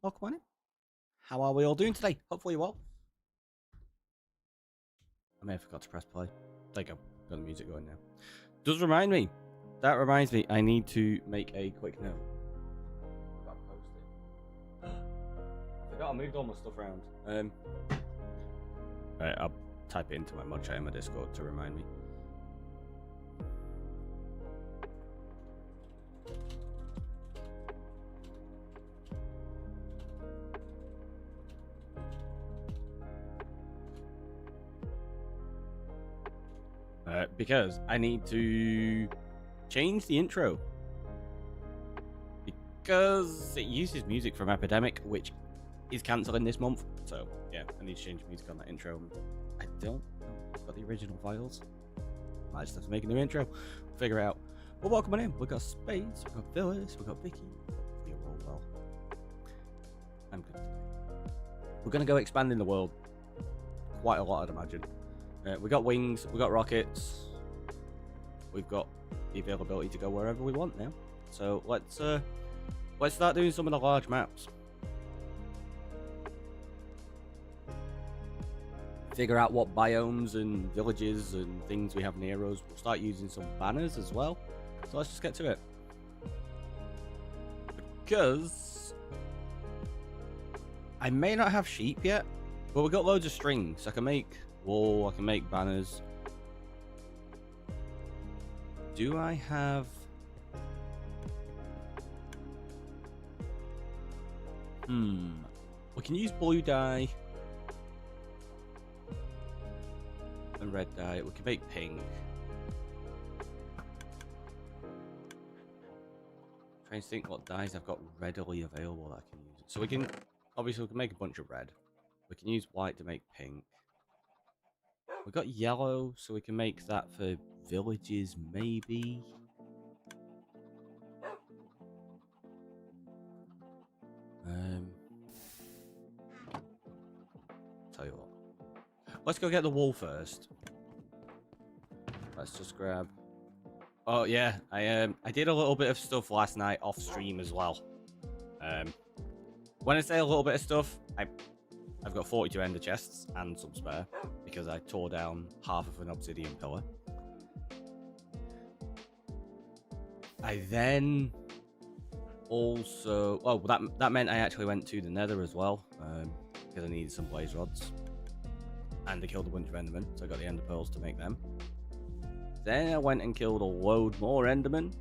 welcome on in. How are we all doing today? Hopefully well. I may have forgot to press play. There you go. Got the music going now. Does remind me. That reminds me, I need to make a quick note. I forgot I moved all my stuff around. Right, I'll type it into my mod chat in my Discord to remind me. Because I need to change the intro. Because it uses music from Epidemic, which is cancelling this month. So, yeah, I need to change music on that intro. I don't know if I've got the original files. I just have to make a new intro. Figure it out. But welcome on in. We've got Spades, we've got Phyllis, we've got Vicky. Hopefully you're all well. I'm good today. We're going to go expanding the world. Quite a lot, I'd imagine. We got wings, we got rockets. We've got the availability to go wherever we want now. So let's start doing some of the large maps. Figure out what biomes and villages and things we have near us. We'll start using some banners as well. So let's just get to it. Because I may not have sheep yet, but we've got loads of strings. I can make wool, I can make banners. Do I have... We can use blue dye and red dye. We can make pink. Trying to think what dyes I've got readily available that I can use. So we can, obviously we can make a bunch of red. We can use white to make pink. We've got yellow, so we can make that for villages, maybe. Tell you what. Let's go get the wool first. Let's just grab... Oh, yeah. I did a little bit of stuff last night off stream as well. When I say a little bit of stuff, I've got 42 ender chests and some spare because I tore down half of an obsidian pillar. I then also... Oh, that meant I actually went to the nether as well because I needed some blaze rods. And I killed a bunch of endermen, so I got the ender pearls to make them. Then I went and killed a load more endermen.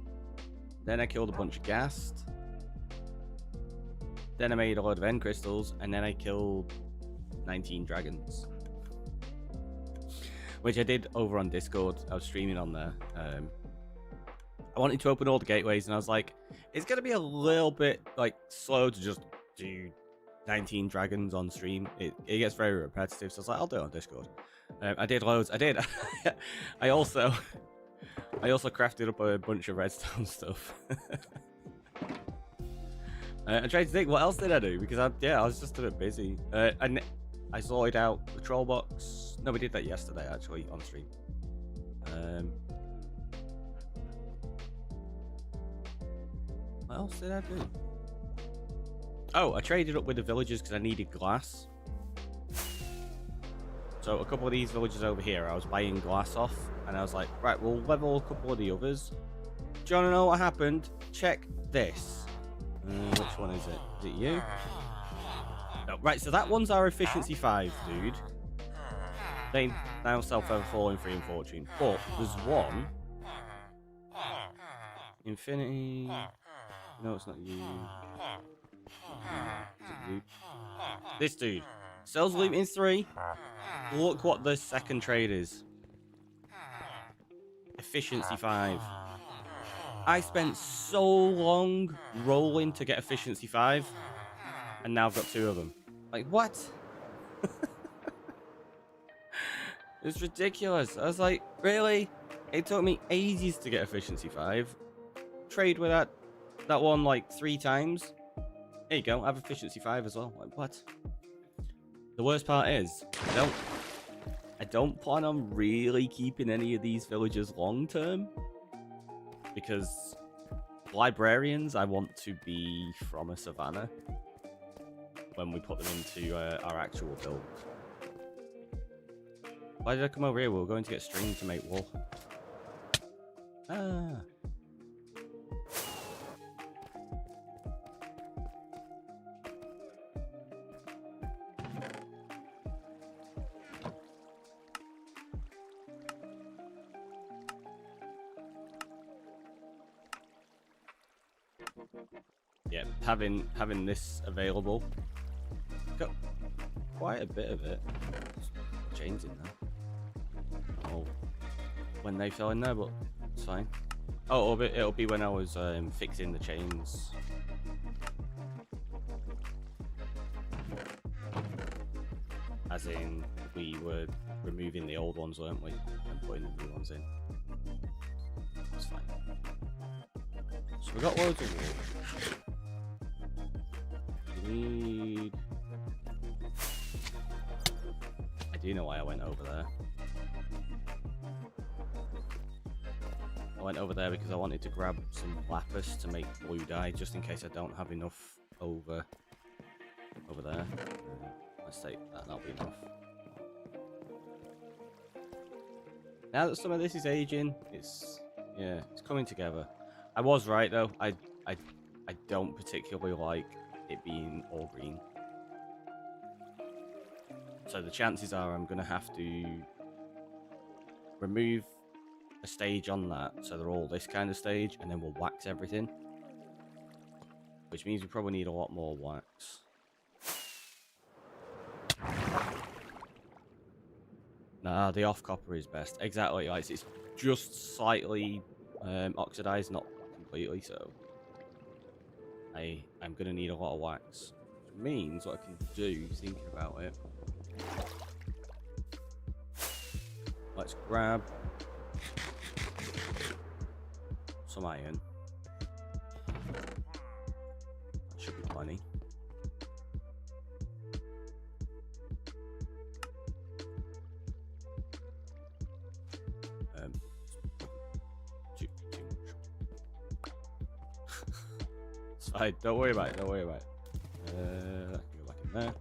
Then I killed a bunch of ghast. Then I made a load of end crystals, and then I killed 19 dragons. Which I did over on Discord. I was streaming on there. I wanted to open all the gateways, and I was like, it's going to be a little bit like slow to just do 19 dragons on stream. It gets very repetitive, so I was like, I'll do it on Discord. I did loads. I did. I also crafted up a bunch of redstone stuff. I tried to think, what else did I do? Because I was just a bit busy. And I sorted out the troll box. No, we did that yesterday, actually, on stream. What else did I do? Oh, I traded up with the villagers because I needed glass. So a couple of these villages over here, I was buying glass off. And I was like, right, we'll level a couple of the others. Do you want to know what happened? Check this. Which one is it? Is it you? No, right, so that one's our efficiency 5, dude. They now sell Feather Falling 3 and Fortune. But there's one. Infinity. No, it's not you. Is it you? This dude. Sells loot in 3. Look what the second trade is. Efficiency 5. I spent so long rolling to get efficiency 5, and now I've got 2 of them. Like, what? It's ridiculous. I was like, really? It took me ages to get efficiency 5. Trade with that one like 3 times. There you go, I have efficiency 5 as well. Like, what? The worst part is, I don't plan on really keeping any of these villagers long term. Because librarians, I want to be from a savannah. when we put them into our actual build. Why did I come over here? We were going to get string to make wool. Ah. Yeah, having this available, got quite a bit of it. Chains in there. Oh, when they fell in there, but it's fine. Oh, it'll be when I was fixing the chains. As in, we were removing the old ones, weren't we, and putting the new ones in. It's fine. So we got loads of wool. We need... I do know why I went over there. I went over there because I wanted to grab some lapis to make blue dye, just in case I don't have enough over there. Let's take that, that'll be enough. Now that some of this is aging, it's coming together. I was right though. I don't particularly like it being all green. So the chances are I'm gonna have to remove a stage on that, so they're all this kind of stage, and then we'll wax everything. Which means we probably need a lot more wax. Nah, the off copper is best. Exactly, like it's just slightly oxidized, not completely, so I'm gonna need a lot of wax. Which means what I can do, thinking about it, let's grab some iron. That should be plenty. Too much. It's fine. Don't worry about it. Don't worry about it. I can go back in there.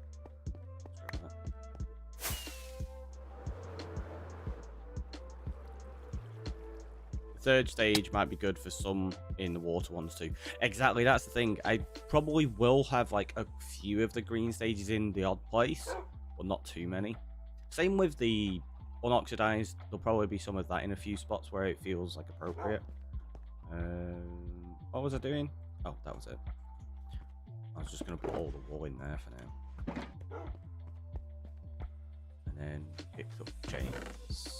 Third stage might be good for some in the water ones too. Exactly, that's the thing. I probably will have like a few of the green stages in the odd place, but not too many. Same with the unoxidized. There'll probably be some of that in a few spots where it feels like appropriate. What was I doing? Oh, that was it. I was just going to put all the wool in there for now. And then pick up chains.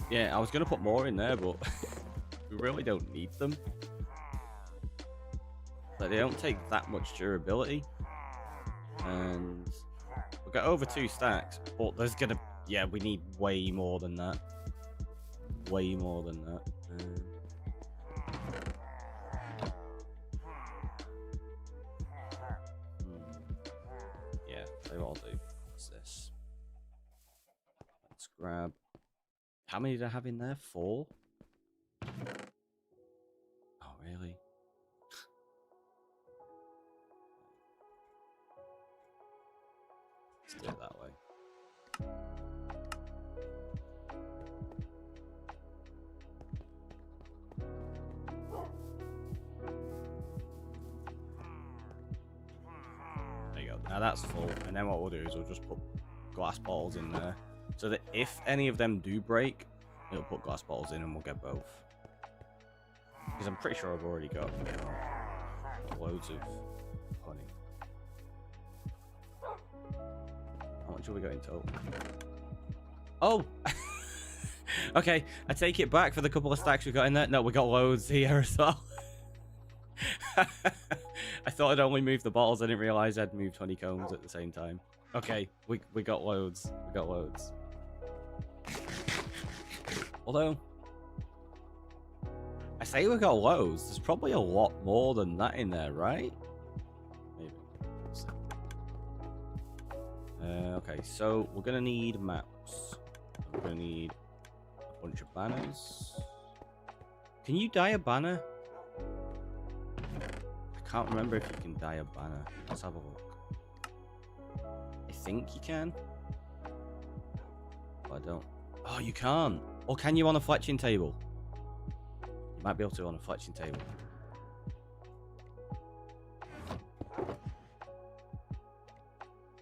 Yeah, I was going to put more in there, but we really don't need them. Like, they don't take that much durability. And we've got over 2 stacks, but there's going to... Yeah, we need way more than that. Way more than that. Yeah, they all do. What's this? Let's grab... How many did I have in there? 4? Oh, really? Let's do it that way. There you go. Now that's full. And then what we'll do is we'll just put glass bottles in there. So that if any of them do break, it'll put glass bottles in and we'll get both. Because I'm pretty sure I've already got loads of honey. How much have we got in total? Oh! Okay, I take it back for the couple of stacks we got in there. No, we got loads here as well. I thought I'd only moved the bottles. I didn't realise I'd moved honeycombs at the same time. Okay, we got loads. We got loads. Although, I say we got loads, there's probably a lot more than that in there, right? Maybe. Okay, so we're gonna need maps. We're gonna need a bunch of banners. Can you dye a banner? I can't remember if you can dye a banner. Let's have a look. I think you can. But I don't. Oh, you can't. Or can you on a fletching table? You might be able to on a fletching table.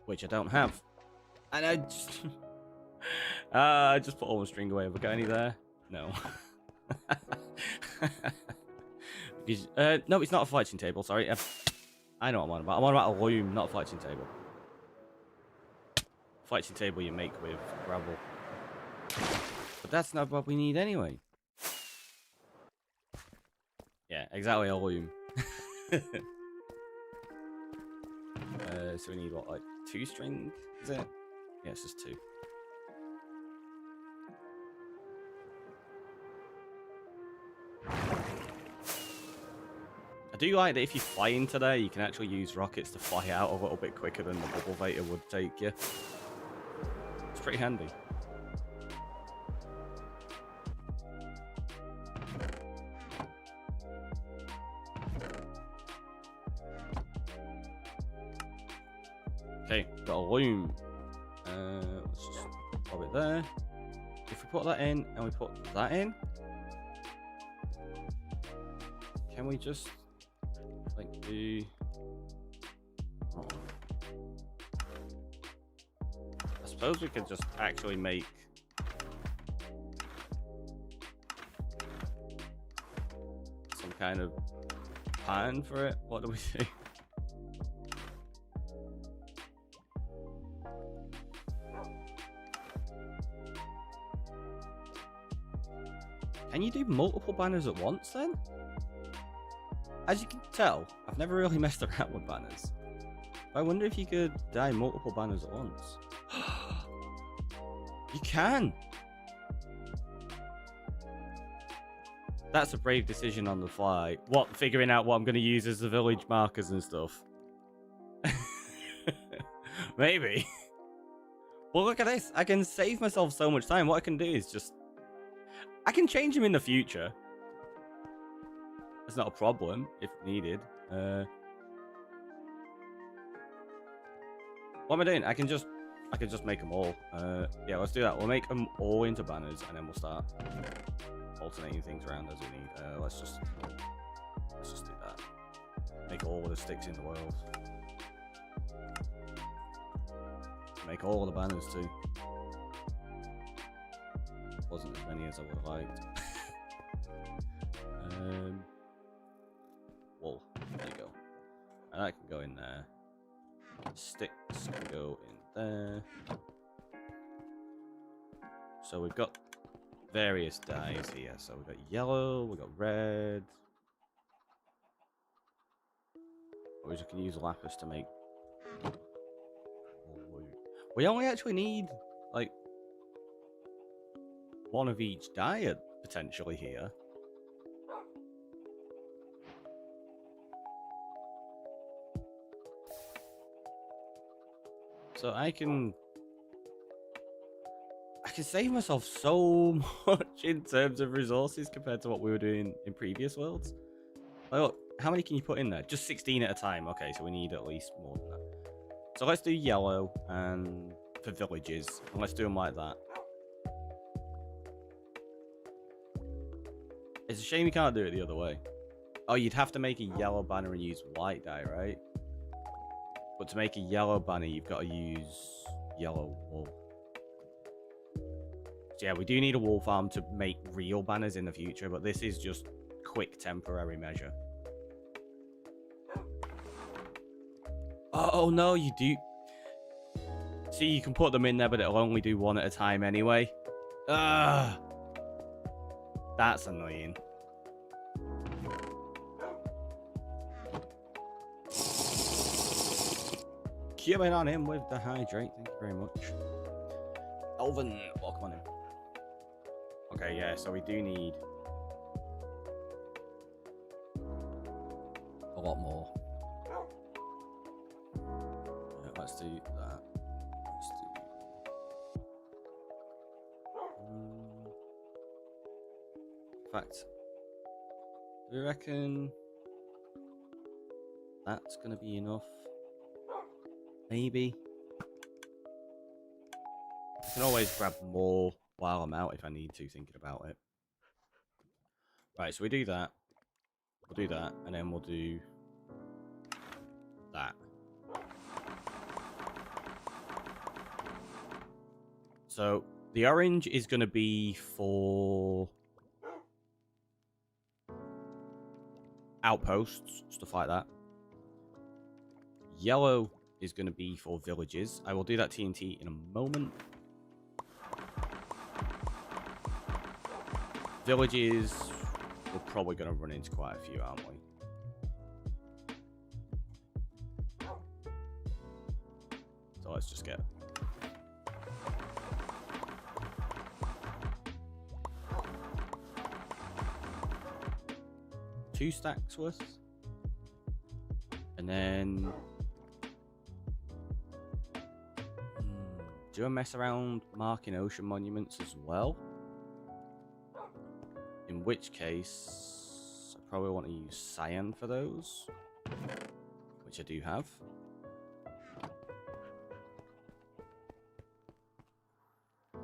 Which I don't have. And I just... I just put all the string away. Have we got any there? No. Because, no, it's not a fletching table, sorry. I know what I'm on about. I'm on about a loom, not a fletching table. Fletching table you make with gravel. But that's not what we need anyway. Yeah, exactly, a loom. So we need what, like 2 string? Is it? Yeah, it's just 2. I do like that if you fly into there, you can actually use rockets to fly out a little bit quicker than the bubble vator would take you. It's pretty handy. Okay, got a loom. Let's just pop it there. If we put that in and we put that in, can we just like do? Oh. I suppose we could just actually make some kind of pattern for it. What do we do? Can you do multiple banners at once then? As you can tell, I've never really messed around with banners. I wonder if you could dye multiple banners at once. You can! That's a brave decision on the fly. What, figuring out what I'm going to use as the village markers and stuff? Maybe. Well, look at this. I can save myself so much time. What I can do is just... I can change them in the future. It's not a problem if needed. What am I doing? I can just make them all. Yeah, let's do that. We'll make them all into banners, and then we'll start alternating things around as we need. Let's just do that. Make all the sticks in the world. Make all the banners too. Wasn't as many as I would have liked. Wool. There you go. And that can go in there. Sticks can go in there. So we've got various dyes here. So we've got yellow, we've got red. Or we can use lapis to make... We only actually need, like, 1 of each dye potentially here. So I can save myself so much in terms of resources compared to what we were doing in previous worlds. Like, look, how many can you put in there? Just 16 at a time. Okay, so we need at least more than that. So let's do yellow and for villages, and let's do them like that. It's a shame you can't do it the other way. Oh, you'd have to make a yellow banner and use white dye, right? But to make a yellow banner, you've got to use yellow wool. So yeah, we do need a wool farm to make real banners in the future, but this is just quick temporary measure. Oh no, you do. See, you can put them in there, but it'll only do 1 at a time anyway. Ugh. That's annoying. Coming on in with the hydrate. Thank you very much. Elvin, welcome on in. Okay, yeah, so we do need a lot more. Let's do that. fact, do we reckon that's going to be enough? Maybe. I can always grab more while I'm out if I need to, thinking about it. Right, so we do that. We'll do that, and then we'll do that. So the orange is going to be for outposts, stuff like that. Yellow is going to be for villages. I will do that TNT in a moment. Villages, we're probably going to run into quite a few, aren't we? So let's just get... two stacks worth. And then... do I mess around marking ocean monuments as well? In which case, I probably want to use cyan for those, which I do have. So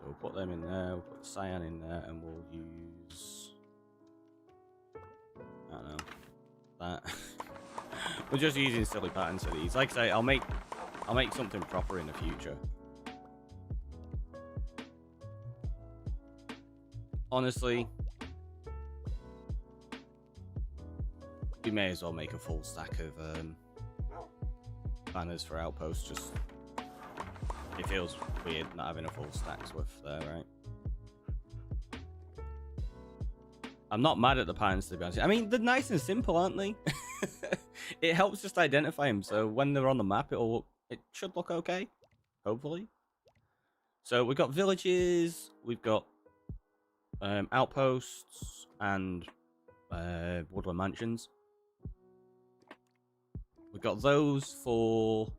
we'll put them in there, we'll put the cyan in there, and we'll use... I don't know, that. We're just using silly patterns for these. Like I say, I'll make something proper in the future. Honestly, we may as well make a full stack of banners for outposts. Just, it feels weird not having a full stack's worth there, right? I'm not mad at the patterns, to be honest. I mean, they're nice and simple, aren't they? It helps just identify them, so when they're on the map, it should look okay, hopefully. So we've got villages, we've got outposts, and woodland mansions. We've got those for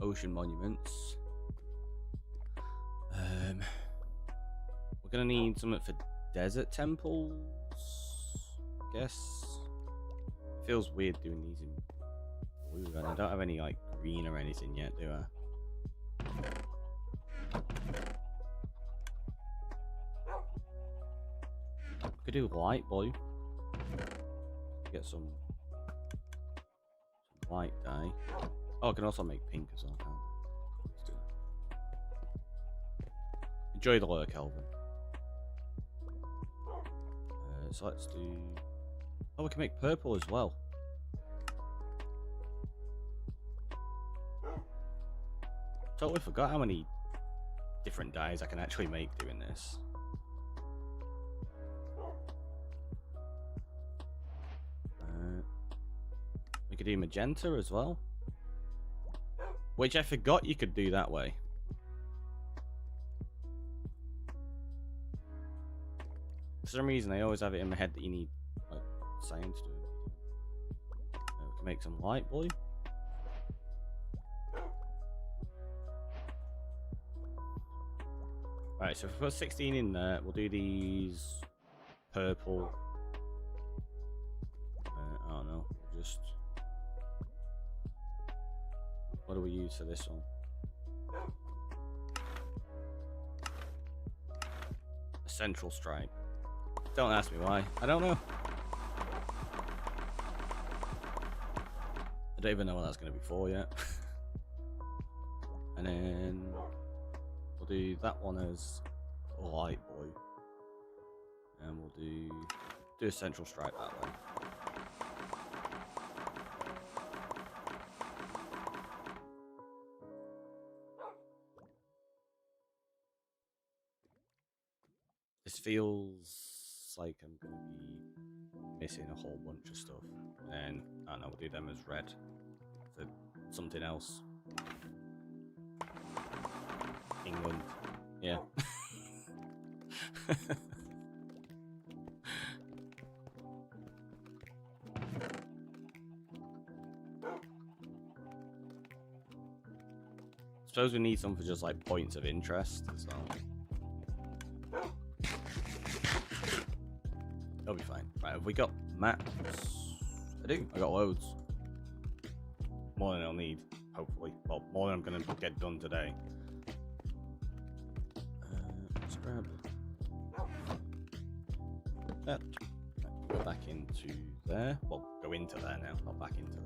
ocean monuments. We're gonna need something for desert temples, I guess. It feels weird doing these in blue, and I don't have any like green or anything yet, do I? Could do light blue. Get some white dye. Oh, I can also make pink as well. Let's do it. Enjoy the lure, Kelvin. So let's do... oh, we can make purple as well. Totally forgot how many different dyes I can actually make doing this. We could do magenta as well, which I forgot you could do that way. For some reason, I always have it in my head that you need like cyan to do it. We can make some light blue. Right, so if we put 16 in there, we'll do these purple. I don't know, just... what do we use for this one? A central stripe. Don't ask me why. I don't know. I don't even know what that's going to be for yet. And then we'll do that one as light blue. And we'll do a central stripe that way. This feels like I'm going to be missing a whole bunch of stuff. And I don't know, we'll do them as red for something else. England. Yeah. Suppose we need some for just like points of interest as well. Right, have we got maps? I do. I got loads. More than I'll need, hopefully. Well, more than I'm going to get done today. Let's grab that. Go back into there. Well, go into there now, not back into there.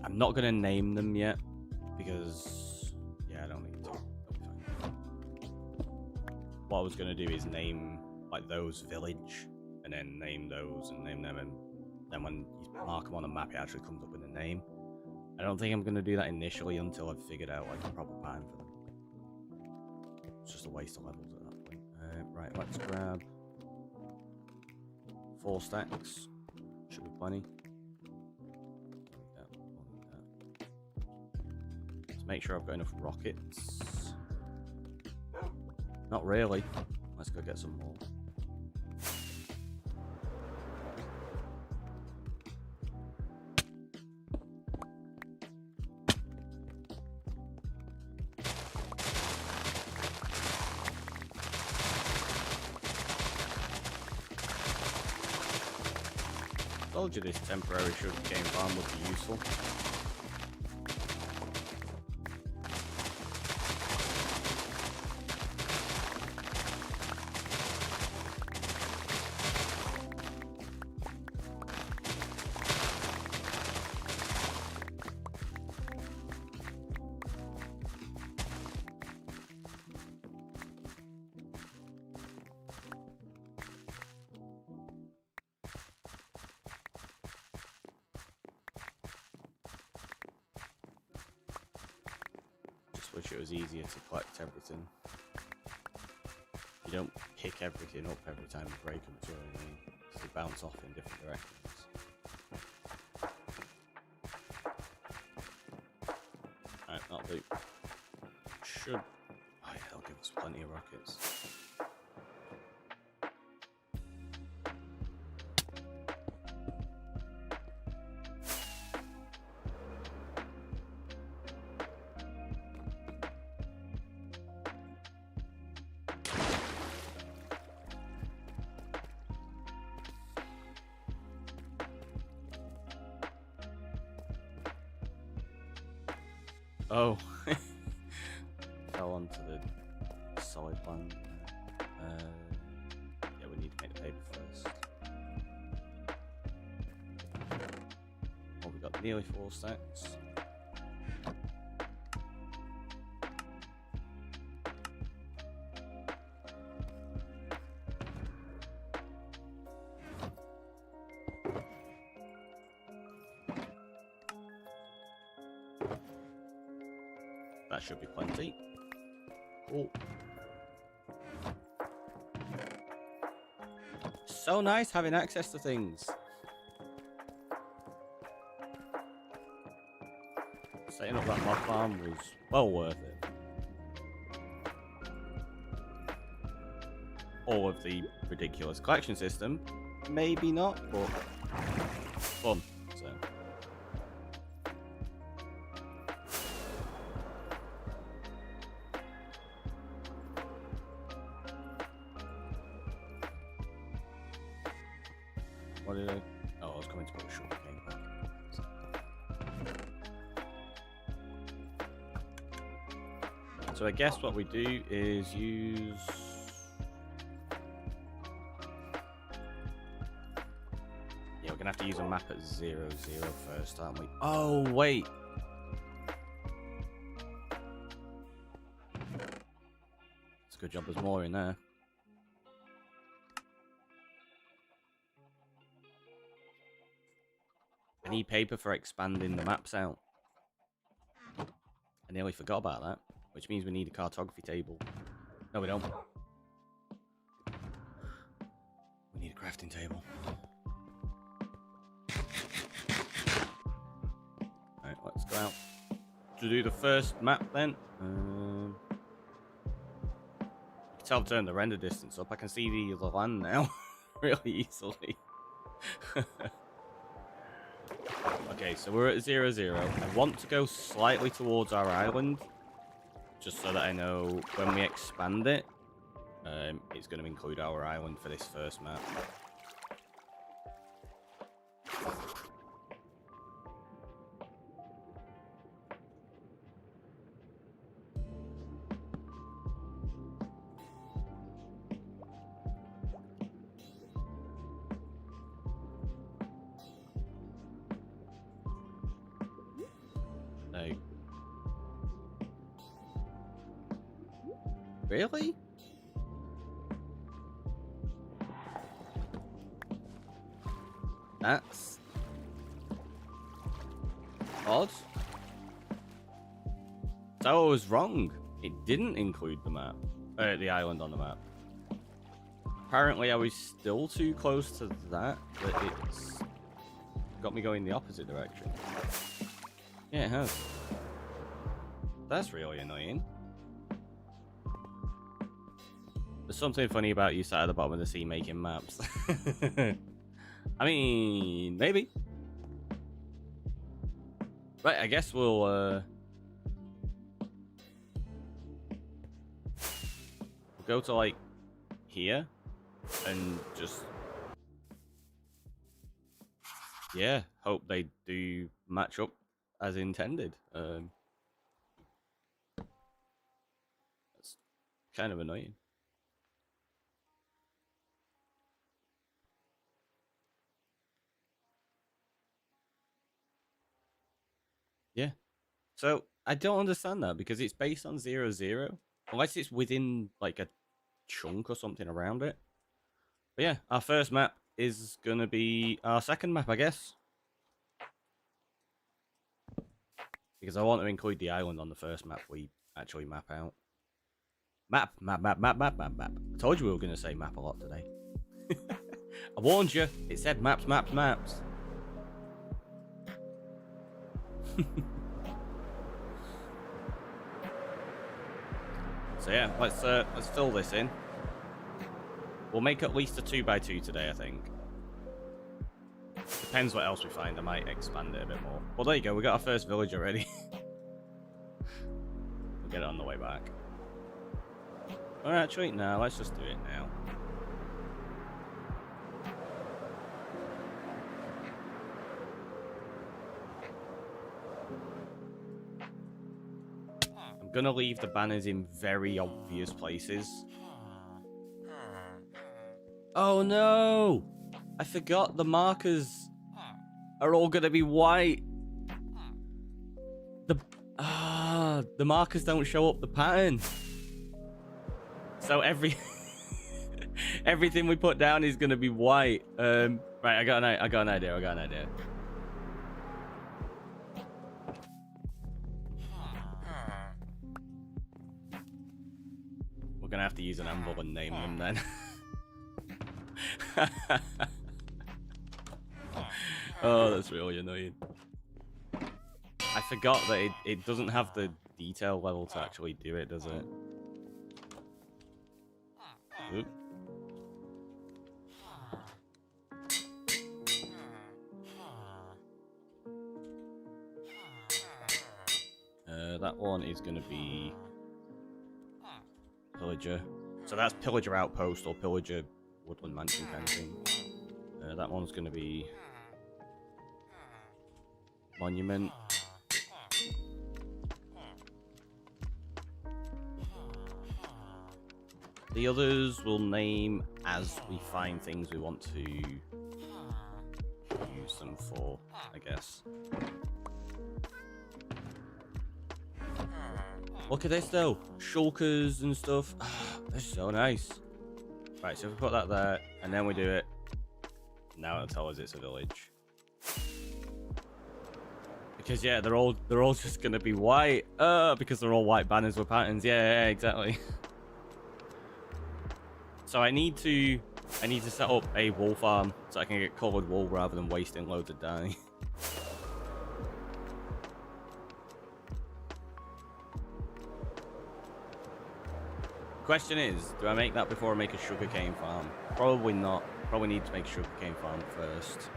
I'm not going to name them yet because, yeah, I don't need to. What I was going to do is name like those village and then name those and name them, and then when you mark them on the map, it actually comes up with a name. I don't think I'm going to do that initially until I've figured out like a proper pattern for them. It's just a waste of levels at that point. Right, let's grab 4 stacks. Should be plenty. Let's make sure I've got enough rockets. Not really. Let's go get some more. Told you this temporary sugarcane farm would be useful. Wish it was easier to collect everything. You don't pick everything up every time you break them, so they bounce off in different directions. Alright, that'll do. Should... oh yeah, that'll give us plenty of rockets. Oh, fell onto the solid land. Yeah, we need to make the paper first. Oh, we got nearly 4 stacks. That should be plenty. Cool. So nice having access to things. Setting up that mob farm was well worth it. All of the ridiculous collection system, maybe not, but fun. So. What did I... oh, I was coming to put a sugar cane back. So I guess what we do is use... yeah, we're gonna have to use a map at 0, 0 first, aren't we? Oh, wait! It's a good job there's more in there. I need paper for expanding the maps out. I nearly forgot about that, which means we need a cartography table. No, we don't. We need a crafting table. Alright, let's go out to do the first map then. You can tell I've turned the render distance up. I can see the land now really easily. Okay, so we're at 0-0. I want to go slightly towards our island, just so that I know when we expand it, it's going to include our island for this first map. Like, really? That's odd. So I was wrong. It didn't include the map, the island on the map. Apparently, I was still too close to that it's got me going the opposite direction. Yeah, it has. That's really annoying. There's something funny about you sat at the bottom of the sea making maps. I mean, maybe. Right, I guess we'll go to, like, here and just, yeah, hope they do match up as intended. That's kind of annoying. Yeah. So I don't understand that because it's based on 0-0, unless it's within like a chunk or something around it. But yeah, our first map is gonna be our second map, I guess, because I want to include the island on the first map we actually map out. Map. I told you we were gonna say map a lot today. I warned you. It said maps. So yeah, let's fill this in. We'll make at least a 2x2 today, I think. Depends what else we find. I might expand it a bit more. Well, there you go. We got our first village already. We'll get it on the way back. Or actually, no. Let's just do it now. I'm gonna leave the banners in very obvious places. Oh no! I forgot the markers are all gonna be white. The markers don't show up the pattern. So everything we put down is gonna be white. Right, I got an idea. We're gonna have to use an anvil and name them then. Oh, that's really annoying. I forgot that it doesn't have the detail level to actually do it, does it? Oop. That one is going to be Pillager. So that's Pillager Outpost or Pillager Woodland Mansion kind of thing. That one's going to be Monument. The others will name as we find things we want to use them for, I guess. Look at this though, shulkers and stuff. They're so nice. Right, so if we put that there, and then we do it, now it'll tell us it's a village. Because yeah, they're all just gonna be white. Because they're all white banners with patterns. Yeah, exactly. So I need to set up a wool farm so I can get coloured wool rather than wasting loads of dye. Question is, do I make that before I make a sugarcane farm? Probably not. Probably need to make a sugarcane farm first.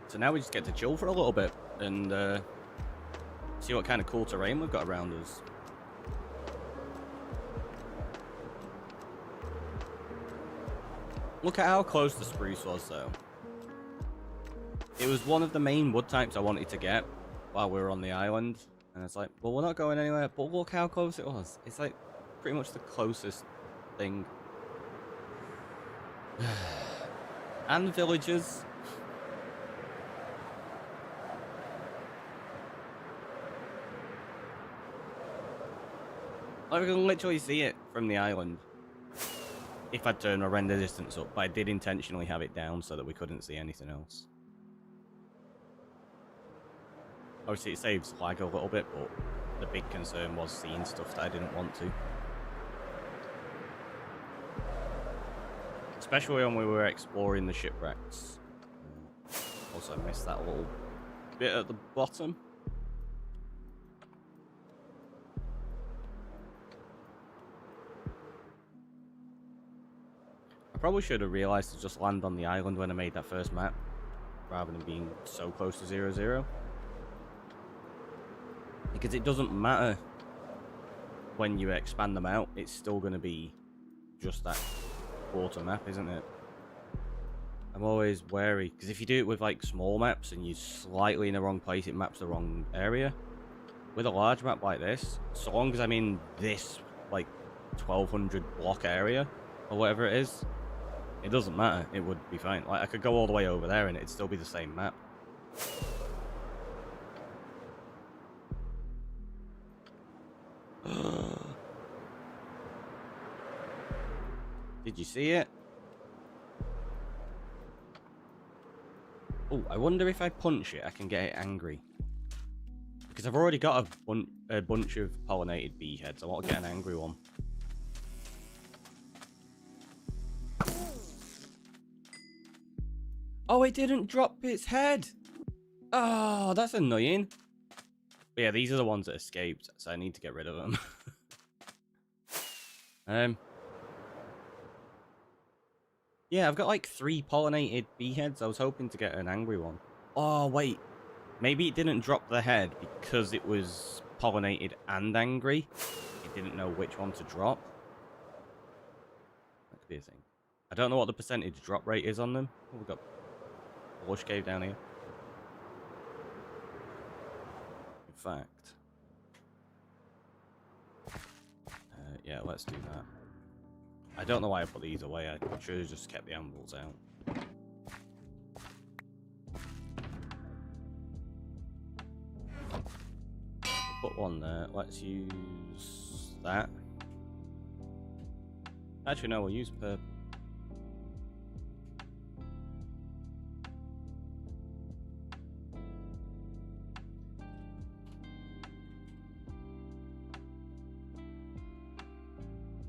So now we just get to chill for a little bit and see what kind of cool terrain we've got around us. Look at how close the spruce was, though. It was one of the main wood types I wanted to get while we were on the island. And it's like, well, we're not going anywhere, but look how close it was. It's like pretty much the closest thing. And villagers. Like, we can literally see it from the island. If I'd turn a render distance up, but I did intentionally have it down so that we couldn't see anything else. Obviously it saves lag a little bit, but the big concern was seeing stuff that I didn't want to. Especially when we were exploring the shipwrecks. Also, I missed that little bit at the bottom. I probably should have realised to just land on the island when I made that first map, rather than being so close to 0-0. Because it doesn't matter when you expand them out, it's still going to be just that quarter map, isn't it? I'm always wary, because if you do it with like small maps and you're slightly in the wrong place, it maps the wrong area. With a large map like this, so long as I'm in this like 1200 block area or whatever it is, it doesn't matter, it would be fine. Like I could go all the way over there and it'd still be the same map. Did you see it? Oh, I wonder if I punch it, I can get it angry. Because I've already got a bunch of pollinated bee heads. I want to get an angry one. Oh, it didn't drop its head. Oh, that's annoying. But yeah, these are the ones that escaped, so I need to get rid of them. Yeah, I've got like 3 pollinated bee heads. I was hoping to get an angry one. Oh, wait. Maybe it didn't drop the head because it was pollinated and angry. It didn't know which one to drop. That could be a thing. I don't know what the percentage drop rate is on them. Oh, we've got a lush cave down here. In fact. Yeah, let's do that. I don't know why I put these away. I should have just kept the anvils out. Put one there. Let's use that. Actually, no, we'll use purple.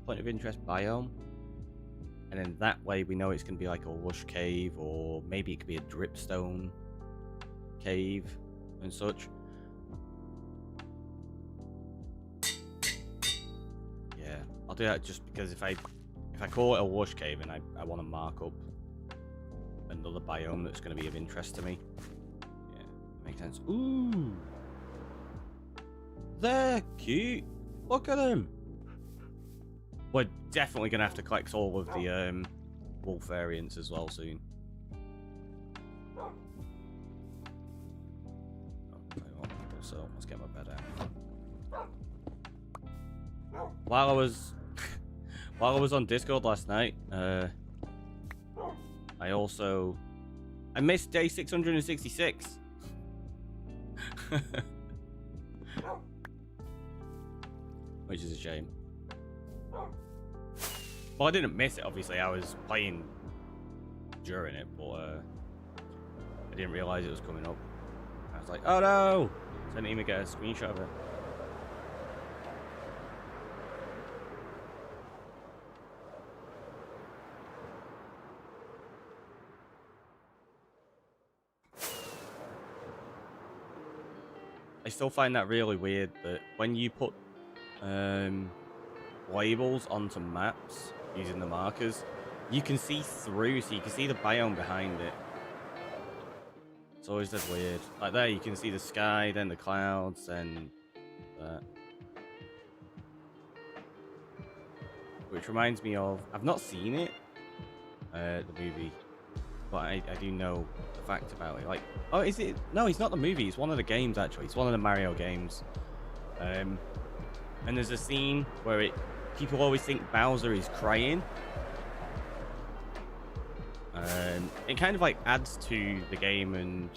Point of interest biome. And then that way we know it's going to be like a lush cave, or maybe it could be a dripstone cave and such. Yeah, I'll do that just because if I call it a lush cave and I want to mark up another biome that's going to be of interest to me. Yeah, makes sense. Ooh, they're cute. Look at them. We're definitely going to have to collect all of the wolf variants as well soon. Oh, so let's get my bed out. While I was on Discord last night, I missed day 666. Which is a shame. Well, I didn't miss it, obviously. I was playing during it, but I didn't realise it was coming up. I was like, oh no! So I didn't even get a screenshot of it. I still find that really weird that when you put labels onto maps using the markers, you can see through, so you can see the biome behind it. It's always that weird. Like there, you can see the sky, then the clouds, then that. Which reminds me of, I've not seen it, the movie, but I do know the fact about it. Like, oh, is it? No, it's not the movie. It's one of the games, actually. It's one of the Mario games. And there's a scene where people always think Bowser is crying. It kind of like adds to the game and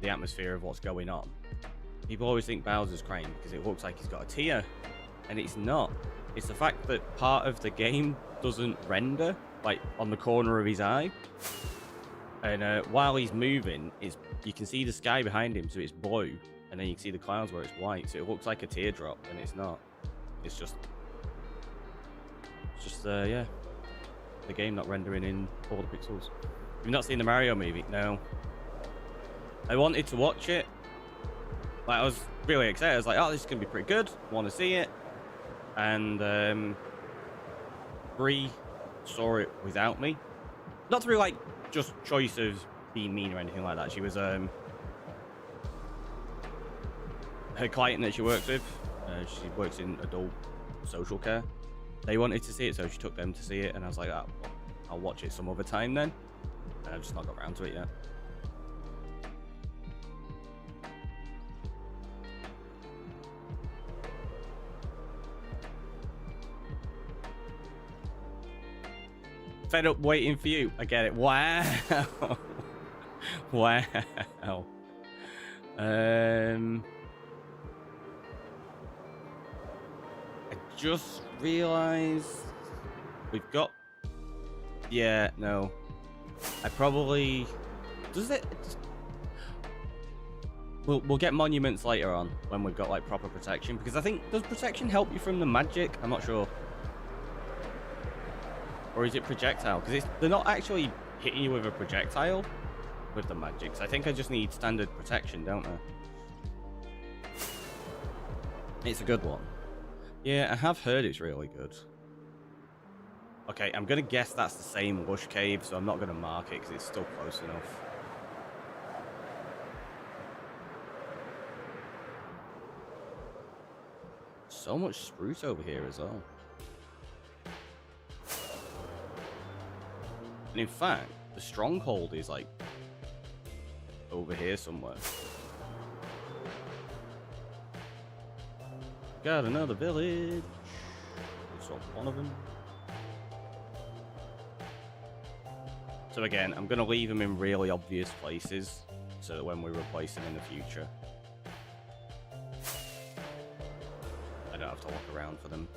the atmosphere of what's going on. People always think Bowser's crying because it looks like he's got a tear, and it's not. It's the fact that part of the game doesn't render, like on the corner of his eye, and while he's moving, you can see the sky behind him, so it's blue, and then you can see the clouds where it's white, so it looks like a teardrop, and it's not. It's just yeah, the game not rendering in all the pixels. You've not seen the Mario movie? No. I wanted to watch it. Like, I was really excited. I was like, oh, this is gonna be pretty good. I want to see it. And Bree saw it without me. Not through like just choice of being mean or anything like that. She was her client that she works with. She works in adult social care. They wanted to see it, so she took them to see it, and I was like, oh, I'll watch it some other time then. And I've just not got around to it yet. Fed up waiting for you. I get it. Wow. Wow. I just realized we've got. Yeah, no. I probably. Does it? We'll get monuments later on when we've got like proper protection, because I think, does protection help you from the magic? I'm not sure. Or is it projectile? Because they're not actually hitting you with a projectile with the magics. I think I just need standard protection, don't I? It's a good one. Yeah, I have heard it's really good. Okay, I'm going to guess that's the same Lush Cave, so I'm not going to mark it because it's still close enough. So much spruce over here as well. And in fact, the stronghold is like over here somewhere. Got another village. It's not one of them. So again, I'm going to leave them in really obvious places so that when we replace them in the future, I don't have to look around for them.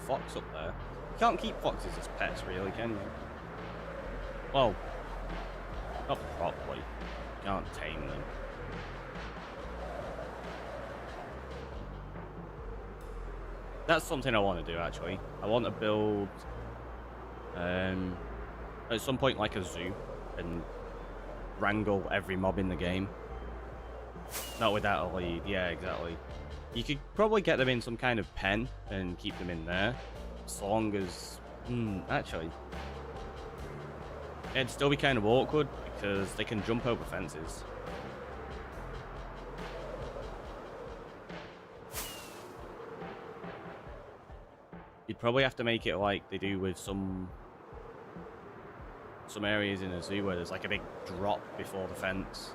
Fox up there. You can't keep foxes as pets, really, can you? Well, not properly. You can't tame them. That's something I want to do, actually. I want to build, at some point, like a zoo and wrangle every mob in the game. Not without a lead. Yeah, exactly. You could probably get them in some kind of pen and keep them in there, as long as... actually, it'd still be kind of awkward because they can jump over fences. You'd probably have to make it like they do with some areas in a zoo where there's like a big drop before the fence.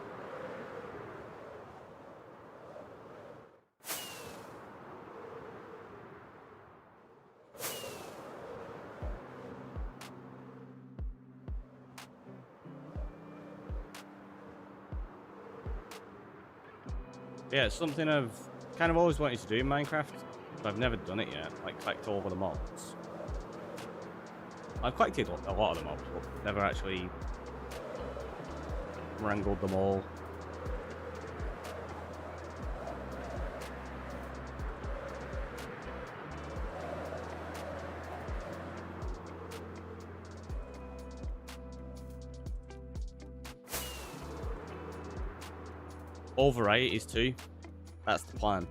Yeah, it's something I've kind of always wanted to do in Minecraft, but I've never done it yet. Like, collect all of the mobs. I've collected a lot of the mobs, but never actually wrangled them all. all varieties too. That's the plan.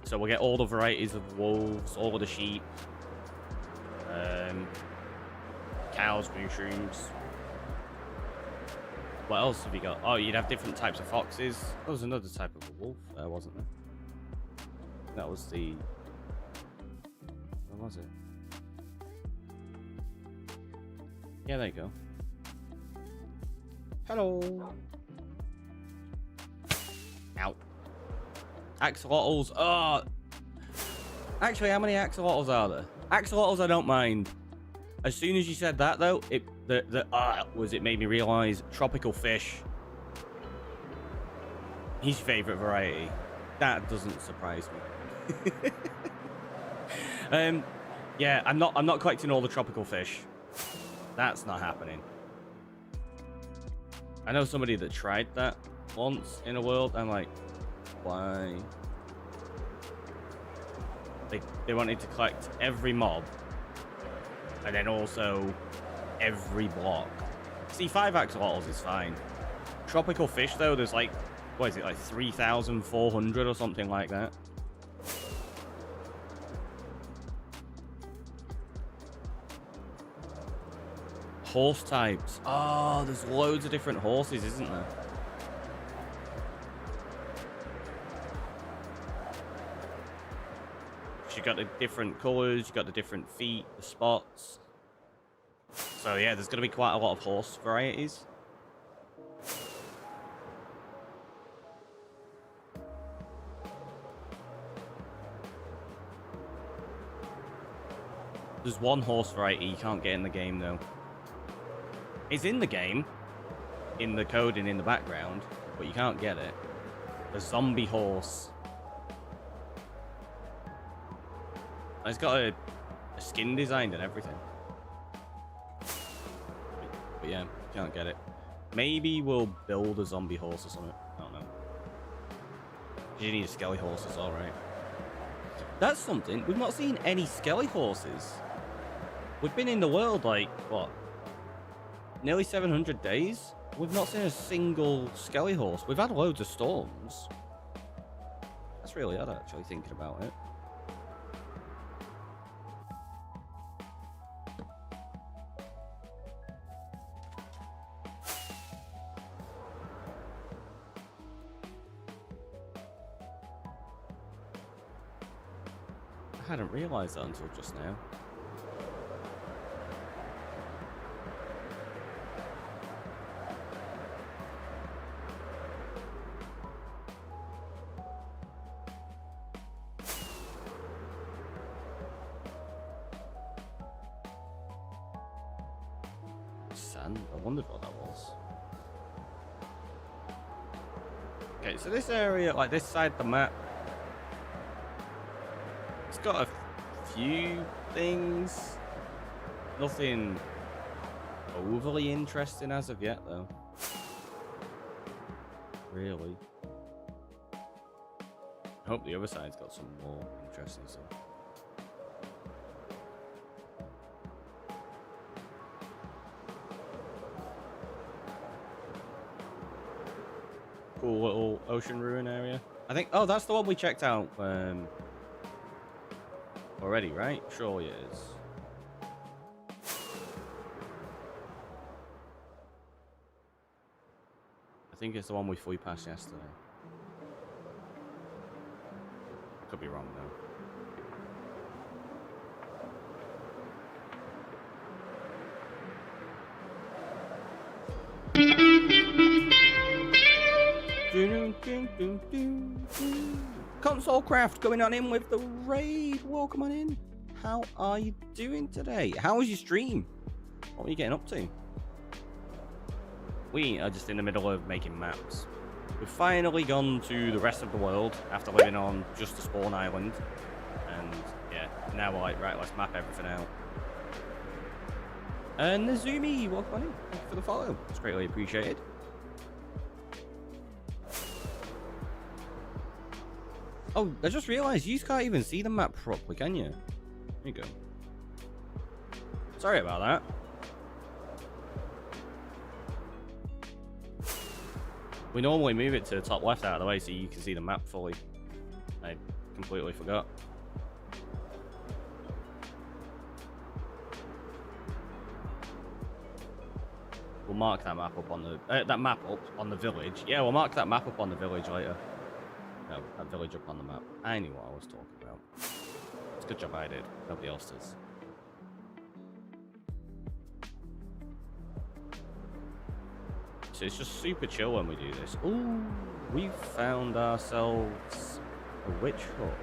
So we'll get all the varieties of wolves, all of the sheep, cows, mushrooms. What else have you got? Oh, you'd have different types of foxes. There was another type of a wolf there, wasn't there? That was the... Where was it? Yeah, there you go. Hello. Ow. Axolotls. Oh. Actually, how many axolotls are there? Axolotls, I don't mind. As soon as you said that, though, it made me realize tropical fish. His favorite variety. That doesn't surprise me. Yeah, I'm not collecting all the tropical fish. That's not happening. I know somebody that tried that once in a world. I'm like, why? They wanted to collect every mob, and then also every block. See, 5 axolotls is fine. Tropical fish, though, there's like, what is it, like 3,400 or something like that. Horse types. Oh, there's loads of different horses, isn't there? You got the different colors, you got the different feet, the spots. So yeah, there's going to be quite a lot of horse varieties. There's one horse variety you can't get in the game though. It's in the game, in the code and in the background, but you can't get it. The zombie horse. It's got a skin designed and everything. But yeah, can't get it. Maybe we'll build a zombie horse or something. I don't know. You need a skelly horse as well, right? That's something. We've not seen any skelly horses. We've been in the world like, what? Nearly 700 days? We've not seen a single skelly horse. We've had loads of storms. That's really odd, actually, thinking about it. I hadn't realised that until just now. Sand? I wondered what that was. Okay, so this area, like this side of the map, it's got a few things. Nothing overly interesting as of yet, though. Really. I hope the other side's got some more interesting stuff. Cool little ocean ruin area. I think, oh, that's the one we checked out already, right? Surely it is. I think it's the one we flew past yesterday. Could be wrong though. Console Craft going on in with the raid. Welcome on in. How are you doing today? How was your stream? What are you getting up to? We are just in the middle of making maps. We've finally gone to the rest of the world after living on just a spawn island. And yeah, now we're like, right, let's map everything out. And Nazumi, welcome on in. Thank you for the follow. It's greatly appreciated. Oh, I just realised you can't even see the map properly, can you? There you go. Sorry about that. We normally move it to the top left out of the way so you can see the map fully. I completely forgot. We'll mark that map up on the village. Yeah, we'll mark that map up on the village later. No, that village up on the map. I knew what I was talking about. It's a good job I did. Nobody else does. So it's just super chill when we do this. Ooh, we found ourselves a witch hut.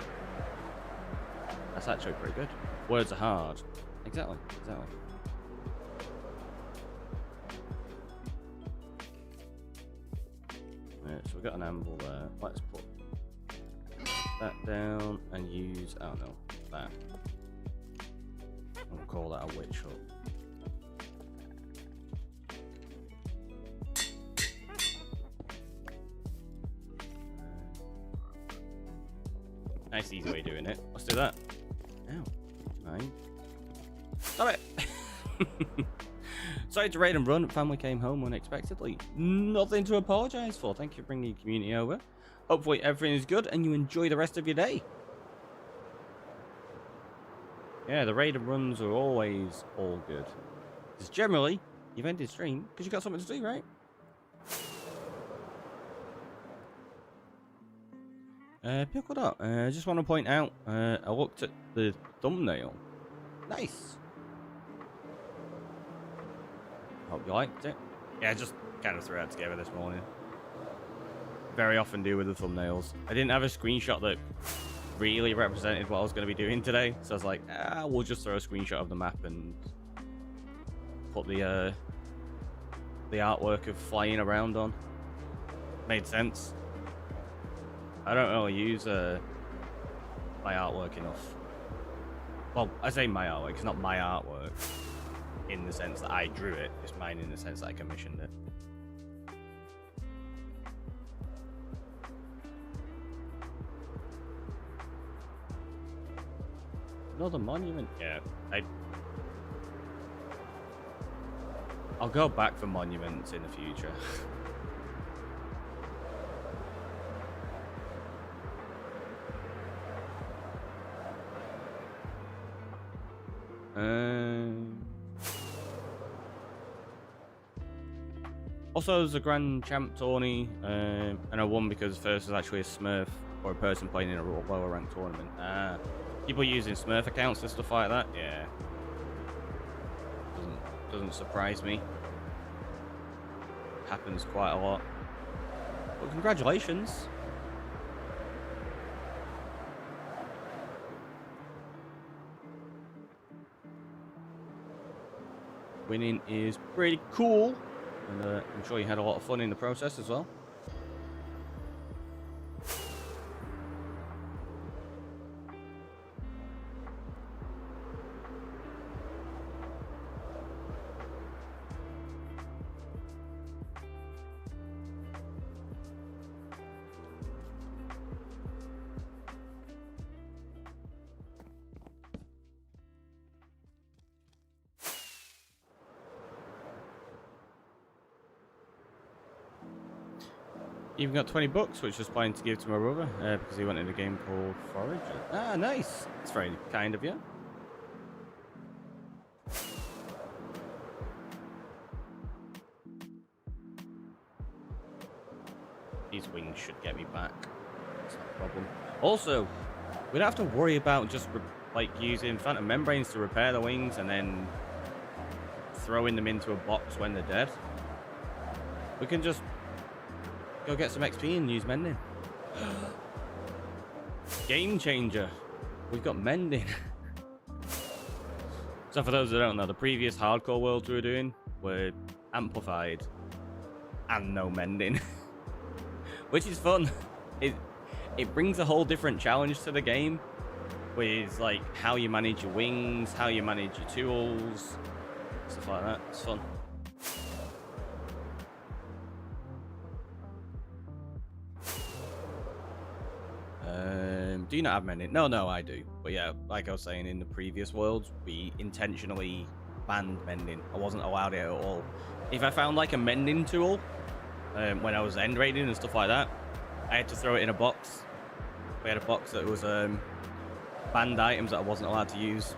That's actually pretty good. Words are hard. Exactly. So we've got an anvil there. Let's put that down and use, I don't know, that. We'll call that a witch hut. Nice easy way of doing it. Let's do that. Ow. Fine. Stop it! Sorry to raid and run. Family came home unexpectedly. Nothing to apologise for. Thank you for bringing your community over. Hopefully everything is good and you enjoy the rest of your day. Yeah, the raid and runs are always all good. Because generally, you've ended stream because you've got something to do, right? Pickled up. I just want to point out, I looked at the thumbnail. Nice. Hope you liked it. Yeah, I just kind of threw it together this morning. Very often do with the thumbnails. I didn't have a screenshot that really represented what I was going to be doing today, so I was like, we'll just throw a screenshot of the map and put the artwork of flying around on. Made sense. I don't really use my artwork enough. Well, I say my artwork, it's not my artwork in the sense that I drew it, it's mine in the sense that I commissioned it. Another monument? Yeah, I'll go back for monuments in the future. Also, there's a Grand Champ tourney, and I won because first was actually a Smurf or a person playing in a lower ranked tournament. People using Smurf accounts and stuff like that, yeah. Doesn't surprise me. Happens quite a lot. But congratulations. Winning is pretty cool, and I'm sure you had a lot of fun in the process as well. Even got 20 bucks, which I was planning to give to my brother because he wanted a game called Forage. Ah, nice. It's very kind of you. These wings should get me back. That's not a problem. Also, we don't have to worry about just like using phantom membranes to repair the wings and then throwing them into a box when they're dead. We can just go get some XP and use mending. Game changer. We've got mending. So for those that don't know, the previous hardcore worlds we were doing were amplified and no mending. Which is fun. It brings a whole different challenge to the game with like how you manage your wings, how you manage your tools, stuff like that. It's fun. Do you not have mending? No, I do. But yeah, like I was saying, in the previous worlds, we intentionally banned mending. I wasn't allowed it at all. If I found like a mending tool when I was end raiding and stuff like that. I had to throw it in a box. We had a box that was banned items that I wasn't allowed to use.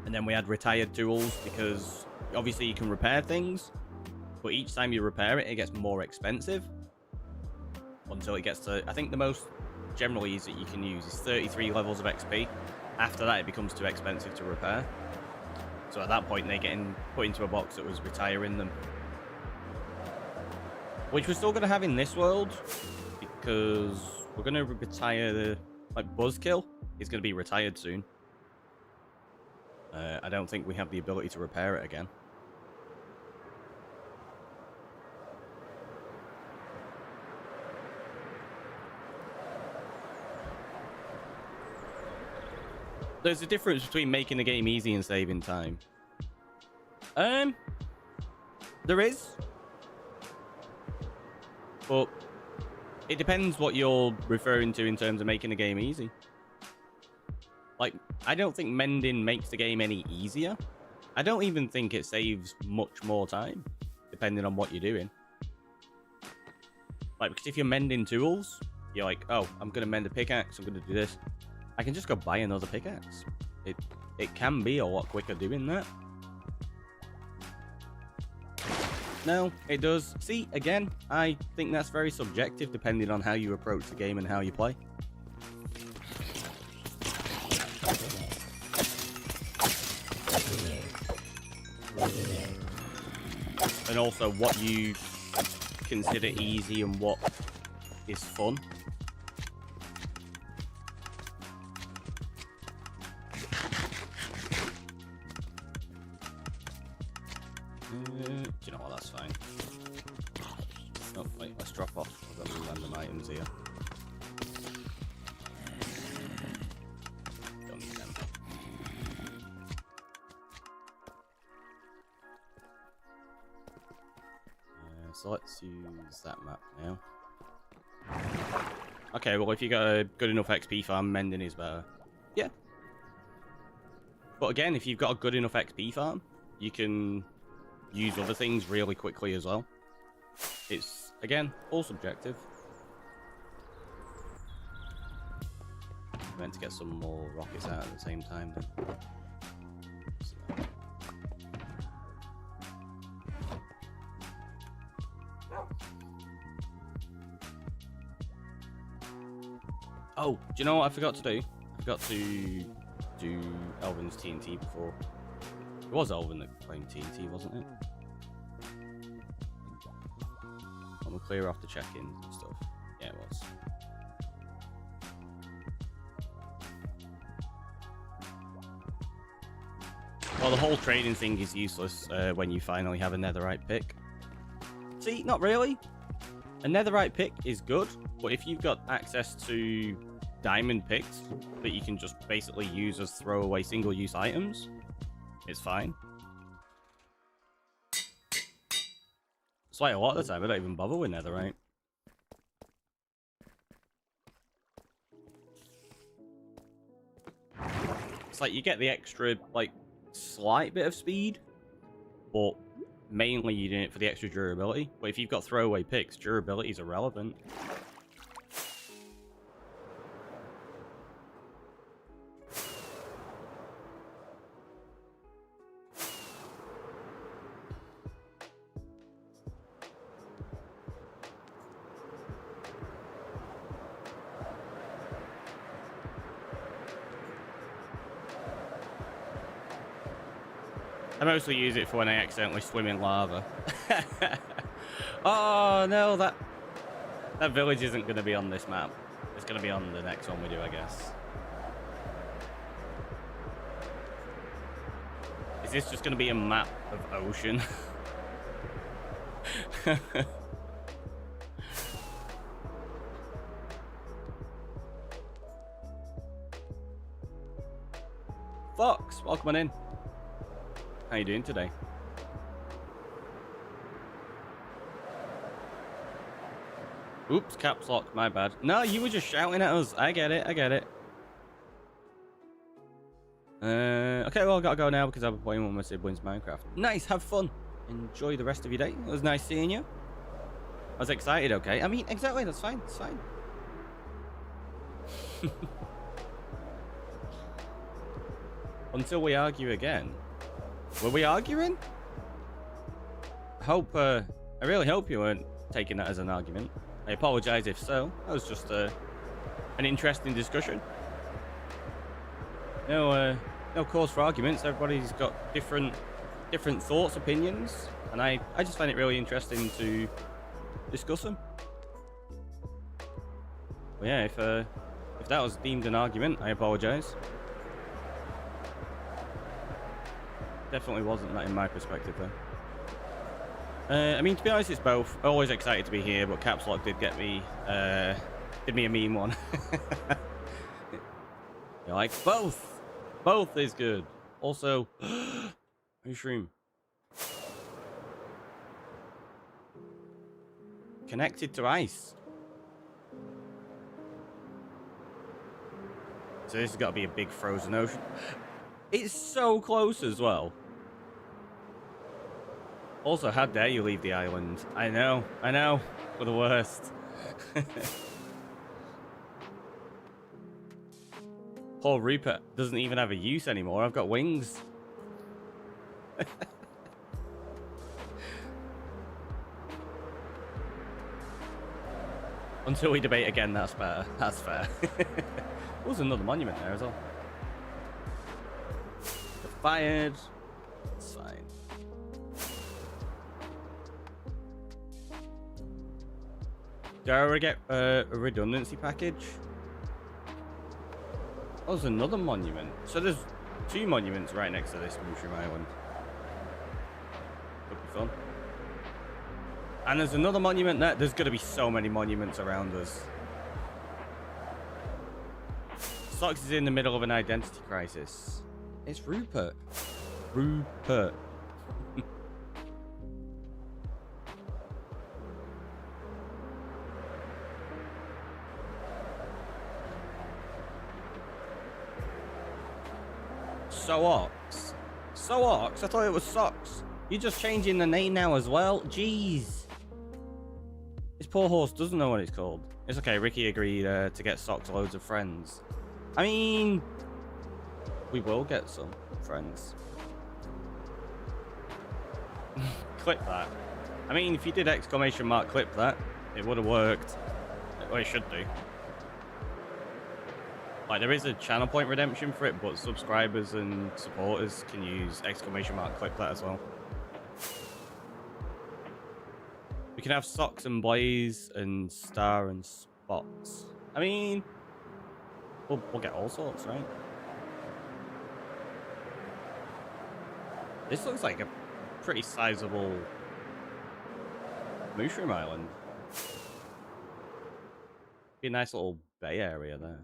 And then we had retired tools because obviously you can repair things, but each time you repair it, it gets more expensive until it gets to, I think the most general ease that you can use is 33 levels of XP. After that, it becomes too expensive to repair. So at that point, they get put into a box that was retiring them. Which we're still going to have in this world, because we're going to retire the, like, Buzzkill is going to be retired soon. I don't think we have the ability to repair it again. There's a difference between making the game easy and saving time. There is. But it depends what you're referring to in terms of making the game easy. Like, I don't think mending makes the game any easier. I don't even think it saves much more time, depending on what you're doing. Like, because if you're mending tools, you're like, oh, I'm going to mend a pickaxe, I'm going to do this. I can just go buy another pickaxe. It can be a lot quicker doing that. No, it does. See, again, I think that's very subjective depending on how you approach the game and how you play. And also what you consider easy and what is fun. Do you know what? That's fine. Oh, wait, let's drop off. I've got random items here. Don't need them. So let's use that map now. Okay, well, if you got a good enough XP farm, mending is better. Yeah. But again, if you've got a good enough XP farm, you can use other things really quickly as well. It's, again, all subjective. I'm meant to get some more rockets out at the same time then. So. Oh, do you know what I forgot to do? I forgot to do Elvin's TNT before. It was Elvin that claimed TNT, wasn't it? I'm gonna clear off the check-ins and stuff. Yeah, it was. Well, the whole trading thing is useless when you finally have a netherite pick. See, not really. A netherite pick is good, but if you've got access to diamond picks that you can just basically use as throwaway single-use items, it's fine. It's like a lot of the time I don't even bother with netherite. It's like you get the extra, like, slight bit of speed, but mainly you're doing it for the extra durability. But if you've got throwaway picks, durability is irrelevant. I mostly use it for when I accidentally swim in lava. Oh no, that village isn't going to be on this map. It's going to be on the next one we do, I guess. Is this just going to be a map of ocean? Fox, welcome on in. How you doing today? Oops, caps lock, my bad. No, you were just shouting at us. I get it, I get it. Okay, well, I gotta go now because I've been playing with my siblings Minecraft. Nice, have fun. Enjoy the rest of your day. It was nice seeing you. I was excited, okay? I mean, exactly, that's fine, it's fine. Until we argue again. Were we arguing? I really hope you weren't taking that as an argument. I apologize if so. That was just an interesting discussion. No cause for arguments. Everybody's got different thoughts, opinions, and I just find it really interesting to discuss them. But yeah, if that was deemed an argument, I apologize. Definitely wasn't that in my perspective, though. I mean, to be honest, it's both. Always excited to be here, but Caps Lock did get me, did me a mean one. You're like, both! Both is good. Also, mushroom. Connected to ice. So this has got to be a big frozen ocean. It's so close as well. Also, how dare you leave the island? I know. We're the worst. Poor Rupert doesn't even have a use anymore. I've got wings. Until we debate again, that's fair. That's fair. There's another monument there as well. They're fired. It's fine. Do I ever get a redundancy package? Oh, there's another monument. So there's 2 monuments right next to this Mushroom Island. Could be fun. And there's another monument there. There's going to be so many monuments around us. Socks is in the middle of an identity crisis. It's Rupert. Rupert. Socks. Socks? I thought it was Socks. You're just changing the name now as well? Jeez. This poor horse doesn't know what it's called. It's okay, Ricky agreed to get Socks loads of friends. I mean, we will get some friends. Clip that. I mean, if you did ! Clip that, it would have worked. Well, it should do. Like, there is a channel point redemption for it, but subscribers and supporters can use ! Clip that as well. We can have Socks and Blaze and Star and Spots. I mean, we'll get all sorts, right? This looks like a pretty sizable Mushroom Island. Be a nice little bay area there.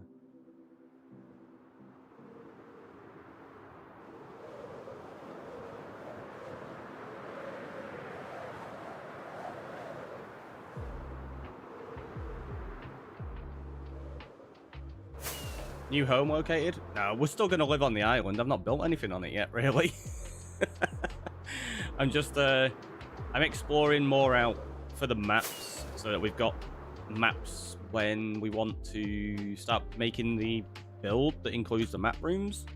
New home located? No, we're still going to live on the island. I've not built anything on it yet, really. I'm just, I'm exploring more out for the maps so that we've got maps when we want to start making the build that includes the map rooms.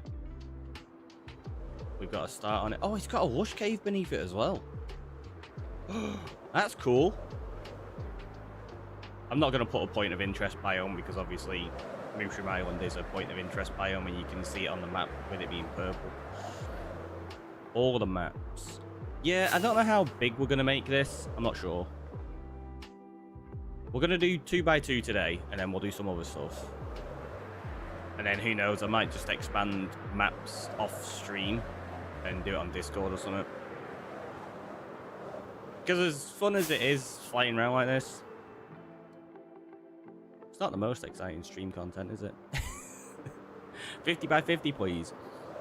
We've got to start on it. Oh, it's got a lush cave beneath it as well. That's cool. I'm not going to put a point of interest biome because obviously Mushroom Island is a point of interest biome and you can see it on the map with it being purple. All the maps. Yeah, I don't know how big we're going to make this. I'm not sure. We're going to do 2x2 today and then we'll do some other stuff. And then who knows, I might just expand maps off stream and do it on Discord or something. Because as fun as it is flying around like this, it's not the most exciting stream content, is it? 50 by 50, please.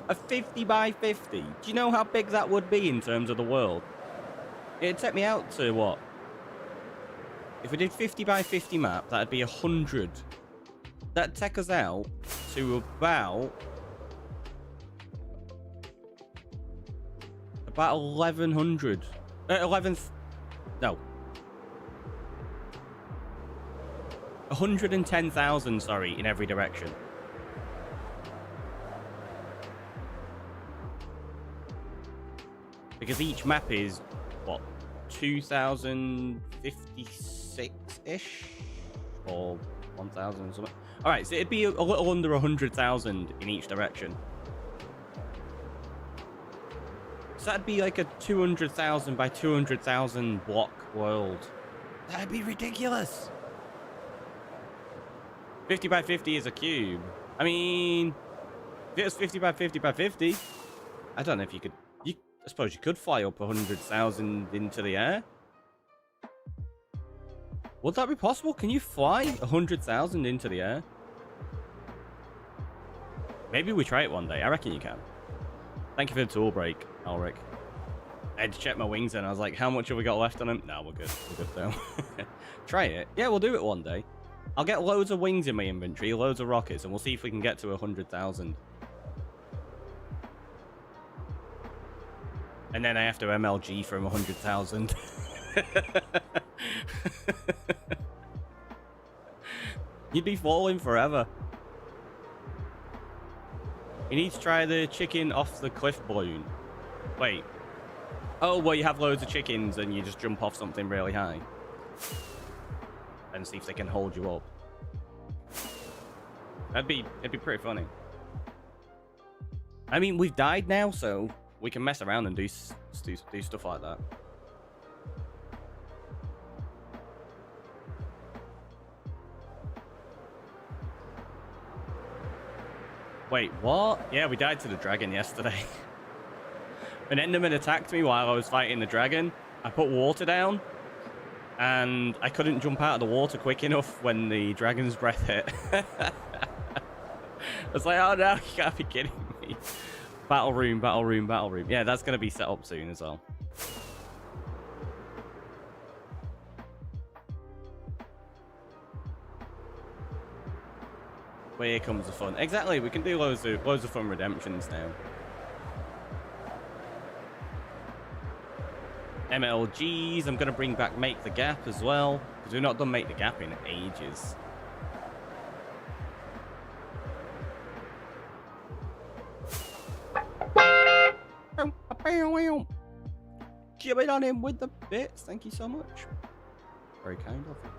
A 50 by 50. Do you know how big that would be in terms of the world? It'd take me out to what? If we did 50 by 50 map, that'd be 100. That'd take us out to about About 1,100. 11th. No. 110,000, sorry, in every direction. Because each map is, what, 2,056-ish? Or 1,000 something. Alright, so it'd be a little under 100,000 in each direction. So that'd be like a 200,000 by 200,000 block world. That'd be ridiculous. 50 by 50 is a cube. I mean, if it was 50 by 50 by 50, I don't know if you could... I suppose you could fly up 100,000 into the air. Would that be possible? Can you fly 100,000 into the air? Maybe we try it one day. I reckon you can. Thank you for the tool break, Alric. I had to check my wings and I was like, how much have we got left on them? No, we're good. We're good though. Try it. Yeah, we'll do it one day. I'll get loads of wings in my inventory, loads of rockets, and we'll see if we can get to 100,000. And then I have to MLG from 100,000. You'd be falling forever. You need to try the chicken off the cliff balloon. Wait. Oh, well, you have loads of chickens and you just jump off something really high. And see if they can hold you up. It'd be pretty funny. I mean, we've died now, so we can mess around and do stuff like that. Wait, what? Yeah, we died to the dragon yesterday. An Enderman attacked me while I was fighting the dragon. I put water down, and I couldn't jump out of the water quick enough when the dragon's breath hit. I was like, oh no, you can't be kidding me. Battle room, battle room, battle room. Yeah, that's going to be set up soon as well. But here comes the fun. Exactly, we can do loads of fun redemptions now. MLGs, I'm going to bring back Make the Gap as well, because we've not done Make the Gap in ages. Give it on him with the bits. Thank you so much. Very kind of you.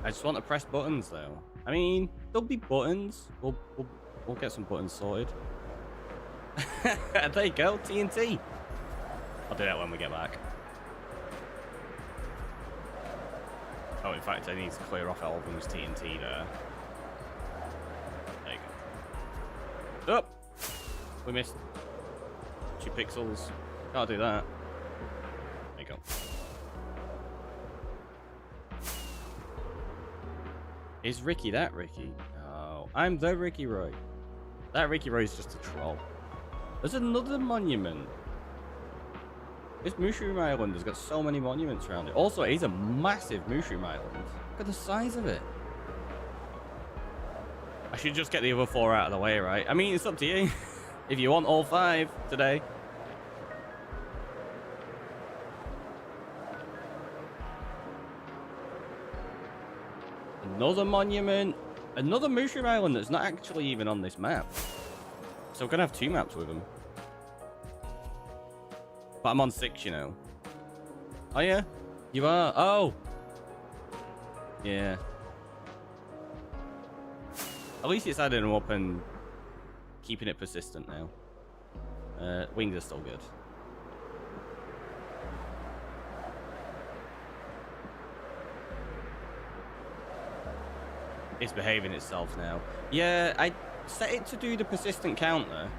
I just want to press buttons though. I mean, there'll be buttons. We'll get some buttons sorted. There you go, TNT. I'll do that when we get back. Oh, in fact, I need to clear off Alvin's TNT there. There you go. Oh! We missed 2 pixels. Can't do that. There you go. Is Ricky that Ricky? No, I'm the Ricky Roy. That Ricky Roy's just a troll. There's another monument. This Mushroom Island has got so many monuments around it. Also, it is a massive Mushroom Island. Look at the size of it. I should just get the other 4 out of the way, right? I mean, it's up to you. If you want all 5 today. Another monument. Another Mushroom Island that's not actually even on this map. So we're going to have 2 maps with them. But I'm on 6, you know. Oh, yeah? You are? Oh! Yeah. At least it's adding them up and keeping it persistent now. Wings are still good. It's behaving itself now. Yeah, I set it to do the persistent counter.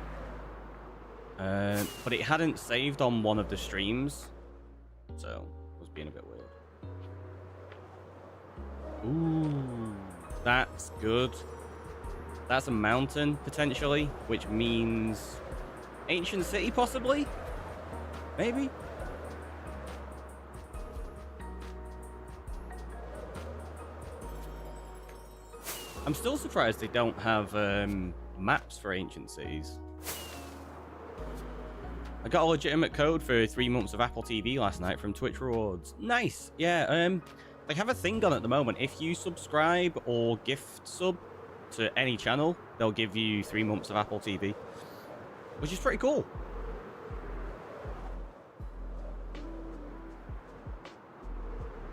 But it hadn't saved on one of the streams. So, it was being a bit weird. Ooh, that's good. That's a mountain, potentially, which means Ancient City, possibly? Maybe? I'm still surprised they don't have maps for Ancient Cities. I got a legitimate code for 3 months of Apple TV last night from Twitch Rewards. Nice. Yeah, they have a thing on at the moment. If you subscribe or gift sub to any channel, they'll give you 3 months of Apple TV, which is pretty cool.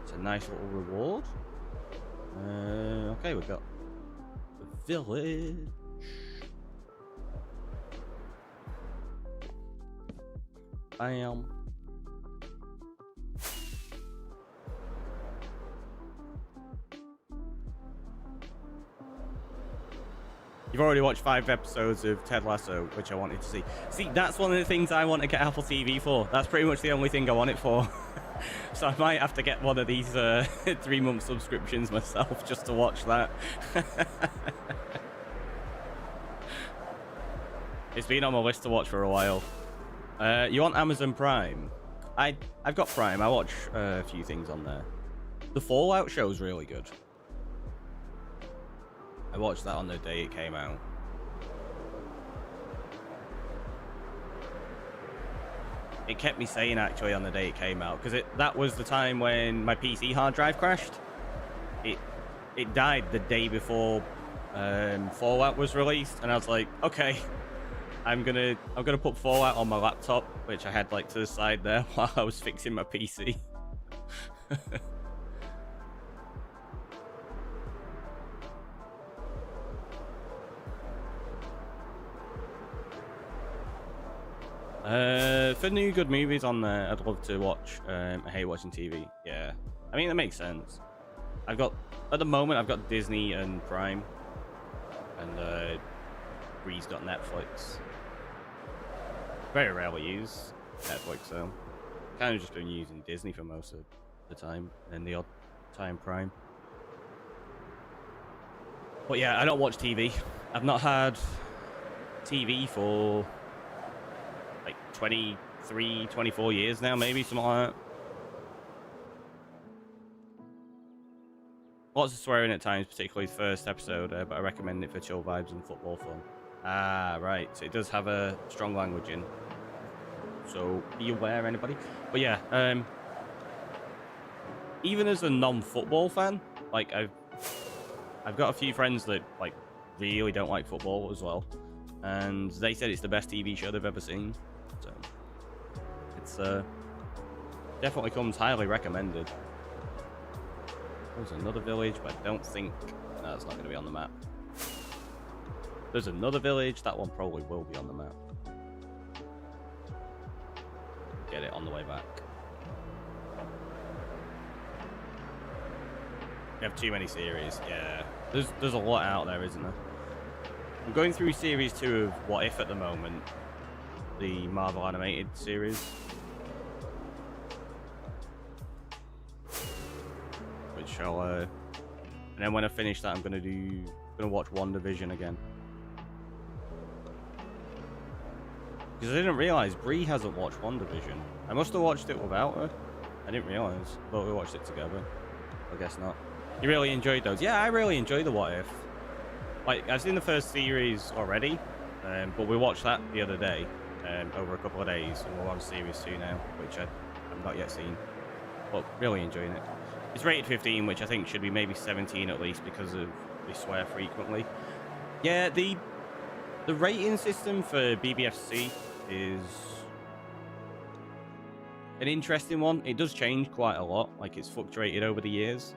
It's a nice little reward. Okay, we've got the village. Bam. You've already watched 5 episodes of Ted Lasso, which I wanted to see. See, that's one of the things I want to get Apple TV for. That's pretty much the only thing I want it for. So I might have to get one of these 3-month subscriptions myself just to watch that. It's been on my list to watch for a while. You want Amazon Prime? I've got Prime. I watch a few things on there. The Fallout show's really good. I watched that on the day it came out. It kept me sane actually on the day it came out, because that was the time when my PC hard drive crashed. It died the day before Fallout was released, and I was like, okay, I'm gonna put Fallout on my laptop, which I had like to the side there while I was fixing my PC. For new good movies on there, I'd love to watch. I hate watching TV. Yeah, I mean that makes sense. At the moment I've got Disney and Prime, and Bree's got Netflix. Very rarely use Netflix though. Kind of just been using Disney for most of the time, and the odd time Prime. But yeah, I don't watch TV. I've not had TV for like 23, 24 years now, maybe, something like that. Lots of swearing at times, particularly the first episode, but I recommend it for chill vibes and football fun. Ah, right, so it does have a strong language in. So, be aware, anybody. But yeah, even as a non-football fan, like, I've got a few friends that, like, really don't like football as well. And they said it's the best TV show they've ever seen. So, it's definitely comes highly recommended. There's another village, but I don't think... No, it's not going to be on the map. There's another village. That one probably will be on the map. Get it on the way back. We have too many series. Yeah. There's a lot out there, isn't there? I'm going through series 2 of What If at the moment. The Marvel animated series. Which I'll and then when I finish that I'm gonna watch WandaVision again. Because I didn't realise Bree hasn't watched WandaVision. I must have watched it without her. I didn't realise. But we watched it together. I guess not. You really enjoyed those? Yeah, I really enjoyed the What If. Like, I've seen the first series already, but we watched that the other day, over a couple of days, and we're on series 2 now, which I've not yet seen. But really enjoying it. It's rated 15, which I think should be maybe 17 at least, because of they swear frequently. Yeah, the rating system for BBFC is an interesting one. It does change quite a lot, like it's fluctuated over the years.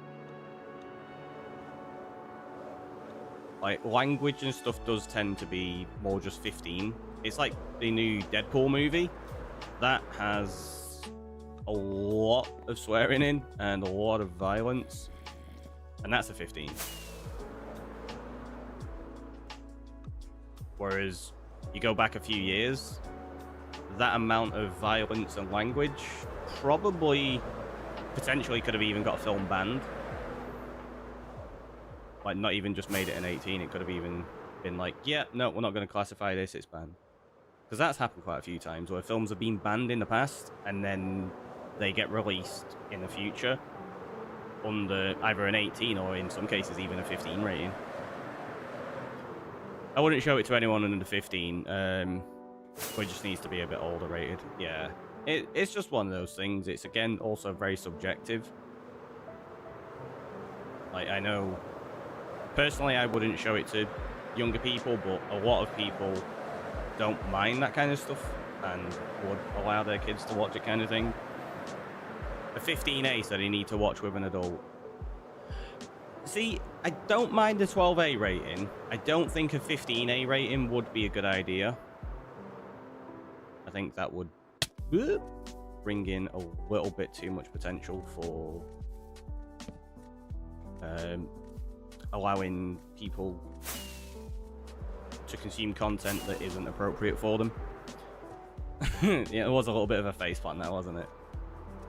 Like, language and stuff does tend to be more just 15. It's like the new Deadpool movie. That has a lot of swearing in and a lot of violence. And that's a 15. Whereas you go back a few years, that amount of violence and language probably potentially could have even got a film banned. Like, not even just made it an 18, it could have even been like, yeah, no, we're not going to classify this, it's banned. Because that's happened quite a few times where films have been banned in the past and then they get released in the future under either an 18 or in some cases even a 15 rating. I wouldn't show it to anyone under 15. It just needs to be a bit older rated. Yeah, it's just one of those things. It's, again, also very subjective. Like, I know, personally, I wouldn't show it to younger people, but a lot of people don't mind that kind of stuff and would allow their kids to watch it, kind of thing. A 15A said you need to watch with an adult. See, I don't mind the 12A rating. I don't think a 15A rating would be a good idea. I think that would bring in a little bit too much potential for allowing people to consume content that isn't appropriate for them. Yeah, it was a little bit of a faceplant there, wasn't it?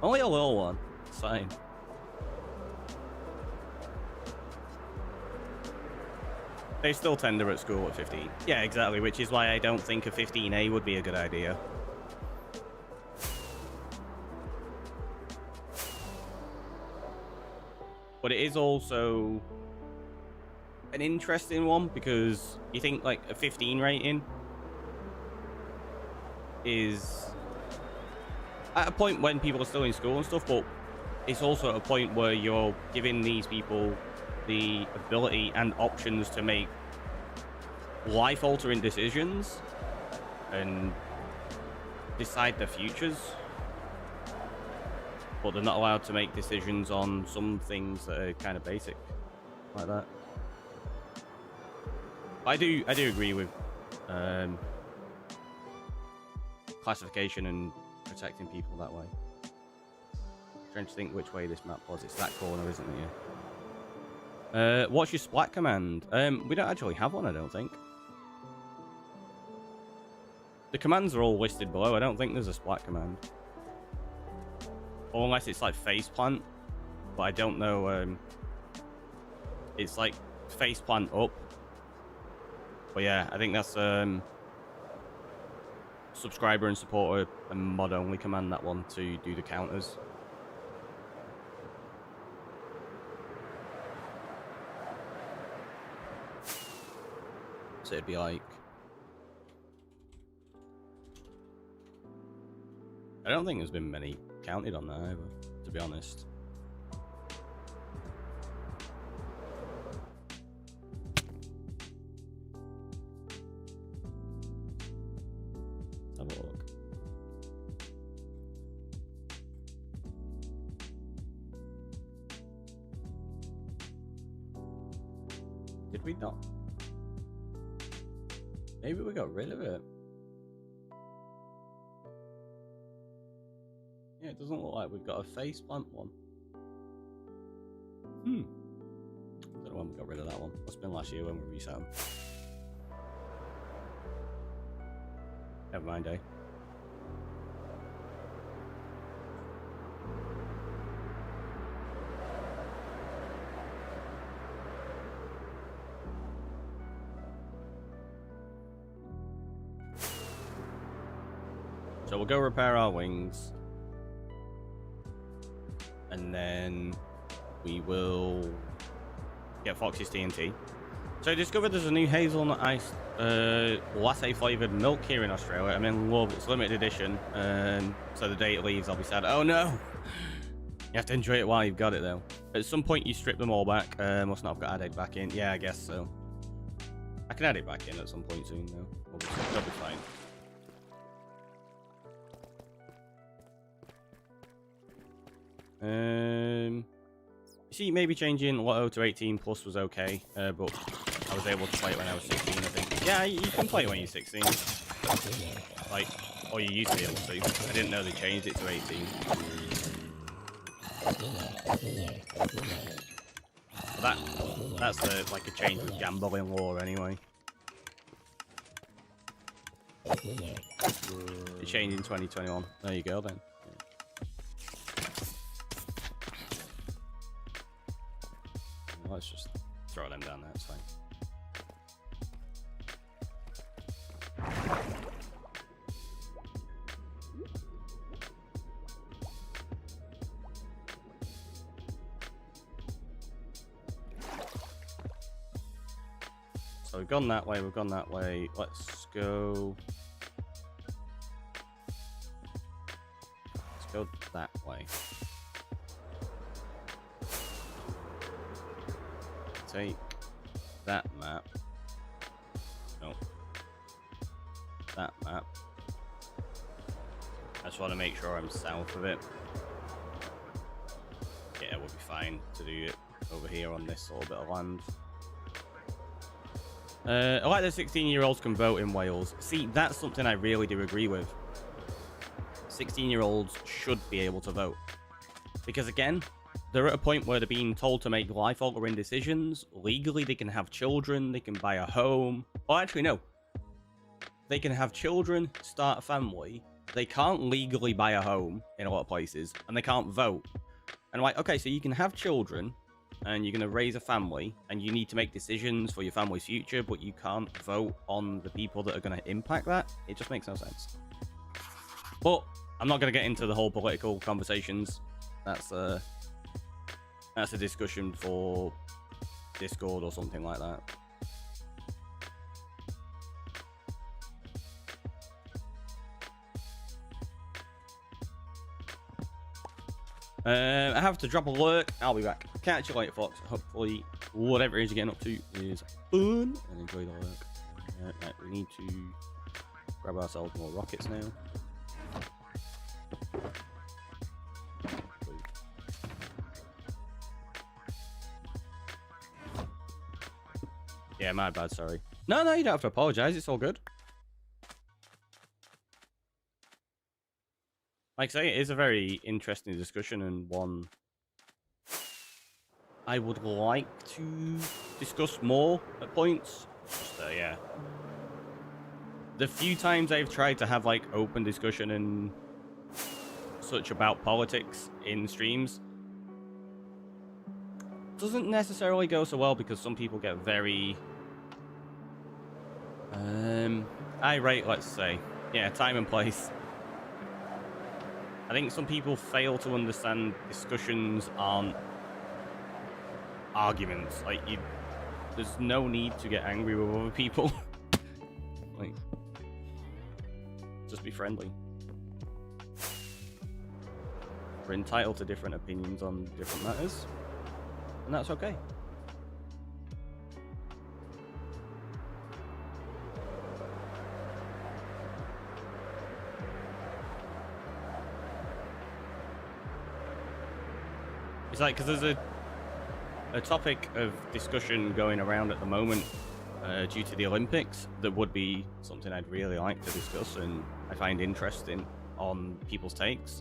Only a little one. It's fine. They still tender at school at 15. Yeah, exactly, which is why I don't think a 15A would be a good idea. But it is also an interesting one because you think like a 15 rating is at a point when people are still in school and stuff, but it's also at a point where you're giving these people the ability and options to make life-altering decisions and decide their futures, but they're not allowed to make decisions on some things that are kind of basic like that. I do agree with classification and protecting people that way. I'm trying to think which way this map was. It's that corner, isn't it? Yeah. What's your splat command? We don't actually have one, I don't think. The commands are all listed below. I don't think there's a splat command. Or unless it's like faceplant. But I don't know. It's like faceplant up. But yeah, I think that's subscriber and supporter and mod only command, that one, to do the counters. So it'd be like, I don't think there's been many counted on that either, to be honest. Let's have a look. Did we not? Maybe we got rid of it. Yeah, it doesn't look like we've got a faceplant one. I don't know when we got rid of that one. Must have been last year when we reset them. Never mind, eh? So we'll go repair our wings. And then we will get Foxy's TNT. So I discovered there's a new hazelnut ice latte flavoured milk here in Australia. I'm in love. It's limited edition. So the day it leaves, I'll be sad. Oh no! You have to enjoy it while you've got it though. At some point you strip them all back. Must not have got added back in. Yeah, I guess so. I can add it back in at some point soon though. It'll be fine. See, maybe changing Lotto to 18 plus was okay, but I was able to play it when I was 16, I think. Yeah, you can play it when you're 16. Like, or you used to be able to. I didn't know they changed it to 18. But that's like a change with gambling law anyway. It changed in 2021. There you go then. Let's just throw them down there, it's fine. So we've gone that way, we've gone that way. Let's go... Let's go that way. Take that map. No. That map. I just want to make sure I'm south of it. Yeah, we'll be fine to do it over here on this little bit of land. I like that 16-year-olds can vote in Wales. See, that's something I really do agree with. 16-year-olds should be able to vote. Because again, they're at a point where they're being told to make life-altering decisions. Legally, they can have children, they can buy a home. Oh, actually, no. They can have children, start a family. They can't legally buy a home in a lot of places, and they can't vote. And I'm like, okay, so you can have children, and you're going to raise a family, and you need to make decisions for your family's future, but you can't vote on the people that are going to impact that. It just makes no sense. But I'm not going to get into the whole political conversations. That's a discussion for Discord or something like that. I have to drop a lurk. I'll be back. Catch you later, Fox. Hopefully, whatever it is you're getting up to is fun and enjoy the lurk. Right, we need to grab ourselves more rockets now. Yeah, my bad, sorry. No, you don't have to apologize. It's all good. Like I say, it is a very interesting discussion and one I would like to discuss more at points. Just, yeah. The few times I've tried to have like open discussion and such about politics in streams doesn't necessarily go so well because some people get very irate, let's say. Yeah, time and place. I think some people fail to understand discussions aren't arguments. Like, there's no need to get angry with other people. Like, just be friendly. We're entitled to different opinions on different matters, and that's okay. It's like, because there's a topic of discussion going around at the moment due to the Olympics that would be something I'd really like to discuss and I find interesting on people's takes.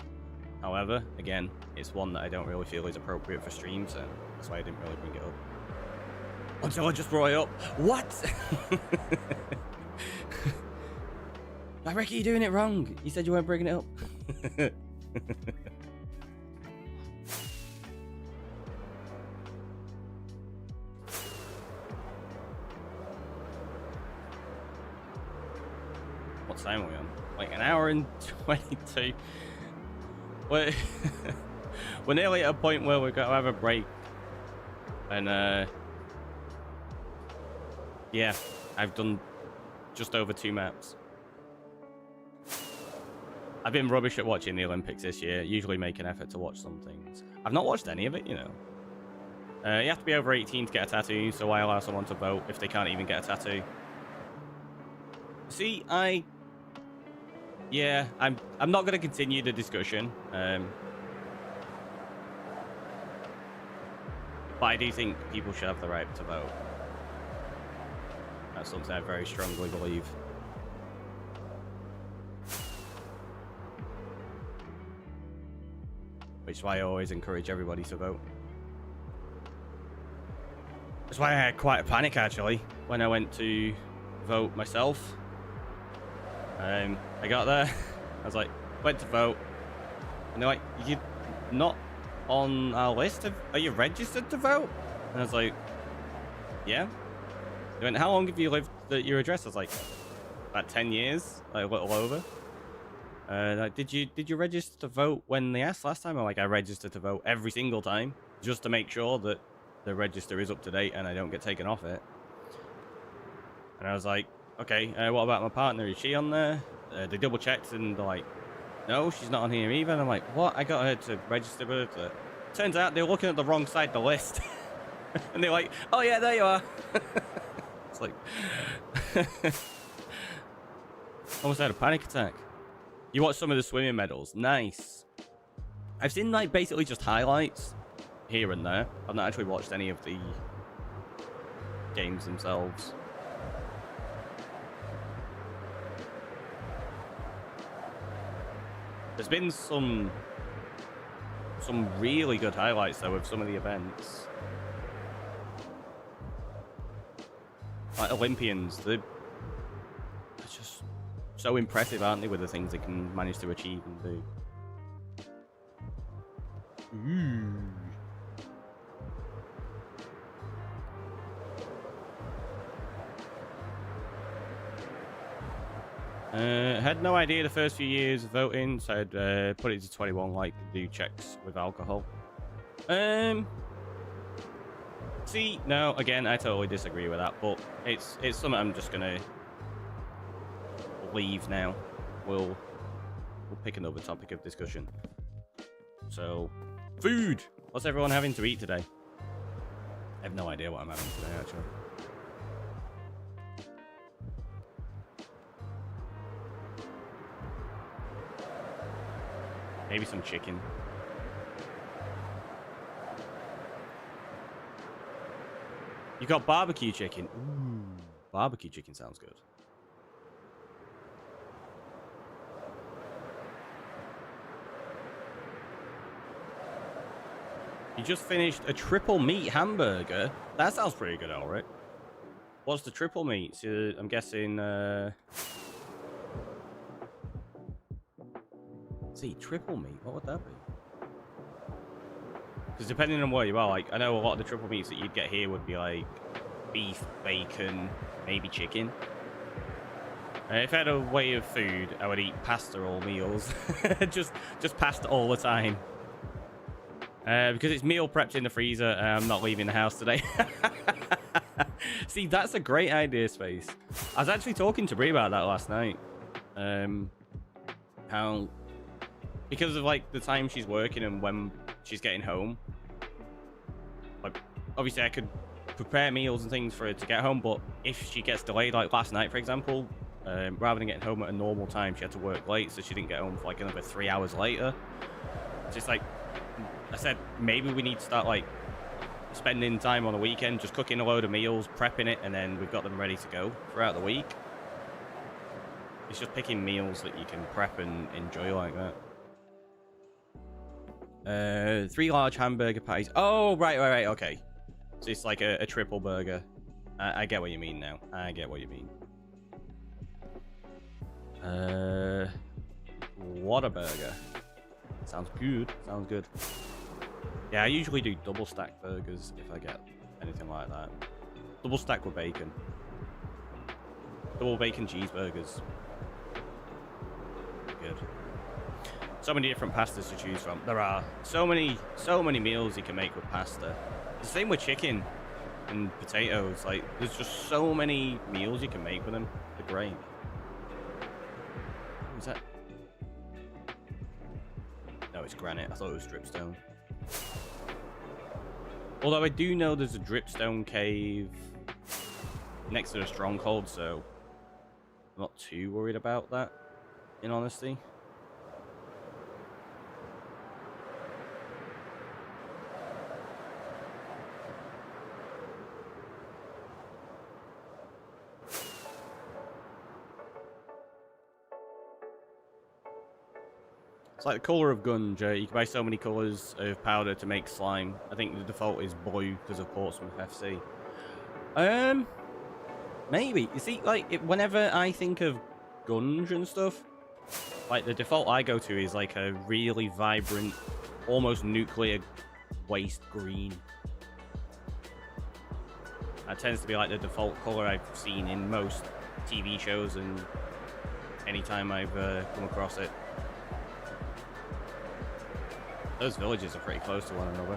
However, again, it's one that I don't really feel is appropriate for streams, and that's why I didn't really bring it up. Until I just brought it up. What? Like, Ricky, you're doing it wrong. You said you weren't bringing it up. What time are we on? Like an hour and 22. We're nearly at a point where we've got to have a break. And yeah, I've done just over 2 maps. I've been rubbish at watching the Olympics this year. Usually make an effort to watch some things. I've not watched any of it, you know. You have to be over 18 to get a tattoo, so why allow someone to vote if they can't even get a tattoo? See, yeah, I'm not going to continue the discussion. But I do think people should have the right to vote. That's something I very strongly believe. Which is why I always encourage everybody to vote. That's why I had quite a panic, actually, when I went to vote myself. I got there, I was like, went to vote, and they're like, you're not on our list? Are you registered to vote? And I was like, yeah. They went, how long have you lived at your address? I was like, about 10 years, like a little over. Like, did you register to vote when they asked last time? I'm like, I registered to vote every single time, just to make sure that the register is up to date and I don't get taken off it. And I was like, okay, what about my partner? Is she on there? They double checked and they're like, no, she's not on here either. And I'm like, what? I got her to register with her. Turns out they're looking at the wrong side of the list. And they're like, oh yeah, there you are. It's like, almost had a panic attack. You watched some of the swimming medals. Nice. I've seen like basically just highlights here and there. I've not actually watched any of the games themselves. There's been some really good highlights though of some of the events. Like Olympians, they're just so impressive, aren't they, with the things they can manage to achieve and do. Had no idea the first few years of voting, so I'd put it to 21 like do checks with alcohol. See, no, again, I totally disagree with that, but it's something I'm just gonna leave now. We'll pick another topic of discussion. So, food! What's everyone having to eat today? I have no idea what I'm having today, actually. Maybe some chicken. You got barbecue chicken. Ooh, barbecue chicken sounds good. You just finished a triple meat hamburger. That sounds pretty good, alright. What's the triple meat? I'm guessing, see, triple meat? What would that be? Because depending on where you are, like, I know a lot of the triple meats that you'd get here would be like beef, bacon, maybe chicken. If I had a way of food, I would eat pasta all meals. just pasta all the time. Because it's meal prepped in the freezer, I'm not leaving the house today. See, that's a great idea, Space. I was actually talking to Brie about that last night. How, because of like the time she's working and when she's getting home, like obviously I could prepare meals and things for her to get home, but if she gets delayed, like last night for example, rather than getting home at a normal time, she had to work late, so she didn't get home for like another 3 hours later. It's just like, I said, maybe we need to start like spending time on the weekend just cooking a load of meals, prepping it, and then we've got them ready to go throughout the week. It's just picking meals that you can prep and enjoy like that. 3 large hamburger patties. Oh, right, okay. So it's like a triple burger. I get what you mean now. I get what you mean. Whataburger. Sounds good. Sounds good. Yeah, I usually do double stack burgers if I get anything like that. Double stack with bacon. Double bacon cheeseburgers. Good. So many different pastas to choose from. There are so many meals you can make with pasta. The same with chicken and potatoes. Like, there's just so many meals you can make with them. They're great. What was that? No, it's granite. I thought it was dripstone. Although I do know there's a dripstone cave next to the stronghold, so I'm not too worried about that, in honesty. It's like the colour of gunja. You can buy so many colours of powder to make slime. I think the default is blue because of Portsmouth FC. Maybe. You see, like, whenever I think of gunge and stuff, like, the default I go to is, like, a really vibrant, almost nuclear waste green. That tends to be, like, the default colour I've seen in most TV shows and anytime I've come across it. Those villages are pretty close to one another.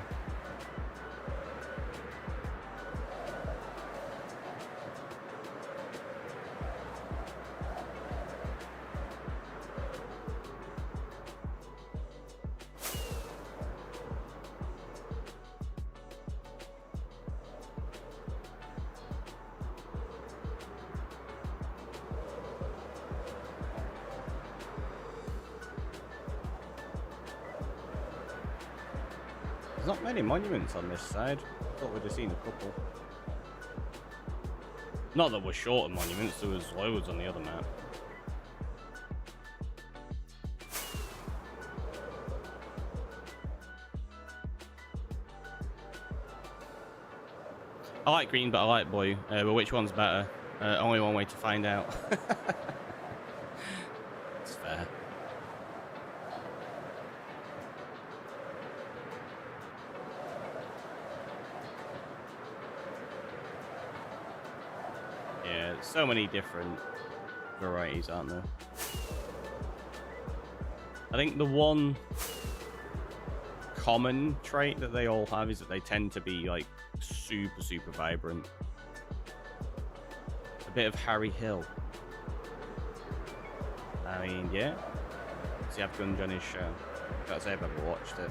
There's not many monuments on this side. Thought we'd have seen a couple. Not that we're short of monuments, there was loads on the other map. I like green, but I like blue. But which one's better? Only one way to find out. It's fair. Yeah, so many different varieties, aren't there? I think the one common trait that they all have is that they tend to be like super vibrant. A bit of Harry Hill. I mean, yeah. Does he have Gunge on his show? Can't say I've ever watched it.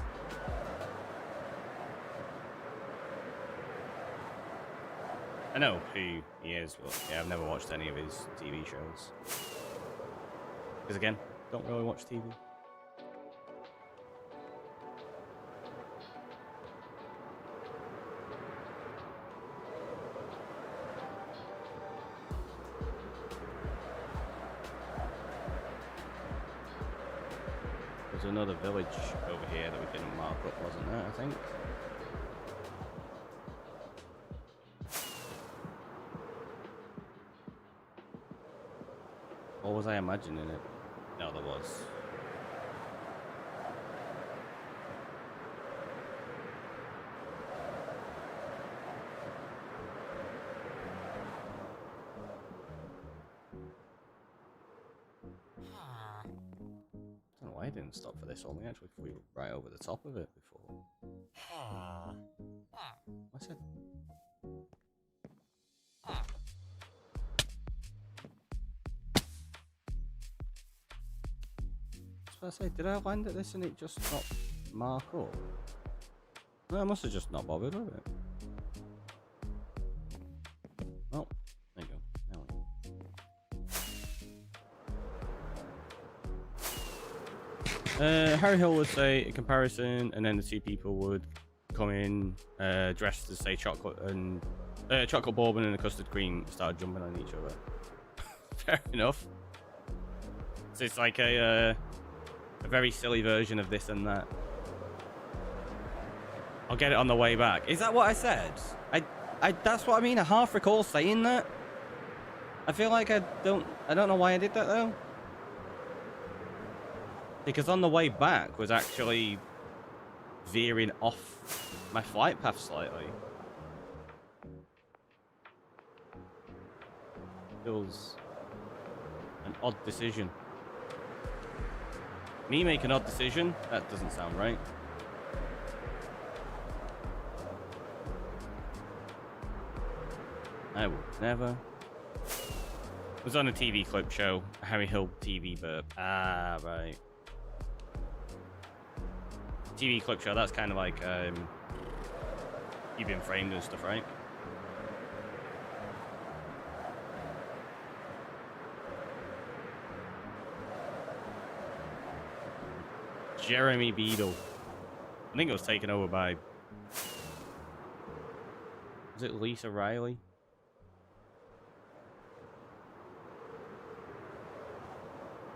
I know who he is, but yeah, I've never watched any of his TV shows. Because again, don't really watch TV. There's another village over here that we didn't mark up, wasn't there, I think? Or was I imagining it? No, there was. I don't know why I didn't stop for this one. We actually flew right over the top of it before. What's it? I was about to say, did I land at this and it just not mark up? No, I must have just not bothered with it. Oh, there you go. Now Harry Hill would say a comparison, and then the two people would come in dressed as, say, chocolate and chocolate bourbon and a custard cream, start jumping on each other. Fair enough. So it's like a very silly version of this and that. I'll get it on the way back. Is that what I said? I that's what I mean. I half recall saying that. I feel like I don't know why I did that though. Because on the way back was actually veering off my flight path slightly. Feels an odd decision. Me make an odd decision? That doesn't sound right. I will never. It was on a TV clip show, Harry Hill TV burp. Ah, right. TV clip show, that's kind of like, You've Been Framed and stuff, right? Jeremy Beadle. I think it was taken over by... Was it Lisa Riley?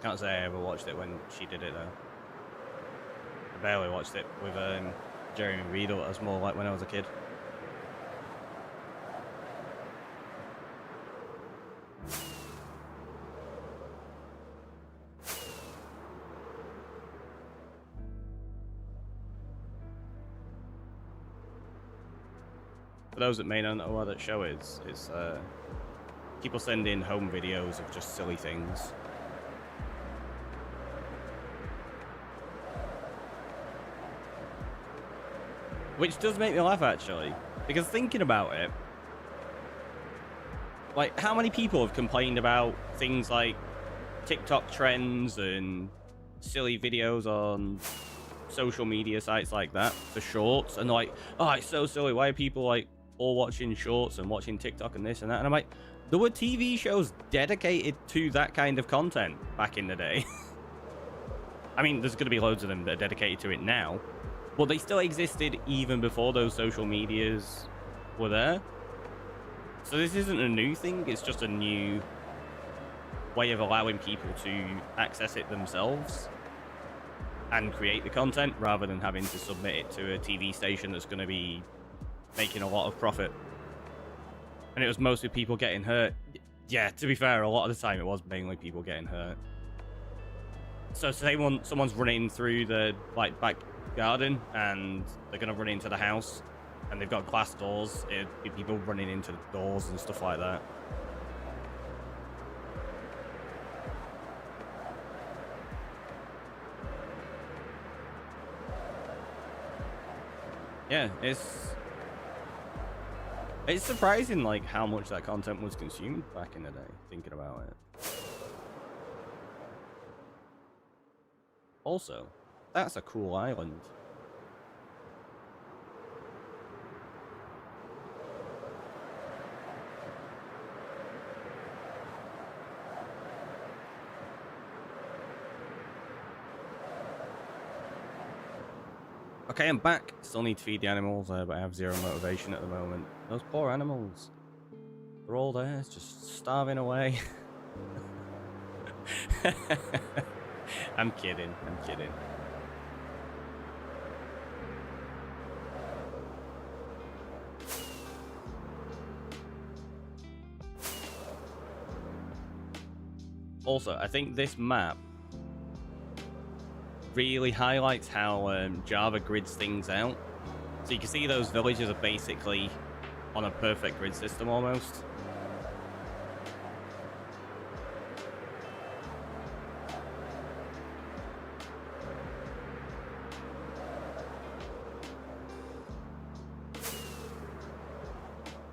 Can't say I ever watched it when she did it though. I barely watched it with Jeremy Beadle. It was more like when I was a kid. For those that may not know what that show is, it's people send in home videos of just silly things. Which does make me laugh, actually. Because thinking about it, like, how many people have complained about things like TikTok trends and silly videos on social media sites like that for shorts? And like, oh, it's so silly. Why are people, like, all watching shorts and watching TikTok and this and that? And I'm like, there were TV shows dedicated to that kind of content back in the day. I mean, there's going to be loads of them that are dedicated to it now. But they still existed even before those social medias were there. So this isn't a new thing, it's just a new way of allowing people to access it themselves and create the content rather than having to submit it to a TV station that's going to be making a lot of profit. And it was mostly people getting hurt. Yeah, to be fair, a lot of the time it was mainly people getting hurt. So say someone's running through the back garden and they're going to run into the house and they've got glass doors, it'd be people running into the doors and stuff like that. Yeah, it's surprising like how much that content was consumed back in the day, thinking about it. Also, that's a cool island. Okay, I'm back. Still need to feed the animals, but I have zero motivation at the moment. Those poor animals. They're all there, just starving away. I'm kidding. I'm kidding. Also, I think this map really highlights how Java grids things out. So you can see those villages are basically on a perfect grid system almost.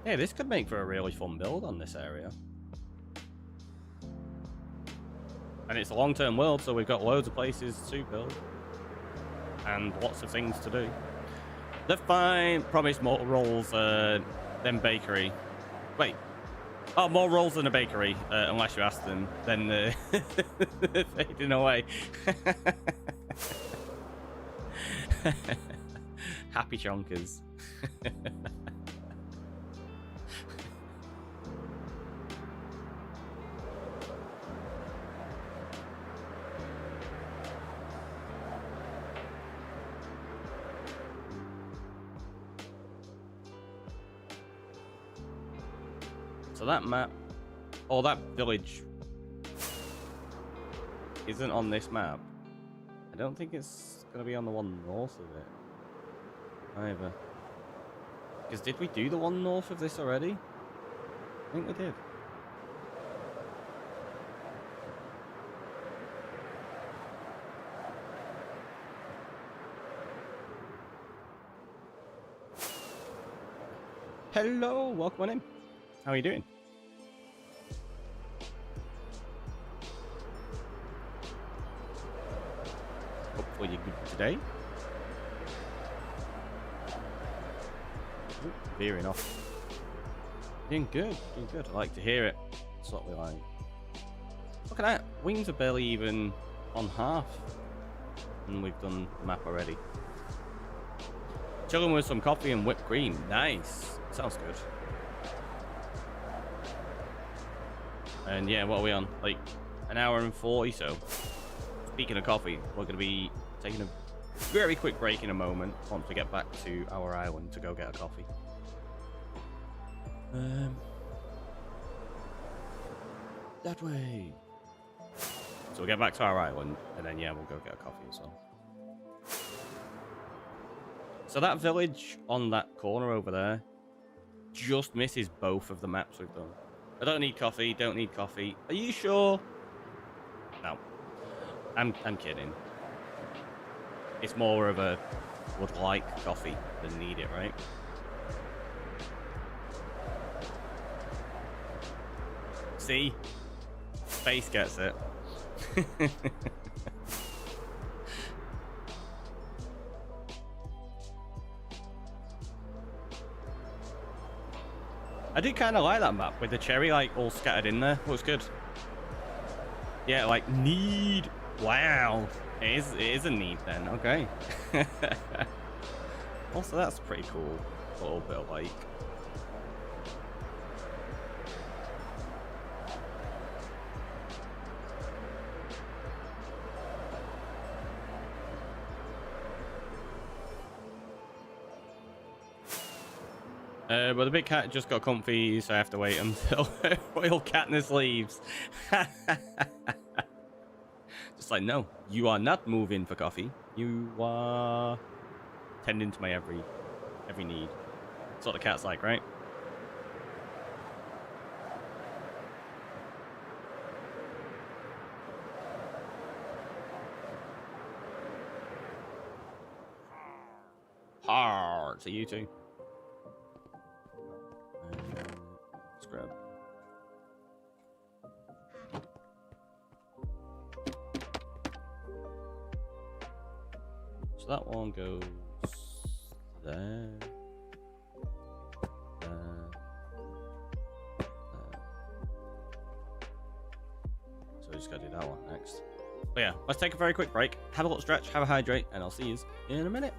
Yeah, this could make for a really fun build on this area. And it's a long-term world, so we've got loads of places to build. And lots of things to do. They're fine. Promise more rolls than bakery. Wait. Oh, more rolls than a bakery, unless you ask them. Then they're fading away. Happy chonkers. So that map, or that village, isn't on this map. I don't think it's going to be on the one north of it either. Because did we do the one north of this already? I think we did. Hello, welcome on in. How are you doing? Hopefully you're good today. Ooh, veering off. Doing good, doing good. I like to hear it. That's what we like. Look at that. Wings are barely even on half. And we've done the map already. Chilling with some coffee and whipped cream. Nice. Sounds good. And yeah, what are we on? Like an hour and 40. So speaking of coffee, we're going to be taking a very quick break in a moment once we get back to our island to go get a coffee. That way. So we'll get back to our island and then yeah, we'll go get a coffee as well. So that village on that corner over there just misses both of the maps we've done. I don't need coffee, don't need coffee. Are you sure? No. I'm kidding. It's more of a would like coffee than need it, right? See? Space gets it. I do kind of like that map with the cherry like all scattered in there. Looks good. Yeah, like need. Wow, it is a need then. Okay. Also, that's pretty cool. A little bit of like. But the big cat just got comfy, so I have to wait until Royal Katniss leaves. Just like, no, you are not moving for coffee. You are tending to my every need. That's what the cat's like, right? Hard. So you two. Let's grab. So that one goes there. So we just gotta do that one next. But yeah, let's take a very quick break, have a little stretch, have a hydrate, and I'll see you in a minute.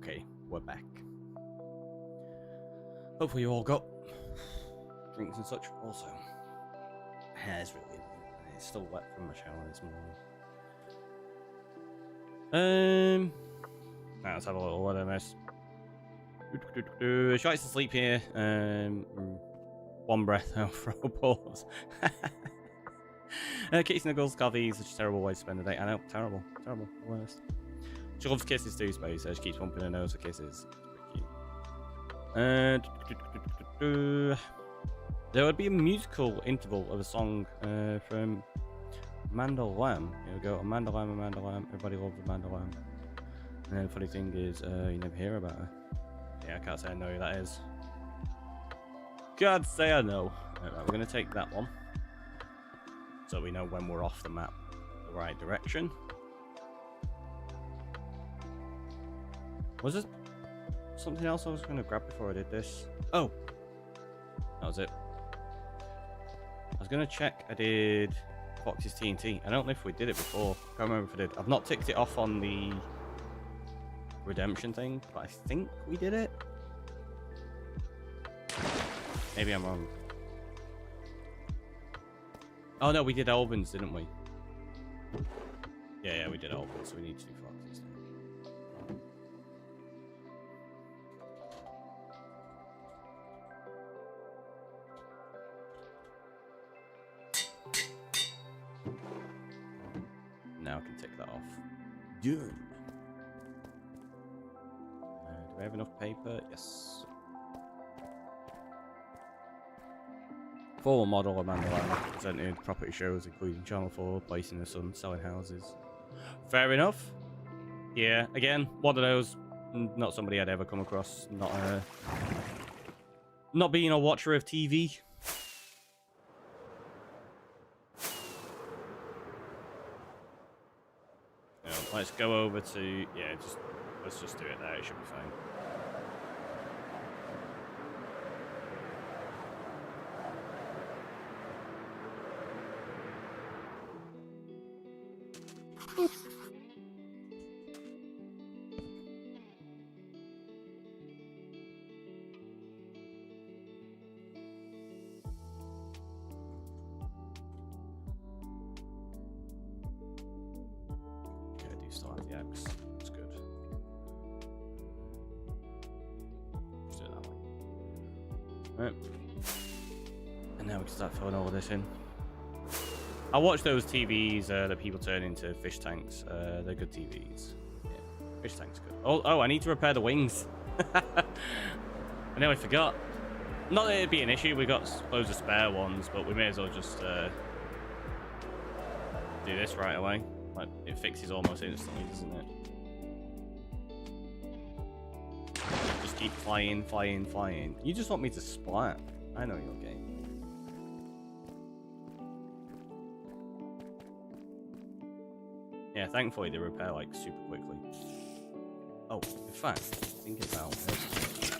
Okay, we're back. Hopefully you all got drinks and such. Also, hair's really, it's still wet from my shower this morning. Right, let's have a little what I miss. Tries to sleep here. One breath, I'll throw pause. Kitty snuggles, coffee, such a terrible way to spend the day. I know, terrible, worst. She loves kisses too, Space. She keeps pumping her nose for kisses. It's pretty cute. There would be a musical interval of a song from Amanda Lamb. Here we go, Amanda Lamb. Everybody loves Amanda Lamb. And then the funny thing is, you never hear about her. Yeah, I can't say I know who that is. Can't say I know. Right, we're going to take that one. So we know when we're off the map, the right direction. Was it something else I was going to grab before I did this? Oh! That was it. I was going to check I did Fox's TNT. I don't know if we did it before. I can't remember if I did. I've not ticked it off on the redemption thing, but I think we did it. Maybe I'm wrong. Oh no, we did Albans, didn't we? Yeah, we did Albans, so we need to do Foxes now. Now I can tick that off. Done. Do we have enough paper? Yes. Former model of Amanda Lamb presented property shows including Channel 4, Place in the Sun, selling houses. Fair enough. Yeah, again, one of those, not somebody I'd ever come across, not being a watcher of TV. Let's go over to, yeah, let's just do it there, it should be fine. Still have the X. That's good. Let's do it that way. Right. And now we can start filling all of this in. I watch those TVs that people turn into fish tanks. They're good TVs. Yeah, fish tanks good. Oh, I need to repair the wings. I nearly forgot. Not that it'd be an issue. We got loads of spare ones, but we may as well just do this right away. Like, it fixes almost instantly, doesn't it? Just keep flying. You just want me to splat. I know your game. Yeah, thankfully they repair like super quickly. Oh, in fact, think about this.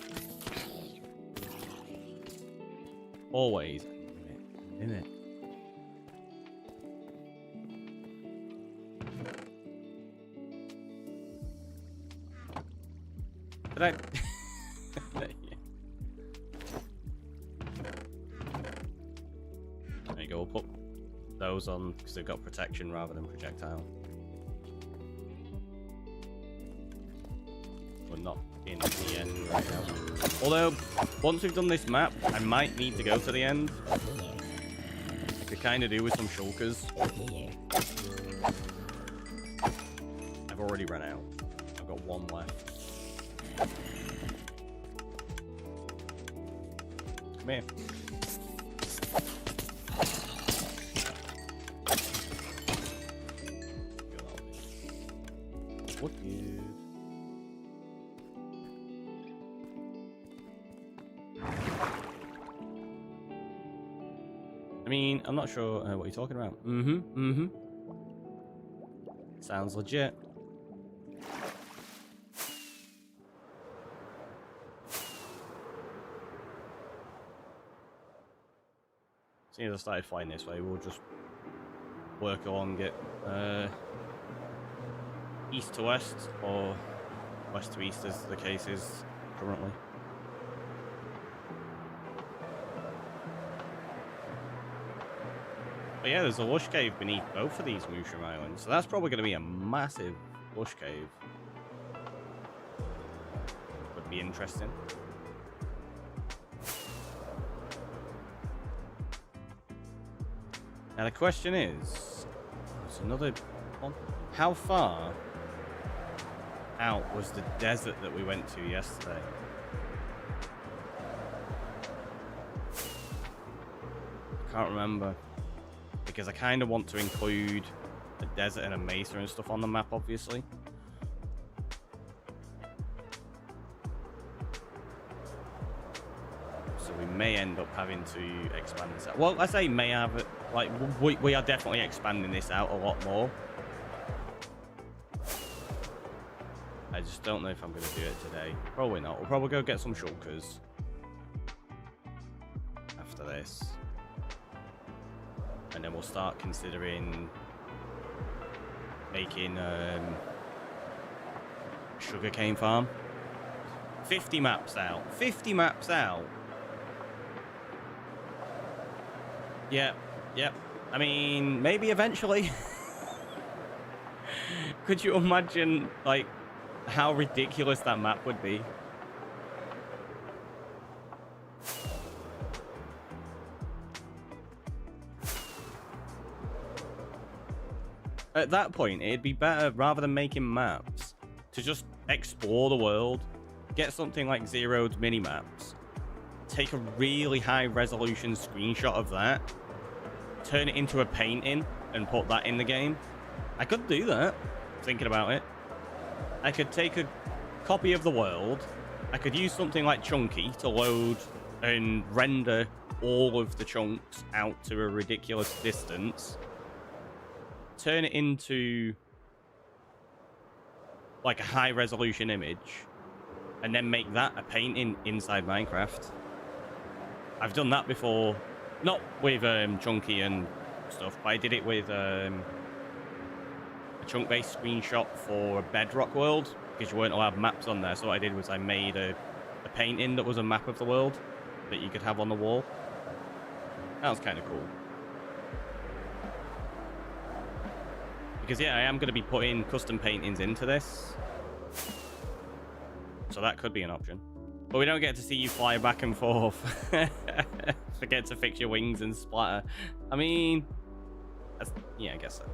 Always in it. Did I? Yeah. There you go, we'll put those on because they've got protection rather than projectile. We're not in the end right now. Although, once we've done this map, I might need to go to the end. I could kind of do with some shulkers. I've already run out. I've got one left. Come here. What is? I mean, I'm not sure what you're talking about. Sounds legit. As soon as I started flying this way, we'll just work along it east to west or west to east, as the case is currently. But yeah, there's a lush cave beneath both of these mushroom islands, so that's probably going to be a massive lush cave. Would be interesting. Now the question is, there's another one. How far out was the desert that we went to yesterday? I can't remember, because I kind of want to include a desert and a mesa and stuff on the map, obviously. So we may end up having to expand this out. Well, I say may have it, like we are definitely expanding this out a lot more. I just don't know if I'm going to do it today. Probably not. We'll probably go get some shulkers after this. And then we'll start considering making sugarcane farm. 50 maps out. 50 maps out. Yep. I mean, maybe eventually. Could you imagine, like, how ridiculous that map would be? At that point, it'd be better, rather than making maps, to just explore the world, get something like Zeroed mini-maps, take a really high-resolution screenshot of that, turn it into a painting, and put that in the game. I could do that, thinking about it. I could take a copy of the world, I could use something like Chunky to load and render all of the chunks out to a ridiculous distance, turn it into like a high resolution image, and then make that a painting inside Minecraft. I've done that before, not with Chunky and stuff, but I did it with a chunk-based screenshot for Bedrock World, because you weren't allowed maps on there. So what I did was I made a painting that was a map of the world that you could have on the wall. That was kind of cool. Because yeah, I am going to be putting custom paintings into this, so that could be an option. But we don't get to see you fly back and forth. Forget to fix your wings and splatter. I mean, yeah, I guess so.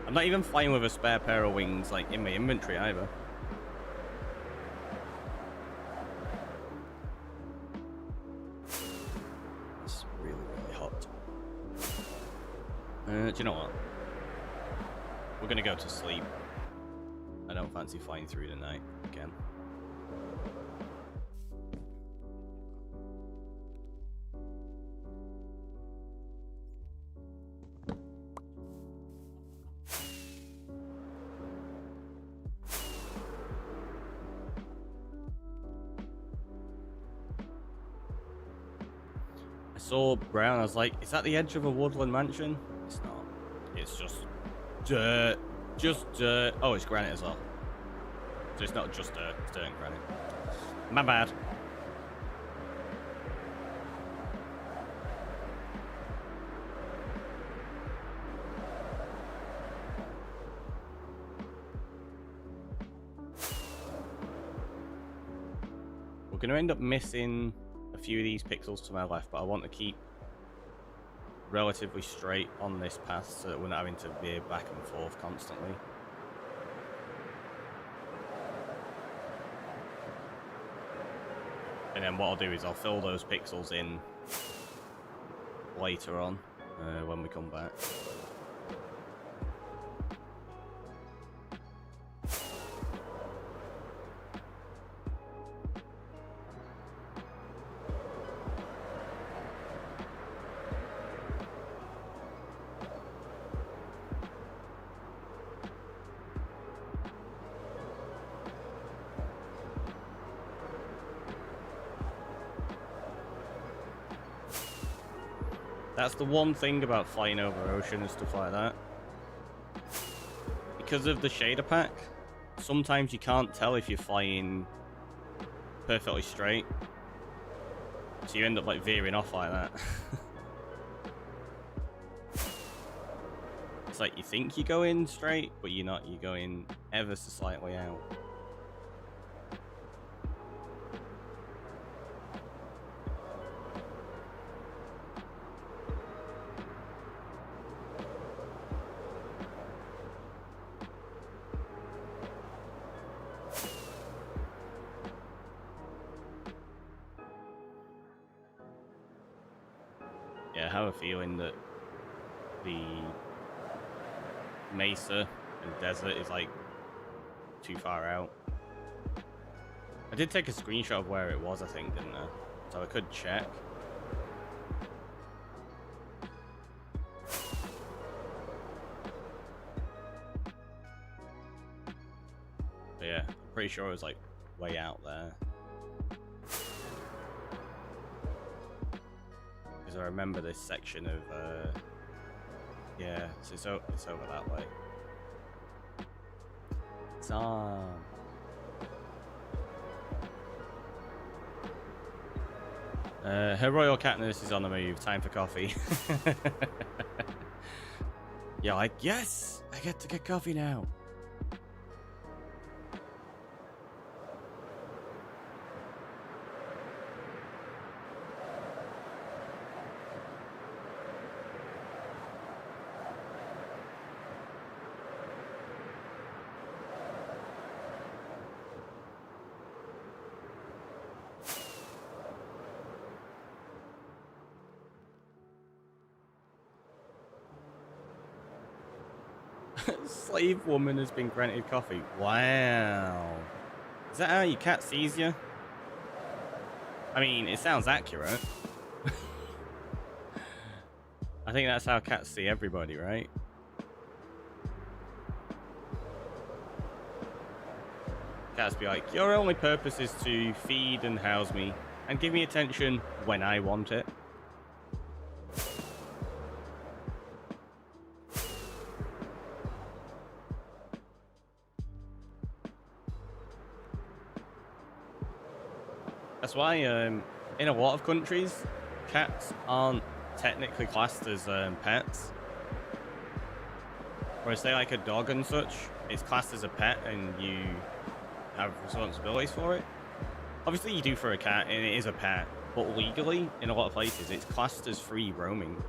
I'm not even flying with a spare pair of wings, like, in my inventory either. It's really, really hot. Do you know what? We're gonna go to sleep. I don't fancy flying through the night again. I saw brown, I was like, is that the edge of a woodland mansion? It's not. It's just dirt. Just dirt. Oh, it's granite as well. So it's not just dirt, it's dirt and granite. My bad. We're going to end up missing a few of these pixels to my left, but I want to keep relatively straight on this path so that we're not having to veer back and forth constantly. And then what I'll do is I'll fill those pixels in later on when we come back. That's the one thing about flying over ocean and stuff like that. Because of the shader pack, sometimes you can't tell if you're flying perfectly straight. So you end up like veering off like that. It's like you think you're going straight, but you're not. You're going ever so slightly out. Yeah, I have a feeling that the mesa and desert is like too far out. I did take a screenshot of where it was, I think, didn't I? So I could check. But yeah, I'm pretty sure it was like way out there. Because I remember this section of yeah, so it's over that way. It's on. Her royal cat nurse is on the move. Time for coffee. Yeah, like, yes, I get to get coffee now. Slave woman has been granted coffee. Wow. Is that how your cat sees you? I mean, it sounds accurate. I think that's how cats see everybody, right? Cats be like, your only purpose is to feed and house me and give me attention when I want it. That's why in a lot of countries, cats aren't technically classed as pets. Whereas say like a dog and such, it's classed as a pet and you have responsibilities for it. Obviously you do for a cat and it is a pet, but legally in a lot of places it's classed as free roaming.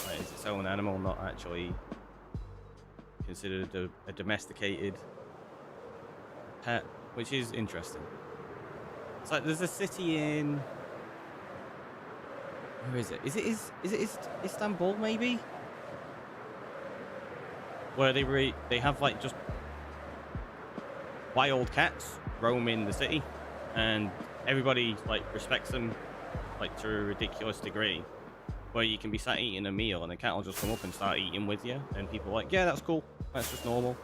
Like, it's its own animal, not actually considered a domesticated pet, which is interesting. It's like there's a city in, where is it? Is it Istanbul maybe? Where they have like just wild cats roaming the city, and everybody like respects them like to a ridiculous degree. Where you can be sat eating a meal and a cat will just come up and start eating with you, and people are like, yeah, that's cool, that's just normal.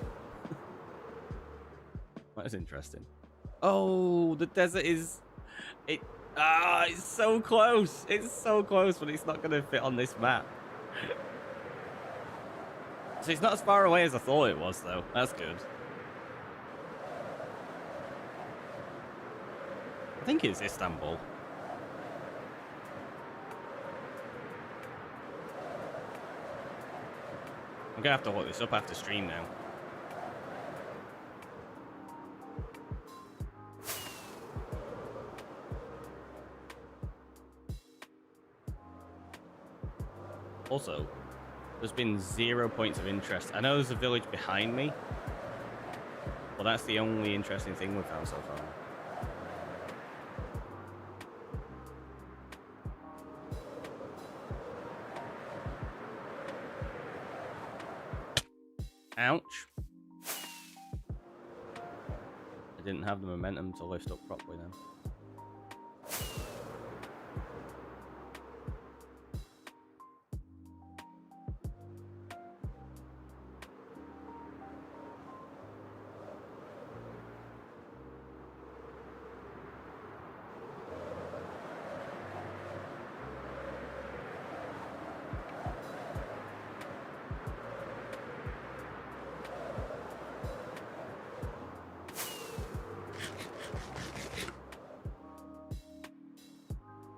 That is interesting. Oh, the desert is it's so close. It's so close, but it's not gonna fit on this map. So it's not as far away as I thought it was, though. That's good. I think it's Istanbul. I'm gonna have to look this up after stream now. Also, there's been 0 points of interest. I know there's a village behind me, but that's the only interesting thing we've found so far. Ouch. I didn't have the momentum to lift up properly then.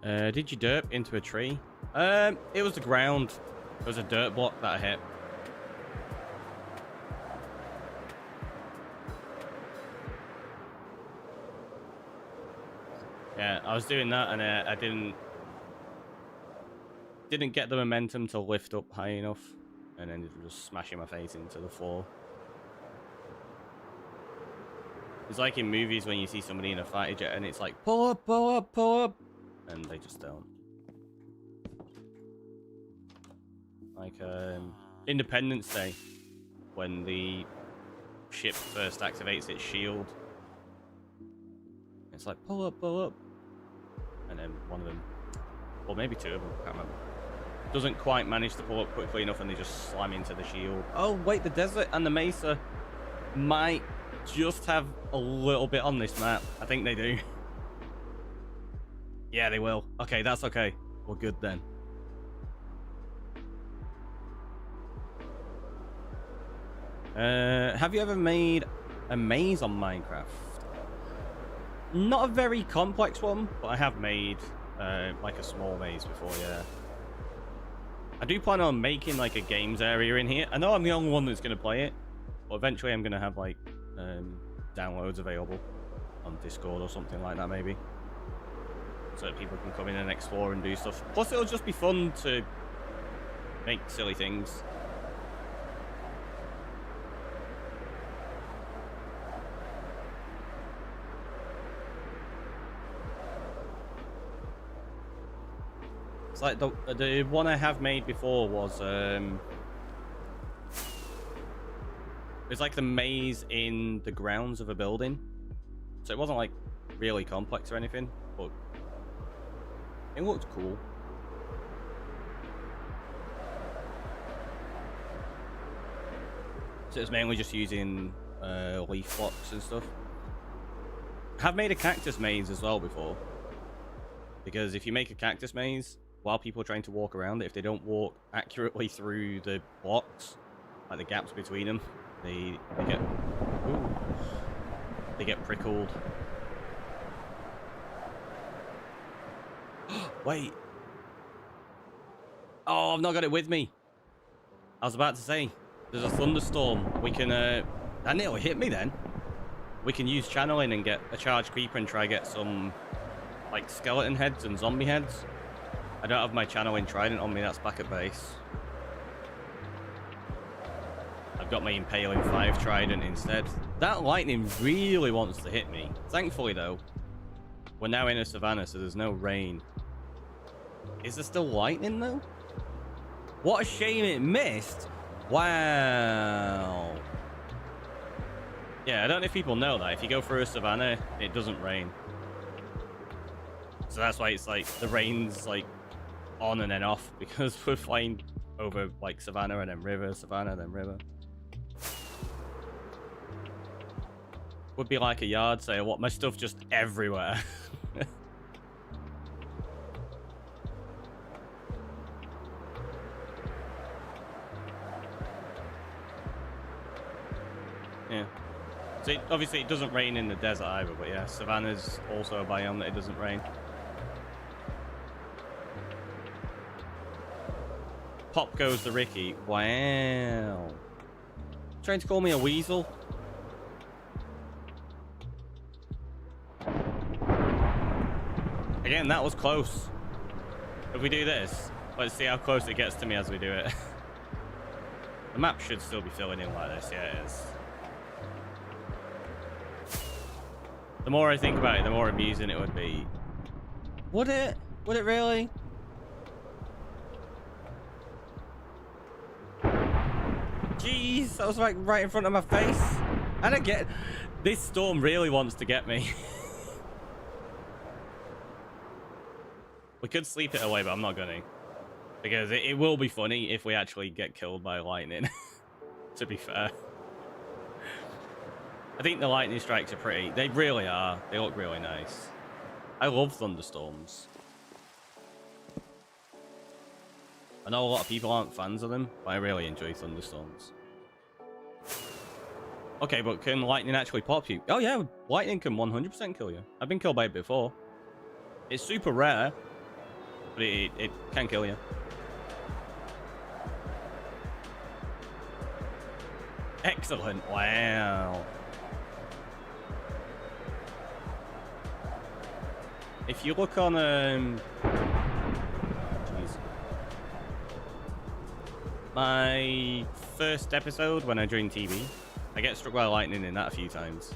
Did you derp into a tree? It was the ground. It was a dirt block that I hit. Yeah, I was doing that and I didn't get the momentum to lift up high enough, and ended up just smashing my face into the floor. It's like in movies when you see somebody in a fighter jet and it's like, pull up, pull up, pull up, and they just don't. Like Independence Day, when the ship first activates its shield. It's like, pull up, and then one of them, or maybe two of them, I can't remember, doesn't quite manage to pull up quickly enough and they just slam into the shield. Oh wait, the desert and the mesa might just have a little bit on this map. I think they do. Yeah, they will. Okay, that's okay. We're good then. Have you ever made a maze on Minecraft? Not a very complex one, but I have made like a small maze before, yeah. I do plan on making like a games area in here. I know I'm the only one that's going to play it, but eventually I'm going to have like downloads available on Discord or something like that maybe, so that people can come in and explore and do stuff. Plus it'll just be fun to make silly things. It's like the one I have made before was it's like the maze in the grounds of a building, so it wasn't like really complex or anything, but it looked cool. So it's mainly just using leaf blocks and stuff. I've made a cactus maze as well before, because if you make a cactus maze while people are trying to walk around it, if they don't walk accurately through the blocks, like the gaps between them, they get prickled. Wait. Oh, I've not got it with me. I was about to say, there's a thunderstorm. We can, that nearly hit me then. We can use channeling and get a charged creeper and try get some, like, skeleton heads and zombie heads. I don't have my channeling trident on me, that's back at base. I've got my impaling 5 trident instead. That lightning really wants to hit me. Thankfully though, we're now in a savannah, so there's no rain. Is there still lightning though? What a shame it missed. Wow. Yeah, I don't know if people know that. If you go through a savannah, it doesn't rain. So that's why it's like, the rain's like on and then off, because we're flying over like savannah and then river, savannah, then river. Would be like a yard sale. What, my stuff just everywhere. Yeah. So obviously it doesn't rain in the desert either, but yeah, savannah's also a biome that it doesn't rain. Pop goes the Ricky. Wow. Trying to call me a weasel? Again, that was close. If we do this, let's see how close it gets to me as we do it. The map should still be filling in like this. Yeah, it is. The more I think about it, the more amusing it would be. Would it? Would it really? Jeez, that was like right in front of my face. I don't get... This storm really wants to get me. We could sleep it away, but I'm not going to. Because it will be funny if we actually get killed by lightning. To be fair. I think the lightning strikes are pretty... They really are. They look really nice. I love thunderstorms. I know a lot of people aren't fans of them, but I really enjoy thunderstorms. Okay, but can lightning actually pop you? Oh yeah, lightning can 100% kill you. I've been killed by it before. It's super rare, but it can kill you. Excellent! Wow. If you look on jeez. My first episode when I joined TV, I get struck by lightning in that a few times.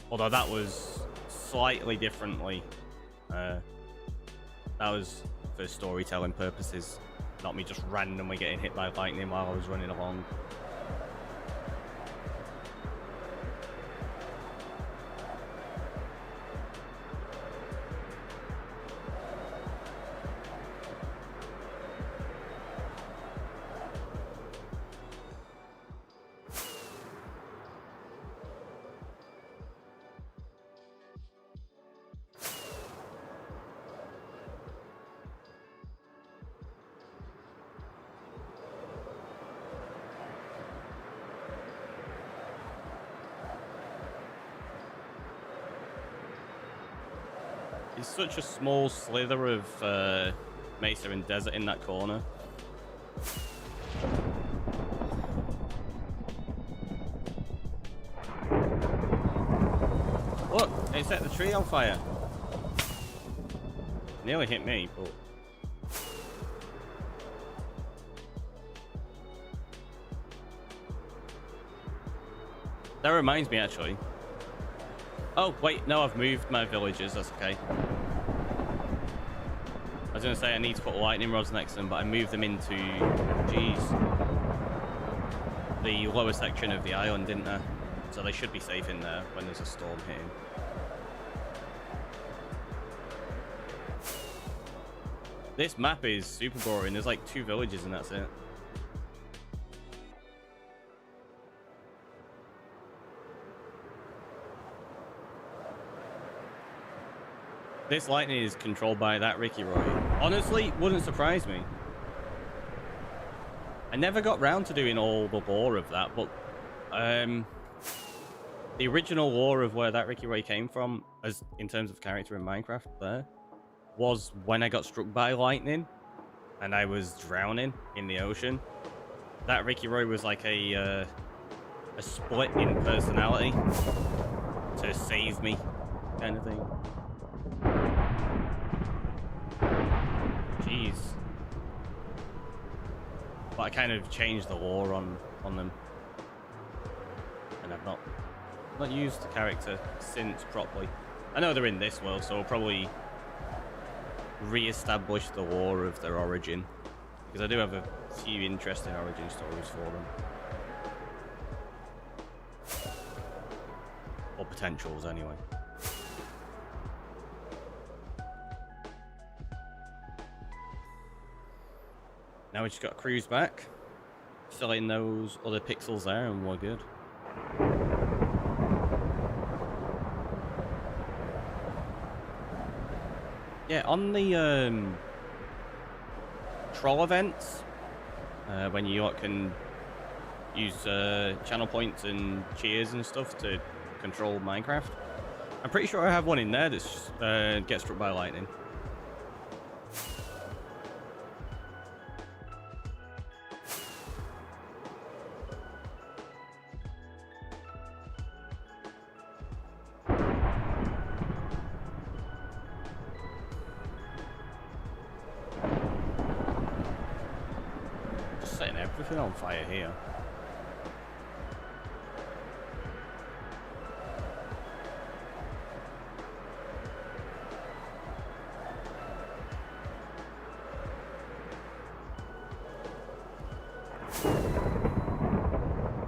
Although that was slightly differently. That was for storytelling purposes, not me just randomly getting hit by lightning while I was running along. It's such a small slither of mesa and desert in that corner. Look, it set the tree on fire. Nearly hit me, but... That reminds me, actually. Oh, wait, no, I've moved my villagers, that's okay. I was going to say I need to put lightning rods next to them, but I moved them into, jeez, the lower section of the island, didn't I? So they should be safe in there when there's a storm hitting. This map is super boring. There's like 2 villages and that's it. This lightning is controlled by that Ricky Roy. Honestly, wouldn't surprise me. I never got round to doing all the lore of that, but the original lore of where that Ricky Roy came from, as in terms of character in Minecraft, there was when I got struck by lightning and I was drowning in the ocean. That Ricky Roy was like a split in personality to save me, kind of thing. Jeez. But I kind of changed the lore on them. And I've not used the character since properly. I know they're in this world, so I'll probably re-establish the lore of their origin. Because I do have a few interesting origin stories for them. Or potentials, anyway. Now we just got to cruise back, fill in those other pixels there, and we're good. Yeah, on the troll events, when you can use channel points and cheers and stuff to control Minecraft, I'm pretty sure I have one in there that's gets struck by lightning. Everything on fire here.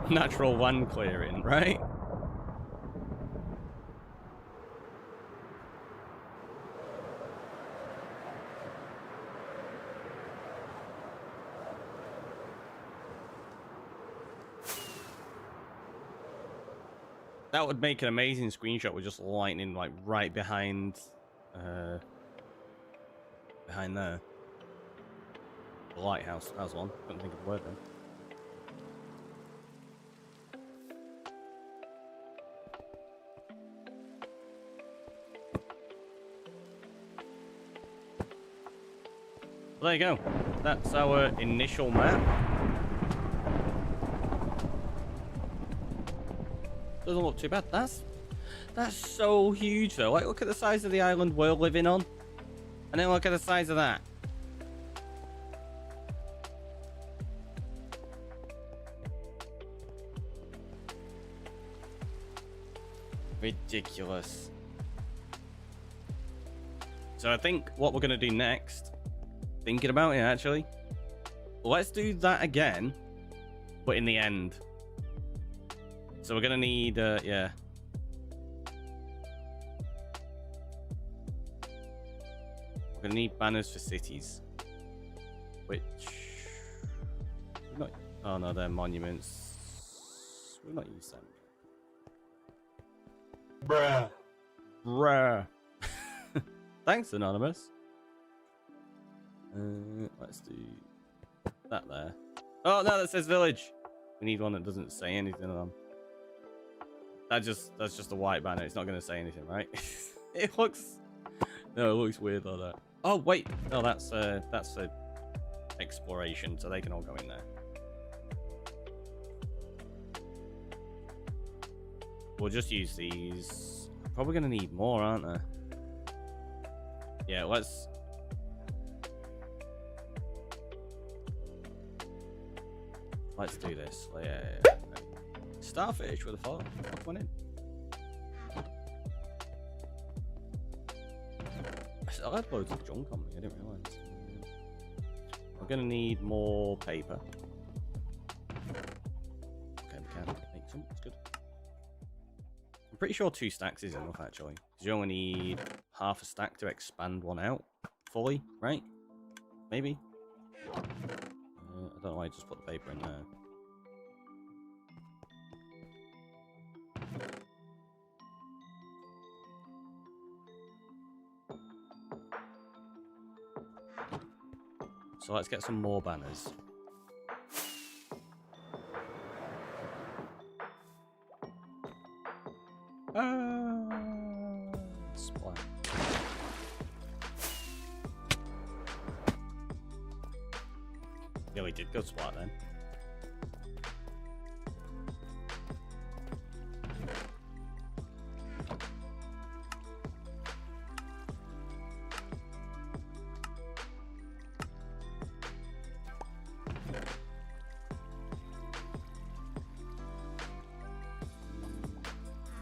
Natural land clearing, right? That would make an amazing screenshot with just lightning like right behind there. The lighthouse, that was one. Couldn't think of the word then. Well, there you go. That's our initial map. Doesn't look too bad. That's so huge though. Like, look at the size of the island we're living on, and then look at the size of that. Ridiculous. So I think what we're gonna do next, thinking about it actually, let's do that again, but in the end. So we're gonna need, yeah. We're gonna need banners for cities, which not. Oh no, they're monuments. We've not used them. Bruh. Bruh. Thanks, Anonymous. Let's do that there. Oh no, that says village. We need one that doesn't say anything on. That's just a white banner. It's not going to say anything, right? It looks. No, it looks weird like that. Oh wait, no, that's for exploration, so they can all go in there. We'll just use these. Probably going to need more, aren't there? Yeah, let's do this. Yeah. Starfish with a fuck one in. I had loads of junk on me, I didn't realise. We're gonna need more paper. Okay, we can make some, that's good. I'm pretty sure 2 stacks is enough actually. Because you only need half a stack to expand one out fully, right? Maybe? I don't know why I just put the paper in there. So let's get some more banners. Splat. Yeah, we did go splat then.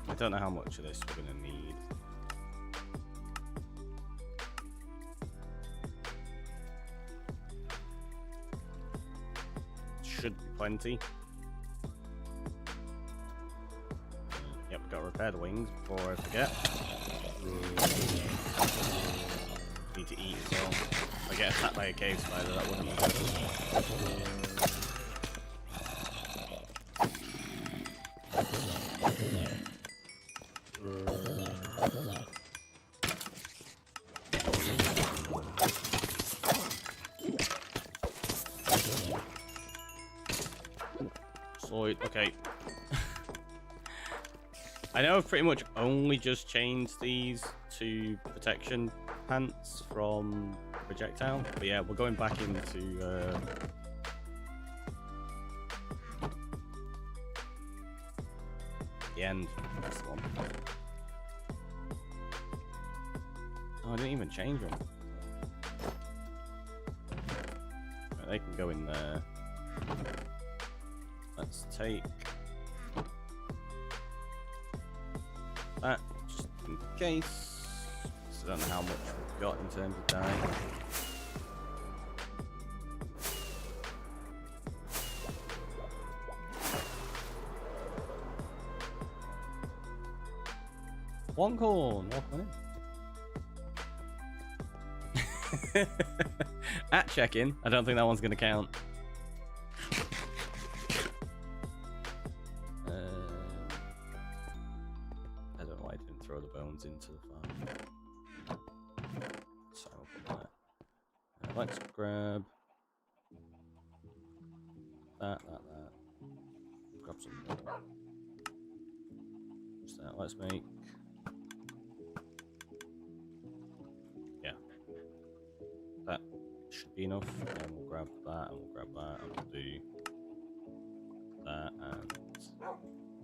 I don't know how much of this we're going to need. Should be plenty. Yep, we've got to repair the wings before I forget. Need to eat as well. If I get attacked by a cave spider, that wouldn't be good. Okay. I know I've pretty much only just changed these to protection pants from projectile, but yeah, we're going back into the end. That's the one. Oh, I didn't even change them. Right, they can go in there. Let's take that just in case. So I don't know how much we've got in terms of dye. One corn, welcome in. At check-in, I don't think that one's going to count. I don't know why I didn't throw the bones into the farm. So I'll put that. Let's grab that. Grab some more. Just that. Let's make. Yeah. That. should be enough. And we'll grab that, and we'll grab that, and we'll do that and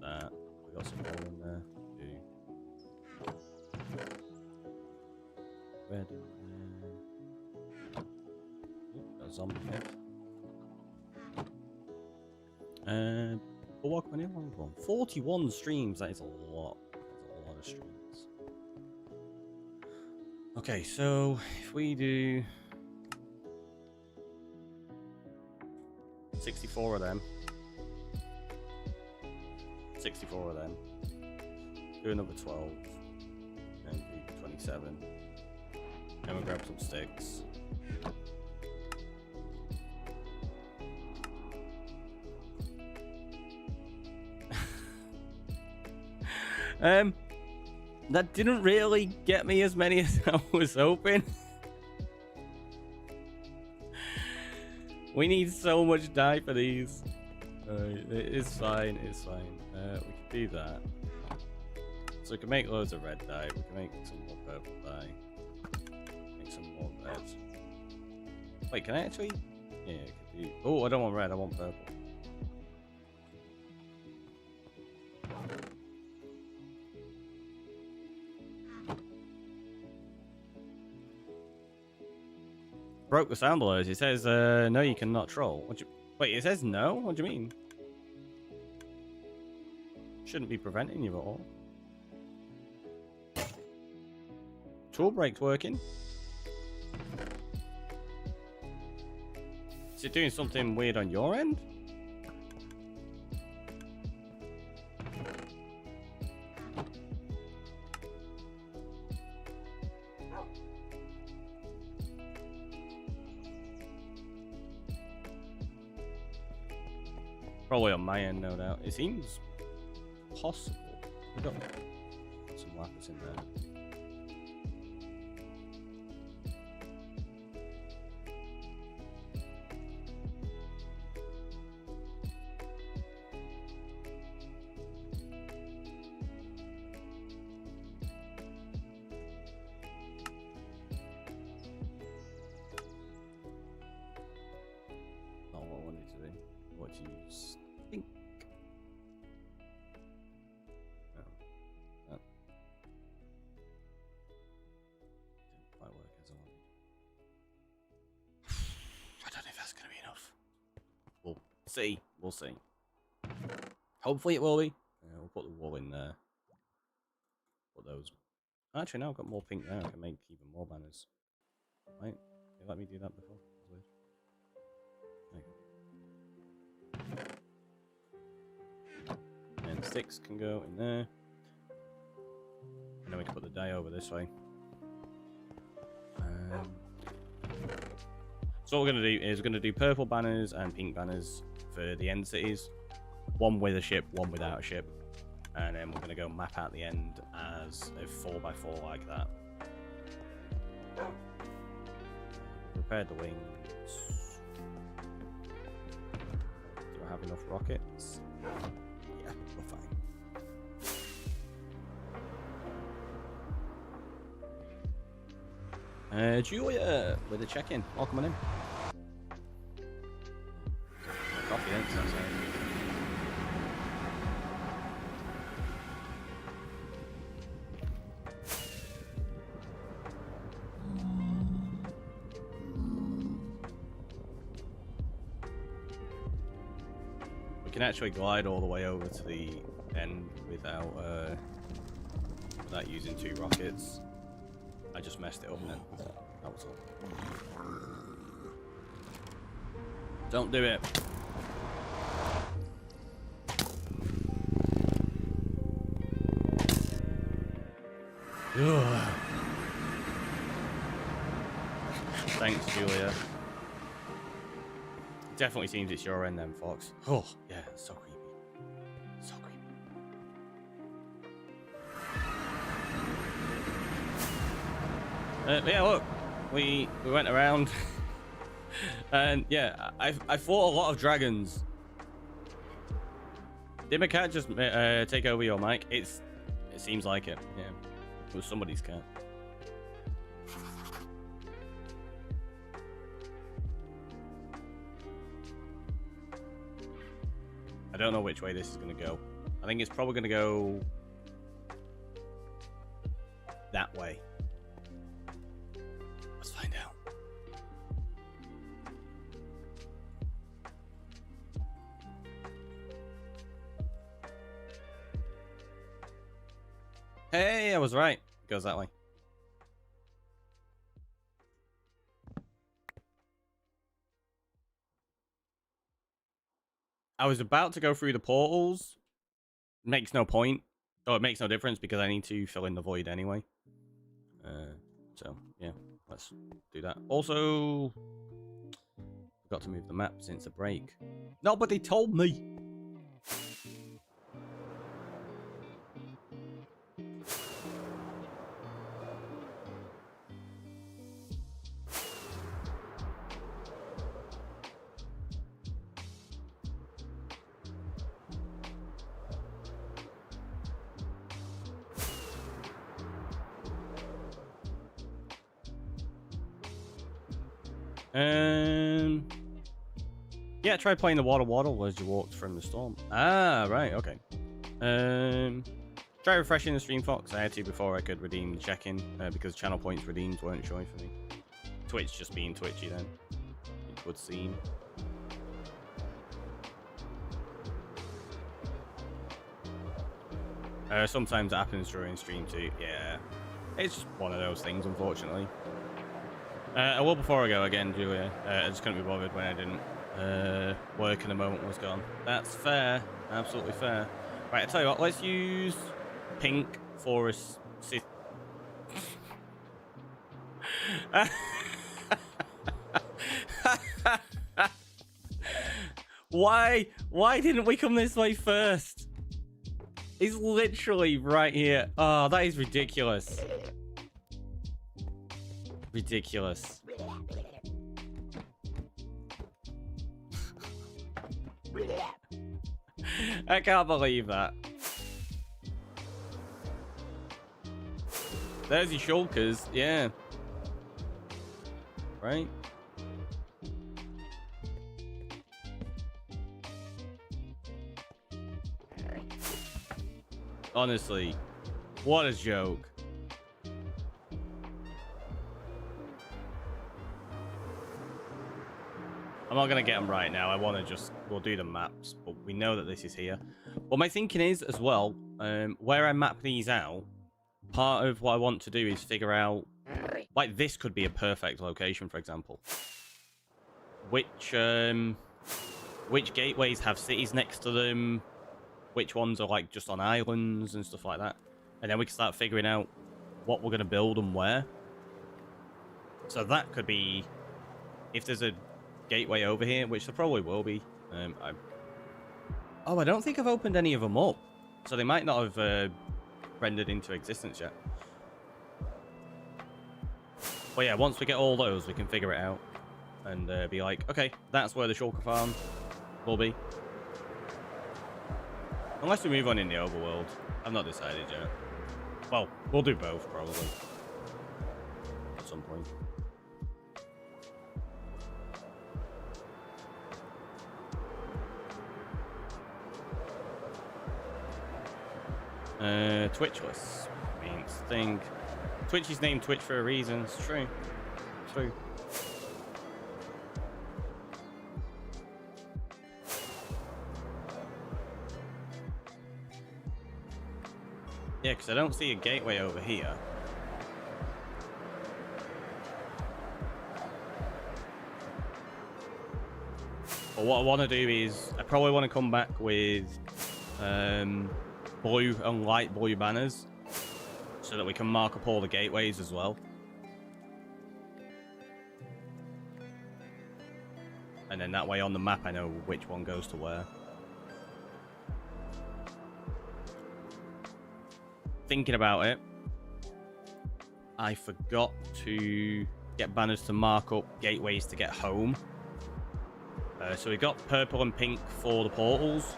that. We got some more in there. Do red in there. Ooh, got a zombie head. But what can we do? 41 streams. That is a lot. That's a lot of streams. Okay, so if we do 64 of them, 64 of them, do another 12, and do 27. Then we'll grab some sticks. That didn't really get me as many as I was hoping. We need so much dye for these. It's fine, it's fine. We can do that. So we can make loads of red dye. We can make some more purple dye. Make some more red. Wait, can I actually? Yeah, I can do. Oh, I don't want red. I want purple. Broke the sound alerts. It says, no, you cannot troll. Wait, it says no? What do you mean? Shouldn't be preventing you at all. Tool break's working. Is it doing something weird on your end? Probably on my end, no doubt. It seems possible. We've got some lapis in there. Not what I wanted to do. What do you think? No. That didn't quite work as I wanted. I don't know if that's going to be enough. We'll see. We'll see. Hopefully it will be. We'll put the wool in there. Put those. Actually, now I've got more pink there. I can make even more banners. Right? They let me do that before. That's weird. There you go. And sticks can go in there. And then we can put the dye over this way. So what we're going to do is we're going to do purple banners and pink banners for the end cities. One with a ship, one without a ship. And then we're going to go map out the end as a 4x4 like that. Prepared the wings. Do I have enough rockets? Yeah, we're fine. Julia, with a check-in. Welcome on in. Coffee, don't you? We can actually glide all the way over to the end without using 2 rockets. I just messed it up then. That was all. Don't do it. Ugh. Thanks, Julia. It definitely seems it's your end then, Fox. Oh, yeah, so creepy. So creepy. Yeah, look, we went around, and yeah, I fought a lot of dragons. Did my cat just take over your mic? It seems like it. Yeah, it was somebody's cat. don't know which way this is going to go. I think it's probably going to go that way. Let's find out. Hey, I was right. It goes that way. I was about to go through the portals. Makes no point. Oh, it makes no difference because I need to fill in the void anyway. So, yeah, let's do that. Also, got to move the map since the break. Nobody told me. Yeah, try playing the water waddle as you walked from the storm. Ah, right, okay. Try refreshing the stream, Fox. I had to before I could redeem the check-in because channel points redeemed weren't showing for me. Twitch just being twitchy then, it would seem. Sometimes it happens during stream too. Yeah, it's just one of those things, unfortunately. I will before I go again, Julia. I just couldn't be bothered when I didn't. Work in the moment was gone. That's fair. Absolutely fair. Right, I'll tell you what, let's use pink for a Why didn't we come this way first? He's literally right here. Oh, that is ridiculous. Ridiculous. I can't believe that. There's your shulkers, yeah. Right? Honestly, what a joke. I'm not going to get them right now. I want to just... We'll do the maps, but we know that this is here. Well, my thinking is, as well, where I map these out, part of what I want to do is figure out... Like, this could be a perfect location, for example. Which gateways have cities next to them? Which ones are, like, just on islands and stuff like that? And then we can start figuring out what we're going to build and where. So that could be... If there's a gateway over here, which there probably will be. I don't think I've opened any of them up, so they might not have rendered into existence yet. But yeah, once we get all those, we can figure it out and be like, okay, that's where the shulker farm will be. Unless we move on in the overworld. I've not decided yet. Well, we'll do both probably at some point. Twitchless means thing. Twitch is named Twitch for a reason. It's true. True. Yeah, because I don't see a gateway over here. But what I want to do is, I probably want to come back with blue and light blue banners so that we can mark up all the gateways as well. And then that way on the map I know which one goes to where. Thinking about it, I forgot to get banners to mark up gateways to get home. So we got purple and pink for the portals.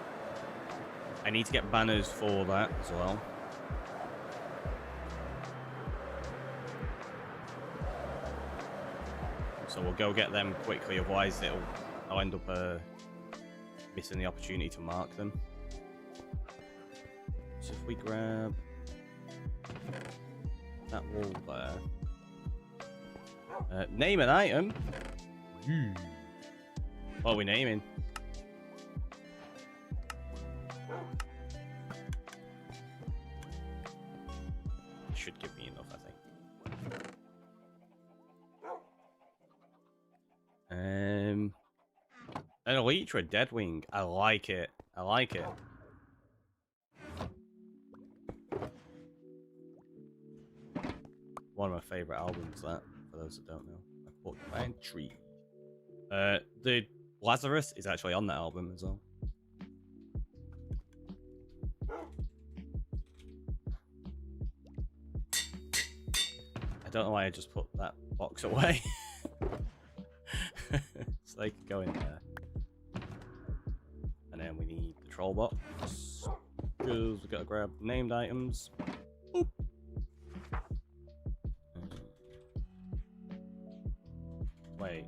I need to get banners for that as well. So we'll go get them quickly, otherwise I'll end up missing the opportunity to mark them. So if we grab that wall there, name an item. What are we naming? Should give me enough, I think. An Elytra Deadwing. I like it. I like it. One of my favorite albums, that, for those that don't know. A Porcupine Tree. The Lazarus is actually on that album as well. I don't know why I just put that box away. So they could go in there. And then we need the troll box. Because we've got to grab named items. Oop. Wait.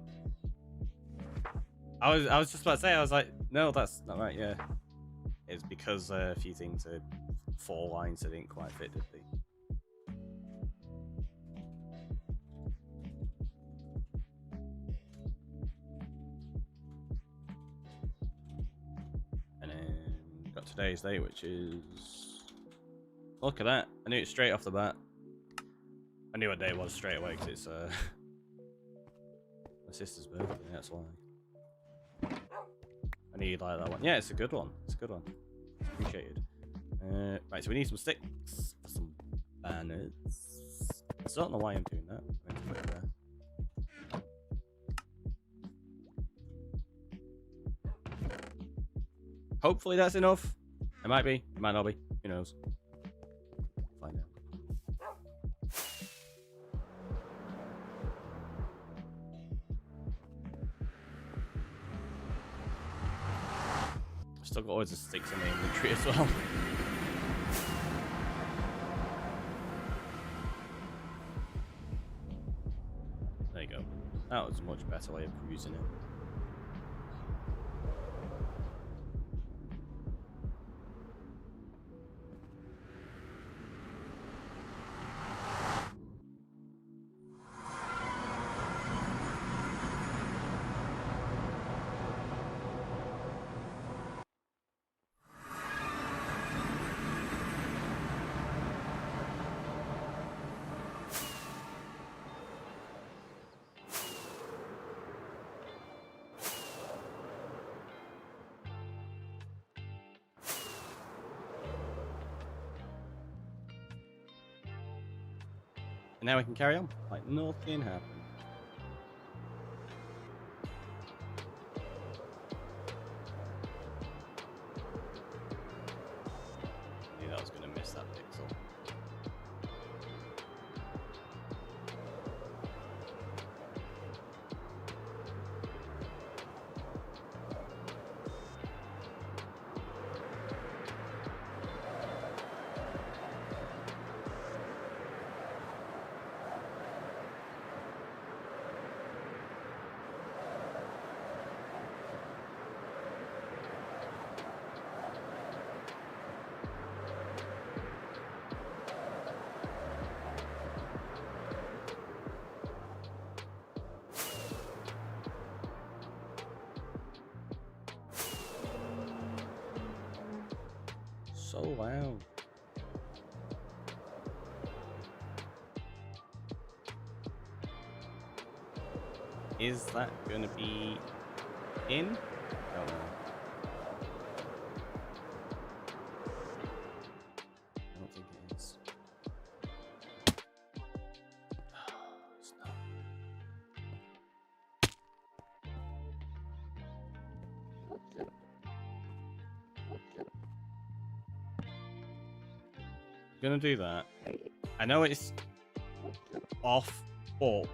I was just about to say, I was like, no, that's not right, yeah. It's because a few things are 4 lines that didn't quite fit, did they? And then got today's date, which is... Look at that. I knew it straight off the bat. I knew what day it was straight away, because it's my sister's birthday, that's why. I need like that one. Yeah, it's a good one. It's a good one. Appreciated. Right, so we need some sticks for some banners. I don't know why I'm doing that. I'm going to put it there. Hopefully that's enough. It might be. It might not be. Who knows? Find out. Still got loads of sticks in the inventory as well. There you go. That was a much better way of using it. And now we can carry on like nothing happened. I knew that was going to miss that pixel. So loud. Is that gonna be in? I don't know. I don't think it is. It's not. Gonna do that. I know it's off, but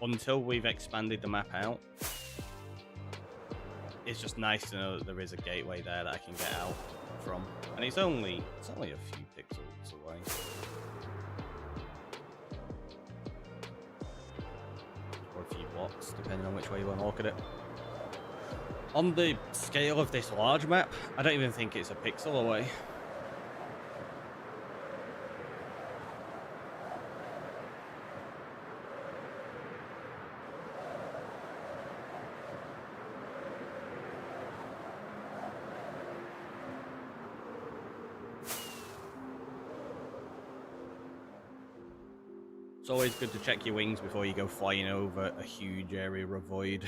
until we've expanded the map out, it's just nice to know that there is a gateway there that I can get out from, and it's only a few pixels away. Or a few blocks, depending on which way you want to look at it. On the scale of this large map, I don't even think it's a pixel away. It's always good to check your wings before you go flying over a huge area of void.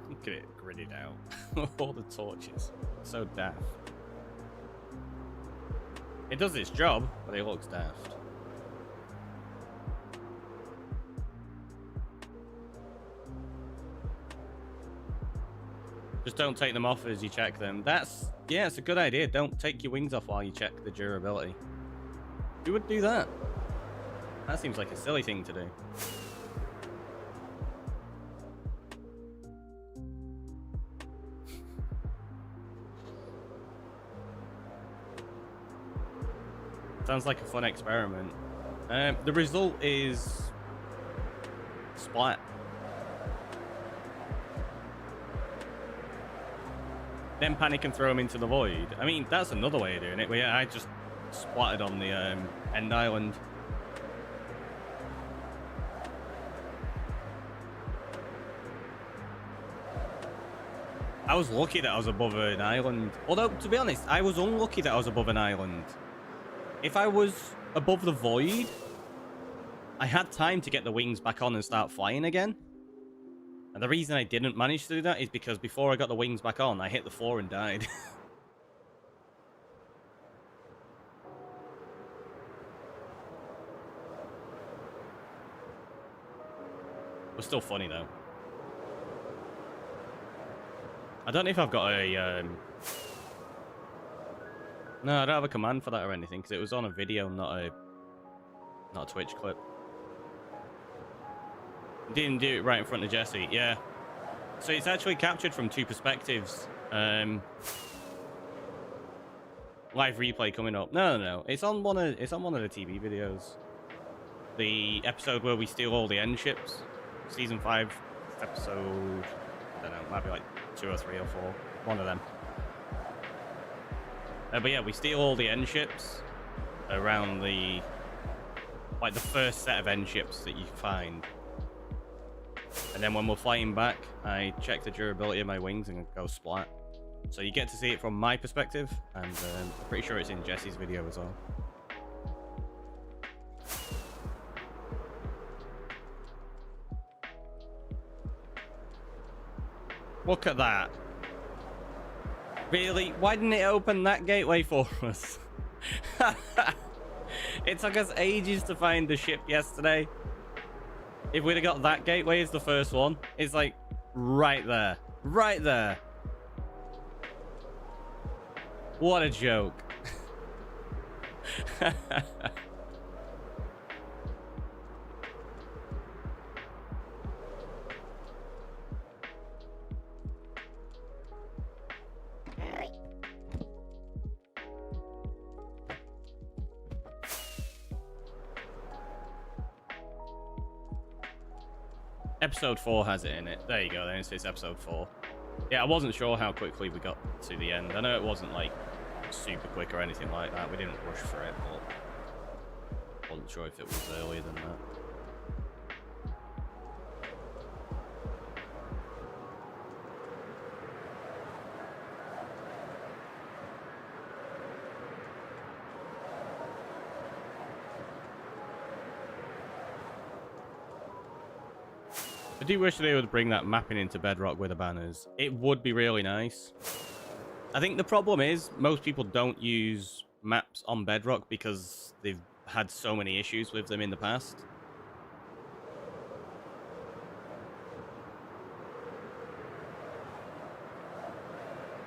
Look at it gridded out. All the torches. So daft. It does its job, but it looks daft. Just don't take them off as you check them. Yeah, it's a good idea. Don't take your wings off while you check the durability. Who would do that? That seems like a silly thing to do. Sounds like a fun experiment. The result is splat. Then panic and throw them into the void. I mean, that's another way of doing it. But yeah, I just splattered on the end island. I was lucky that I was above an island. Although, to be honest, I was unlucky that I was above an island. If I was above the void, I had time to get the wings back on and start flying again. And the reason I didn't manage to do that is because before I got the wings back on, I hit the floor and died. It was still funny, though. I don't know if I've got a... No, I don't have a command for that or anything, because it was on a video, not a Twitch clip. Didn't do it right in front of Jesse, yeah. So it's actually captured from two perspectives. Live replay coming up. No. It's on one of the TV videos. The episode where we steal all the end ships. Season 5 episode, I don't know, might be like 2 or 3 or 4. One of them. But yeah, we steal all the end ships around the first set of end ships that you find. And then when we're flying back, I check the durability of my wings and go splat. So you get to see it from my perspective, and I'm pretty sure it's in Jesse's video as well. Look at that. Really? Why didn't it open that gateway for us? It took us ages to find the ship yesterday. If we'd have got that gateway as the first one, it's like right there. Right there. What a joke. Episode 4 has it in it. There you go, then it's episode 4. Yeah, I wasn't sure how quickly we got to the end. I know it wasn't like super quick or anything like that. We didn't rush for it, but wasn't sure if it was earlier than that. I do wish they would bring that mapping into Bedrock with the banners. It would be really nice. I think the problem is most people don't use maps on Bedrock because they've had so many issues with them in the past.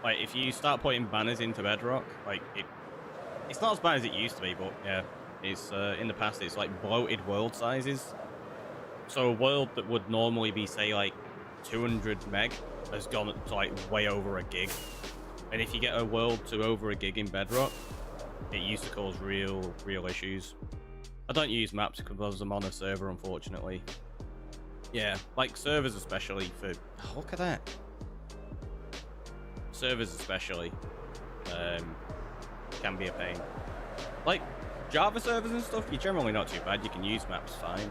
Like, if you start putting banners into Bedrock, like, it's not as bad as it used to be, but yeah, it's in the past it's like bloated world sizes. So a world that would normally be, say, like 200 meg has gone to like way over a gig. And if you get a world to over a gig in Bedrock, it used to cause real issues. I don't use maps because I'm on a server, unfortunately. Yeah, like servers especially for... Oh, look at that. Servers especially can be a pain. Like Java servers and stuff, you're generally not too bad. You can use maps fine.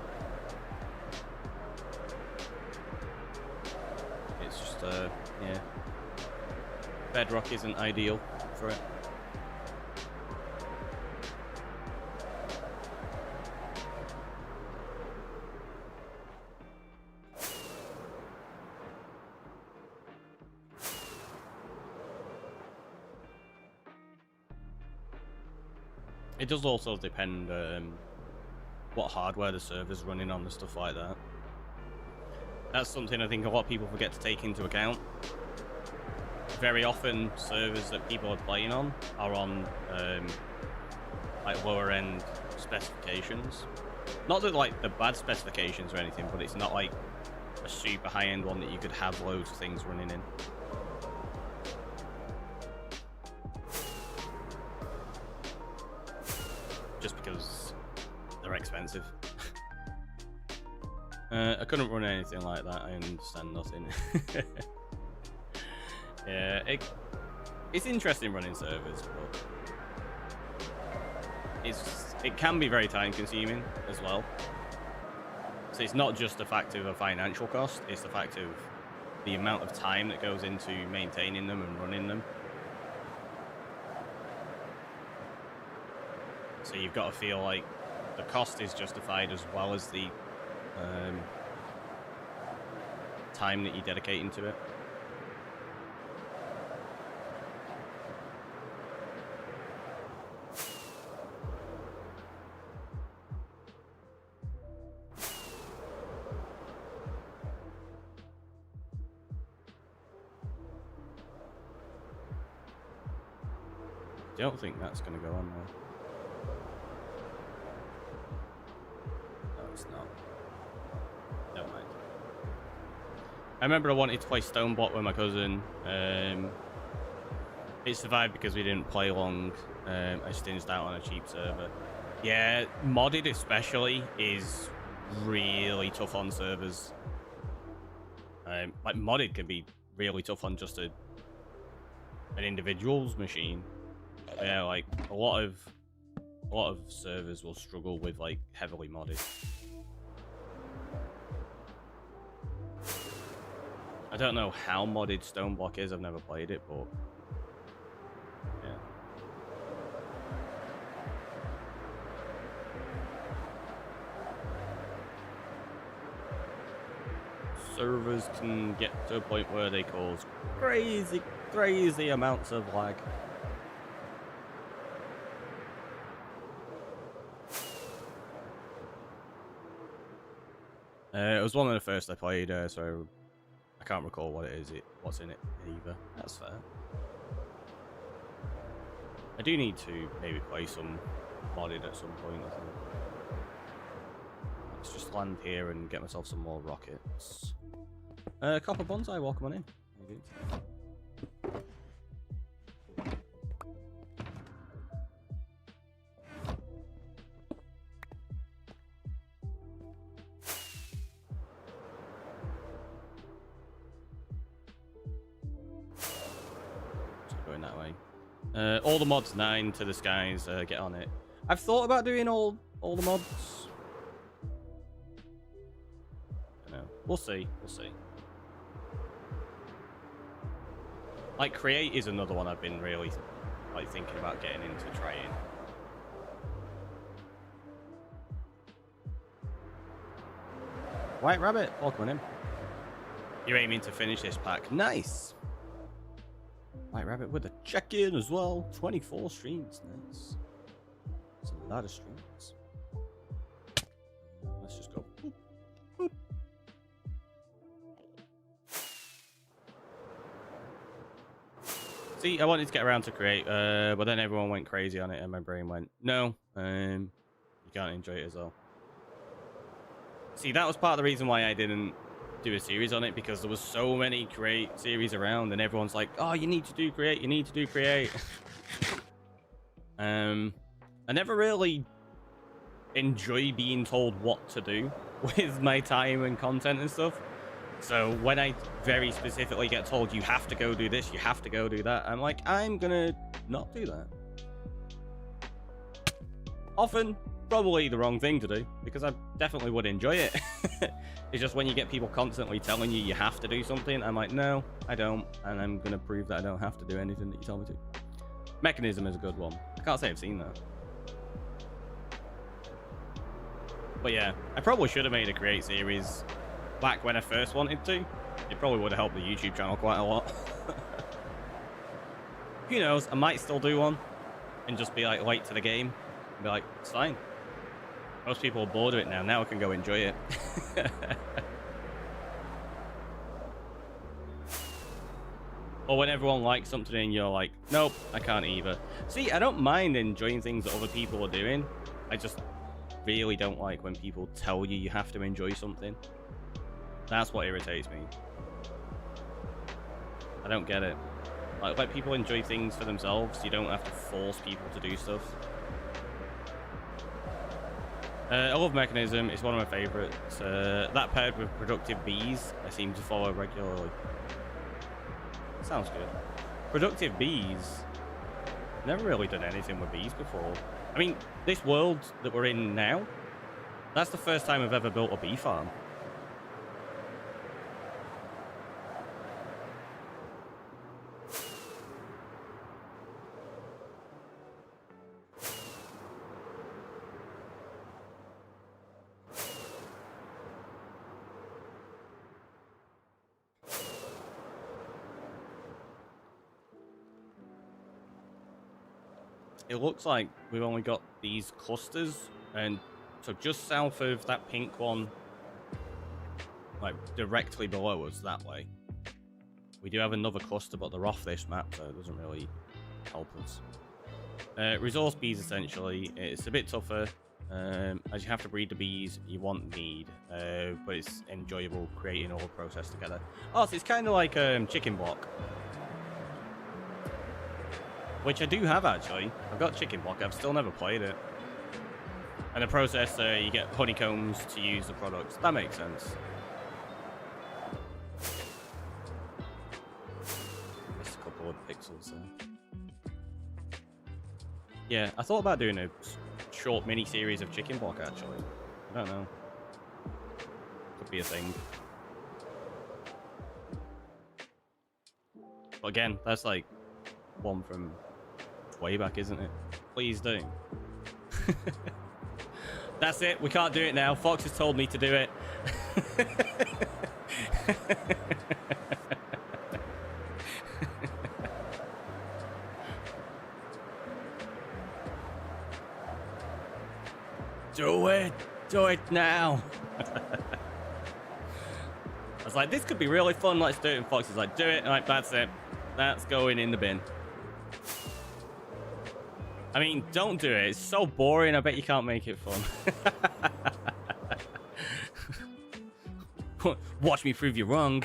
It's just, yeah. Bedrock isn't ideal for it. It does also depend what hardware the server's running on and stuff like that. That's something I think a lot of people forget to take into account. Very often, servers that people are playing on are on like lower end specifications. Not that like the bad specifications or anything, but it's not like a super high end one that you could have loads of things running in. Just because they're expensive. I couldn't run anything like that. I understand nothing. Yeah, it's interesting running servers, but it can be very time consuming as well. So it's not just the fact of a financial cost, it's the fact of the amount of time that goes into maintaining them and running them. So you've got to feel like the cost is justified as well as the time that you're dedicating to it. I don't think that's going to go on there. No, it's not. Never mind. I remember I wanted to play Stoneblock with my cousin. It survived because we didn't play long. I stinged out on a cheap server. Yeah, modded especially is really tough on servers. Like modded can be really tough on just an individual's machine. Yeah, like a lot of servers will struggle with like heavily modded. I don't know how modded Stoneblock is. I've never played it, but yeah. Servers can get to a point where they cause crazy amounts of lag. It was one of the first I played, so I can't recall what it is. What's in it either. That's fair. I do need to maybe play some modded at some point, I think. Let's just land here and get myself some more rockets. Copper Bonsai, welcome on in. How you doing? Going that way. All the mods 9 to the skies. Get on it. I've thought about doing all the mods. I don't know. We'll see. We'll see. Like create is another one I've been really like thinking about getting into trying. White Rabbit, welcome in. You're aiming to finish this pack. Nice. White Rabbit with a check-in as well. 24 streams. Nice. That's a lot of streams. Let's just go. Boop, boop. See, I wanted to get around to create, but then everyone went crazy on it, and my brain went, no, you can't enjoy it as well. See, that was part of the reason why I didn't do a series on it, because there was so many Create series around, and everyone's like, "Oh, you need to do Create, you need to do Create." I never really enjoy being told what to do with my time and content and stuff. So when I very specifically get told you have to go do this, you have to go do that, I'm like, I'm gonna not do that. Often, probably the wrong thing to do, because I definitely would enjoy it. It's just when you get people constantly telling you have to do something, I'm like, no, I don't, and I'm gonna prove that I don't have to do anything that you tell me to. Mechanism is a good one. I can't say I've seen that. But yeah, I probably should have made a Create series back when I first wanted to. It probably would have helped the YouTube channel quite a lot. Who knows, I might still do one and just be like late to the game and be like, it's fine. Most people are bored of it now. Now I can go enjoy it. Or when everyone likes something and you're like, nope, I can't either. See, I don't mind enjoying things that other people are doing. I just really don't like when people tell you have to enjoy something. That's what irritates me. I don't get it. Like, let people enjoy things for themselves. You don't have to force people to do stuff. I love Mechanism. It's one of my favorites. That paired with Productive Bees, I seem to follow regularly. Sounds good. Productive Bees. Never really done anything with bees before. I mean, this world that we're in now, that's the first time I've ever built a bee farm. It looks like we've only got these clusters, and so just south of that pink one, like directly below us that way, we do have another cluster, but they're off this map, so it doesn't really help us. Resource bees, essentially, it's a bit tougher, as you have to breed the bees you want need, but it's enjoyable creating all the process together. Oh, so it's kind of like chicken block. Which I do have, actually. I've got Chicken Block. I've still never played it. And the process, you get honeycombs to use the products. That makes sense. Just a couple of pixels there. Yeah, I thought about doing a short mini-series of Chicken Block, actually. I don't know. Could be a thing. But again, that's like one from way back, isn't it? Please do. That's it. We can't do it now. Fox has told me to do it. Do it. Do it now. I was like, this could be really fun. Let's do it. And Fox is like, do it. Like, that's it. That's going in the bin. I mean, don't do it. It's so boring. I bet you can't make it fun. Watch me prove you wrong.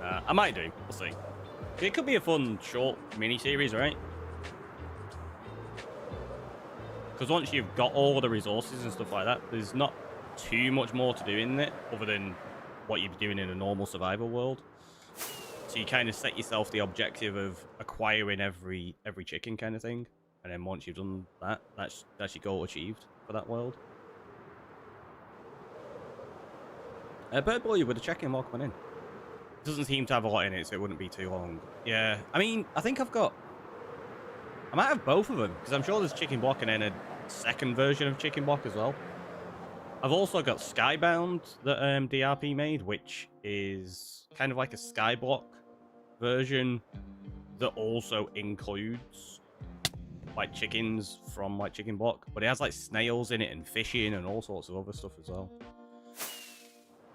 I might do. We'll see. It could be a fun, short mini-series, right? Because once you've got all the resources and stuff like that, there's not too much more to do in it other than what you'd be doing in a normal survival world. So you kind of set yourself the objective of acquiring every chicken kind of thing, and then once you've done that, that's your goal achieved for that world. Bird Boy with a check-in while coming in. It doesn't seem to have a lot in it, so it wouldn't be too long. Yeah, I mean, I think I might have both of them, because I'm sure there's Chicken Block and then a second version of Chicken Block as well. I've also got Skybound that DRP made, which is kind of like a Skyblock version that also includes like chickens from like Chicken Block, but it has like snails in it and fishing and all sorts of other stuff as well.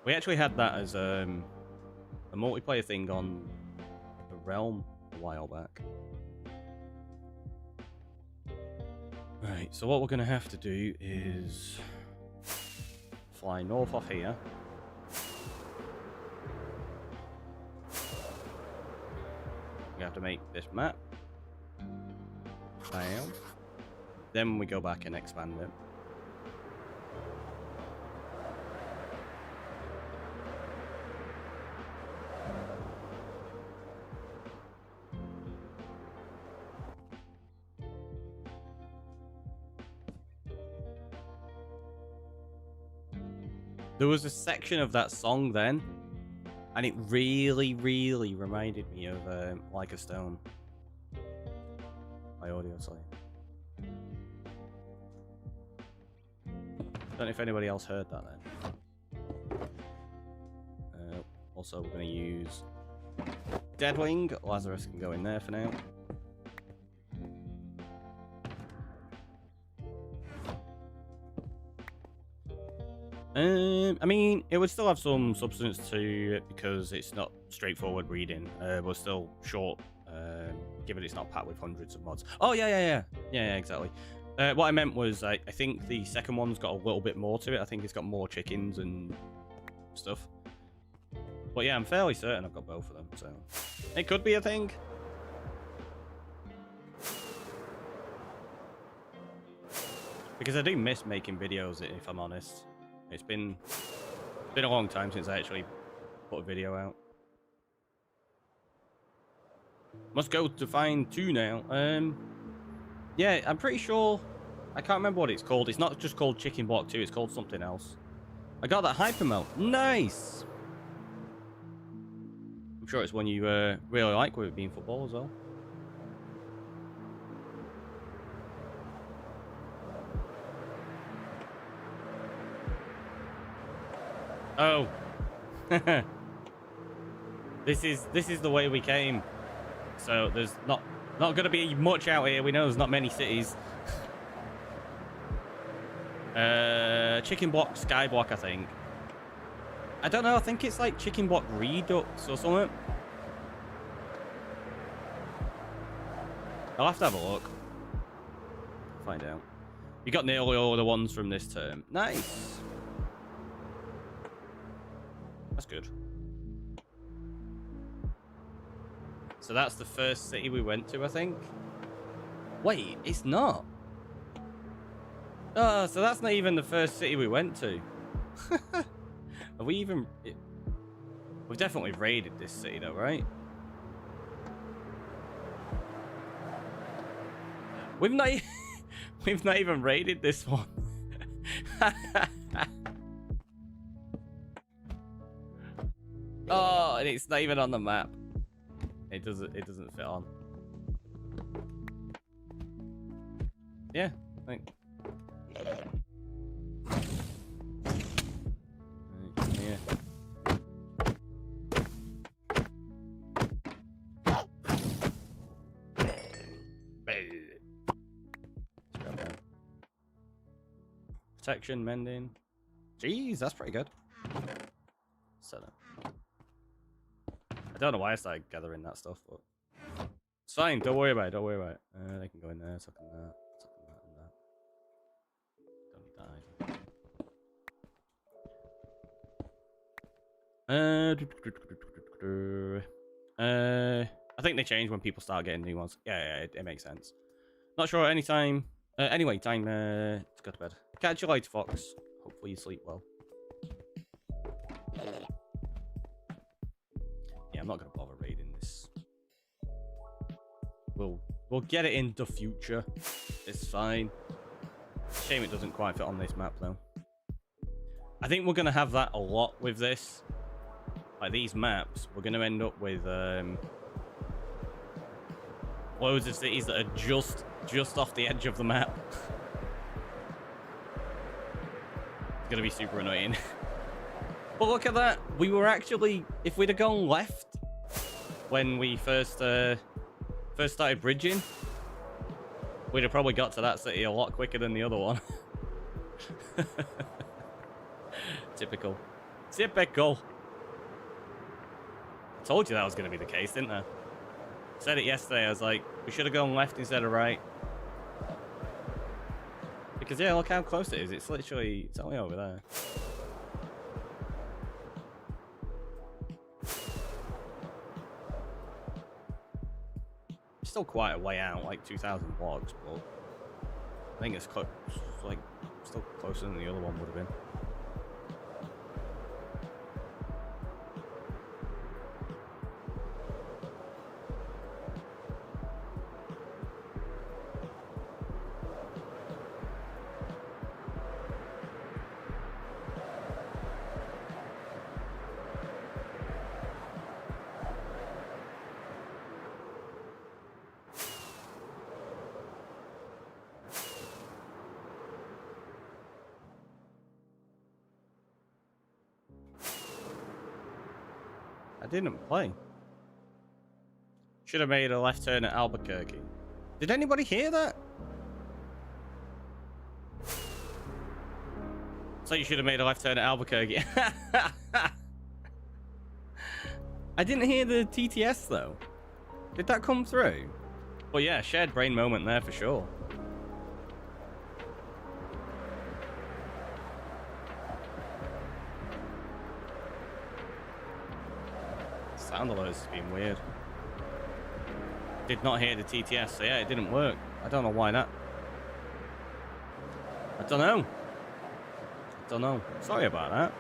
We actually had that as a multiplayer thing on the Realm a while back. Right, so what we're going to have to do is fly north off here. We have to make this map. Bam. Then we go back and expand it. There was a section of that song then, and it really, really reminded me of Like a Stone by Audio Slave. Don't know if anybody else heard that then. Also, we're going to use Deadwing. Lazarus can go in there for now. I mean, it would still have some substance to it because it's not straightforward reading. We're still short, given it's not packed with hundreds of mods. Oh, yeah, exactly. What I meant was, I think the second one's got a little bit more to it. I think it's got more chickens and stuff. But yeah, I'm fairly certain I've got both of them, so it could be a thing. Because I do miss making videos, if I'm honest. It's been a long time since I actually put a video out. Must go to find 2 now. Yeah, I'm pretty sure. I can't remember what it's called. It's not just called Chicken Block 2. It's called something else. I got that hyper melt. Nice. I'm sure it's one you really like with it being football as well. Oh. This is the way we came. So there's not going to be much out here. We know there's not many cities. Chicken Block, Sky Block, I think. I don't know. I think it's like Chicken Block Redux or something. I'll have to have a look. Find out. You got nearly all the ones from this term. Nice. That's good. So that's the first city we went to, I think. Wait, it's not. Oh, so that's not even the first city we went to. Have we even... We've definitely raided this city though, right? We've not... We've not even raided this one. Oh, and it's not even on the map. It doesn't fit on. Yeah, I think. Yeah. Protection, mending. Jeez, that's pretty good. So I don't know why I started gathering that stuff, but it's fine. Don't worry about it. Don't worry about it. They can go in there, suck on that, suck on that, and that. Don't need that. I think they change when people start getting new ones. Yeah, it makes sense. Not sure any time. Anyway, time to go to bed. Catch you later, Fox. Hopefully you sleep well. Yeah, I'm not gonna bother raiding this. We'll get it in the future. It's fine. Shame it doesn't quite fit on this map though. I think we're gonna have that a lot with this. Like these maps, we're gonna end up with loads of cities that are just off the edge of the map. It's gonna be super annoying. But look at that. We were actually, if we'd have gone left when we first started bridging, we'd have probably got to that city a lot quicker than the other one. Typical. Typical. I told you that was going to be the case, didn't I? Said it yesterday. I was like, we should have gone left instead of right. Because yeah, look how close it is. It's literally, it's only over there. It's still quite a way out, like 2,000 blocks, but I think it's close, like still closer than the other one would have been. I didn't play. Should have made a left turn at Albuquerque. Did anybody hear that? So you should have made a left turn at Albuquerque. I didn't hear the TTS though. Did that come through? Well, yeah, shared brain moment there for sure. Sound alerts has been weird. Did not hear the TTS, so yeah, it didn't work. I don't know why that. I don't know. Sorry about that.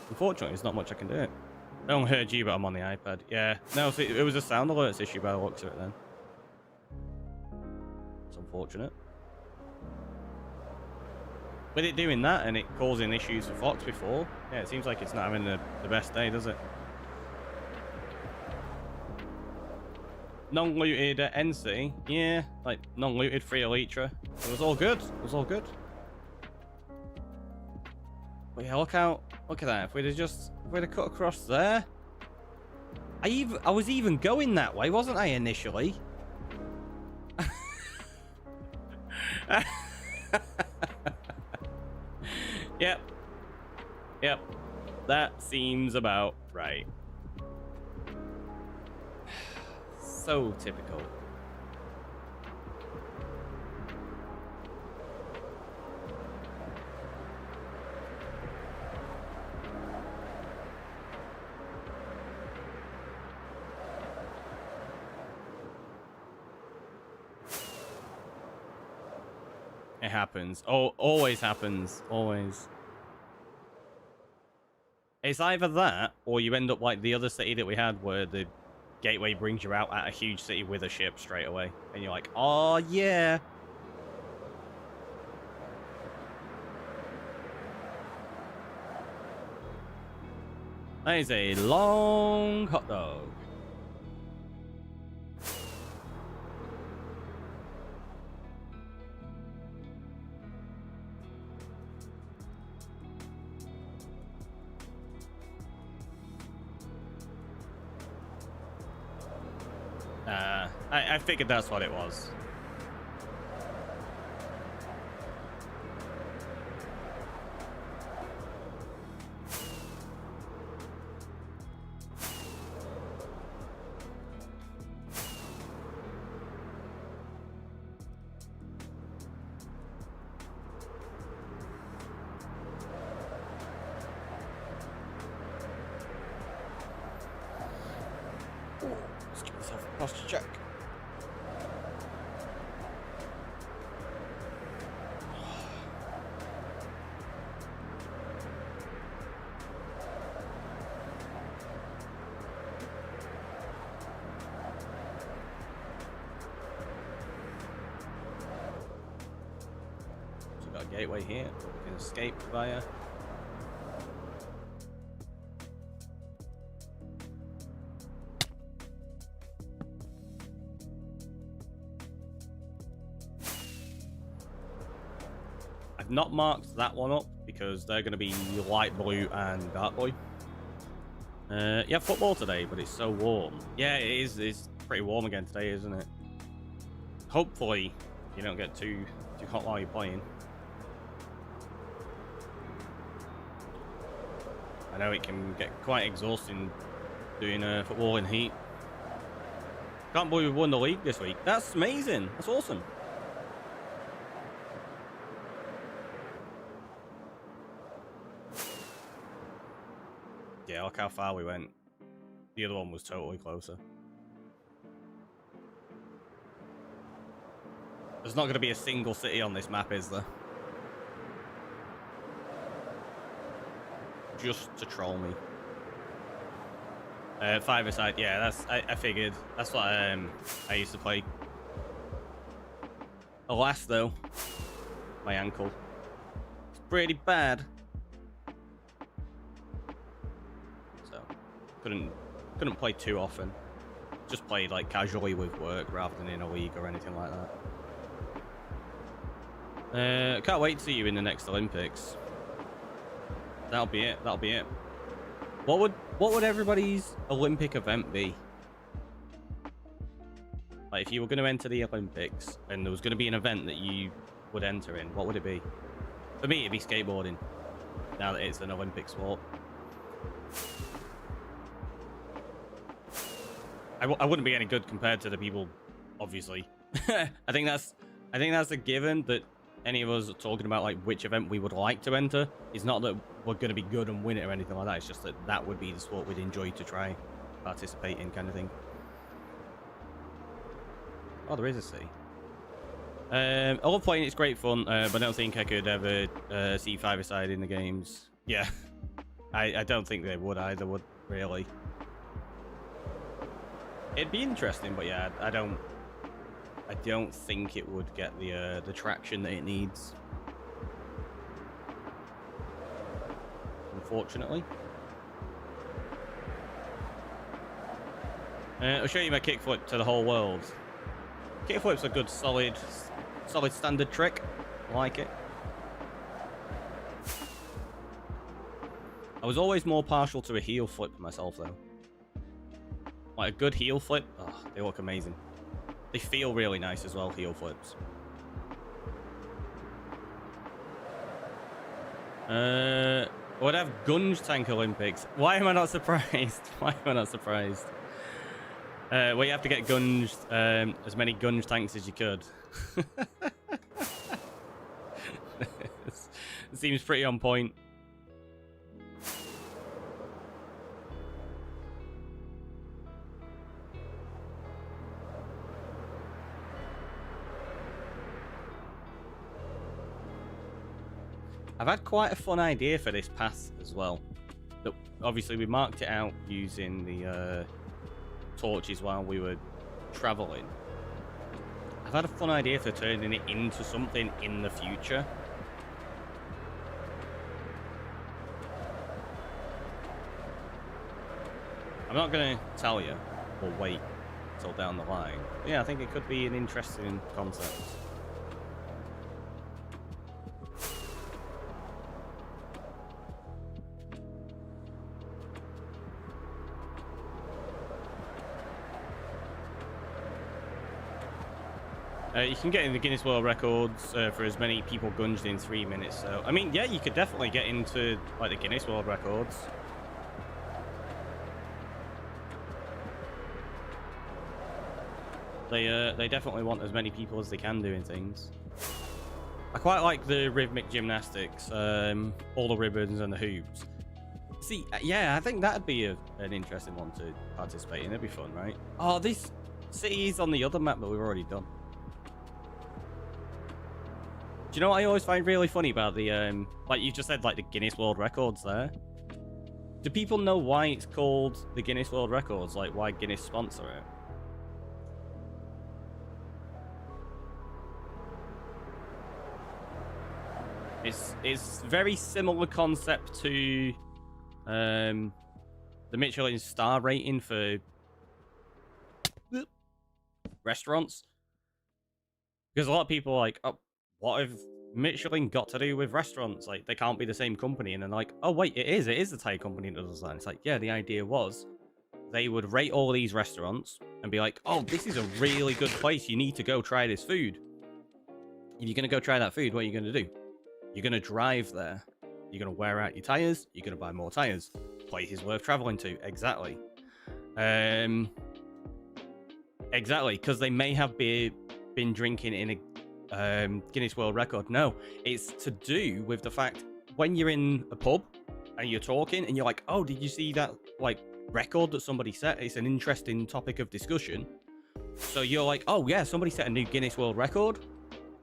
Unfortunately, there's not much I can do. I don't heard you, but I'm on the iPad. Yeah. No, so it was a sound alerts issue by the looks of it then. It's unfortunate. With it doing that and it causing issues for Fox before, yeah, it seems like it's not having the best day, does it? Non-looted NC, yeah, like non-looted free Elytra. It was all good. But yeah, look at that. If we'd have cut across there, I was even going that way, wasn't I initially? Yep. That seems about right. So typical. It happens. Oh, always happens. Always. It's either that, or you end up like the other city that we had where the gateway brings you out at a huge city with a ship straight away. And you're like, oh yeah. That is a long hot dog. I figured that's what it was. Let's give myself a posture check. Gateway here, we can escape via. I've not marked that one up because they're going to be light blue and dark blue. Yeah, football today, but it's so warm. Yeah, it is. It's pretty warm again today, isn't it? Hopefully, you don't get too hot while you're playing. I know it can get quite exhausting doing football in heat. Can't believe we won the league this week. That's amazing. That's awesome. Yeah, look how far we went. The other one was totally closer. There's not going to be a single city on this map, is there? Just to troll me. 5-a-side, yeah, that's I figured. That's what I used to play. Alas, though, my ankle. It's pretty bad. So couldn't play too often. Just played like casually with work rather than in a league or anything like that. Can't wait to see you in the next Olympics. That'll be it. That'll be it. What would everybody's Olympic event be? Like, if you were going to enter the Olympics and there was going to be an event that you would enter in, what would it be? For me, it'd be skateboarding. Now that it's an Olympic sport. I wouldn't be any good compared to the people, obviously. I think that's a given that any of us are talking about like which event we would like to enter. It's not that we're going to be good and win it or anything like that. It's just that that would be the sport we'd enjoy to try participate in, kind of thing. Oh, there is a city. I love playing. It's great fun, but I don't think I could ever see 5-a-side in the games. Yeah, I don't think they would either. Would really. It'd be interesting, but yeah, I don't think it would get the traction that it needs. Unfortunately. I'll show you my kickflip to the whole world. Kickflip's a good, solid standard trick. I like it. I was always more partial to a heel flip myself, though. Like a good heel flip, oh, they look amazing. They feel really nice as well, heel flips. Would have Gunge Tank Olympics. Why am I not surprised? Why am I not surprised? Well, you have to get gunged, as many Gunge tanks as you could. It seems pretty on point. I've had quite a fun idea for this path as well. That obviously we marked it out using the torches while we were traveling. I've had a fun idea for turning it into something in the future. I'm not going to tell you. We'll wait until down the line. But yeah, I think it could be an interesting concept. You can get in the Guinness World Records for as many people gunged in 3 minutes. So, I mean, yeah, you could definitely get into like the Guinness World Records. They definitely want as many people as they can doing things. I quite like the rhythmic gymnastics, all the ribbons and the hoops. See, yeah, I think that'd be an interesting one to participate in. It'd be fun, right? Oh, this city is on the other map that we've already done. Do you know what I always find really funny about the, like you just said, like the Guinness World Records there? Do people know why it's called the Guinness World Records? Like, why Guinness sponsor it? It's very similar concept to the Michelin star rating for restaurants. Because a lot of people are like, oh, what have Michelin got to do with restaurants? Like, they can't be the same company. And then like, oh, wait, it is the Thai company that does that. And it's like, yeah, the idea was they would rate all these restaurants and be like, oh, this is a really good place. You need to go try this food. If you're going to go try that food, what are you going to do? You're going to drive there. You're going to wear out your tires. You're going to buy more tires. Place is worth traveling to. Exactly. Exactly. Because they may have been drinking in a Guinness World Record. No, it's to do with the fact when you're in a pub and you're talking and you're like, oh, did you see that like record that somebody set? It's an interesting topic of discussion. So you're like, oh yeah, somebody set a new Guinness World Record.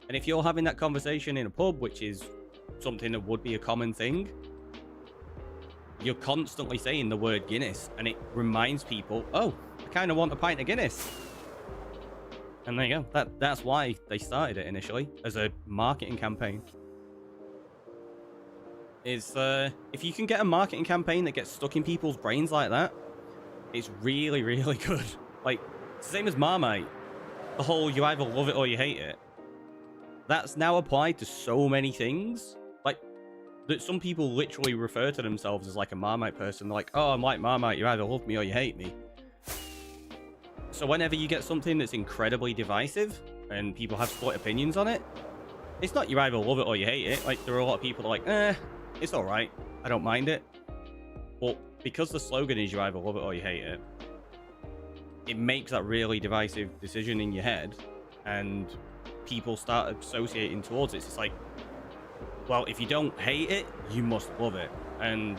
And if you're having that conversation in a pub, which is something that would be a common thing, you're constantly saying the word Guinness, and it reminds people, oh, I kind of want a pint of Guinness. And there you go. That's why they started it initially, as a marketing campaign. Is if you can get a marketing campaign that gets stuck in people's brains like that, it's really, really good. Like, same as Marmite. The whole you either love it or you hate it. That's now applied to so many things. Like, that some people literally refer to themselves as like a Marmite person. They're like, oh, I'm like Marmite. You either love me or you hate me. So whenever you get something that's incredibly divisive and people have split opinions on it, it's not you either love it or you hate it. Like, there are a lot of people that are like, it's all right. I don't mind it. But because the slogan is you either love it or you hate it, it makes that really divisive decision in your head, and people start associating towards it. It's like, well, if you don't hate it, you must love it. And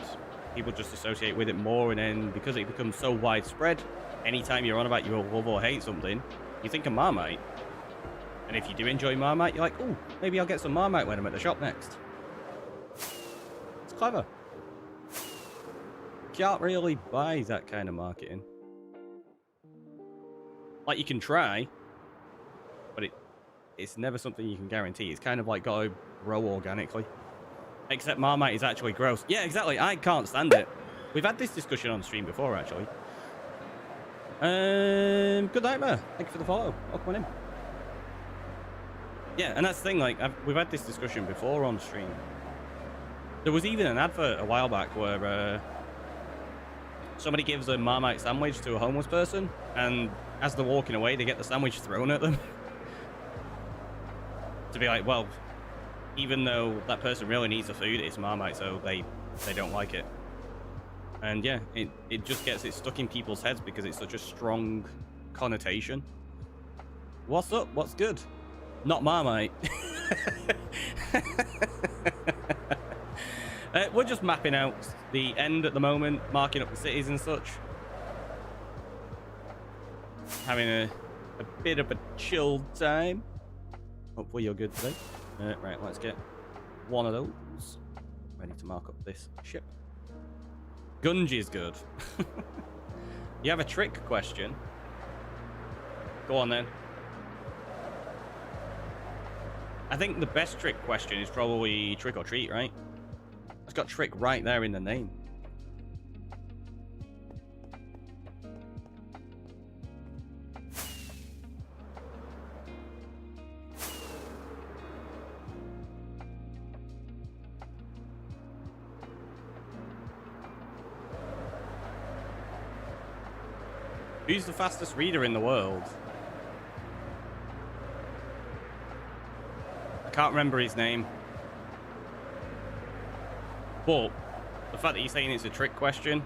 people just associate with it more, and then because it becomes so widespread, anytime you're on about you love or hate something, you think of Marmite. And if you do enjoy Marmite, you're like, oh, maybe I'll get some Marmite when I'm at the shop next. It's clever. Can't really buy that kind of marketing. Like, you can try, but it's never something you can guarantee. It's kind of like got to grow organically. Except Marmite is actually gross. Yeah, exactly. I can't stand it. We've had this discussion on stream before, actually. Good nightmare. Thank you for the follow. Welcome on in. Yeah, and that's the thing. Like, we've had this discussion before on stream. There was even an advert a while back where somebody gives a Marmite sandwich to a homeless person, and as they're walking away, they get the sandwich thrown at them. To be like, well, even though that person really needs the food, it's Marmite, so they don't like it. And yeah, it just gets it stuck in people's heads because it's such a strong connotation. What's up? What's good? Not Marmite. We're just mapping out the end at the moment, marking up the cities and such. Having a bit of a chilled time. Hopefully you're good today. Right, let's get one of those. Ready to mark up this ship. Gunji's good. You have a trick question? Go on then. I think the best trick question is probably trick or treat, right? It's got trick right there in the name. Who's the fastest reader in the world? I can't remember his name. But the fact that you're saying it's a trick question,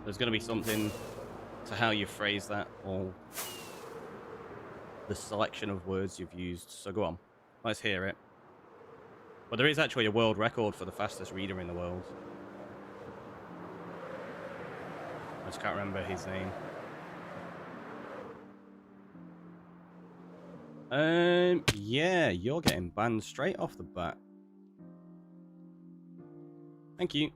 there's going to be something to how you phrase that, or the selection of words you've used. So go on, let's hear it. But there is actually a world record for the fastest reader in the world. I just can't remember his name. Yeah, you're getting banned straight off the bat. Thank you.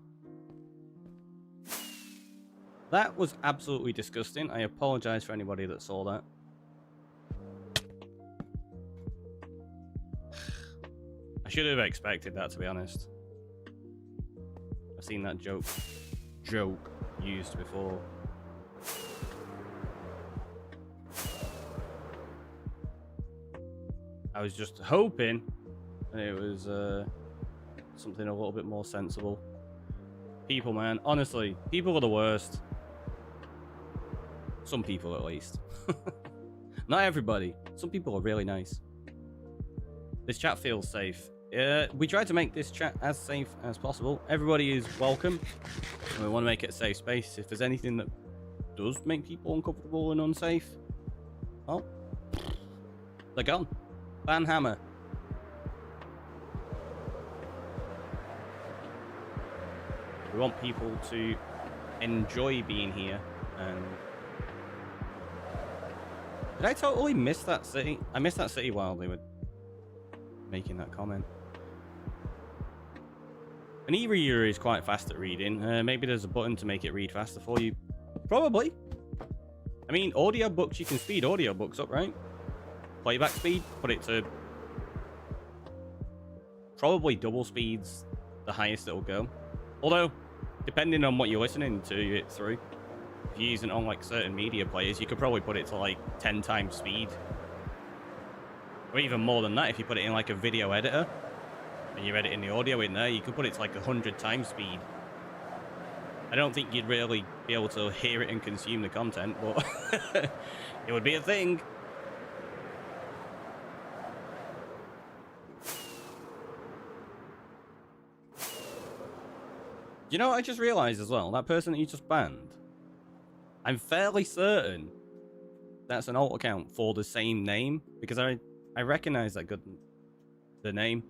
That was absolutely disgusting. I apologize for anybody that saw that. I should have expected that, to be honest. I've seen that joke used before. I was just hoping it was something a little bit more sensible. People, man, honestly, people are the worst. Some people, at least. Not everybody. Some people are really nice. This chat feels safe. We try to make this chat as safe as possible. Everybody is welcome. We want to make it a safe space. If there's anything that does make people uncomfortable and unsafe, well, they're gone. Ban hammer. We want people to enjoy being here. And did I totally miss that city? I missed that city while they were making that comment. An e-reader is quite fast at reading. Maybe there's a button to make it read faster for you. Probably. I mean, audiobooks, you can speed audiobooks up, right? Playback speed, put it to probably double speeds, the highest it'll go. Although, depending on what you're listening to it through, if you're using it on like certain media players, you could probably put it to like 10 times speed. Or even more than that if you put it in like a video editor and you're editing the audio in there, you could put it to like 100 times speed. I don't think you'd really be able to hear it and consume the content, but it would be a thing. You know what I just realized as well? That person that you just banned, I'm fairly certain that's an alt account for the same name, because I recognize the name.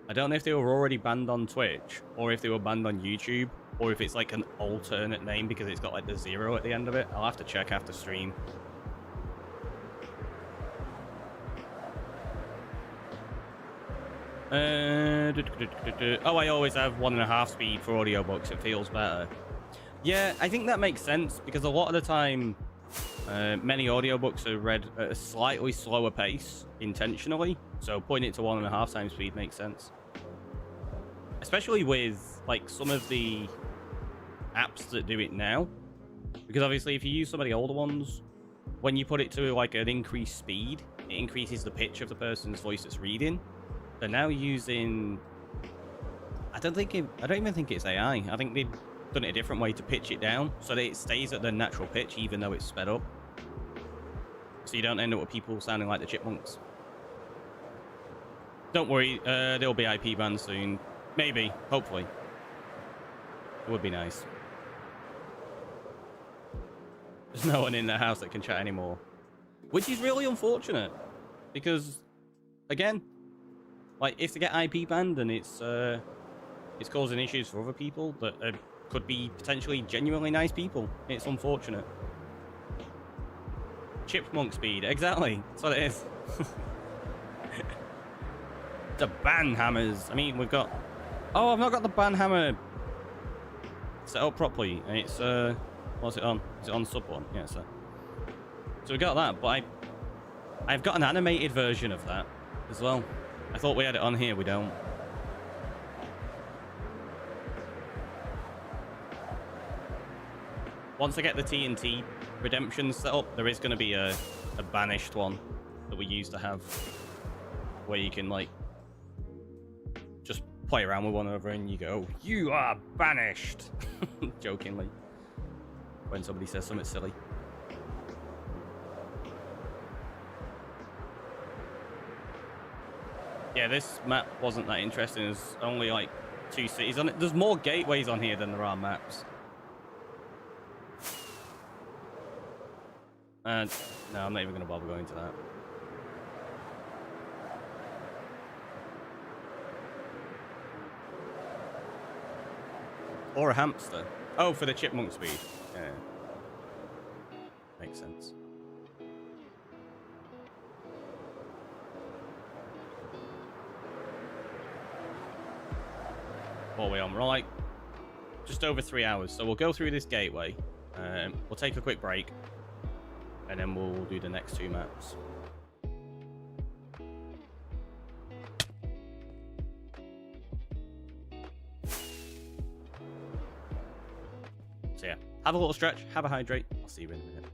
I don't know if they were already banned on Twitch, or if they were banned on YouTube, or if it's like an alternate name because it's got like the 0 at the end of it. I'll have to check after stream. Oh, I always have 1.5 speed for audiobooks. It feels better. Yeah, I think that makes sense because a lot of the time, many audiobooks are read at a slightly slower pace intentionally. So putting it to 1.5 times speed makes sense. Especially with like some of the apps that do it now. Because obviously if you use some of the older ones, when you put it to like an increased speed, it increases the pitch of the person's voice that's reading. They're now using, I don't even think it's AI. I think they've done it a different way to pitch it down so that it stays at the natural pitch even though it's sped up. So you don't end up with people sounding like the chipmunks. Don't worry, there'll be IP bans soon. Maybe, hopefully. It would be nice. There's no one in the house that can chat anymore. Which is really unfortunate. Because, again, like, if they get IP banned and it's causing issues for other people that could be potentially genuinely nice people, it's unfortunate. Chipmunk speed, exactly. That's what it is. The ban hammers. I mean, we've got... Oh, I've not got the ban hammer set up properly. And it's, what's it on? Is it on sub 1? Yeah, so we got that, but I've got an animated version of that as well. I thought we had it on here, we don't. Once I get the TNT redemption set up, there is going to be a banished one that we used to have where you can, like, just play around with one another and you go, "You are banished!" Jokingly. When somebody says something silly. Yeah, this map wasn't that interesting. There's only like 2 cities on it. There's more gateways on here than there are maps. And no, I'm not even going to bother going to that. Or a hamster. Oh, for the chipmunk speed. Yeah. Makes sense. What are we on? We're on like just over 3 hours. So we'll go through this gateway. We'll take a quick break. And then we'll do the next 2 maps. So yeah, have a little stretch, have a hydrate. I'll see you in a minute.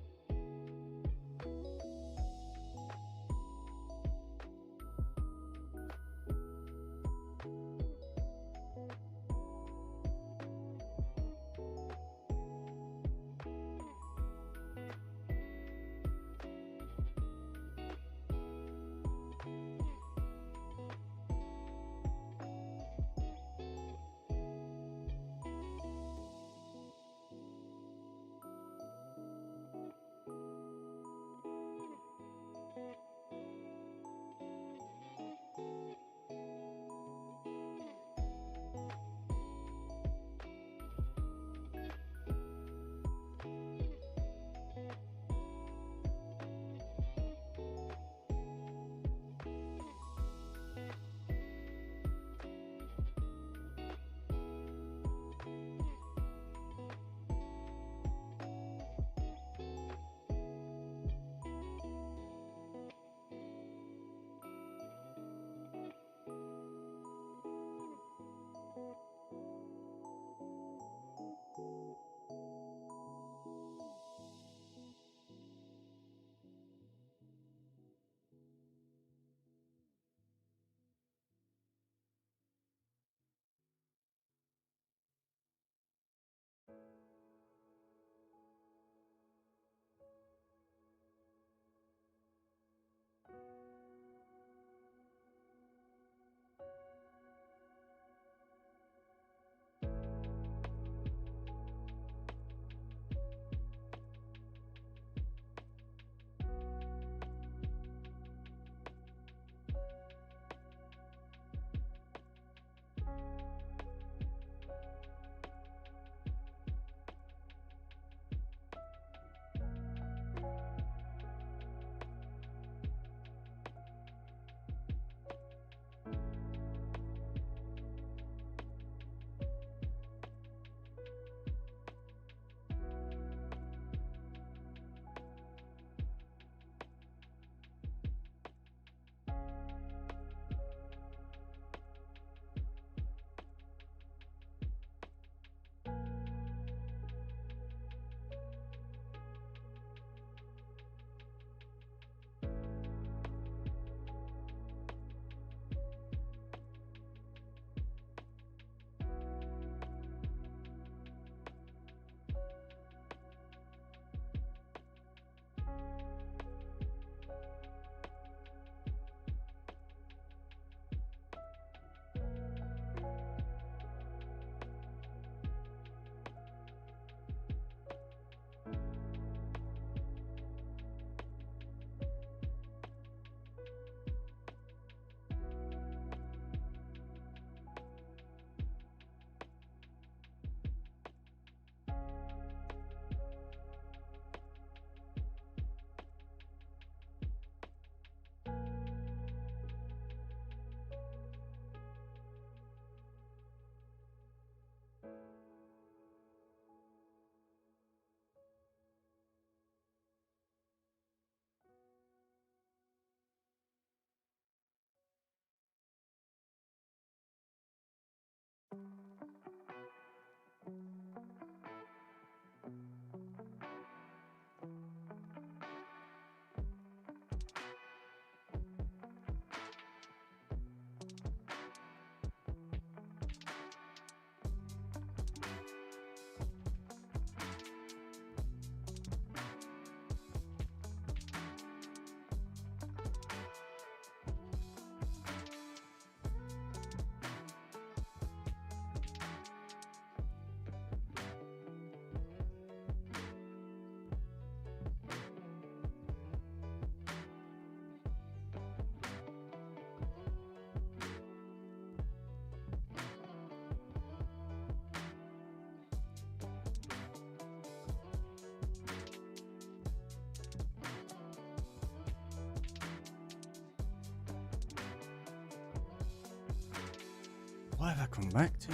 what have I come back to?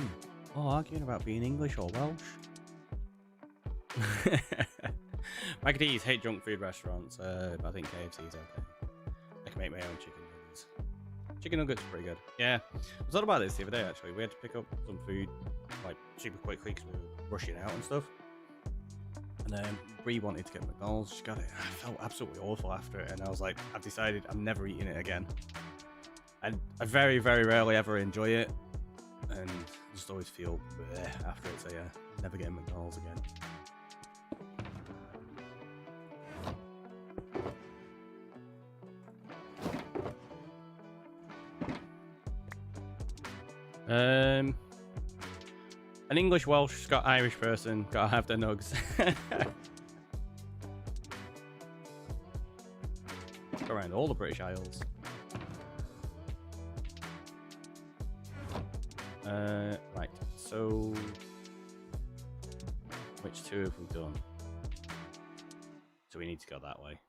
Oh, arguing about being English or Welsh. Mac D's hate junk food restaurants, but I think KFC's okay. I can make my own chicken nuggets. Chicken nuggets are pretty good. Yeah, I thought about this the other day actually. We had to pick up some food like super quickly because we were rushing out and stuff. And then Bree wanted to get McDonald's. She got it. I felt absolutely awful after it, and I was like, I've decided I'm never eating it again. And I very, very rarely ever enjoy it, and I just always feel bleh after it. So yeah, never getting McDonald's again. An English, Welsh, Irish person gotta have their nugs. Go around all the British Isles. Right, so which two have we done? So we need to go that way.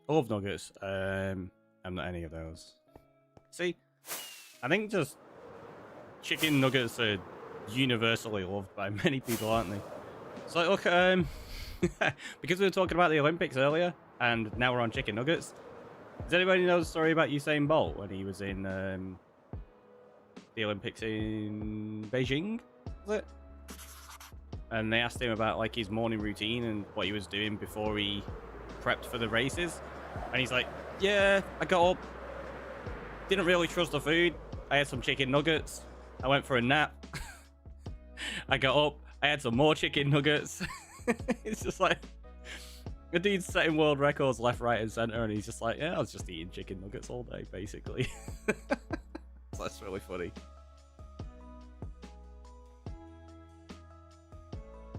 I love nuggets. I'm not any of those. See, I think just chicken nuggets are universally loved by many people, aren't they? So look, because we were talking about the Olympics earlier, and now we're on chicken nuggets. Does anybody know the story about Usain Bolt when he was in the Olympics in Beijing? Was it? And they asked him about like his morning routine and what he was doing before he prepped for the races. And he's like, yeah, I got up, didn't really trust the food. I had some chicken nuggets. I went for a nap. I got up, I had some more chicken nuggets. It's just like, the dude's setting world records left, right, and center, and he's just like, yeah, I was just eating chicken nuggets all day, basically. So that's really funny.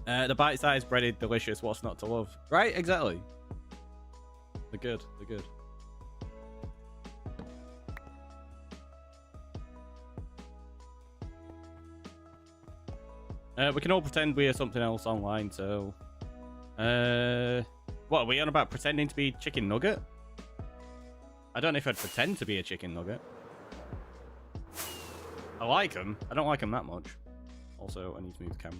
The bite-sized breaded, delicious, what's not to love? Right, exactly. They're good, they're good. We can all pretend we are something else online, so... what, are we on about pretending to be chicken nugget? I don't know if I'd pretend to be a chicken nugget. I like them. I don't like them that much. Also, I need to move the camera.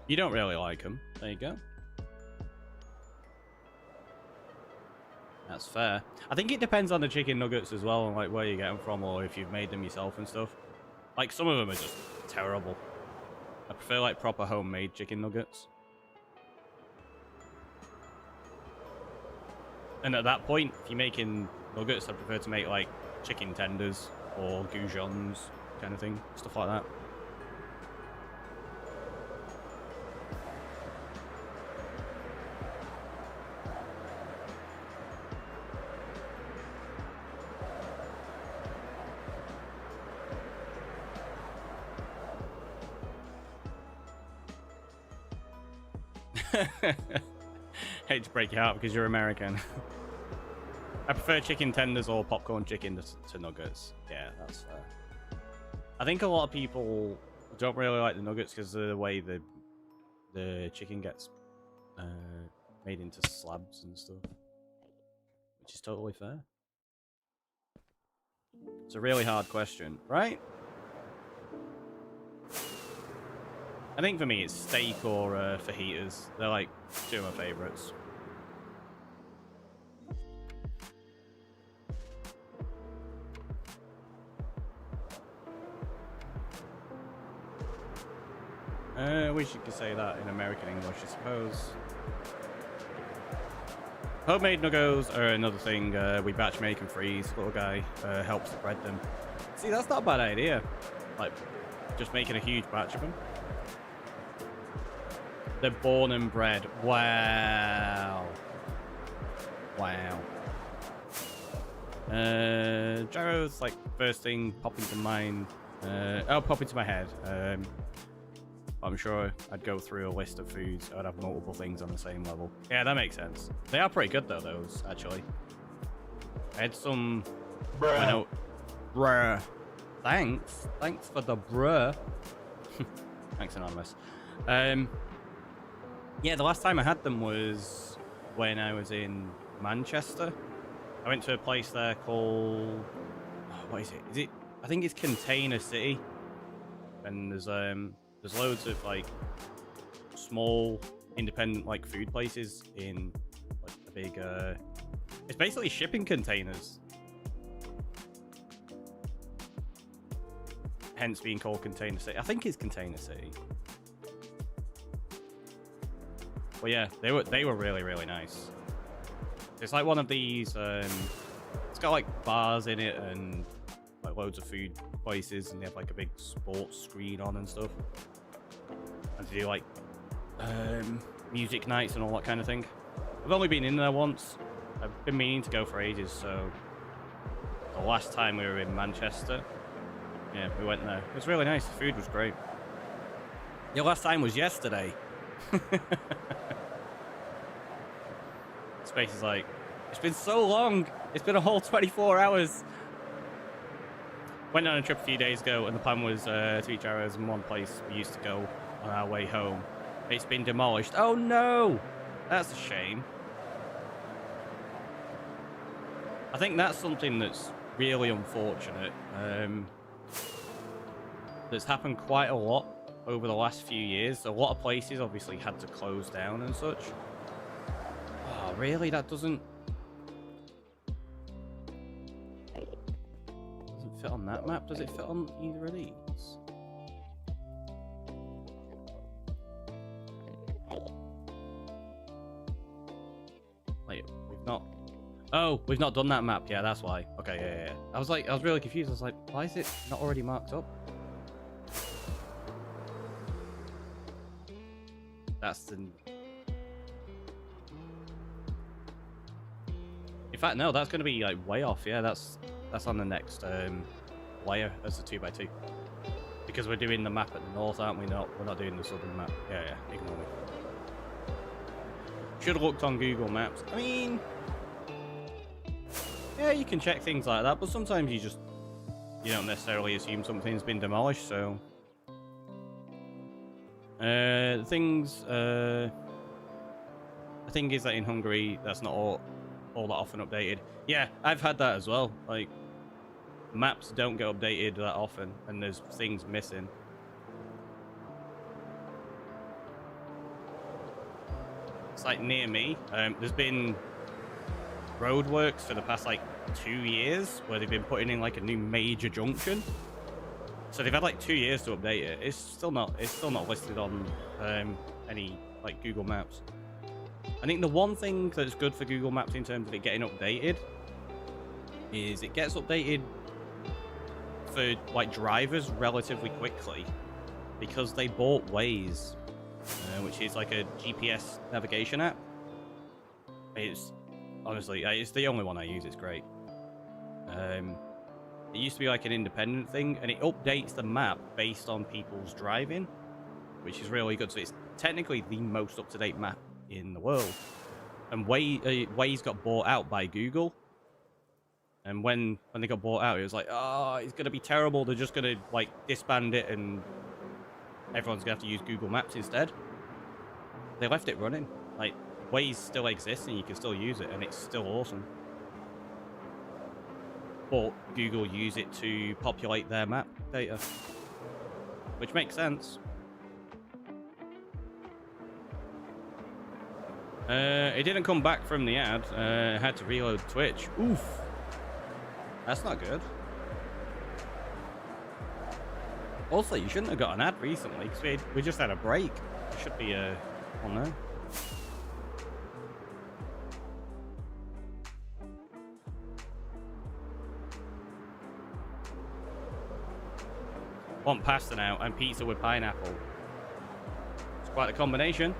You don't really like them. There you go. That's fair. I think it depends on the chicken nuggets as well, and like where you get them from, or if you've made them yourself and stuff. Like some of them are just terrible. I prefer like proper homemade chicken nuggets. And at that point, if you're making nuggets, I prefer to make like chicken tenders or goujons kind of thing, stuff like that. Hate to break you out because you're American. I prefer chicken tenders or popcorn chicken to nuggets. Yeah, that's fair. I think a lot of people don't really like the nuggets because of the way the chicken gets made into slabs and stuff, which is totally fair. It's a really hard question, right? I think for me it's steak or fajitas. They're like two of my favorites. I wish you could say that in American English, I suppose. Homemade nuggets are another thing. We batch make and freeze. Little guy helps spread them. See, that's not a bad idea. Like, just making a huge batch of them. They're born and bred. Wow. Wow. Gyros, like, first thing popping to mind. Pop into my head. I'm sure I'd go through a list of foods. I'd have multiple things on the same level. Yeah, that makes sense. They are pretty good though, those, actually. I had some. Bruh. I know, bruh. Thanks for the bruh. Thanks, Anonymous. Yeah, the last time I had them was when I was in Manchester. I went to a place there called, what is it? I think it's Container City, and there's loads of like small independent like food places in like a big it's basically shipping containers, hence being called Container City. I think it's Container City. But yeah, they were really, really nice. It's like one of these it's got like bars in it and like loads of food places, and they have like a big sports screen on and stuff, and they do like music nights and all that kind of thing. I've only been in there once. I've been meaning to go for ages, so the last time we were in Manchester, yeah, we went there. It was really nice. The food was great. Your last time was yesterday. Space is like, it's been so long. It's been a whole 24 hours. Went on a trip a few days ago, and the plan was 3 hours in one place we used to go on our way home. It's been demolished. Oh no! That's a shame. I think that's something that's really unfortunate. That's happened quite a lot over the last few years. A lot of places obviously had to close down and such. Oh, really? That doesn't fit on that map? Does it fit on either of these? Wait, we've not... Oh, we've not done that map. Yeah, that's why. Okay, yeah. I was really confused. I was like, why is it not already marked up? That's the... In fact, no, that's going to be like way off. Yeah, that's on the next layer as the 2x2. Because we're doing the map at the north, aren't we? We're not doing the southern map. Yeah, ignore me. Should have looked on Google Maps. I mean, yeah, you can check things like that, but sometimes you don't necessarily assume something's been demolished, so... The thing is that in Hungary, that's not all that often updated. Yeah, I've had that as well. Like, maps don't get updated that often, and there's things missing. It's like near me, there's been roadworks for the past like 2 years where they've been putting in like a new major junction. So they've had like 2 years to update it. It's still not listed on any like Google Maps. I think the one thing that's good for Google Maps in terms of it getting updated is it gets updated for like drivers relatively quickly because they bought Waze, which is like a GPS navigation app. It's honestly, it's the only one I use. It's great. It used to be like an independent thing, and it updates the map based on people's driving, which is really good. So it's technically the most up-to-date map in the world. And Waze got bought out by Google. And when they got bought out, it was like, oh, it's going to be terrible. They're just going to like disband it, and everyone's going to have to use Google Maps instead. They left it running. Like, Waze still exists, and you can still use it, and it's still awesome. But Google use it to populate their map data, which makes sense. It didn't come back from the ad. I had to reload Twitch. Oof. That's not good. Also, you shouldn't have got an ad recently, because we just had a break. It should be on there. Want pasta now and pizza with pineapple. It's quite a combination.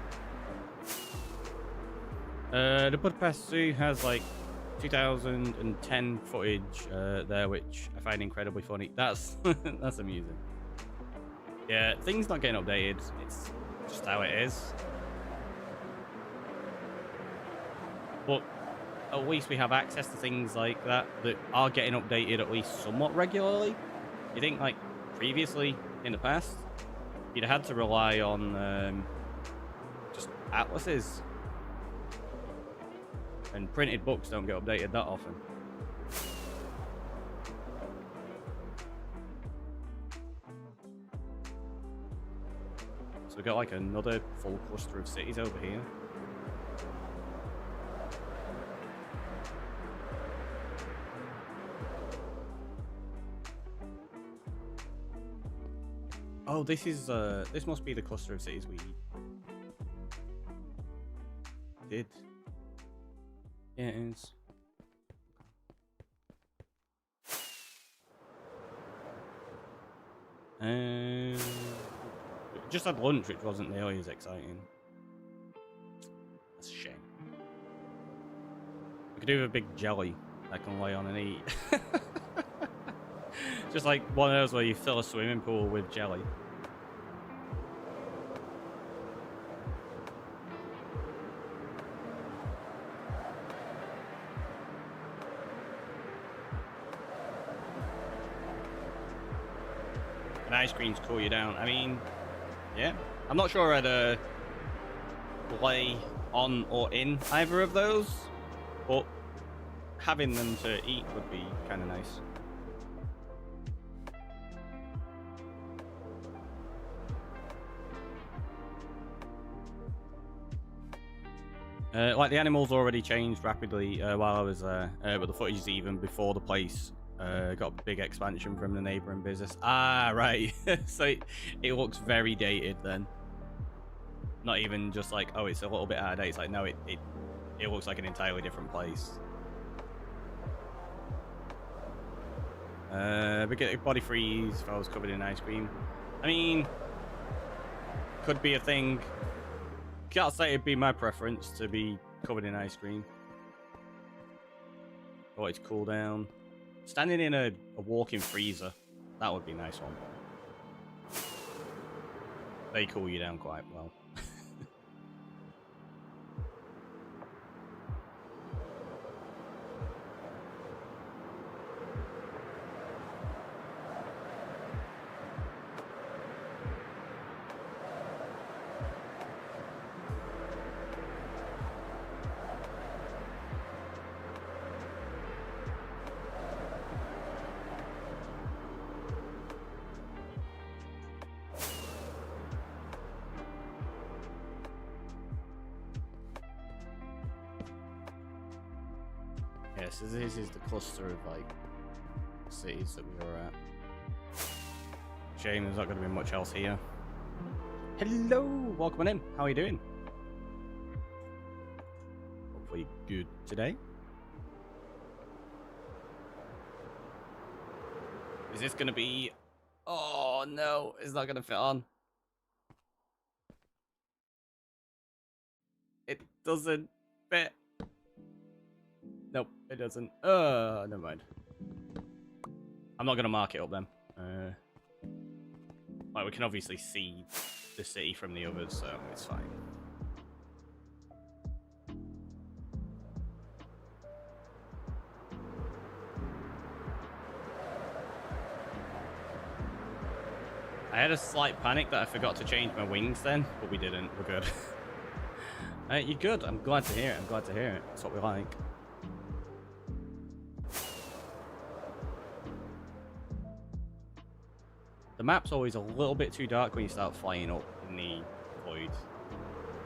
The Budapest Zoo has like 2010 footage there, which I find incredibly funny. That's that's amusing. Yeah, things not getting updated. It's just how it is. But at least we have access to things like that that are getting updated at least somewhat regularly. You think, like, previously in the past, you'd have had to rely on just atlases, and printed books don't get updated that often. So we've got like another full cluster of cities over here. Oh, this must be the cluster of cities we did. Yeah, it is. Just had lunch, which wasn't nearly as exciting. That's a shame. We could do a big jelly I can lay on and eat. Just like one of those where you fill a swimming pool with jelly. And ice creams cool you down. I mean, yeah. I'm not sure I'd play on or in either of those, but having them to eat would be kind of nice. Like the animals already changed rapidly while I was there, but the footage is even before the place got a big expansion from the neighboring business. Ah, right. So it looks very dated then. Not even just like, oh, it's a little bit out of date. It's like, no, it looks like an entirely different place. But get body freeze if I was covered in ice cream. I mean, could be a thing. Can't say it'd be my preference to be covered in ice cream. Oh, it's cool down. Standing in a walk-in freezer, that would be a nice one. They cool you down quite well. So this is the cluster of like cities that we were at. Shame there's not going to be much else here. Hello, welcome on in. How are you doing? Hopefully good today. Is this going to be? Oh no, it's not going to fit on. It doesn't fit. Nope, it doesn't. Never mind. I'm not gonna mark it up then. Like we can obviously see the city from the others, so it's fine. I had a slight panic that I forgot to change my wings then, but we didn't. We're good. You're good. I'm glad to hear it. I'm glad to hear it. That's what we like. The map's always a little bit too dark when you start flying up in the void.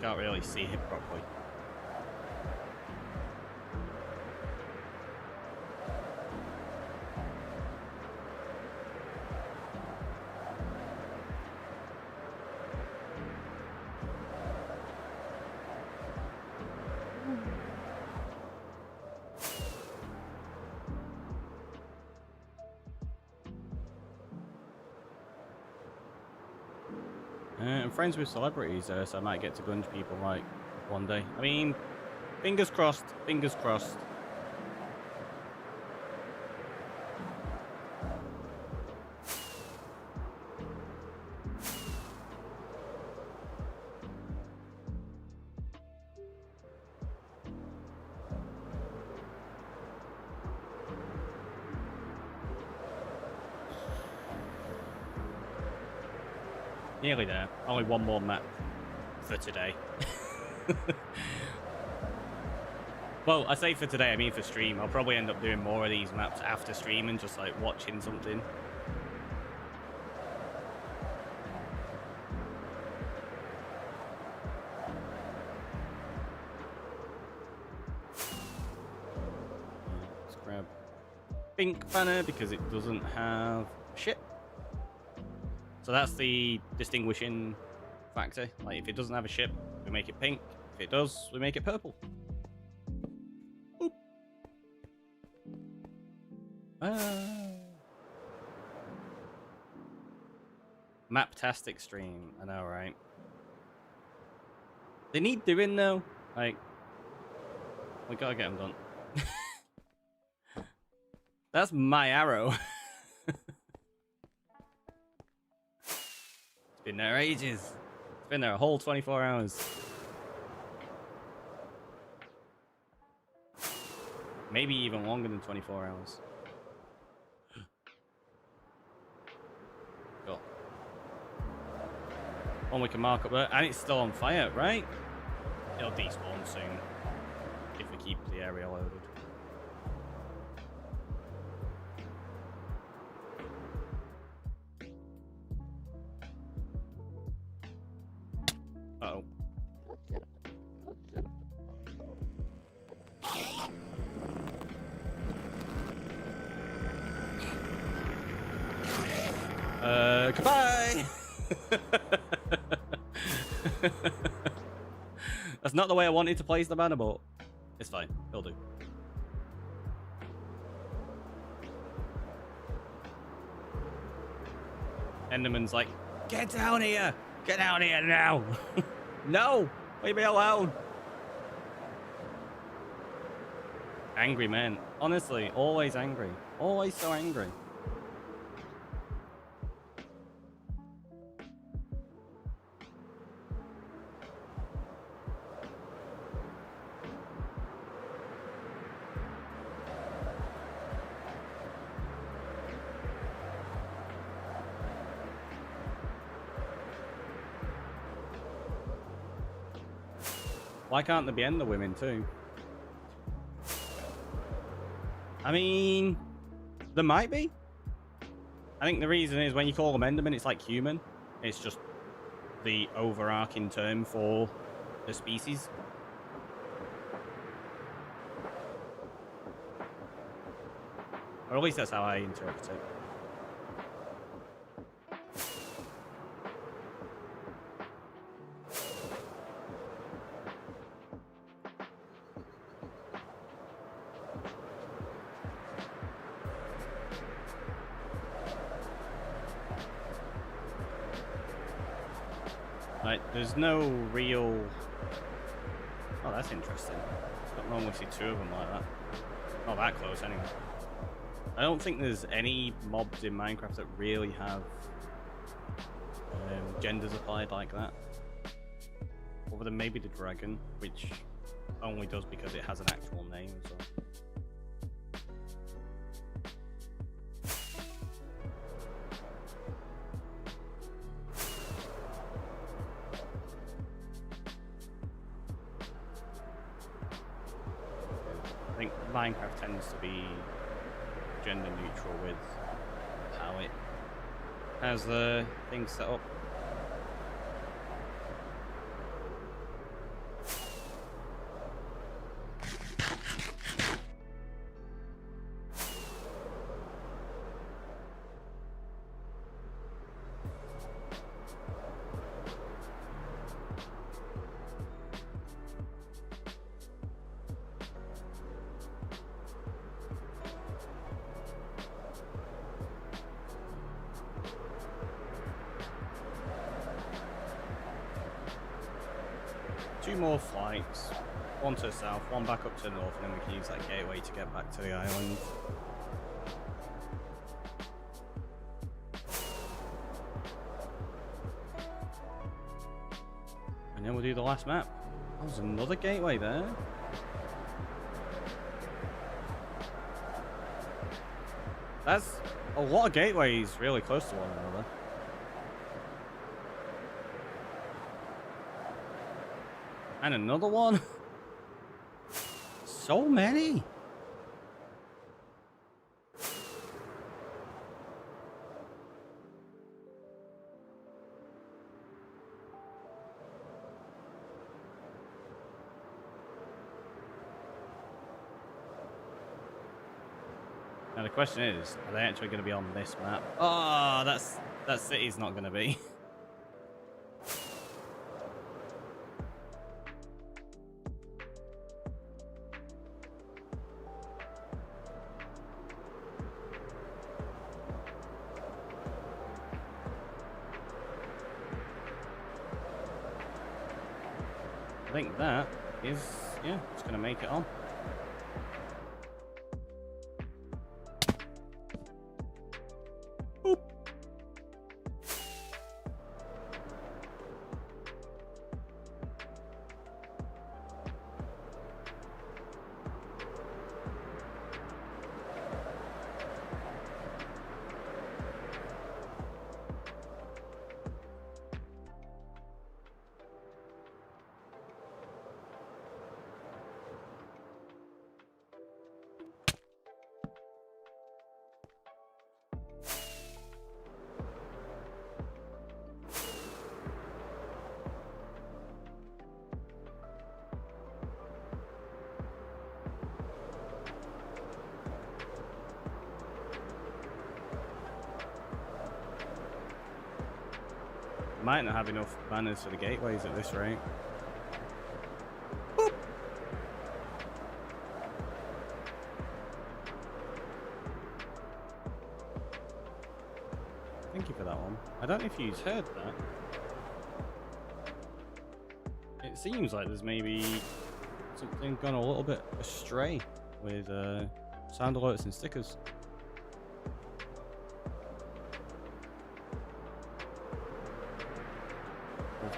Can't really see it properly. I'm friends with celebrities, so I might get to gunge people like one day. I mean, fingers crossed, fingers crossed. Nearly there. Only one more map for today. Well, I say for today, I mean for stream. I'll probably end up doing more of these maps after stream and just like watching something. Let's grab pink banner because it doesn't have ship. So that's the distinguishing factor. Like if it doesn't have a ship, we make it pink. If it does, we make it purple. Maptastic stream, I know, right? They need doing though. Like, we gotta get them done. That's my arrow. It's been there ages. It's been there a whole 24 hours. Maybe even longer than 24 hours. Cool. One we can mark up there. And it's still on fire, right? It'll despawn soon. If we keep the area loaded. Uh-oh. Goodbye! That's not the way I wanted to place the banner, but it's fine. It'll do. Enderman's like, get down here! Get down here now! No! Leave me alone! Angry man. Honestly, always angry. Always so angry. Why can't there be Ender women too? I mean, there might be. I think the reason is when you call them Endermen, it's like human. It's just the overarching term for the species. Or at least that's how I interpret it. Like, there's no real... Oh, that's interesting. Don't normally see two of them like that. Not that close, anyway. I don't think there's any mobs in Minecraft that really have genders applied like that. Other than maybe the dragon, which only does because it has an actual name as well. I think Minecraft tends to be gender neutral with how it has the things set up. Two more flights, one to the south, one back up to the north, and then we can use that gateway to get back to the island. And then we'll do the last map. Oh, there's another gateway there. That's a lot of gateways really close to one another. And another one. So many. Now the question is, are they actually going to be on this map? Oh, that city's not going to be. I think that is, yeah, it's going to make it on. Boop. Might not have enough banners for the gateways at this rate. Boop. Thank you for that one. I don't know if you've heard that. It seems like there's maybe something gone a little bit astray with sound alerts and stickers.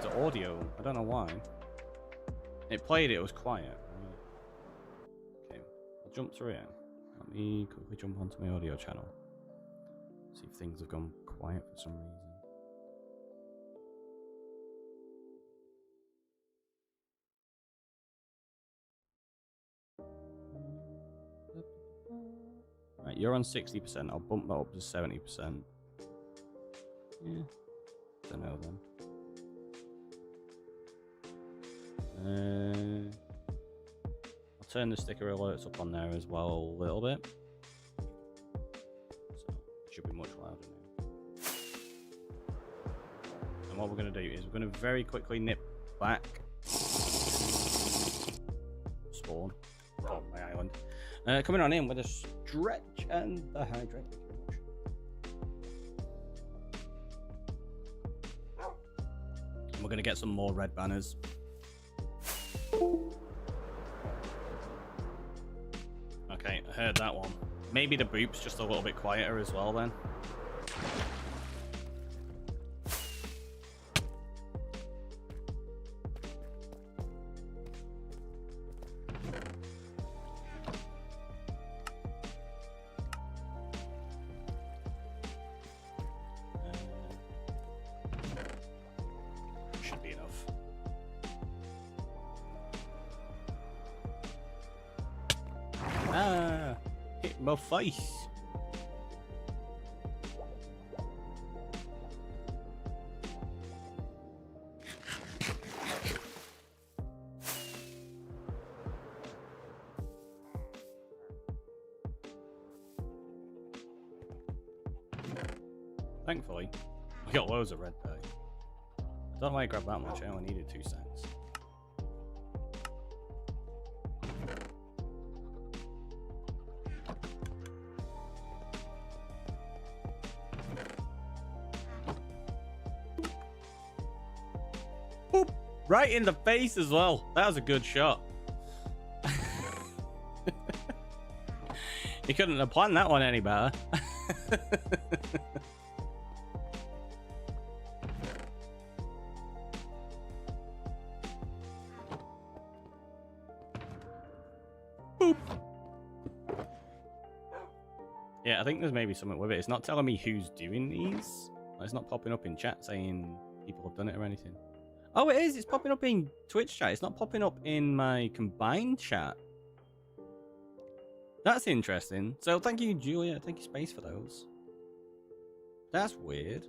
The audio, I don't know why. It played, it was quiet. Okay, I'll jump through it. Let me quickly jump onto my audio channel. See if things have gone quiet for some reason. Right, you're on 60%. I'll bump that up to 70%. Yeah, don't know then. I'll turn the sticker alerts up on there as well a little bit. So it should be much louder now. And what we're going to do is we're going to very quickly nip back. Spawn. Oh, my island. Coming on in with a stretch and the hydrate. And we're going to get some more red banners. Okay, I heard that one. Maybe the boop's just a little bit quieter as well then. Should be enough. Ah, hit my face. Thankfully, we got loads of red pay. I don't know why I grabbed that much, I only needed 2 cents. Boop! Right in the face as well. That was a good shot. You couldn't have planned that one any better. Boop. Yeah, I think there's maybe something with it. It's not telling me who's doing these. It's not popping up in chat saying people have done it or anything. Oh, it is. It's popping up in Twitch chat. It's not popping up in my combined chat. That's interesting. So thank you, Julia. Thank you, Space, for those. That's weird.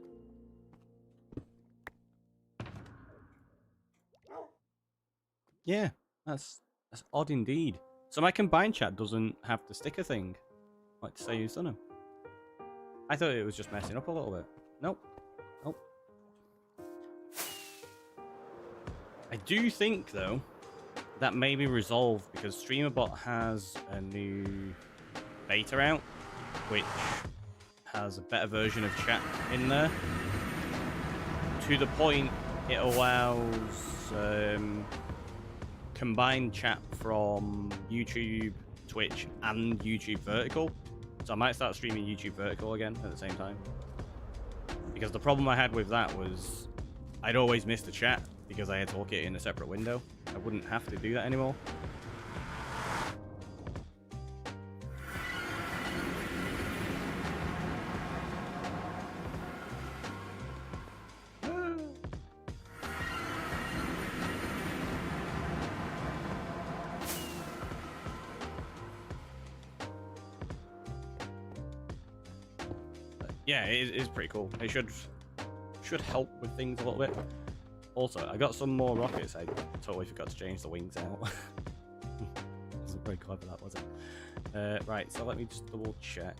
Yeah, that's odd indeed. So my combined chat doesn't have the sticker thing, like to say who's done them. I thought it was just messing up a little bit. Nope. Nope. I do think, though, that may be resolved because StreamerBot has a new beta out, which has a better version of chat in there. To the point, it allows combined chat from YouTube, Twitch, and YouTube Vertical. So I might start streaming YouTube Vertical again at the same time. Because the problem I had with that was I'd always miss the chat because I had to look at it in a separate window. I wouldn't have to do that anymore. Yeah, it is pretty cool. It should help with things a little bit. Also, I got some more rockets. I totally forgot to change the wings out. Wasn't very clever, that was it? Right, so let me just double check.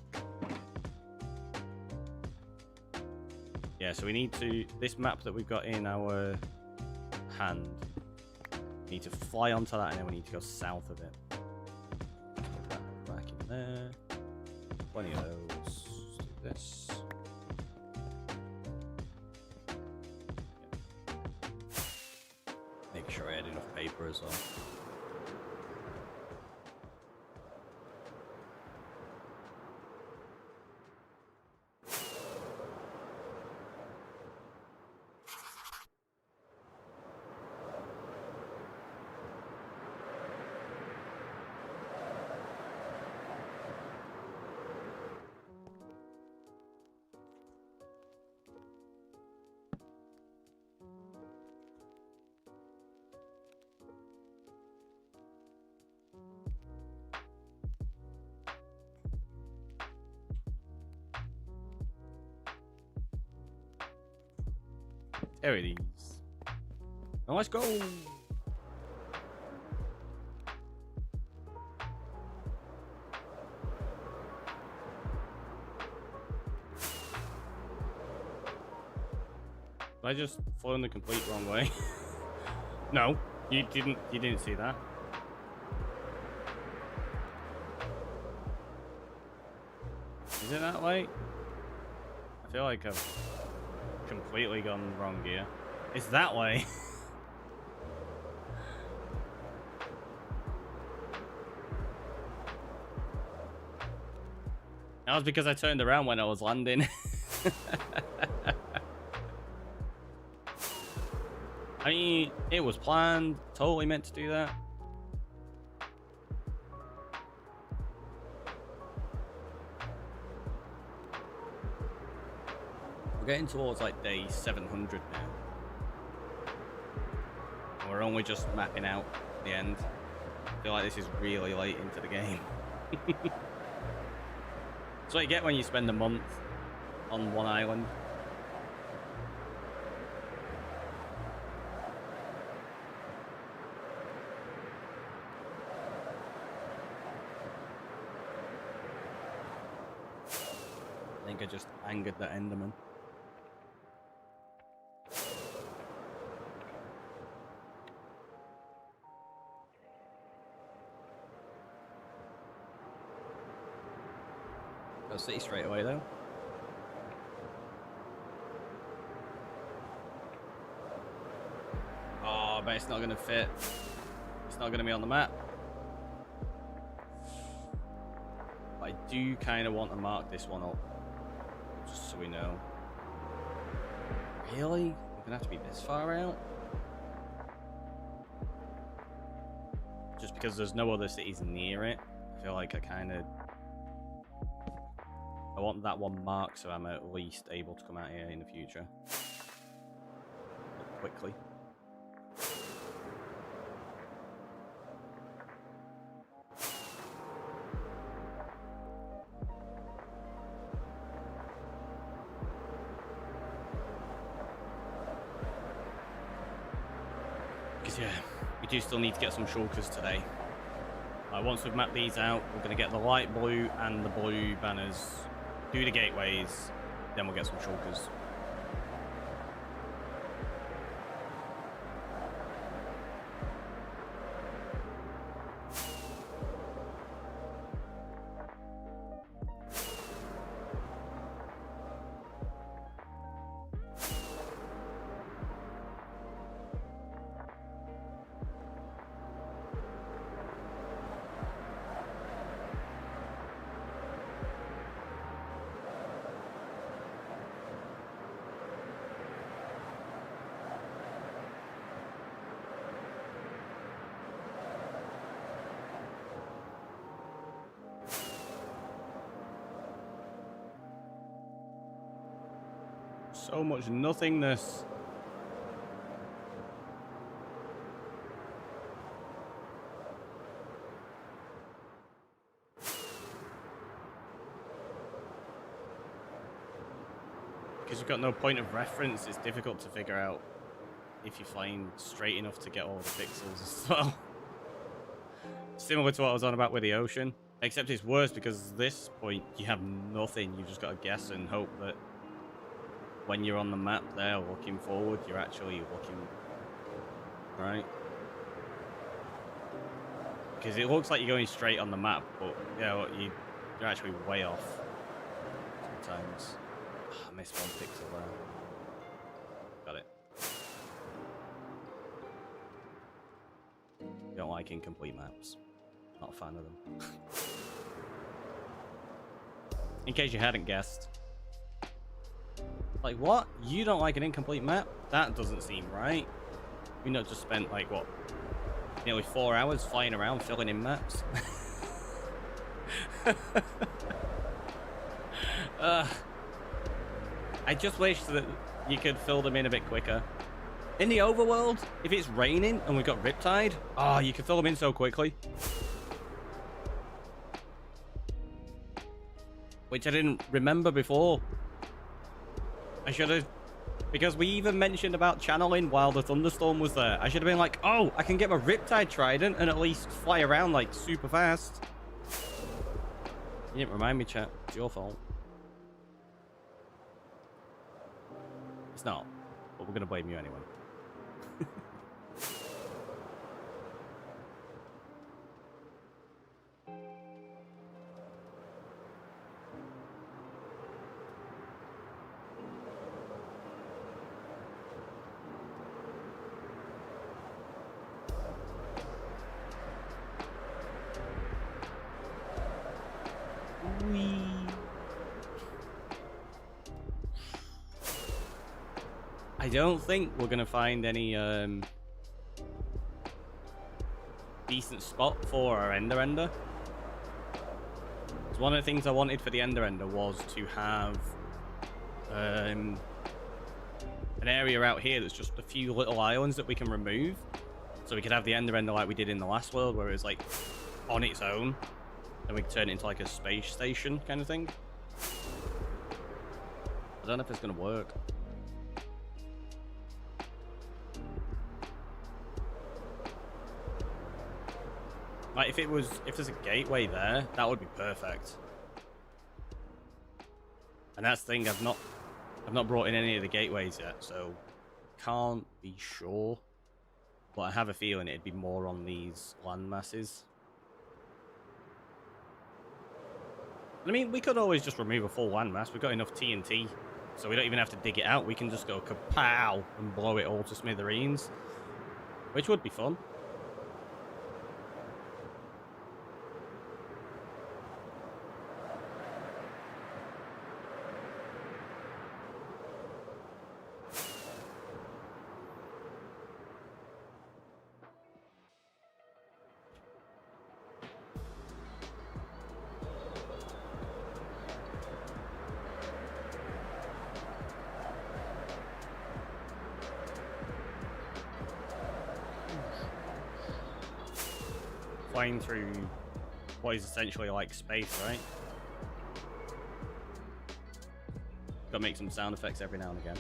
Yeah, so we need to... This map that we've got in our hand, we need to fly onto that and then we need to go south of it. Put that back in there. Plenty of those. Let's do this. Make sure I had enough paper as well. There it is. Now let's go. I just flown the complete wrong way. No, you didn't see that. Is it that way? I feel like I've completely gone wrong here. It's that way. That was because I turned around when I was landing. I mean, it was planned, totally meant to do that. We're getting towards like day 700 now. And we're only just mapping out the end. I feel like this is really late into the game. That's what you get when you spend a month on one island. I think I just angered that Enderman. Go city straight away though. Oh, but it's not gonna fit. It's not gonna be on the map. But I do kind of want to mark this one up. Just so we know. Really? We're gonna have to be this far out? Just because there's no other cities near it, I feel like I want that one marked so I'm at least able to come out here in the future. Quickly. Because, yeah, we do still need to get some shulkers today. Once we've mapped these out, we're going to get the light blue and the blue banners, do the gateways, then we'll get some shulkers. So much nothingness. Because you've got no point of reference, it's difficult to figure out if you're flying straight enough to get all the pixels as well. Similar to what I was on about with the ocean, except it's worse because at this point you have nothing. You've just got to guess and hope that when you're on the map there looking forward, you're actually looking right. Because it looks like you're going straight on the map, but yeah, you're actually way off sometimes. Oh, I missed one pixel there. Got it. Don't like incomplete maps. Not a fan of them. In case you hadn't guessed. Like, what? You don't like an incomplete map? That doesn't seem right. We not just spent, like, what? Nearly 4 hours flying around filling in maps? I just wish that you could fill them in a bit quicker. In the overworld, if it's raining and we've got Riptide, oh, you can fill them in so quickly. Which I didn't remember before. I should have, because we even mentioned about channeling while the thunderstorm was there. I should have been like, oh, I can get my Riptide Trident and at least fly around like super fast. You didn't remind me, chat. It's your fault. It's not, but we're going to blame you anyway. I don't think we're gonna find any decent spot for our Ender. One of the things I wanted for the Ender was to have an area out here that's just a few little islands that we can remove, so we could have the Ender like we did in the last world, where it was like on its own, and we could turn it into like a space station kind of thing. I don't know if it's gonna work. Like, if there's a gateway there, that would be perfect. And that's the thing, I've not brought in any of the gateways yet, so can't be sure. But I have a feeling it'd be more on these land masses. I mean, we could always just remove a full landmass. We've got enough TNT, so we don't even have to dig it out. We can just go kapow and blow it all to smithereens, which would be fun. Flying through what is essentially like space, right? Gotta make some sound effects every now and again.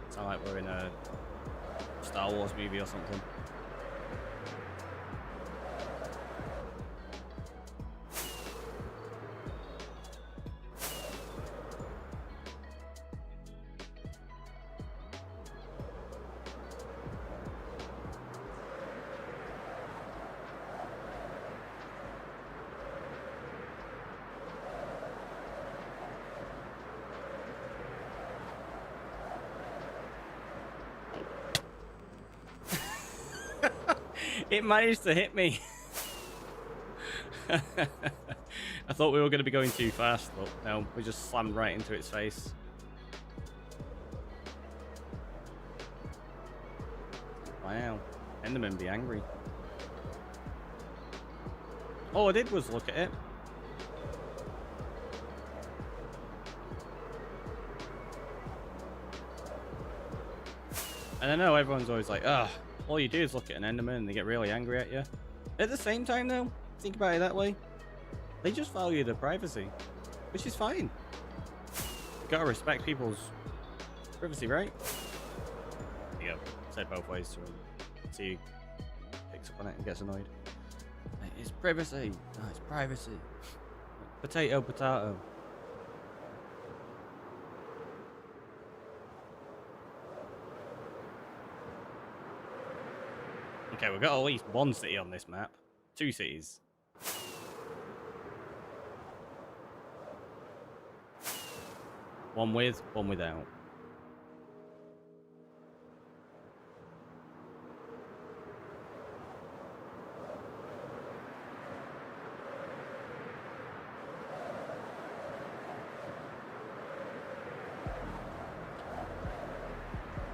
Sound like we're in a Star Wars movie or something. It managed to hit me. I thought we were going to be going too fast, but no, we just slammed right into its face. Wow. Enderman be angry. All I did was look at it. And I know everyone's always like, oh, all you do is look at an Enderman and they get really angry at you. At the same time, though, think about it that way. They just value their privacy, which is fine. You gotta respect people's privacy, right? There you go. Said both ways to him. See, he picks up on it and gets annoyed. It's privacy. No, it's privacy. Potato, potato. Okay, we've got at least one city on this map. 2 cities. One with, one without.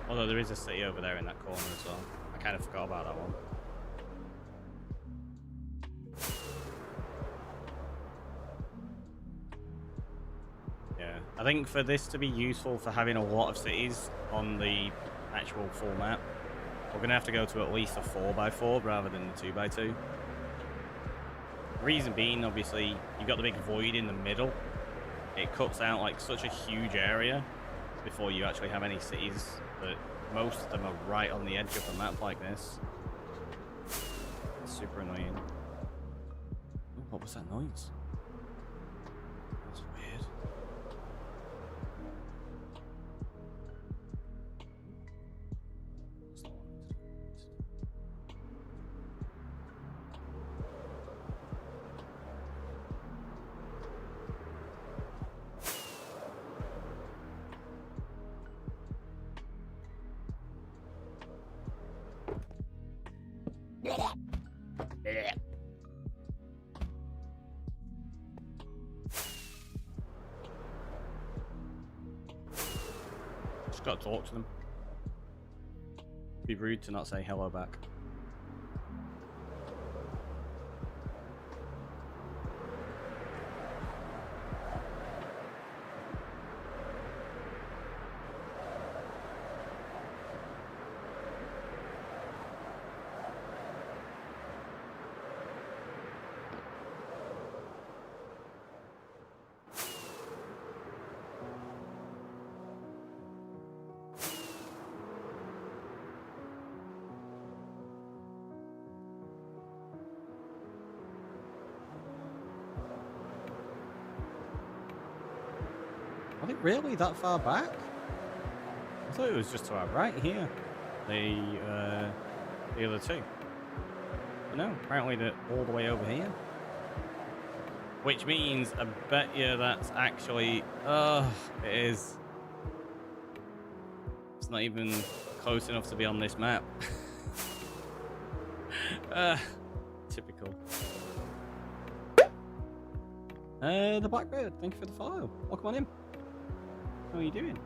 Although there is a city over there in that corner as well. I kind of forgot about that one. Yeah, I think for this to be useful for having a lot of cities on the actual full map, we're going to have to go to at least a 4x4 rather than the 2x2. Reason being, obviously, you've got the big void in the middle. It cuts out like such a huge area before you actually have any cities, but most of them are right on the edge of a map like this. It's super annoying. Ooh, what was that noise? That's weird. Just gotta talk to them. Be rude to not say hello back. Are they really that far back? I thought it was just to our right here. The other two. But no, apparently they're all the way over here. Which means I bet you that's actually... Oh, it is. It's not even close enough to be on this map. Typical. The Blackbird, thank you for the follow. Welcome on in. How are you doing?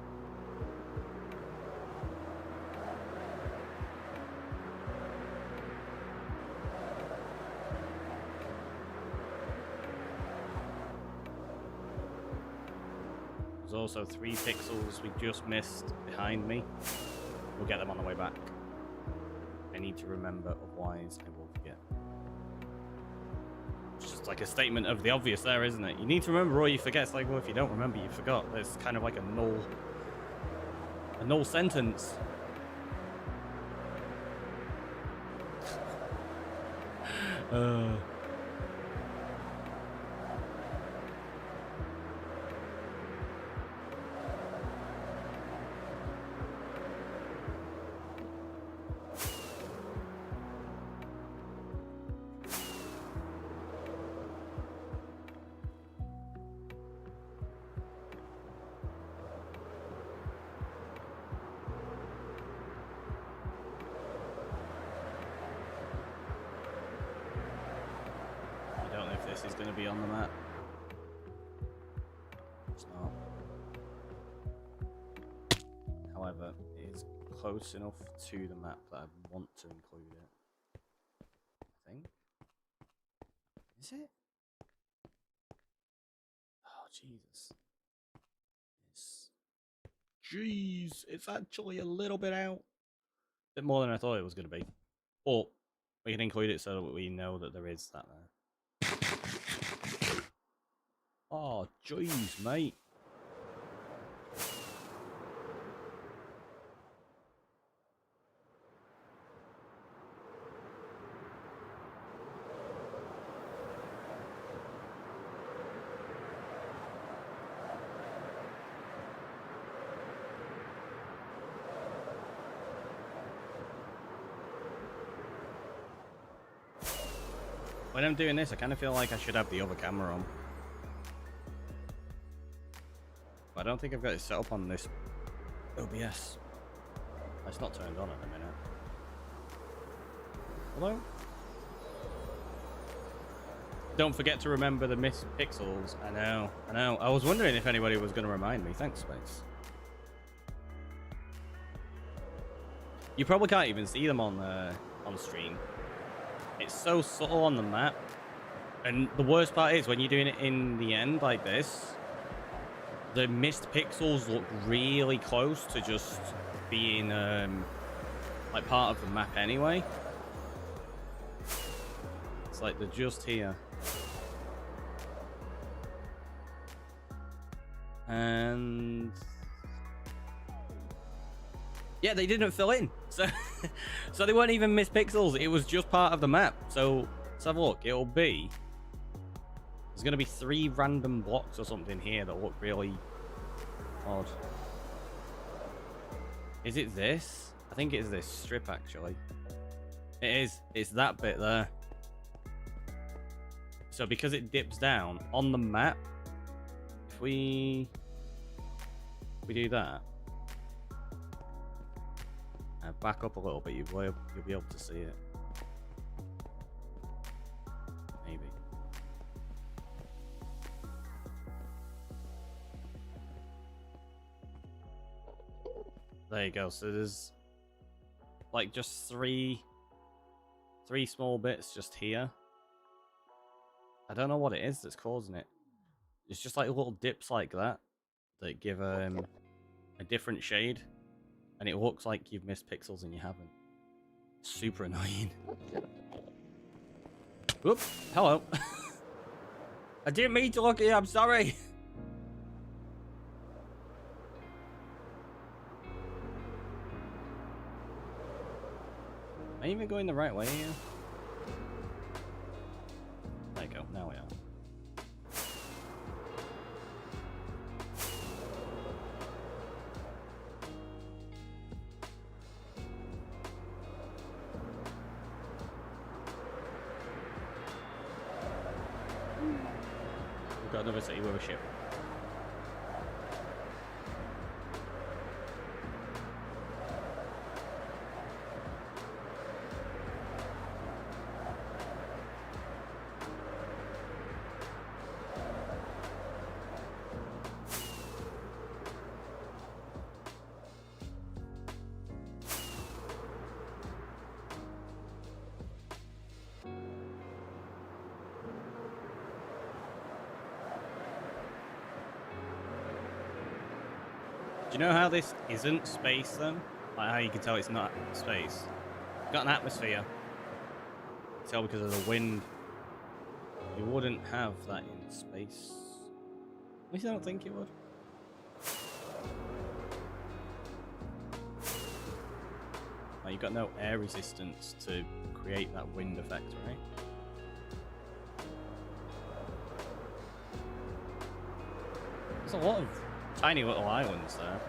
There's also 3 pixels we just missed behind me. We'll get them on the way back. I need to remember, otherwise I will forget. It's just like a statement of the obvious there, isn't it? You need to remember or you forget. It's like, well, if you don't remember, you forgot. It's kind of like a null sentence. Uh. I don't know if this is going to be on the map. It's not. However, it is close enough to the map that I want to include it. I think. Is it? Oh, Jesus. Jeez, it's actually a little bit out. A bit more than I thought it was going to be. But we can include it so that we know that there is that there. Oh, jeez, mate. When I'm doing this, I kind of feel like I should have the other camera on. But I don't think I've got it set up on this OBS. It's not turned on at the minute. Hello? Don't forget to remember the missed pixels. I know, I know. I was wondering if anybody was going to remind me. Thanks, Space. You probably can't even see them on stream. It's so subtle on the map. And the worst part is when you're doing it in the end like this, the missed pixels look really close to just being like part of the map anyway. It's like they're just here. And yeah, they didn't fill in. So so they weren't even missed pixels. It was just part of the map. So let's have a look. It'll be, there's going to be 3 random blocks or something here that look really odd. Is it this? I think it's this strip, actually. It is. It's that bit there. So because it dips down on the map, if we do that, back up a little bit, you'll be able to see it. Maybe. There you go. So there's like just three small bits just here. I don't know what it is that's causing it. It's just like little dips like that that give a different shade, and it looks like you've missed pixels and you haven't. Super annoying. Whoop! Hello. I didn't mean to look at you. I'm sorry. Am I even going the right way here? There you go. Now we are. We've got another city with a ship. Do you know how this isn't space then? Like how you can tell it's not space. It's got an atmosphere. You can tell because of the wind. You wouldn't have that in space. At least I don't think you would. Like you've got no air resistance to create that wind effect, right? There's a lot of tiny little islands there.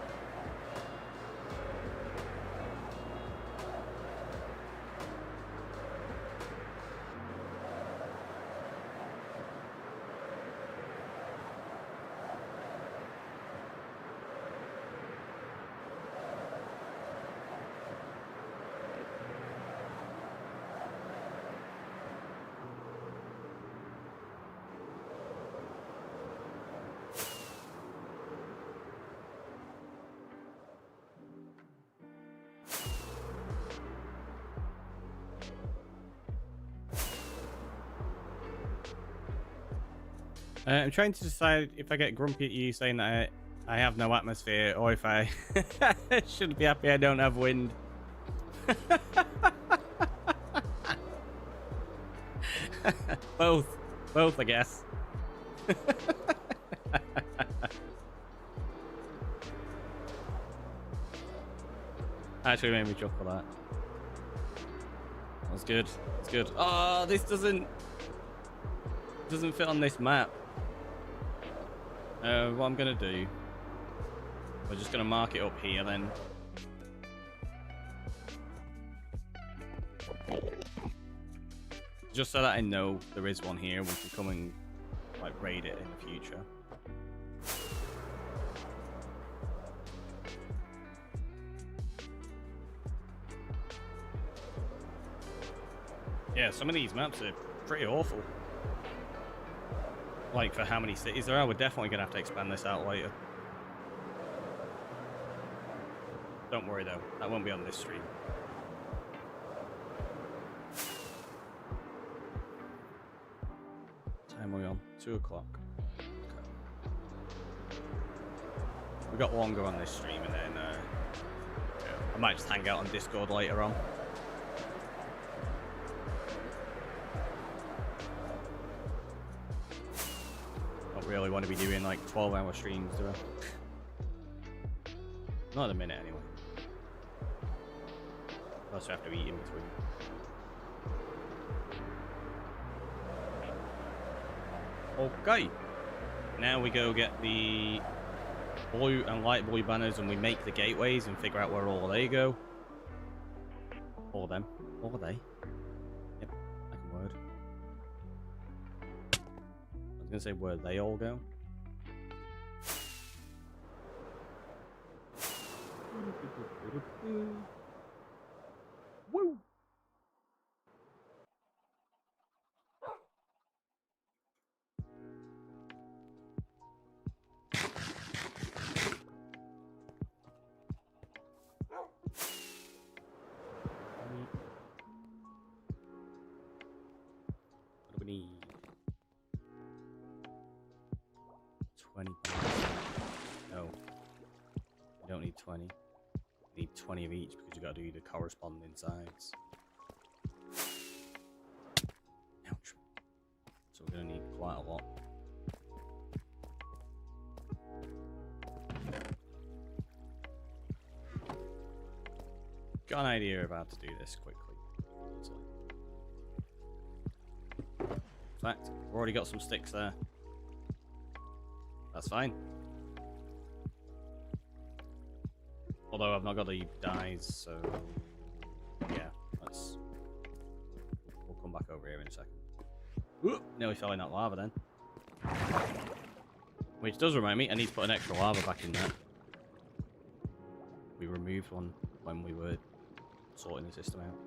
I'm trying to decide if I get grumpy at you saying that I have no atmosphere, or if I should be happy I don't have wind. Both, I guess. Actually made me chuckle that. That's good. That's good. Oh, this doesn't fit on this map. What I'm gonna do, we're just gonna mark it up here then. Just so that I know there is one here, we can come and like raid it in the future. Yeah, some of these maps are pretty awful. Like, for how many cities there are, we're definitely going to have to expand this out later. Don't worry, though. That won't be on this stream. What time are we on? 2 o'clock. Okay. We got longer on this stream, and then I might just hang out on Discord later on. Really want to be doing like 12-hour streams, do I? Not at a minute anyway. I also have to eat in between. Okay. Now we go get the blue and light blue banners and we make the gateways and figure out where all they go. All of them. All of they. Yep, second word. I was gonna say where they all go. Woo! What do we need? 20 pounds. No. We don't need 20. We need 20 of each because you gotta do the corresponding sides. Ouch. So we're gonna need quite a lot. Got an idea of how to do this quickly. Easily. In fact, we've already got some sticks there. That's fine. Although I've not got the dyes, so yeah, we'll come back over here in a second. Ooh, nearly fell in that lava then. Which does remind me, I need to put an extra lava back in there. We removed one when we were sorting the system out.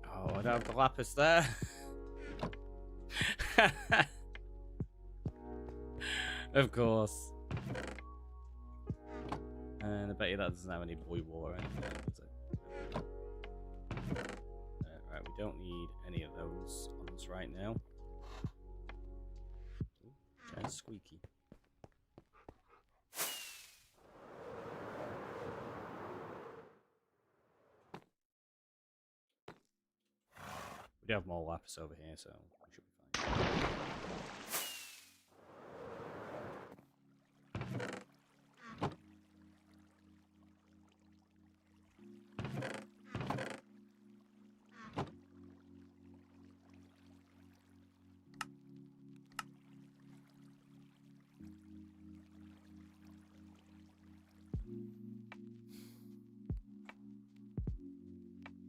Oh, I don't have the lapis there. Of course. And I bet you that doesn't have any blue wall or anything, does it? Right, we don't need any of those on us right now. Ooh, kind of squeaky. We do have more lapis over here, so we should be fine.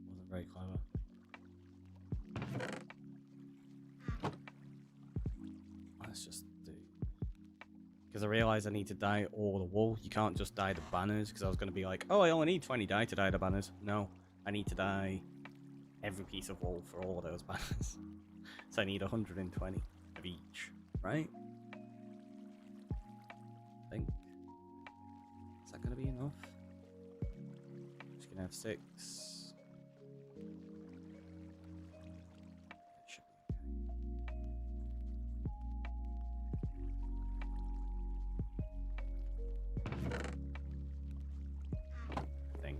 Wasn't very clever. Let's just do... Because I realised I need to dye all the wool. You can't just dye the banners, because I was going to be like, oh, I only need 20 dye to dye the banners. No, I need to dye every piece of wool for all of those banners. So I need 120 of each, right? I think. Is that going to be enough? Just going to have 6. It should be okay. I think.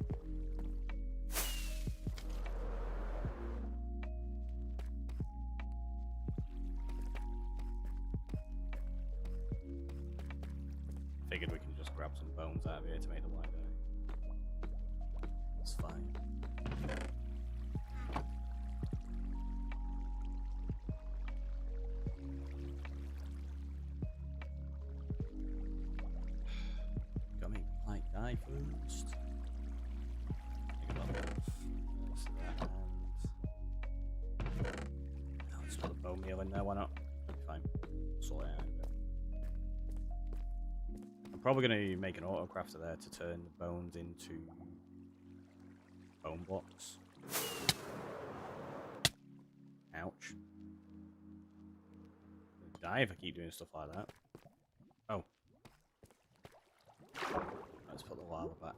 Figured we can just grab some bones out of here to make the white dye. It's fine. Gotta make white dye first. Think about this, that, and oh, let's put the bone meal in there. Why not? It'll be fine. Sort it out. I'm probably going to make an autocrafter there to turn the bones into bone blocks. Ouch. I'll die if I keep doing stuff like that. Oh. Let's put the lava back.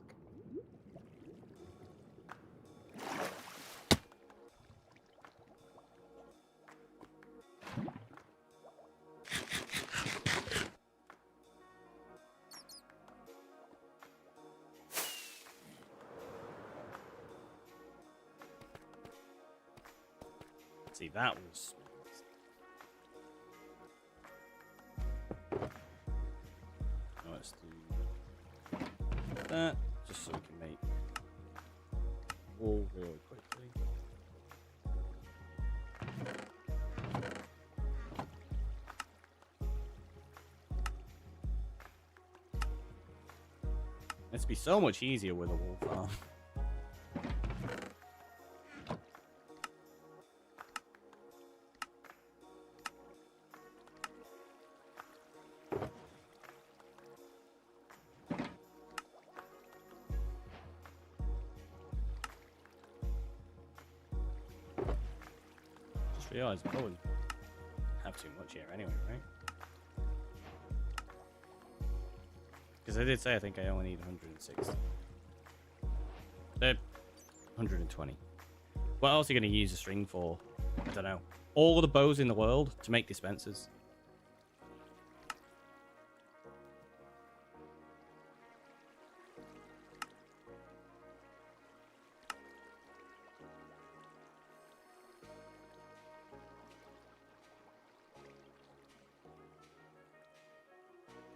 See, that was... Let's do that, just so we can make wool really quickly. It'd be so much easier with a wool farm. Realize I probably have too much here anyway, right? Because I did say I think I only need 160. 120. What else are you going to use a string for? I don't know. All the bows in the world to make dispensers.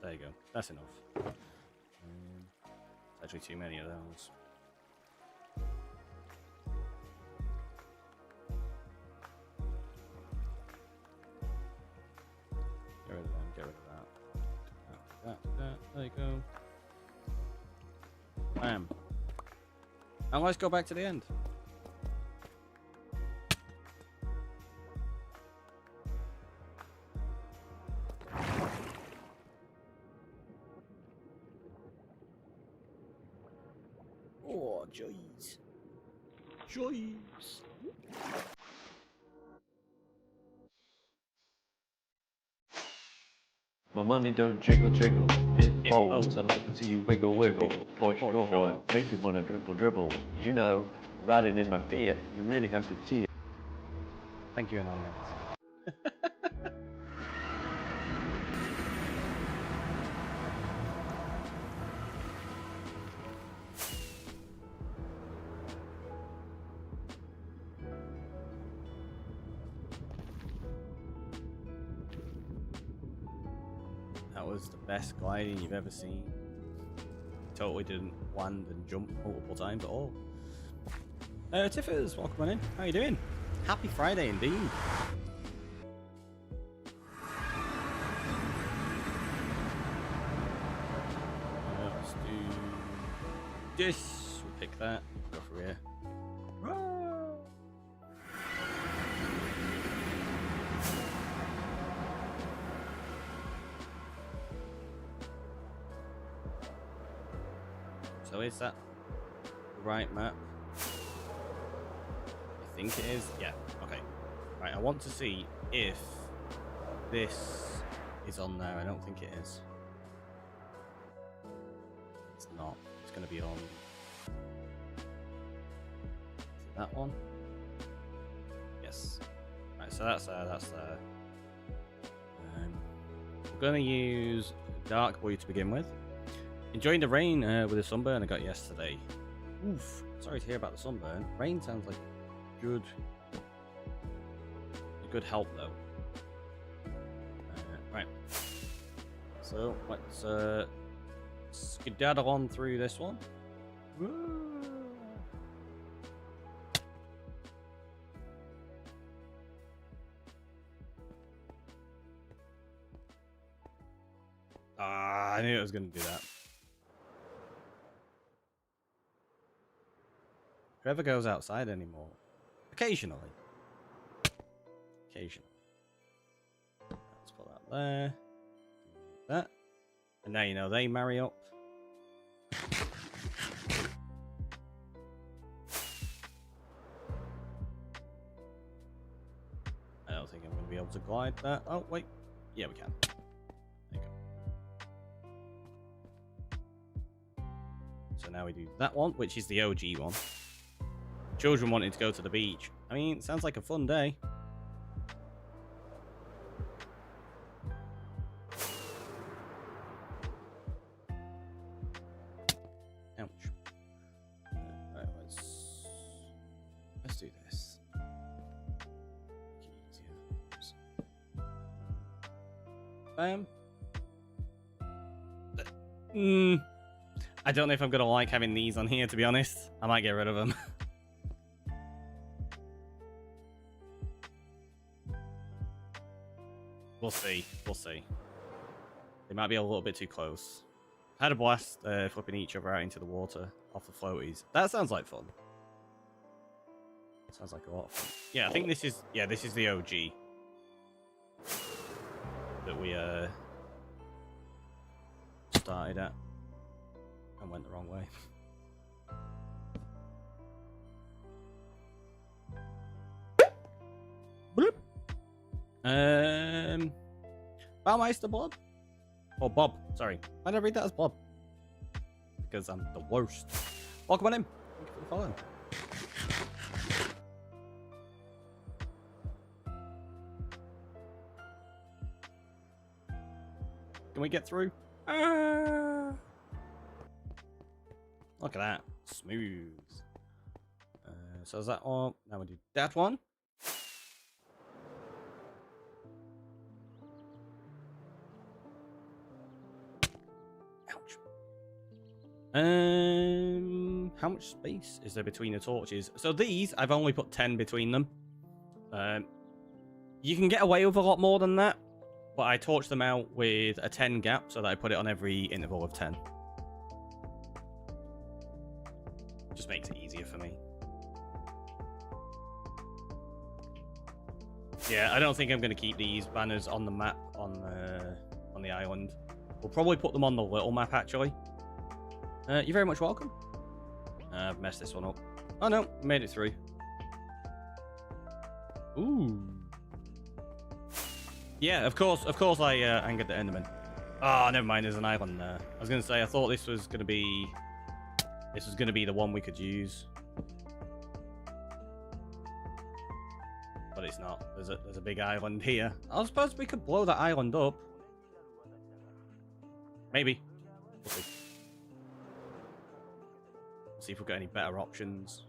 There you go. That's enough. Actually, too many of those. Get rid of them. Get rid of that. There you go. Bam. And let's go back to the end. Oh, joys. Joys. My money don't jiggle jiggle, it folds, and I can see you wiggle wiggle. Boy, sure, makes me wanna dribble dribble. You know, riding in my fear, you really have to see it. Thank you, Anonymous. That was the best gliding you've ever seen. Totally didn't land and jump multiple times at all. Tiffers, welcome on in. How you doing? Happy Friday indeed. Let's do this. We'll pick that. Go for here. So is that the right map? I think it is. Yeah, okay. Right, I want to see if this is on there. I don't think it is. It's not. It's going to be on that one. Yes. Right, so that's there. That's there. We're going to use Dark Blue to begin with. Enjoying the rain with the sunburn I got yesterday. Oof. Sorry to hear about the sunburn. Rain sounds like a good help though. Right. So let's skedaddle on through this one. Ah, I knew it was going to do that. Whoever goes outside anymore. Occasionally. Occasionally. Let's put that there. That. And now you know they marry up. I don't think I'm going to be able to glide that. Oh, wait. Yeah, we can. There you go. So now we do that one, which is the OG one. Children wanted to go to the beach. I mean, it sounds like a fun day. Ouch. Right, let's do this. Bam. I don't know if I'm gonna like having these on here, to be honest. I might get rid of them. We'll see. We'll see. They might be a little bit too close. I had a blast flipping each other out into the water off the floaties. That sounds like fun. Sounds like a lot of fun. Yeah, I think this is the OG that we started at and went the wrong way. Bloop. Baumeister Bob? Or Bob, sorry. Why did I read that as Bob? Because I'm the worst. Welcome on in. Thank you for the follow. Can we get through? Look at that. Smooth. So is that all? Now we do that one. How much space is there between the torches? So these, I've only put 10 between them. You can get away with a lot more than that, but I torched them out with a 10 gap so that I put it on every interval of 10. Just makes it easier for me. Yeah, I don't think I'm going to keep these banners on the map on the island. We'll probably put them on the little map, actually. You're very much welcome. I've messed this one up. Oh no, made it through. Ooh. Yeah, of course I angered the Enderman. Oh, never mind, there's an island there. I was gonna say, I thought this was gonna be the one we could use. But it's not. There's a big island here. I suppose we could blow that island up. Maybe. We'll see. See if we've got any better options.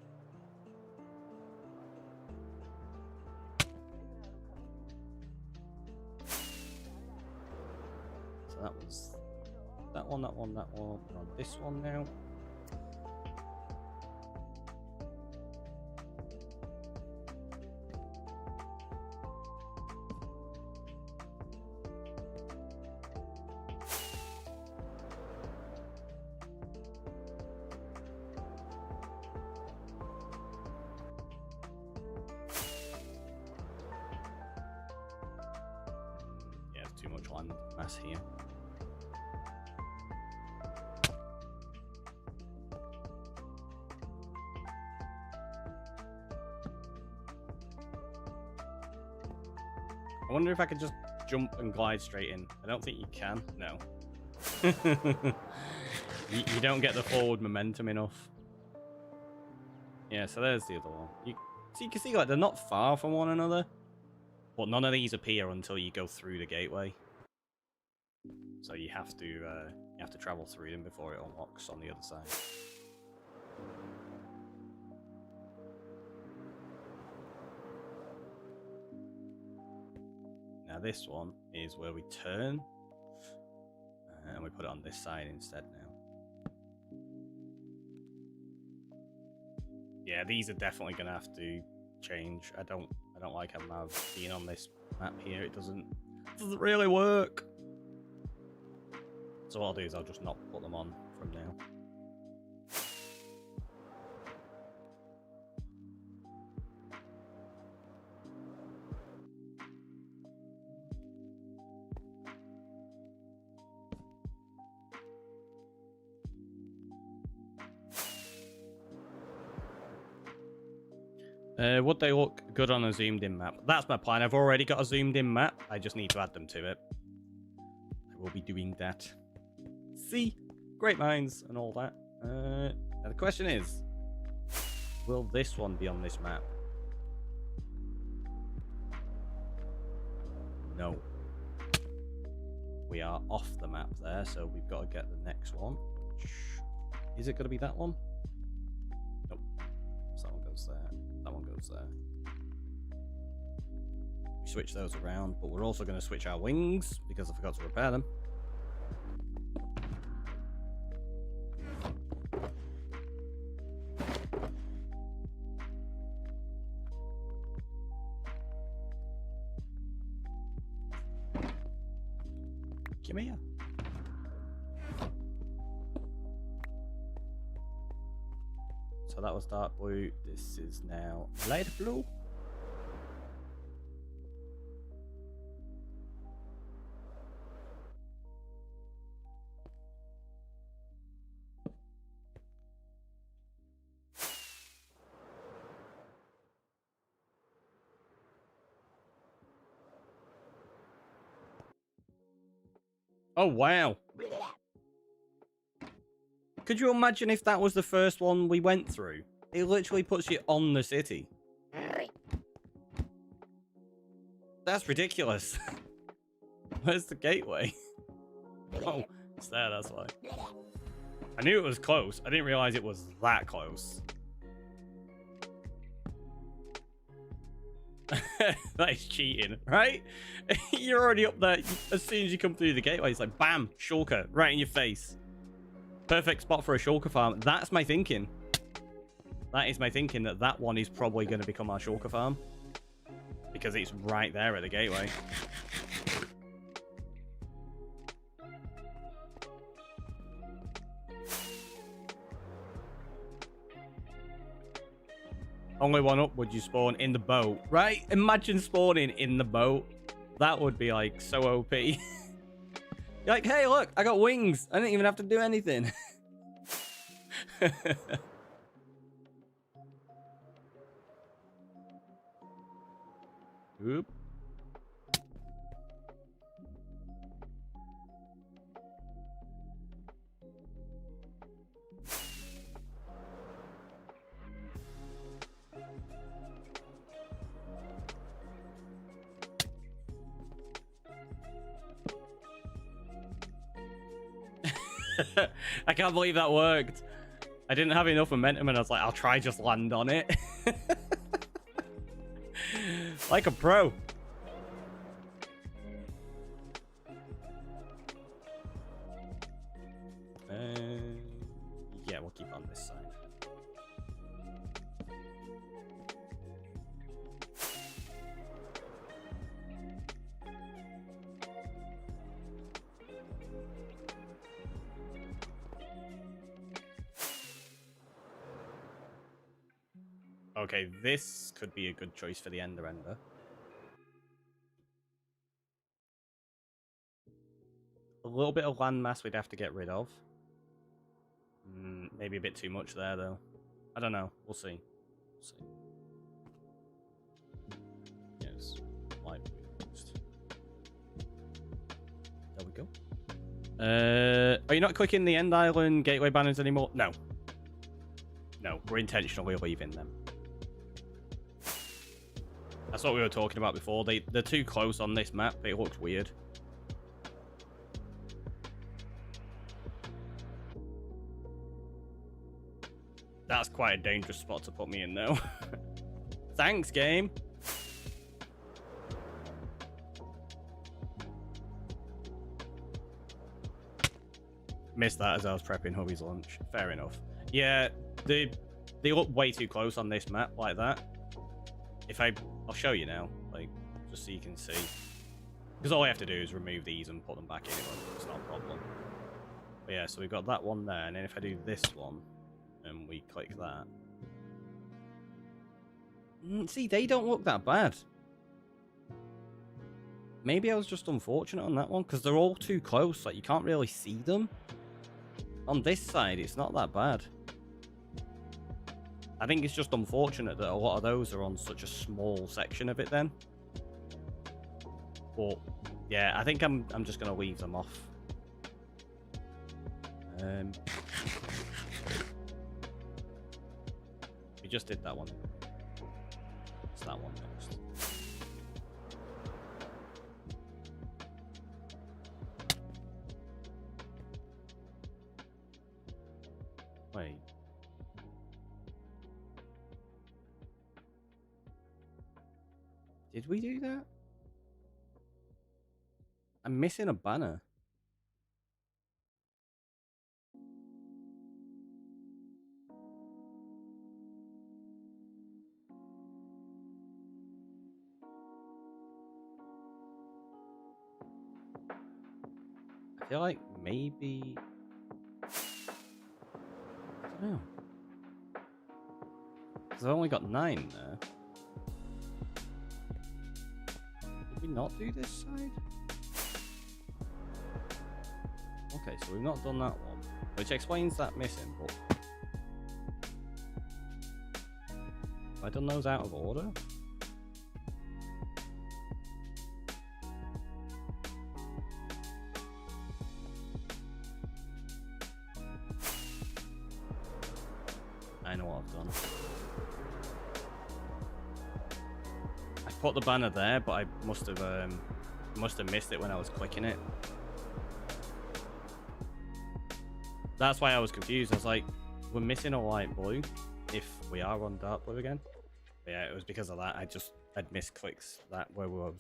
So that was that one, that one, that one. We're on this one now. Too much land mass here. I wonder if I could just jump and glide straight in. I don't think you can. No. you don't get the forward momentum enough. Yeah, so there's the other one. You can see like they're not far from one another. But none of these appear until you go through the gateway. So you have to travel through them before it unlocks on the other side. Now this one is where we turn, and we put it on this side instead now. Yeah, these are definitely gonna have to change. I don't like having being on this map here. It doesn't really work. So what I'll do is I'll just not put them on from now. Would they look good on a zoomed in map? That's my plan. I've already got a zoomed in map. I just need to add them to it. I will be doing that. See? Great minds and all that. Now the question is, will this one be on this map? No. We are off the map there, so we've got to get the next one. Is it going to be that one? Nope. So that one goes there. That one goes there. We switch those around, but we're also going to switch our wings because I forgot to repair them. Come here. So that was dark blue. This is now light blue. Oh, wow. Could you imagine if that was the first one we went through? It literally puts you on the city. That's ridiculous. Where's the gateway? Oh, it's there, that's why. I knew it was close. I didn't realize it was that close. That is cheating, right? You're already up there. As soon as you come through the gateway, it's like, bam, shulker, right in your face. Perfect spot for a shulker farm. That's my thinking. That is my thinking, that that one is probably going to become our shulker farm. Because it's right there at the gateway. Only one up would you spawn in the boat, right? Imagine spawning in the boat. That would be like so OP. You're like, hey, look, I got wings. I didn't even have to do anything. Oop. I can't believe that worked. I didn't have enough momentum and I was like, I'll try just land on it. Like a pro. Yeah, we'll keep on this side. Okay, this could be a good choice for the Ender. A little bit of landmass we'd have to get rid of. Maybe a bit too much there, though. I don't know. We'll see. Yes. Light boost. There we go. Are you not clicking the End Island gateway banners anymore? No. No, we're intentionally leaving them. That's what we were talking about before. They're too close on this map. It looks weird. That's quite a dangerous spot to put me in, though. Thanks, game. Missed that as I was prepping hubby's lunch. Fair enough. Yeah, they look way too close on this map like that. I'll show you now, like, just so you can see. Because all I have to do is remove these and put them back in. It's not a problem. But yeah, so we've got that one there, and then if I do this one, and we click that. See, they don't look that bad. Maybe I was just unfortunate on that one, because they're all too close. Like, you can't really see them. On this side, it's not that bad. I think it's just unfortunate that a lot of those are on such a small section of it then. But, yeah, I think I'm just going to leave them off. We just did that one. It's that one next. Wait. Did we do that? I'm missing a banner. I feel like maybe... I don't know. Because I've only got 9 there. Did we not do this side? Okay, so we've not done that one. Which explains that missing, but... Have I done those out of order? I know what I've done. I put the banner there, but I must have missed it when I was clicking it. That's why I was confused. I was like, we're missing a light blue if we are on dark blue again. But yeah, it was because of that. I'd misclicked that where we were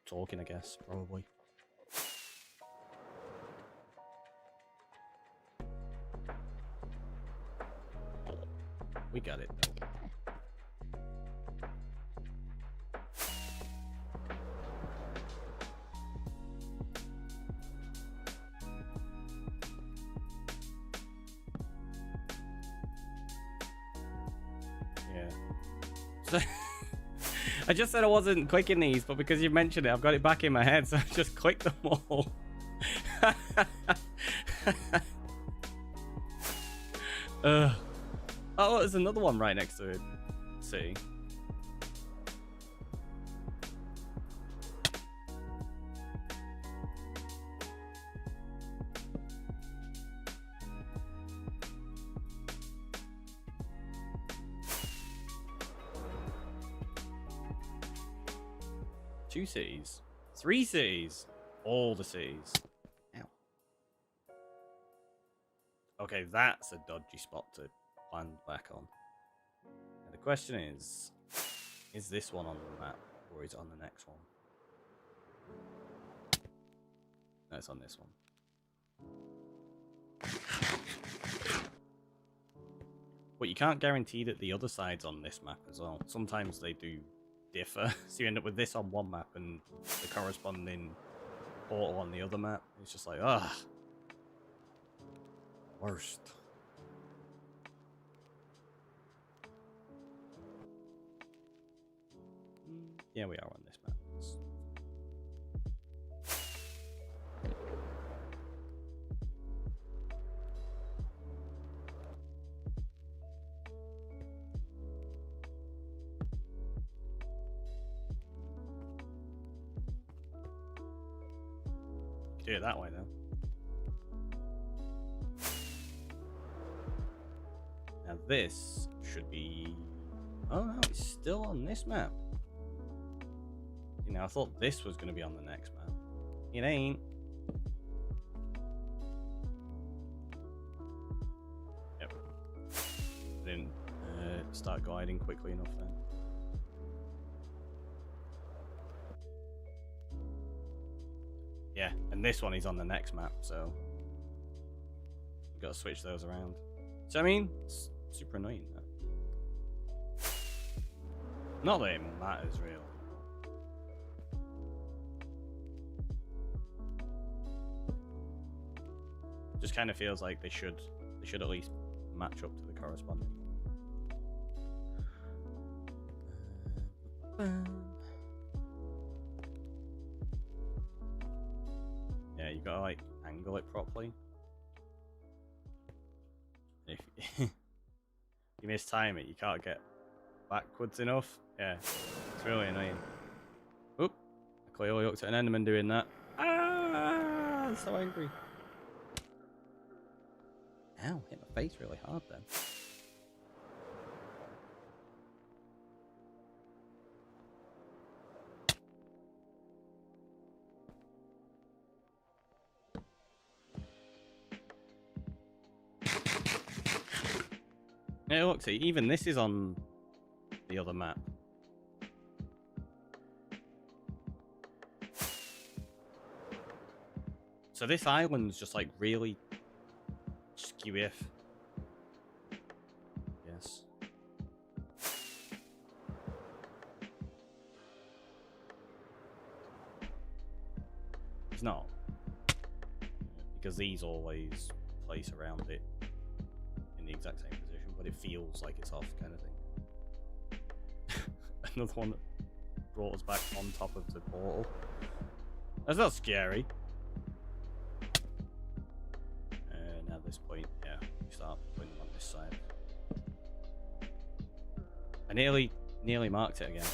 talking, I guess, probably. We got it though. Yeah. So I just said I wasn't clicking these, but because you mentioned it, I've got it back in my head, so I just clicked them all. Oh, there's another one right next to it. Let's see. Two cities. 3 cities. All the cities. Ow. Okay, that's a dodgy spot to land back on. Now the question is this one on the map or is it on the next one? No, it's on this one. But you can't guarantee that the other side's on this map as well. Sometimes they do differ. So you end up with this on one map and the corresponding portal on the other map. It's just like, ah, worst. Yeah, we are on this map. Do it that way though. Now this should be... Oh no, it's still on this map. You know, I thought this was going to be on the next map. It ain't. Yep. Didn't start gliding quickly enough then. Yeah, and this one is on the next map, so we've got to switch those around. So I mean, it's super annoying. That. Not that it matters really. Just kind of feels like they should at least match up to the corresponding. Yeah, you gotta like angle it properly. If you mistime it, you can't get backwards enough. Yeah, it's really annoying. Oop! I clearly looked at an Enderman doing that. Ah! I'm so angry. Ow, hit my face really hard then. Yeah, look, see, even this is on the other map. So this island's just like really skew-if. Yes. It's not. Because these always place around it in the exact same position, but it feels like it's off kind of thing. Another one that brought us back on top of the portal. That's not scary. Now at this point, yeah, we start putting them on this side. I nearly marked it again.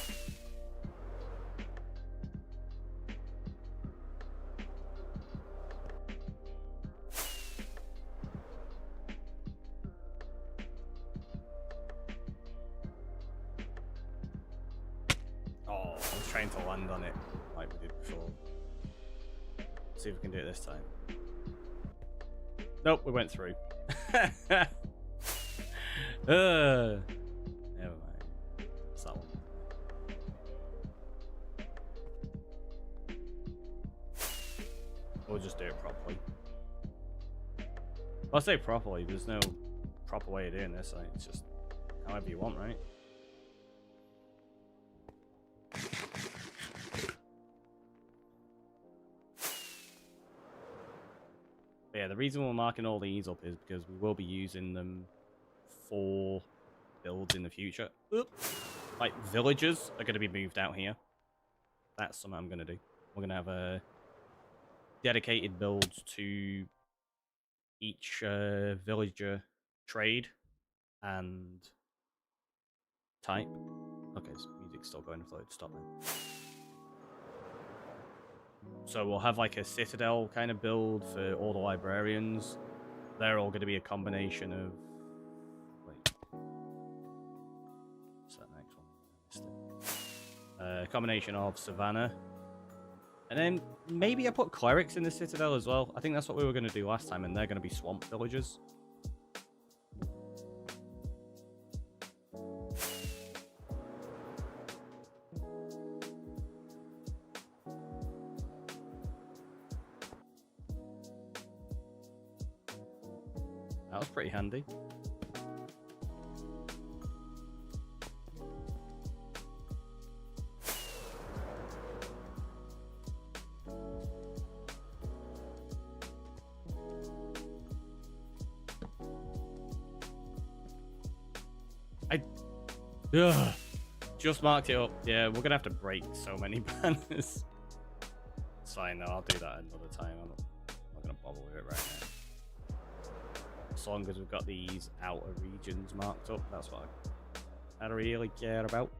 Oh, I was trying to land on it like we did before. See if we can do it this time. Nope, we went through. Never mind. It's that one. We'll just do it properly. Well, I say properly, there's no proper way of doing this. Like, it's just however you want, right? But yeah, the reason we're marking all these up is because we will be using them for builds in the future. Oop. Like, villagers are going to be moved out here. That's something I'm going to do. We're going to have a dedicated build to each villager trade and type. Okay, so music's still going. I thought it'd stop then. So we'll have like a citadel kind of build for all the librarians. They're all going to be a combination of... Wait. What's that next one? I missed it. A combination of Savannah. And then maybe I put clerics in the citadel as well. I think that's what we were going to do last time, and they're going to be swamp villagers. That was pretty handy. Ugh, just marked it up. Yeah, we're gonna have to break so many banners. It's fine though, I'll do that another time. I'm not gonna bother with it right now. As long as we've got these outer regions marked up, that's what I really care about.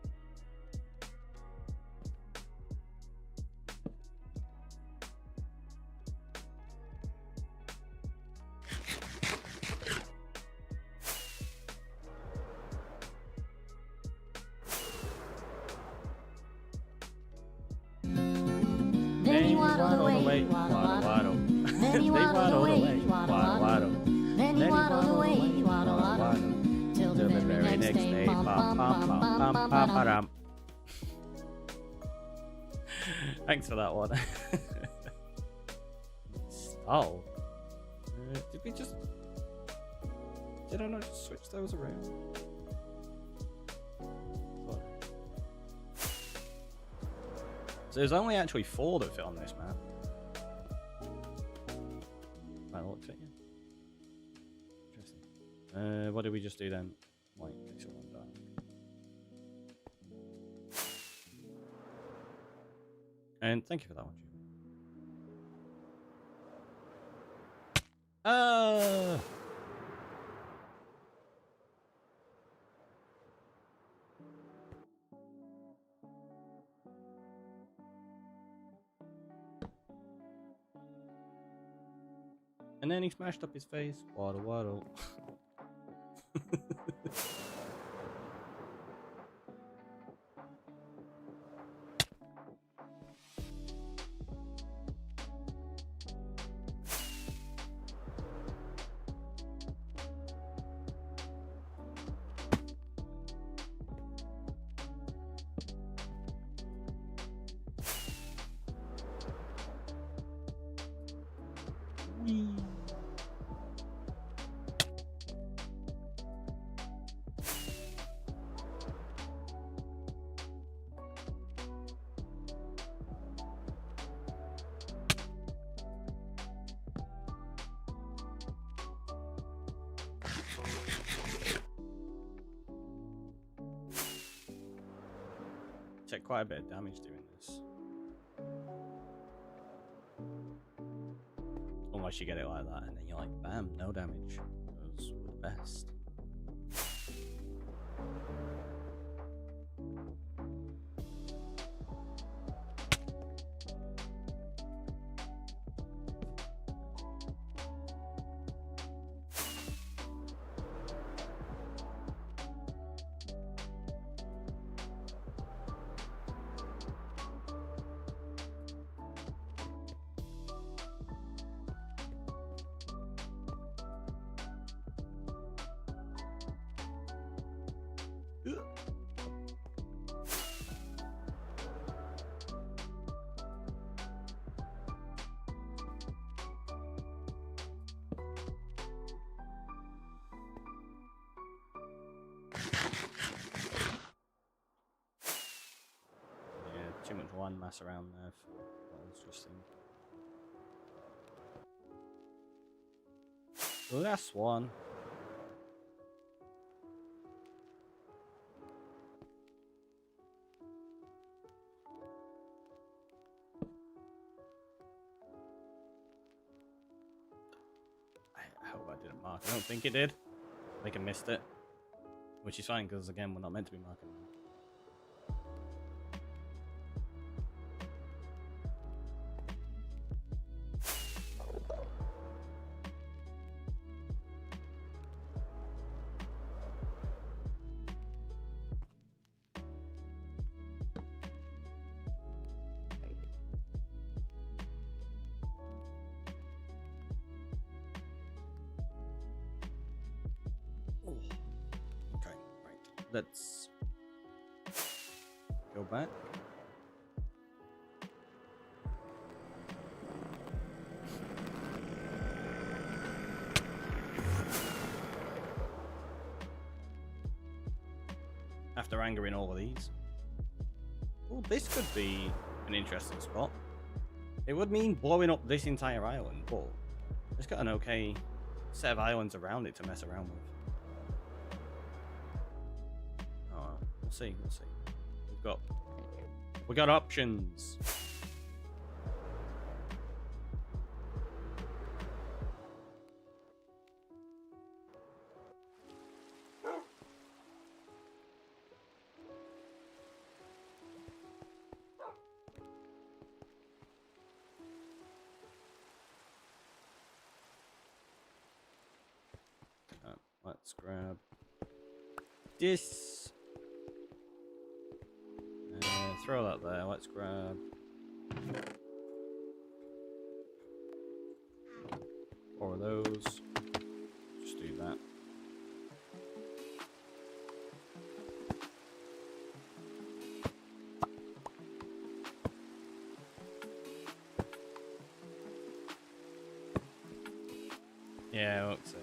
Then he waddled away, waddle, waddle. Then he waddled away, waddle, waddle. Then he waddled away, waddle, waddle. Till the very next day, bum, bum, bum, bum, bum, bum, bum. Thanks for that one. Oh. Did we just... Did I not just switch those around? What? So there's only actually 4 that fit on this map. By the looks of it, yeah. Interesting. What did we just do then? White, pixel, and dark. And thank you for that one, Jim. And then he smashed up his face. Waddle, waddle. Take quite a bit of damage doing this. Unless you get it like that and then you're like, bam, no damage. Those were the best. Too much land mass around there for what I was just thinking. Last one. I hope I didn't mark. I don't think it did. I think I missed it. Which is fine because again we're not meant to be marking them. Okay, right. Let's go back. after angering all of these. Oh, this could be an interesting spot. It would mean blowing up this entire island, but it's got an okay set of islands around it to mess around with. Oh, we'll see. We got options. Let's grab this. Throw that there. Let's grab 4 of those. Just do that. Yeah, let's see.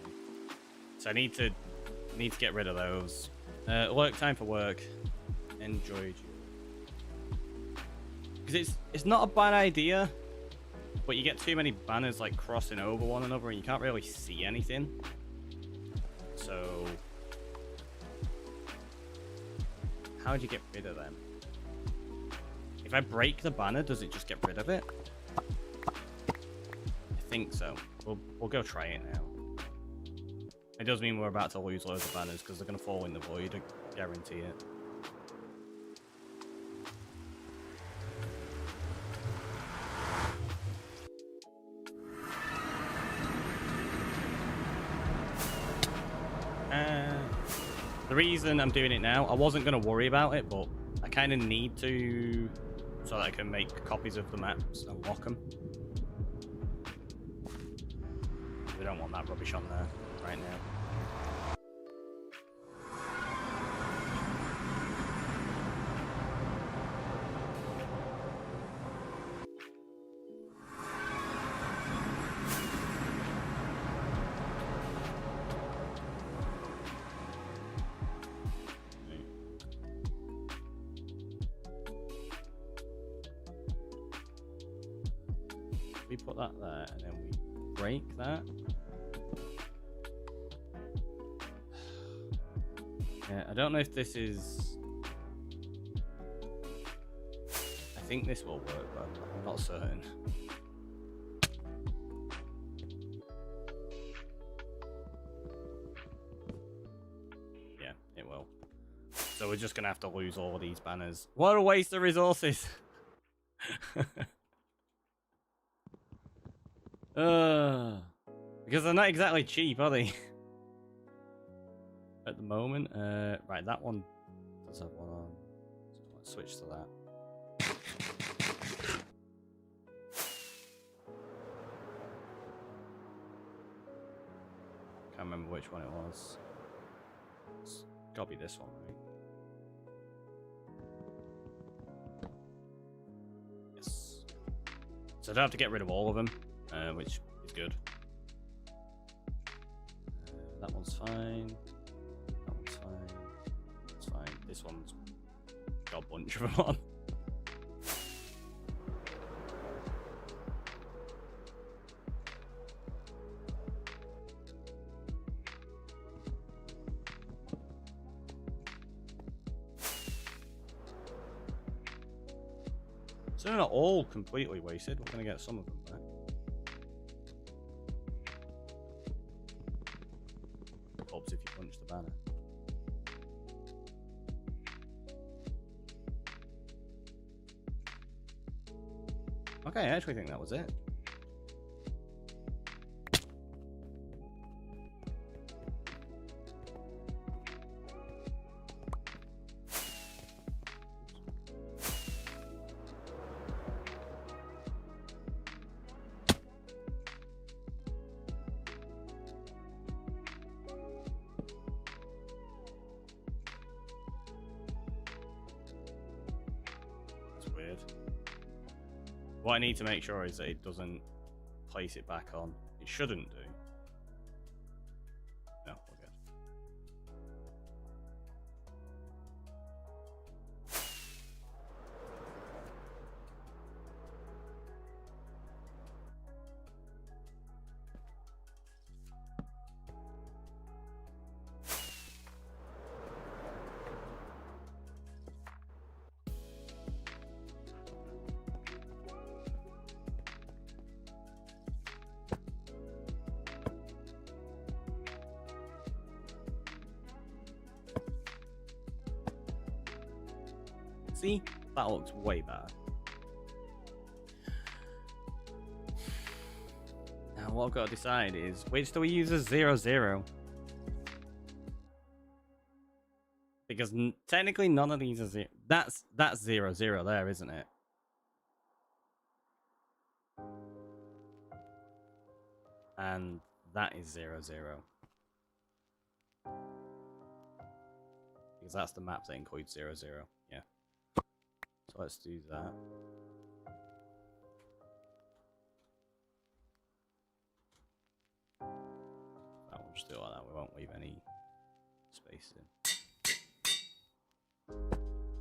So I need to get rid of those. Work time for work. Enjoy you. Because it's not a bad idea, but you get too many banners like crossing over one another and you can't really see anything. So how do you get rid of them? If I break the banner, does it just get rid of it? I think so. We'll go try it now. It does mean we're about to lose loads of banners because they're going to fall in the void, I guarantee it. The reason I'm doing it now, I wasn't going to worry about it, but I kind of need to so that I can make copies of the maps and lock them. We don't want that rubbish on there right now. We put that there and then we break that. Yeah, I don't know if this is... I think this will work, but I'm not certain. Yeah, it will. So we're just going to have to lose all of these banners. What a waste of resources! Because they're not exactly cheap, are they? At the moment. Right, that one does have one on. So let's switch to that. Can't remember which one it was. It's gotta be this one, right? Yes. So I don't have to get rid of all of them. Which is good. That one's fine. That one's fine. That's fine. This one's got a bunch of them on. So they're not all completely wasted. We're going to get some of them back. Helps if you punch the banner. Okay, I actually think that was it. What I need to make sure is that it doesn't place it back on. It shouldn't do. No, we're good. See? That looks way better. Now what I've got to decide is, which do we use as 0, 0? Because technically none of these are 0. That's 0, 0 there, isn't it? And that is 0, 0. Because that's the map that includes 0, 0. Yeah. So let's do that. That will just do like that. We won't leave any space in.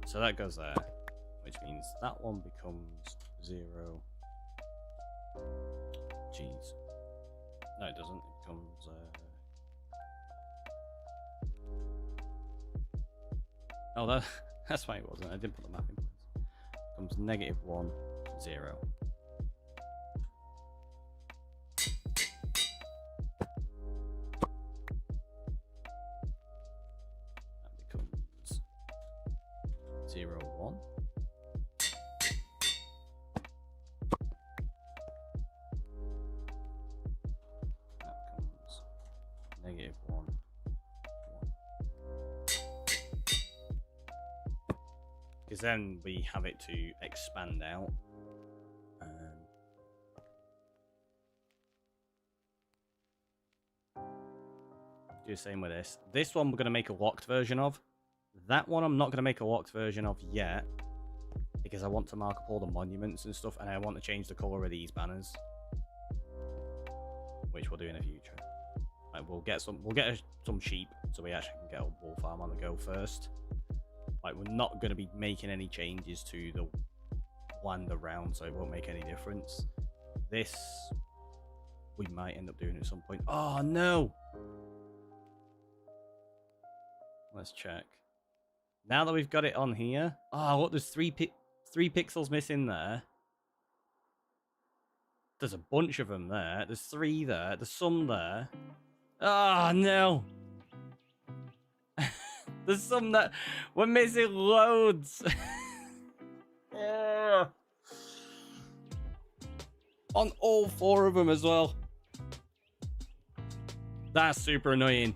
So that goes there, which means that one becomes 0. Jeez. No, it doesn't. It becomes. Oh, that's why it wasn't. I didn't put the map in place. It becomes -1, 0. That becomes 0, 1. That becomes -1, 1. Because then we have it to expand out. Do the same with this. This one we're going to make a locked version of. That one I'm not going to make a locked version of yet, because I want to mark up all the monuments and stuff, and I want to change the colour of these banners, which we'll do in the future. Like, we'll get some sheep, so we actually can get a wool farm on the go first. Like, we're not going to be making any changes to the land around, so it won't make any difference. This, we might end up doing at some point. Oh, no! Let's check. Now that we've got it on here... Oh, look, there's 3 pixels missing there. There's a bunch of them there. There's 3 there. There's some there. Oh, no! There's some that we're missing loads. On all 4 of them as well. That's super annoying.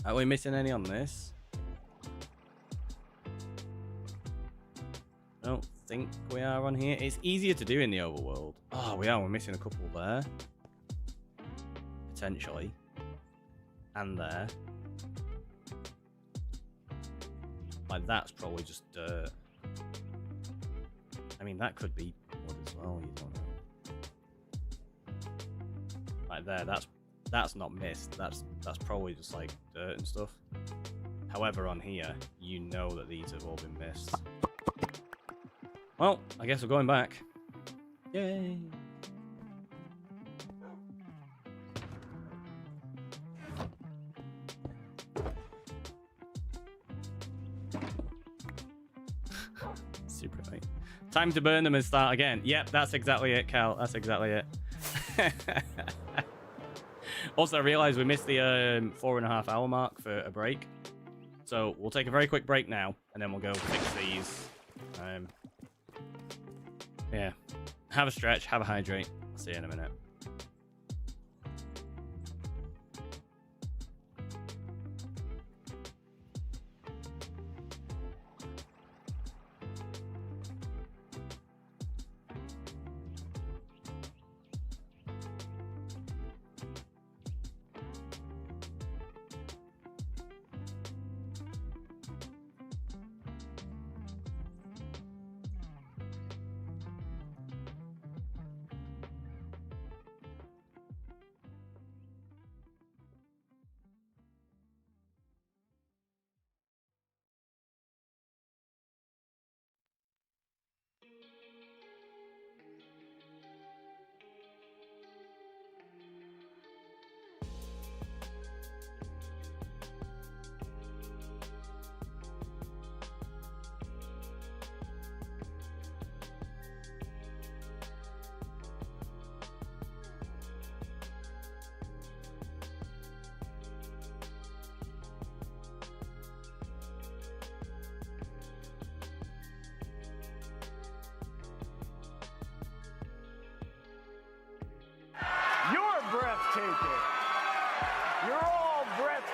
Are we missing any on this? I don't think we are on here. It's easier to do in the overworld. Oh, we are. We're missing a couple there. Potentially. And there. Like, that's probably just dirt. I mean, that could be wood as well, you don't know. Like there, that's not mist. That's probably just like dirt and stuff. However, on here, you know that these have all been missed. Well, I guess we're going back. Yay! Super late. Time to burn them and start again. Yep, that's exactly it, Cal. That's exactly it. Also, I realized we missed the 4.5 hour mark for a break. So we'll take a very quick break now, and then we'll go fix these. Yeah. Have a stretch, have a hydrate. I'll see you in a minute.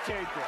Undertaker.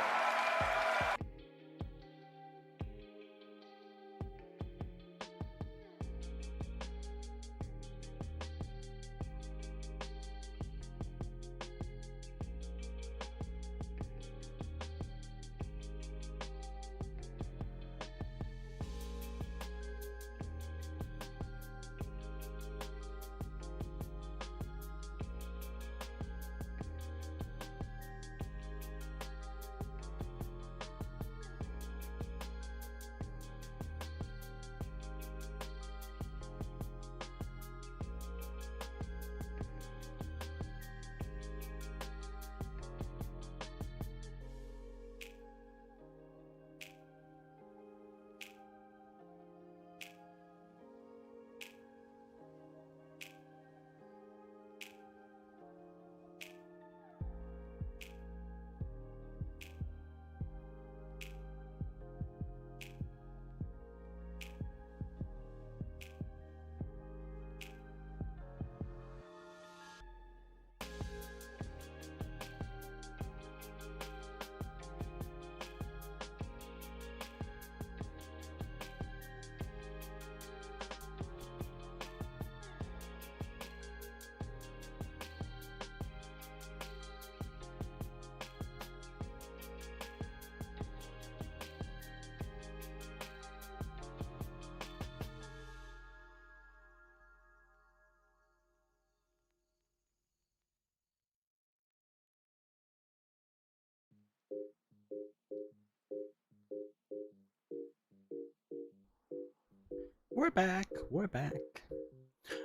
We're back. We're back.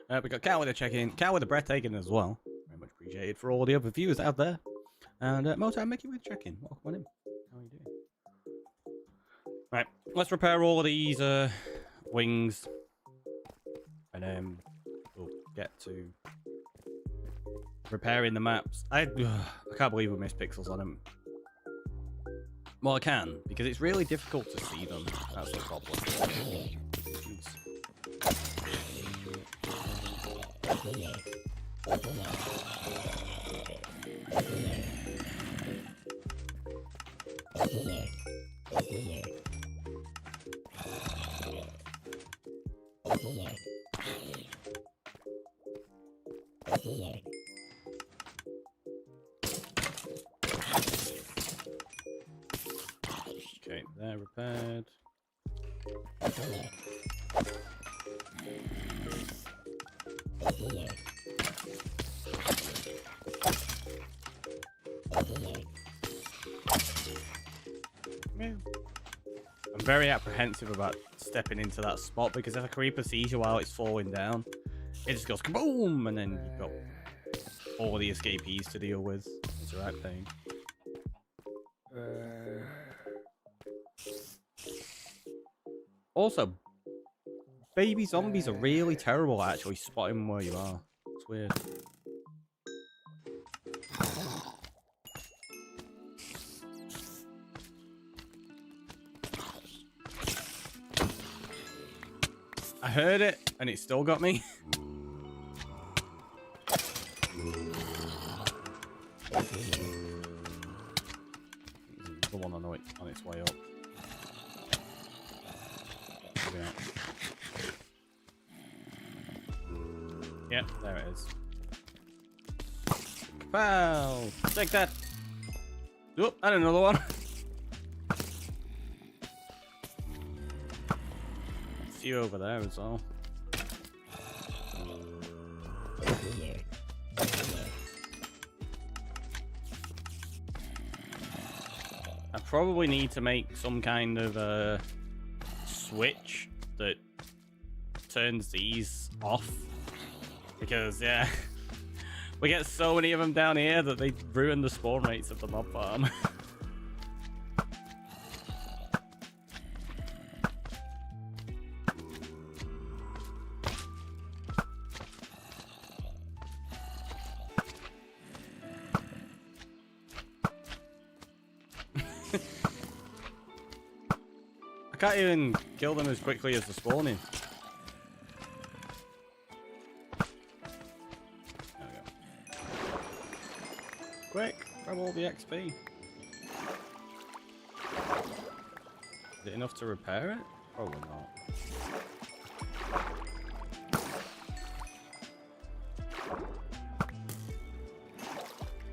We got Cal with a check-in. Cal with a breathtaking as well. Very much appreciated for all the other viewers out there. And Motown Mickey with a check-in. Welcome on in. How are you doing? Right. Let's repair all of these wings. And then we'll get to repairing the maps. I can't believe we missed pixels on them. Well, I can, because it's really difficult to see them. That's the problem. Okay, they're repaired. I'm very apprehensive about stepping into that spot because if a creeper sees you while it's falling down, it just goes kaboom, and then you've got all the escapees to deal with. It's a right pain. Also, baby zombies are really terrible at actually spotting where you are. It's weird. I heard it, and it still got me. The one on its way up. Yeah, there it is. Wow! Take that! Oh, and another one. A few over there as well. I probably need to make some kind of a switch that turns these off. Because, yeah, we get so many of them down here that they ruin the spawn rates of the mob farm. I can't even kill them as quickly as they're spawning. Quick, grab all the XP. Is it enough to repair it? Probably not.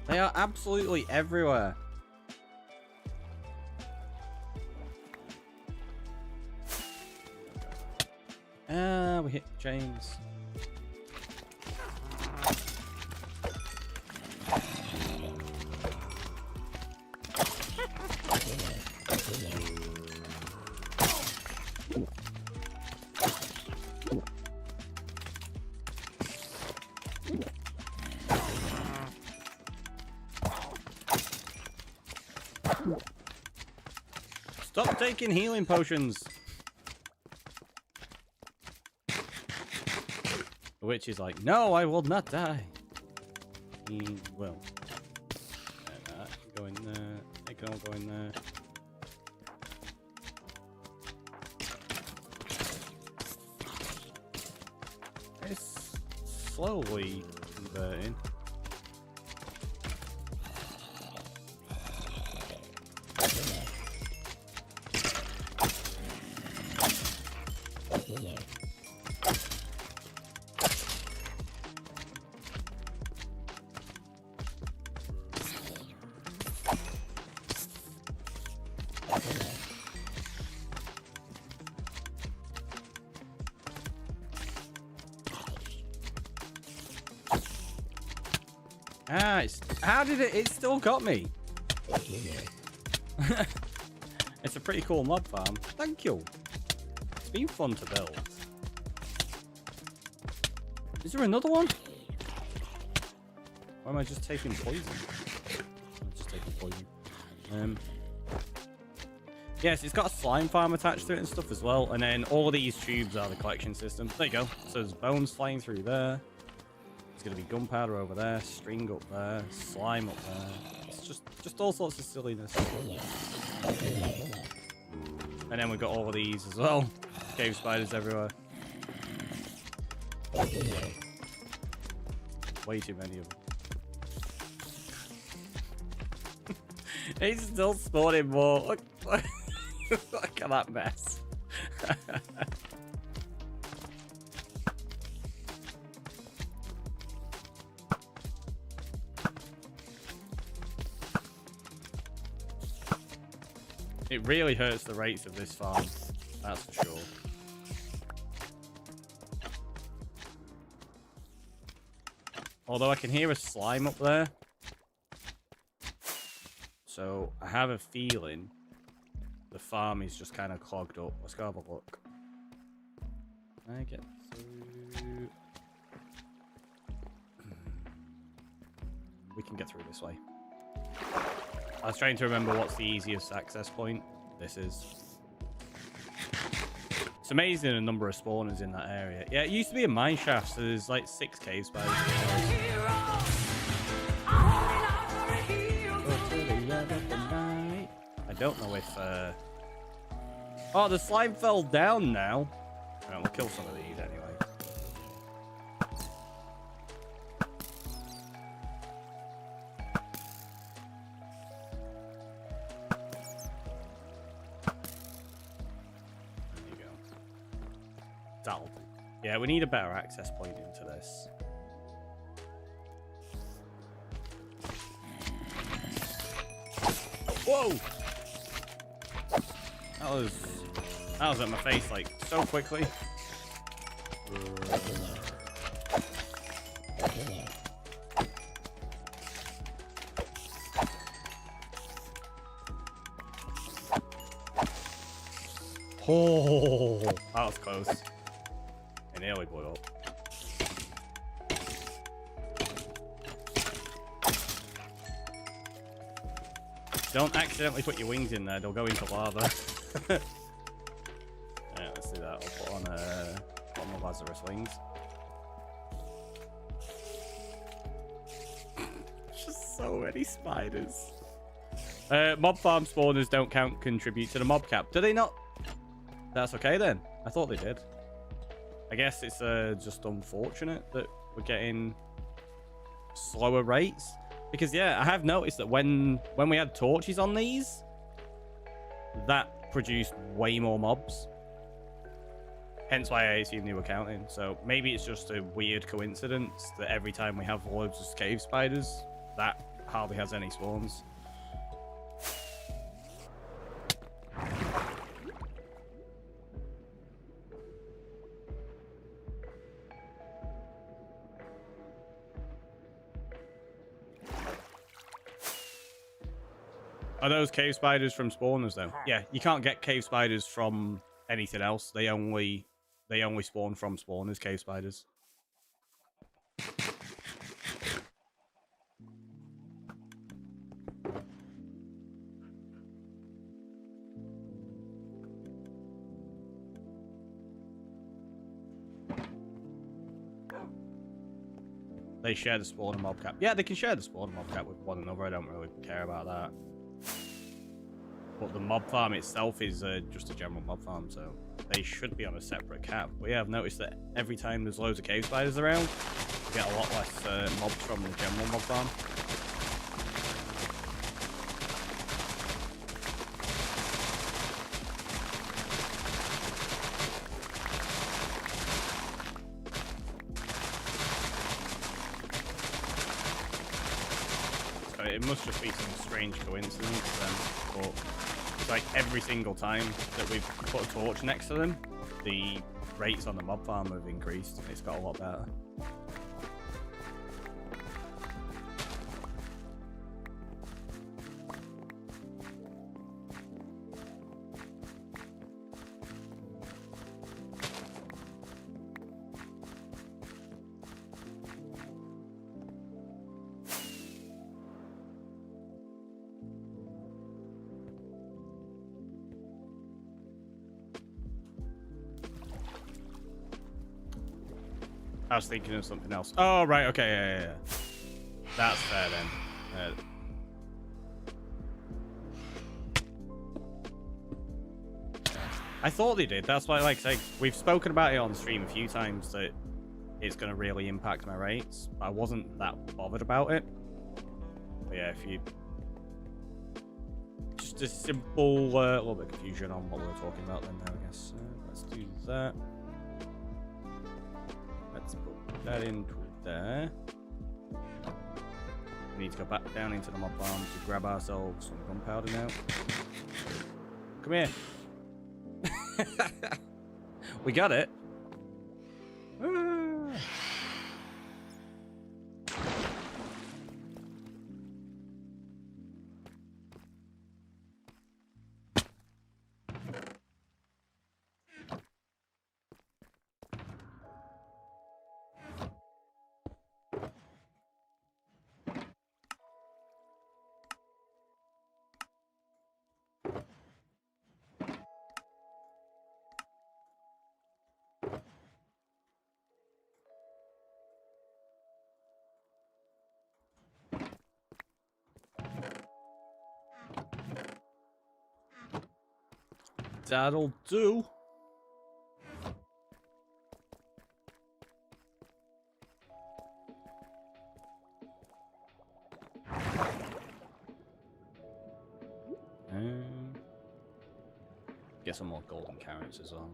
They are absolutely everywhere. We hit chains. Stop taking healing potions. The witch is like, no, I will not die. He will. That can go in there. It can all go in there. It's slowly converting. Ah, how did it still got me? It's a pretty cool mob farm. Thank you. It's been fun to build. Is there another one? Or am I just taking poison? I'm just taking poison. Yes, it's got a slime farm attached to it and stuff as well. And then all of these tubes are the collection system. There you go. So there's bones flying through there. There's going to be gunpowder over there, string up there, slime up there. It's just all sorts of silliness. And then we've got all of these as well. Cave spiders everywhere. Way too many of them. He's still spawning more. Look, look at that mess. It really hurts the rates of this farm, that's for sure. Although I can hear a slime up there. So I have a feeling the farm is just kind of clogged up. Let's go have a look. Can I get through? We can get through this way. I was trying to remember what's the easiest access point. This is. It's amazing the number of spawners in that area. Yeah, it used to be a mine shaft, so there's like 6 cave spiders. I don't know if... Oh, the slime fell down now. Alright, we'll kill some of these anyway. Yeah, we need a better access point into this. Whoa! That was at my face like so quickly. Oh, that was close. It nearly blew up. Don't accidentally put your wings in there, they'll go into lava. Yeah, let's do that. I'll put on the Lazarus wings. Just so many spiders. Mob farm spawners don't contribute to the mob cap. Do they not? That's okay then. I thought they did. I guess it's just unfortunate that we're getting slower rates. Because, yeah, I have noticed that when we had torches on these, that produce way more mobs. Hence why I assume they were counting. So maybe it's just a weird coincidence that every time we have loads of cave spiders, that hardly has any spawns. Are those cave spiders from spawners though? Yeah, you can't get cave spiders from anything else. They only spawn from spawners, cave spiders. They share the spawner mob cap. Yeah, they can share the spawner mob cap with one another. I don't really care about that. But the mob farm itself is just a general mob farm, so they should be on a separate cap. But yeah, I've noticed that every time there's loads of cave spiders around, you get a lot less mobs from the general mob farm. So it must just be some strange coincidence then, but it's like every single time that we've put a torch next to them, the rates on the mob farm have increased. It's got a lot better. I was thinking of something else. Oh, right, okay, yeah. That's fair then. I thought they did. That's why, like, we've spoken about it on stream a few times that it's going to really impact my rates. But I wasn't that bothered about it. But yeah, if you... Just a simple little bit of confusion on what we were talking about then, I guess. Let's do that. Let's put that into there. We need to go back down into the mob farm to grab ourselves some gunpowder now. Come here. We got it. That'll do. Get some more golden carrots as well.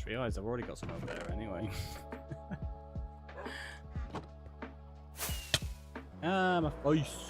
Realize I've already got some over there anyway. Ah, my face.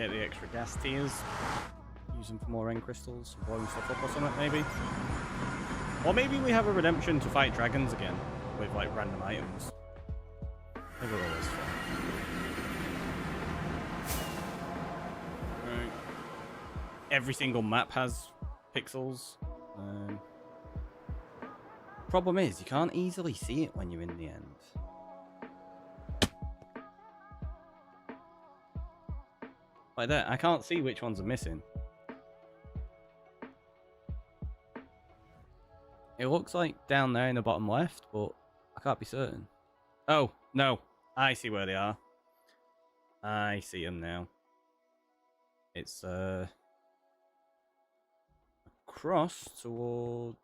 get the extra gas tiers. Use them for more end crystals, blowing stuff up or something, maybe. Or maybe we have a redemption to fight dragons again with like random items. Maybe we'll always fun. Right. Every single map has pixels. Problem is, you can't easily see it when you're in the end. Like that, I can't see which ones are missing. It looks like down there in the bottom left, but I can't be certain. Oh, no. I see where they are. I see them now. It's across towards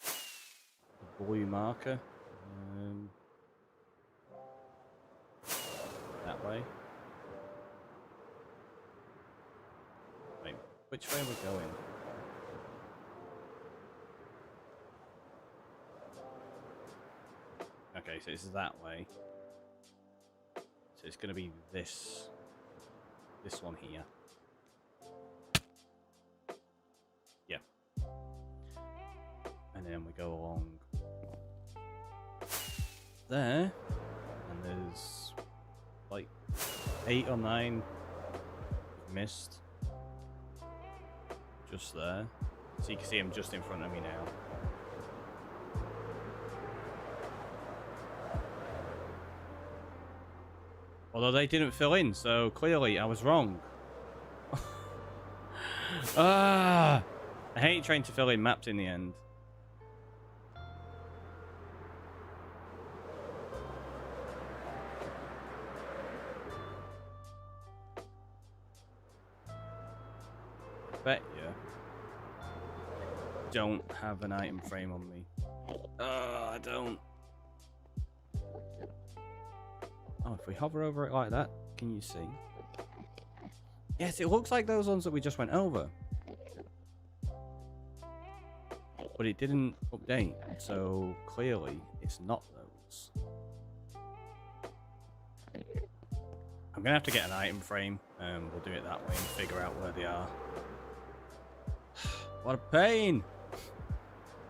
the blue marker. That way. Wait, which way are we going? Okay, so it's that way. So it's going to be this one here. Yeah. And then we go along there, and there's like 8 or 9 missed just there, so you can see him just in front of me now. Although they didn't fill in, so clearly I was wrong. I hate trying to fill in maps in the end. Bet you don't have an item frame on me. I don't. Oh, if we hover over it like that, can you see? Yes, it looks like those ones that we just went over. But it didn't update, so clearly it's not those. I'm gonna have to get an item frame, and we'll do it that way and figure out where they are. What a pain!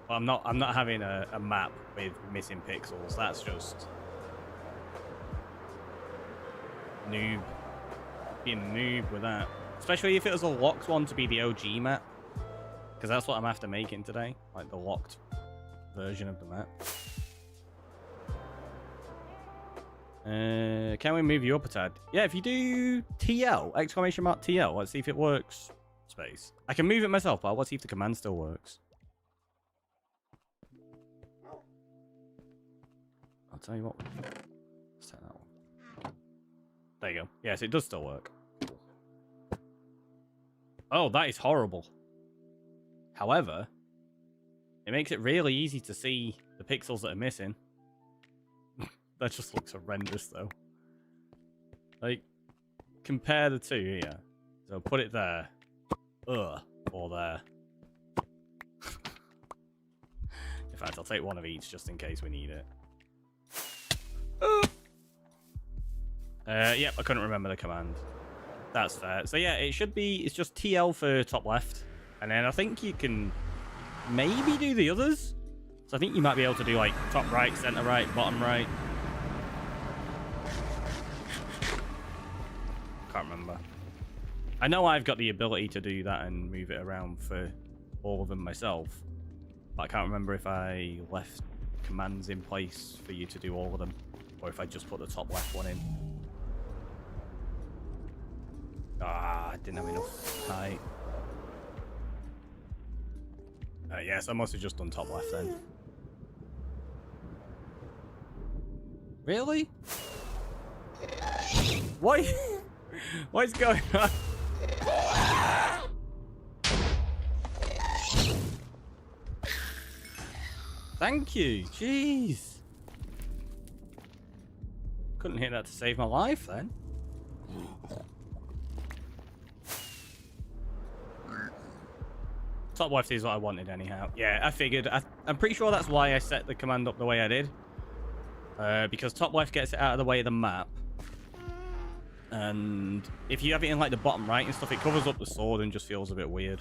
Well, I'm not having a map with missing pixels. That's just noob. Being noob with that. Especially if it was a locked one to be the OG map. Because that's what I'm after making today. Like the locked version of the map. Can we move you up a tad? Yeah, if you do TL, exclamation mark TL, let's see if it works. Space. I can move it myself, but let's see if the command still works. I'll tell you what. Let's take that one. There you go. Yes, it does still work. Oh, that is horrible. However, it makes it really easy to see the pixels that are missing. That just looks horrendous, though. Like, compare the two here. So put it there. Or there. In fact, I'll take one of each just in case we need it. Yep, I couldn't remember the command. That's fair. So yeah, it should be, it's just TL for top left. And then I think you can maybe do the others. So I think you might be able to do like top right, center right, bottom right. Can't remember. I know I've got the ability to do that and move it around for all of them myself. But I can't remember if I left commands in place for you to do all of them. Or if I just put the top left one in. Ah, I didn't have enough height. Yes, I must have just done top left then. Really? What? What's going on? Thank you. Jeez. Couldn't hit that to save my life then. Top left is what I wanted anyhow. Yeah, I figured. I'm pretty sure that's why I set the command up the way I did. Because top left gets it out of the way of the map. And if you have it in like the bottom right and stuff, it covers up the sword and just feels a bit weird.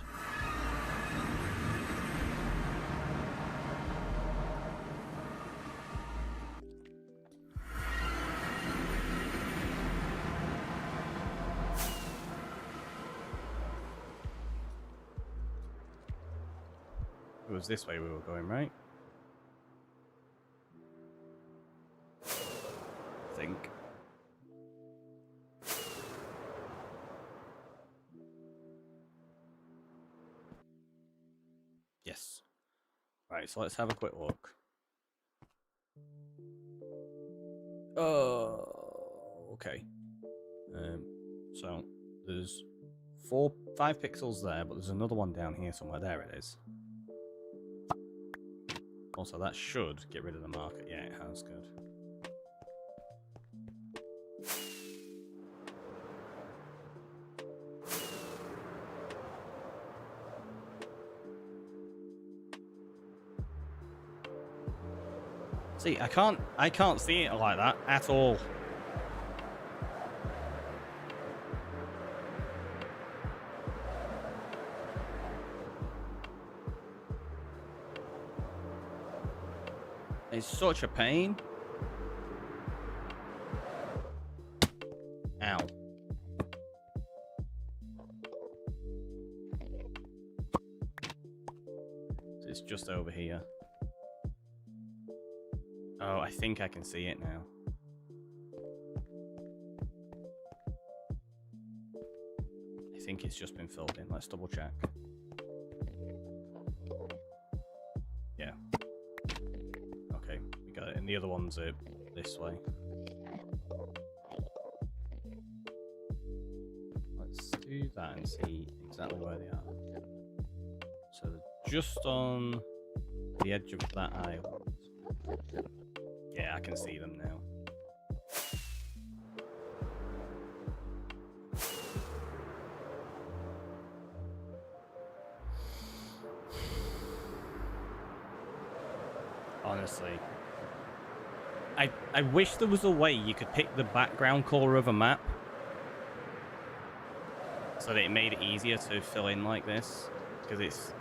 It was this way we were going, right? I think. Yes. Right, so let's have a quick look. Oh, okay. So there's 5 pixels there, but there's another one down here somewhere. There it is. Also, that should get rid of the marker. Yeah, it has. Good. See, I can't see it like that at all. It's such a pain. Ow. It's just over here. Oh, I think I can see it now. I think it's just been filled in. Let's double check. Yeah. Okay, we got it. And the other ones are this way. Let's do that and see exactly where they are. So they're just on the edge of that island. Yeah, I can see them now. Honestly. I wish there was a way you could pick the background color of a map so that it made it easier to fill in like this. Because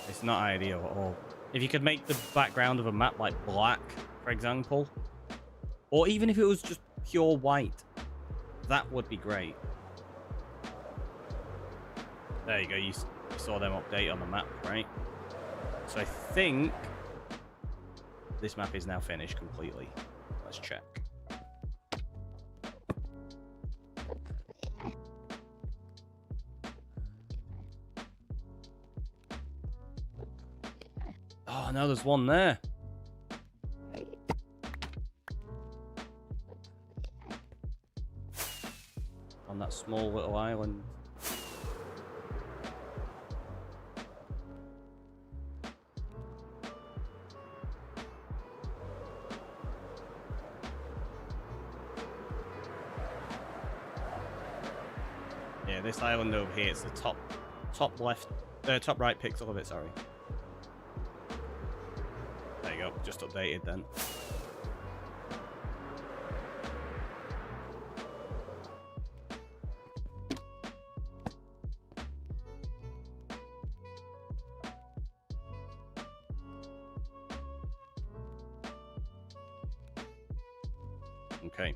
it's not ideal at all. If you could make the background of a map like black, for example, or even if it was just pure white, that would be great. There you go, you saw them update on the map, right? So I think this map is now finished completely. Let's check. Oh no, there's one there. On that small little island. Yeah, this island over here, it's the top right pixel of it, sorry. There you go, just updated then. Okay,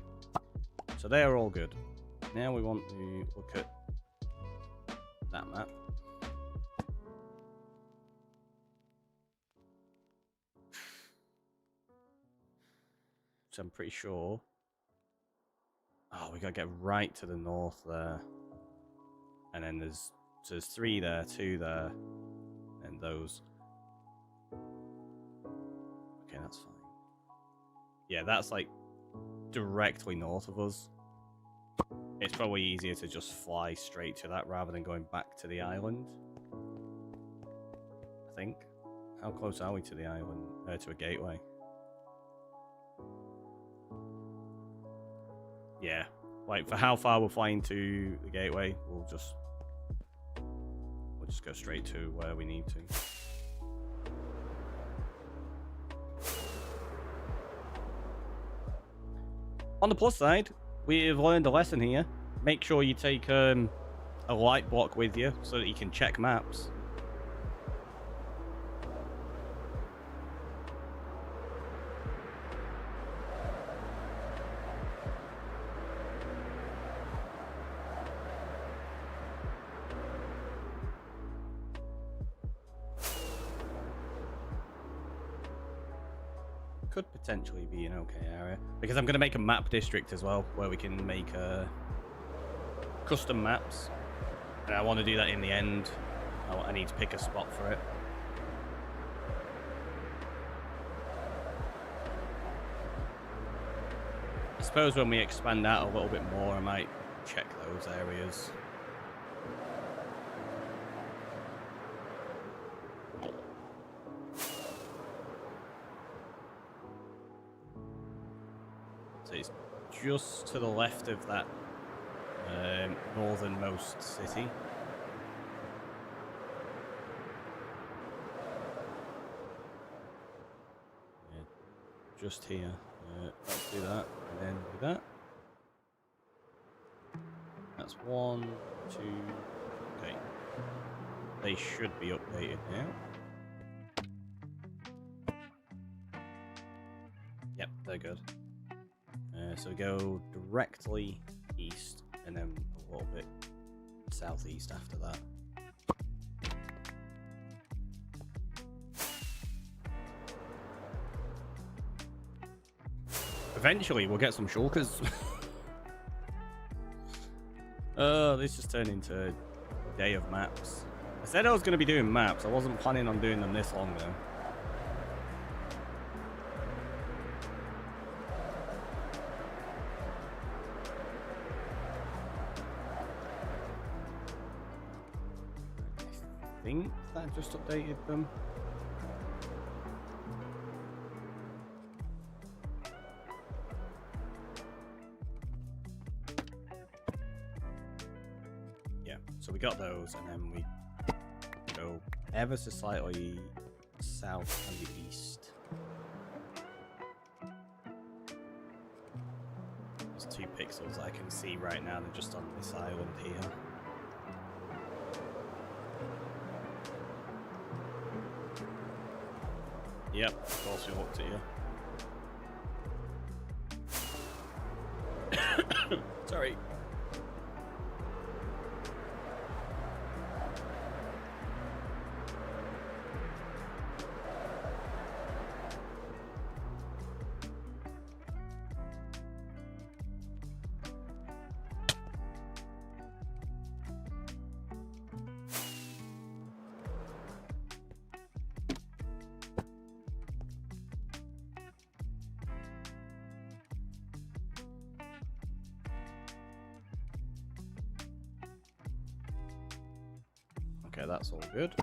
so they are all good. Now we want to look at that map. So I'm pretty sure. Oh, we gotta get right to the north there. And then there's 3 there, 2 there, and those. Okay, that's fine. Yeah, that's like directly north of us. It's probably easier to just fly straight to that rather than going back to the island. I think. How close are we to the island? To a gateway? Yeah. Like, for how far we're flying to the gateway, we'll just go straight to where we need to. On the plus side, we've learned a lesson here. Make sure you take a light block with you so that you can check maps. Could potentially be an okay area because I'm going to make a map district as well where we can make custom maps, and I want to do that in the end. I need to pick a spot for it. I suppose when we expand out a little bit more I might check those areas. It's just to the left of that northernmost city. Yeah, just here. Let's do that, and then do that. That's 1, 2. Okay. They should be updated now. Yep, they're good. So go directly east and then a little bit southeast after that. Eventually we'll get some shulkers. Oh, this just turned into a day of maps. I said I was going to be doing maps. I wasn't planning on doing them this long though. I think that just updated them. Yeah, so we got those, and then we go ever so slightly south and the east. There's 2 pixels I can see right now, they're just on this island here. Yep, of course we looked at you. Sorry. Okay, that's all good.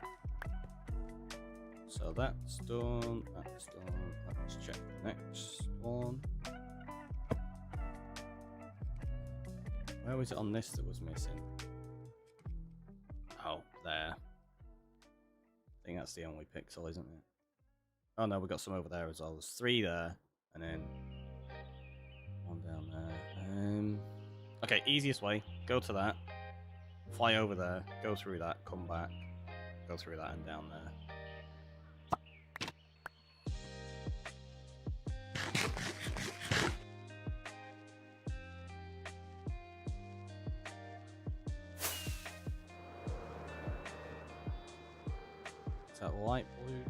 So that's done, that's done. Let's check the next one. Where was it on this that was missing? Oh, there. I think that's the only pixel, isn't it? Oh no, we got some over there as well. There's 3 there, and then 1 down there. Okay, easiest way, go to that. Fly over there, go through that, come back, go through that and down there. Is that light blue?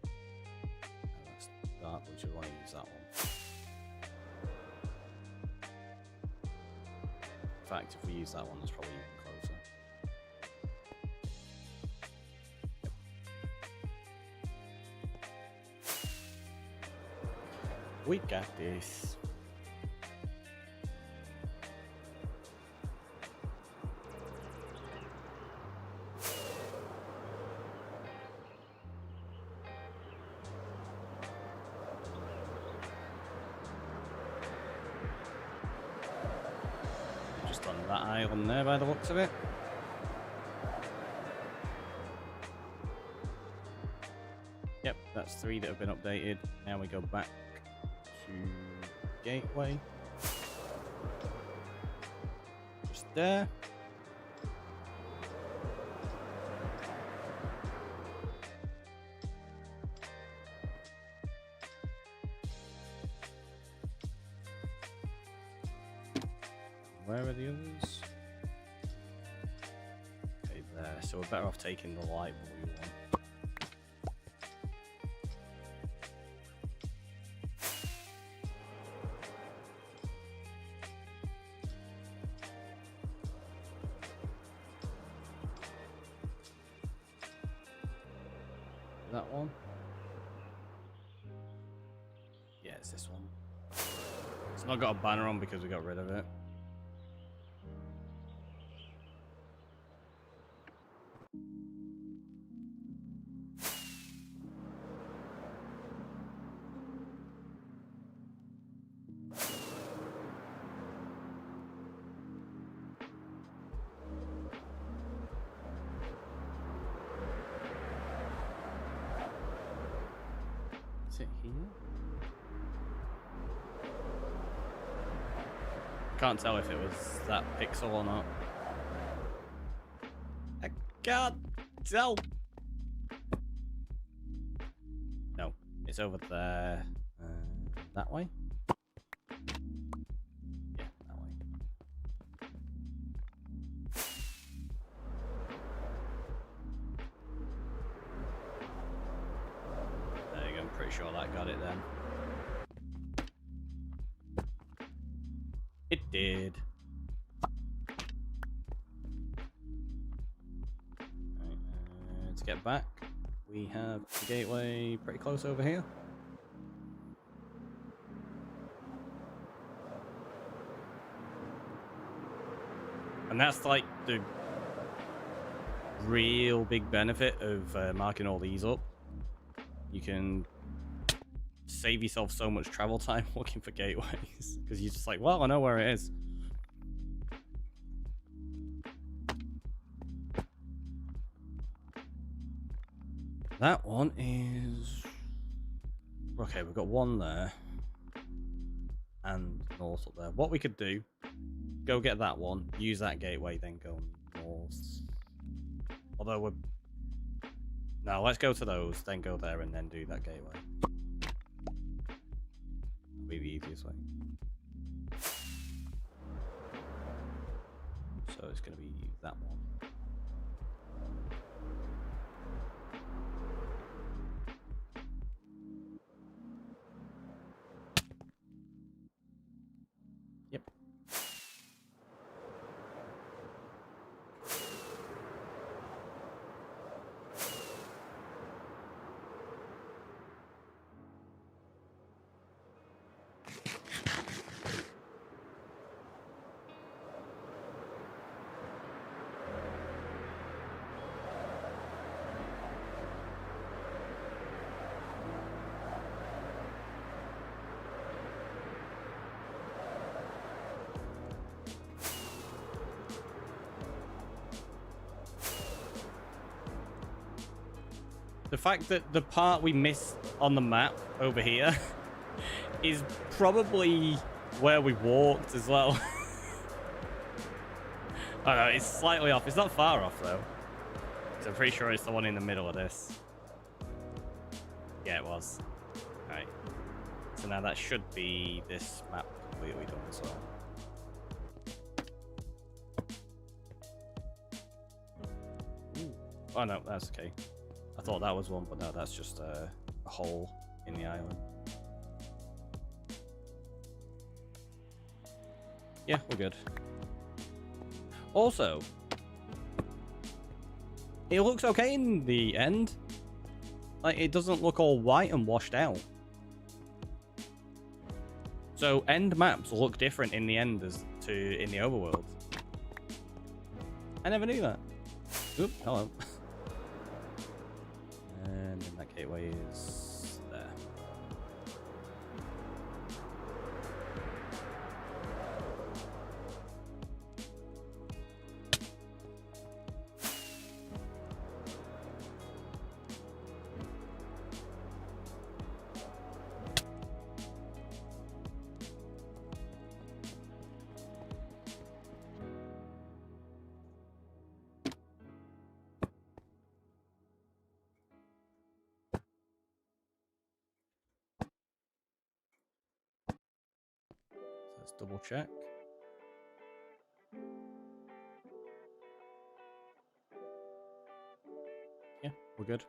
No, that's dark blue, so we want to use that one. In fact, if we use that one, that's probably even closer. We got this. Just on that island there by the looks of it. Yep, that's 3 that have been updated. Now we go back to Gateway. Just there. Where are the others? Okay, there. So we're better off taking the light blue one. That one? Yeah, it's this one. It's not got a banner on because we got rid of it. Is it here? Can't tell if it was that pixel or not. I can't tell. No, it's over there. That way? Yeah, that way. There you go, I'm pretty sure that got it then. It did. Right, let's get back. We have the gateway pretty close over here. And that's like the real big benefit of marking all these up. You can save yourself so much travel time looking for gateways because you're just like, well, I know where it is. That one is okay. We've got one there and north up there. What we could do, go get that one, use that gateway, then go north. Although we're no, let's go to those, then go there, and then do that gateway. Be the easiest way. So it's going to be that one. Yep. The fact that the part we missed on the map over here is probably where we walked as well. I know, it's slightly off. It's not far off, though. So I'm pretty sure it's the one in the middle of this. Yeah, it was. Alright. So now that should be this map completely done as well. Ooh. Oh, no, that's okay. I thought that was one, but no, that's just a hole in the island. Yeah, we're good. Also, it looks okay in the end. Like, it doesn't look all white and washed out. So, end maps look different in the end as to in the overworld. I never knew that. Oop, hello. And then that gateway is there. double check. Yeah, we're good.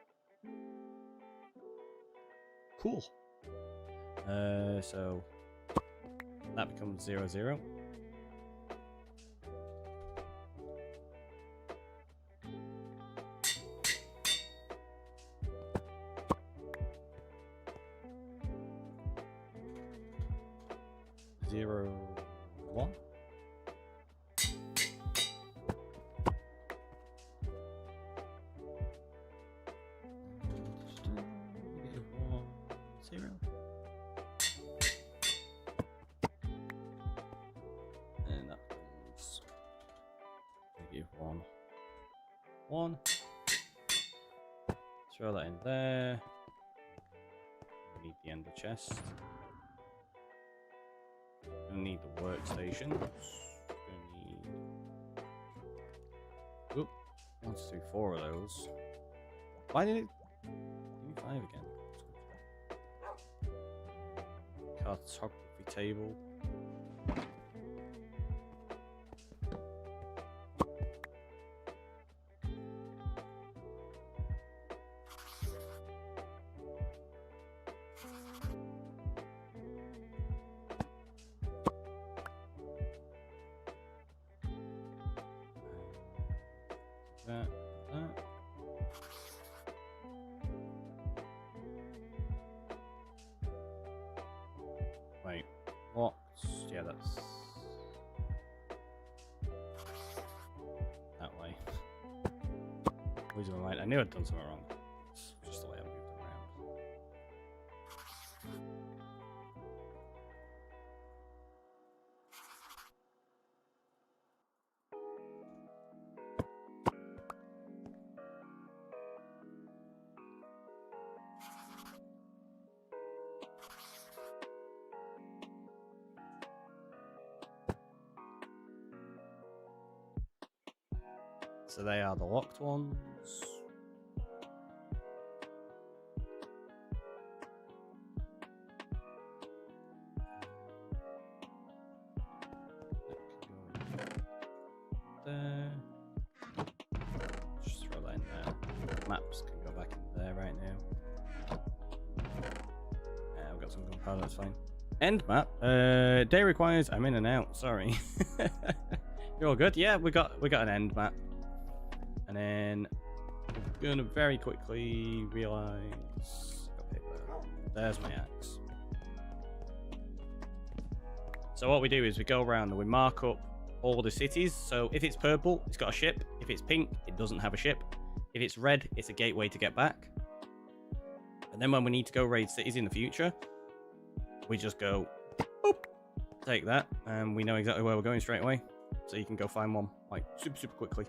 Cool. So that becomes 0-0. Zero, one. Zero. And that becomes -1, 1. Throw that in there. We need the ender chest. Gonna need the workstations. Gonna need. Oop. 1, 2, 3, 4 of those. Why did it? Give me 5 again. Cartography table. That. Wait, what? Yeah, that's that way. Losing my mind. I knew I'd done something wrong. It's just the way I moved them around. So they are the locked ones. There. Just throw that in there. Maps can go back in there right now. Yeah, I've got some gunpowder, that's fine. End map. Day requires I'm in and out, sorry. You're all good? Yeah, we got an end map. And then we're gonna very quickly realize there's my axe. So what we do is we go around and we mark up all the cities. So if it's purple, it's got a ship. If it's pink, it doesn't have a ship. If it's red, it's a gateway to get back. And then when we need to go raid cities in the future, we just go boop, take that, and we know exactly where we're going straight away. So you can go find one like super quickly.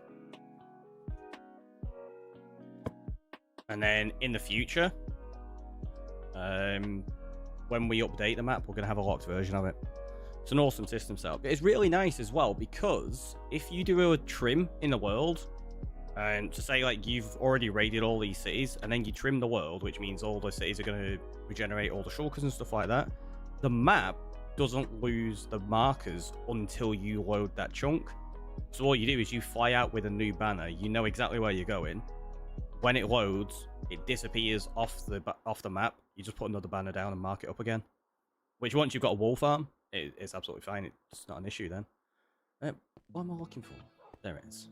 And then in the future, when we update the map, we're going to have a locked version of it. It's an awesome system setup. It's really nice as well, because if you do a trim in the world, and to say like you've already raided all these cities, and then you trim the world, which means all the cities are going to regenerate all the shulkers and stuff like that, the map doesn't lose the markers until you load that chunk. So all you do is you fly out with a new banner. You know exactly where you're going. When it loads, it disappears off the map. You just put another banner down and mark it up again. Which once you've got a wool farm, it's absolutely fine. It's not an issue then. What am I looking for? There it is.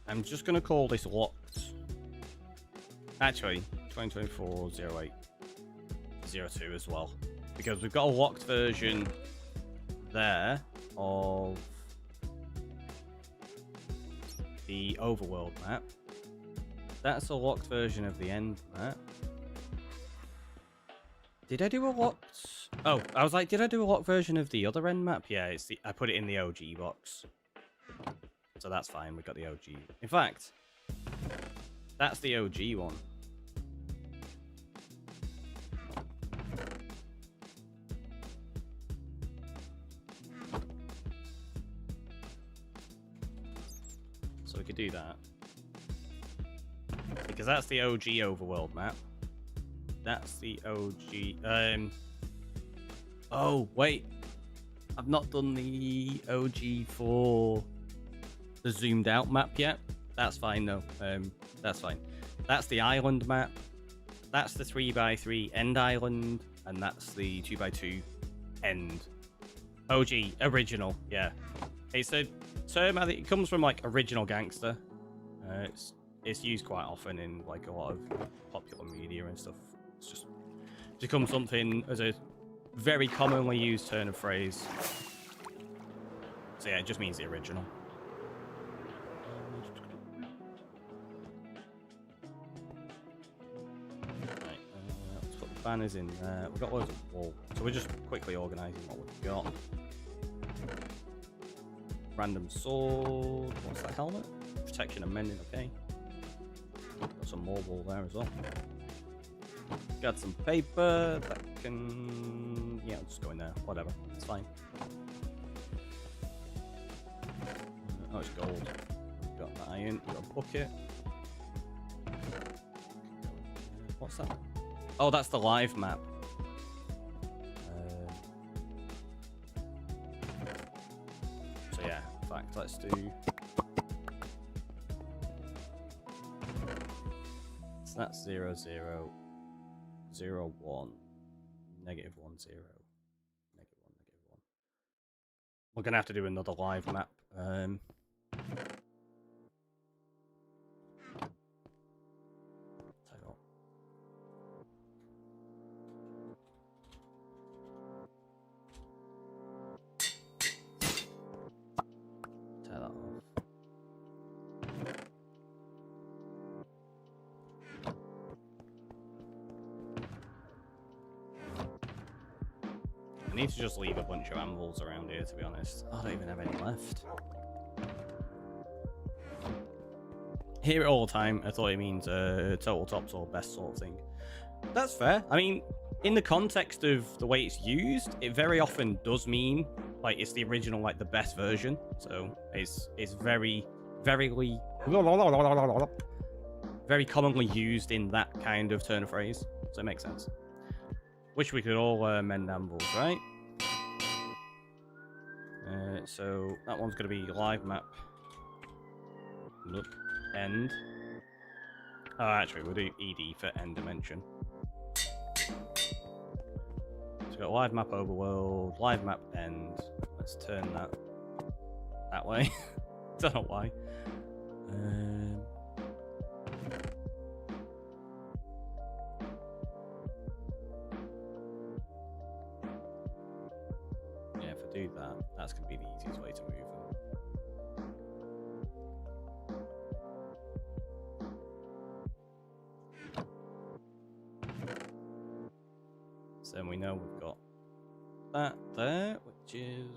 I'm just going to call this locked. Actually, 2024-08-02 as well. Because we've got a locked version there of the overworld map. That's a locked version of the end map. Did I do a locked? Oh, I was like, did I do a locked version of the other end map? Yeah, it's I put it in the OG box. So that's fine, we got the OG. In fact, that's the OG one. So we could do that. Because that's the OG overworld map. That's the OG. Oh, wait. I've not done the OG for the zoomed out map yet. That's fine, though. That's fine. That's the island map. That's the 3x3 end island. And that's the 2x2 end. OG, original, yeah. It's a term, I think it comes from like original gangster. It's used quite often in like a lot of popular media and stuff. It's just become something as a very commonly used turn of phrase. So yeah, it just means the original. Right, let's put the banners in there. We've got loads of wall, so we're just quickly organising what we've got. Random sword. What's that helmet? Protection and mending. Okay. Got some more wool there as well. Got some paper that can... Yeah, just go in there. Whatever. It's fine. Oh, it's gold. We've got the iron. We've got a bucket. What's that? Oh, that's the live map. So yeah, in fact, let's do... So that's 0, 0, 0, 1, -1, 0, -1, -1. We're gonna have to do another live map. Tell you what. Tear that off. I need to just leave a bunch of anvils around here, to be honest. I don't even have any left. Hear it all the time. I thought it means total tops or best sort of thing. That's fair. I mean, in the context of the way it's used, it very often does mean like it's the original, like the best version. So it's very commonly used in that kind of turn of phrase. So it makes sense. Wish we could all mend anvils, right? So that one's going to be live map. Look, end. Oh, actually, we'll do ED for end dimension. So we've got live map overworld, live map end. Let's turn that way. Don't know why. Yeah, if I do that, that's going to be the easiest way to move them. So then we know we've got that there, which is...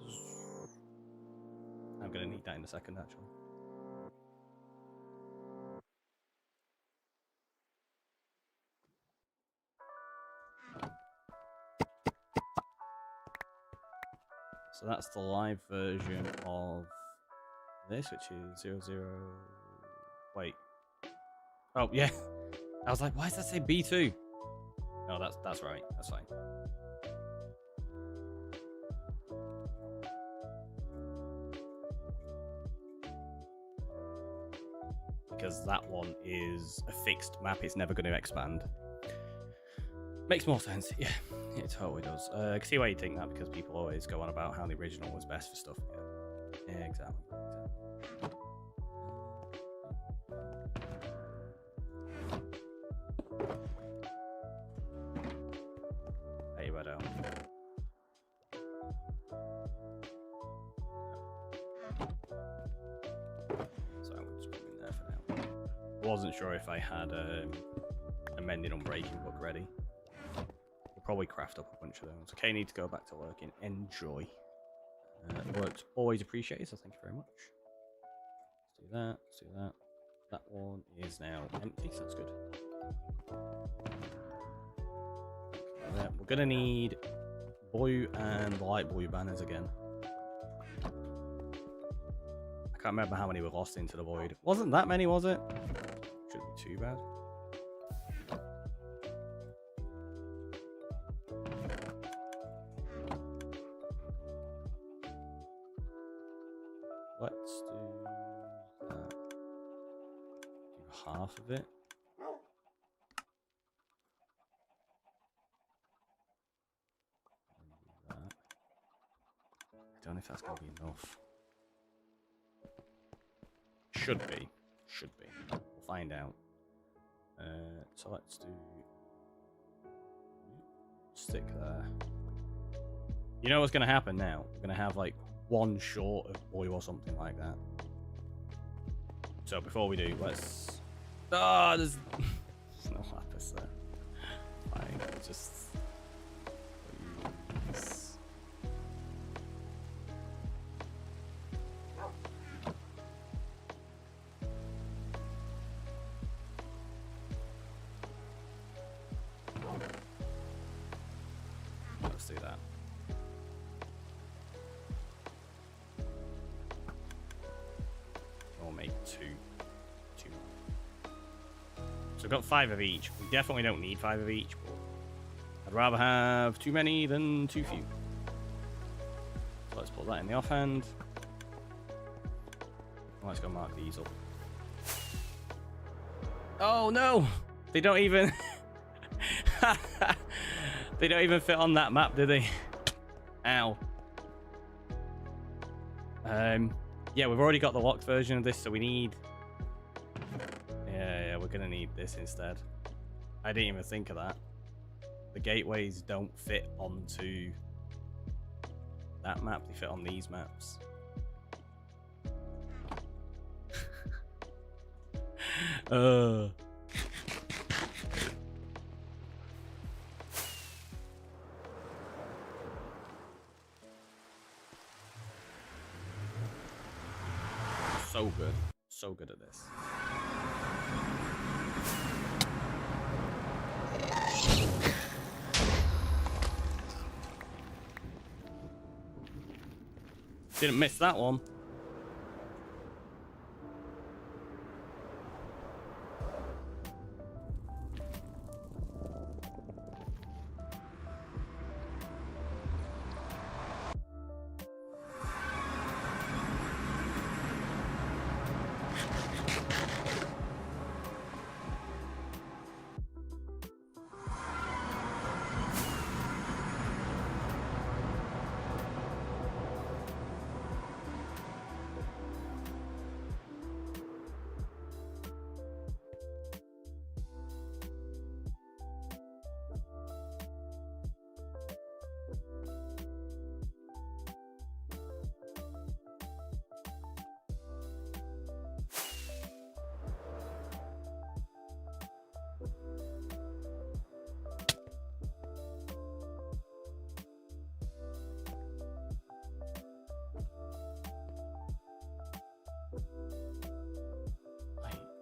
I'm going to need that in a second, actually. So that's the live version of this, which is 00... Wait. Oh, yeah. I was like, why does that say B2? No, that's right. That's fine. Because that one is a fixed map. It's never going to expand. Makes more sense. Yeah, it totally does. I can see why you think that, because people always go on about how the original was best for stuff. Yeah, exactly. Hey, right out. So I'm just put in there for now. Wasn't sure if I had a mending unbreaking book ready. We'll probably craft up a bunch of those. Okay, need to go back to working. Enjoy. Work's always appreciated, so thank you very much. Let's do that. Let's do that. That one is now empty, so that's good. We're gonna need blue and light blue banners again. I I can't remember how many were lost into the void. Wasn't that many, was it? Shouldn't be too bad. Let's do that. Do half of it. Do that. I don't know if that's going to be enough. Should be. Should be. We'll find out. So let's do... stick there. You know what's going to happen now? We're going to have like one short of oil or something like that. So before we do, let's... Ah, there's no lapis there. Fine, just... please. Let's do that. We'll make two more. So we've got 5 of each. We definitely don't need 5 of each, but I'd rather have too many than too few. So let's put that in the offhand. Let's go mark these up. Oh no! They don't even... they don't even fit on that map, do they? Ow. Yeah, we've already got the locked version of this, so we need... Yeah, we're gonna need this instead. I didn't even think of that. The gateways don't fit onto that map, they fit on these maps. So good at this. Didn't miss that one.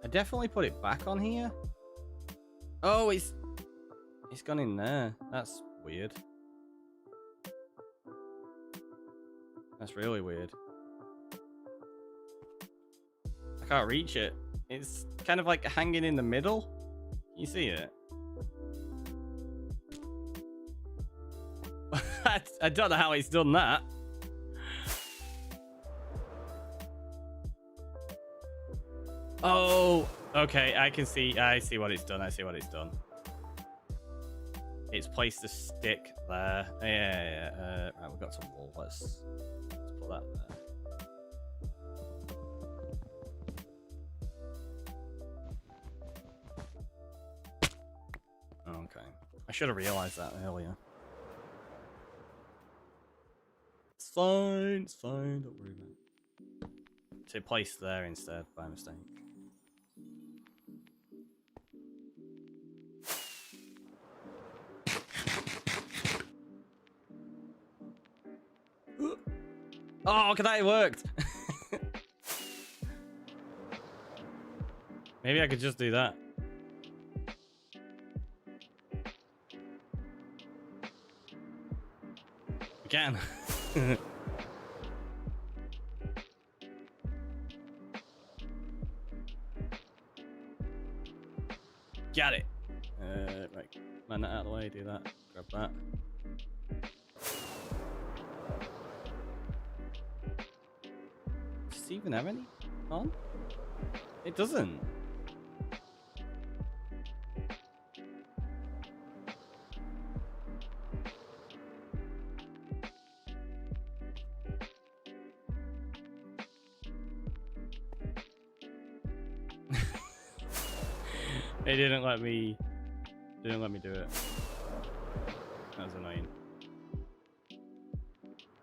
I definitely put it back on here. Oh, it's gone in there. That's weird. That's really weird. I can't reach it. It's kind of like hanging in the middle. Can you see it? I don't know how it's done that. Oh, okay. I see what it's done. I see what it's done. It's placed a stick there. Yeah. Right, we've got some wool. Let's put that there. Okay. I should have realized that earlier. It's fine. It's fine. Don't worry about it. So placed there instead by mistake. Oh, okay, that worked. Maybe I could just do that. We can. Got it. Right, man that out of the way, do that. Grab that. Does it even have any on? It doesn't. It didn't let me do it. That was annoying.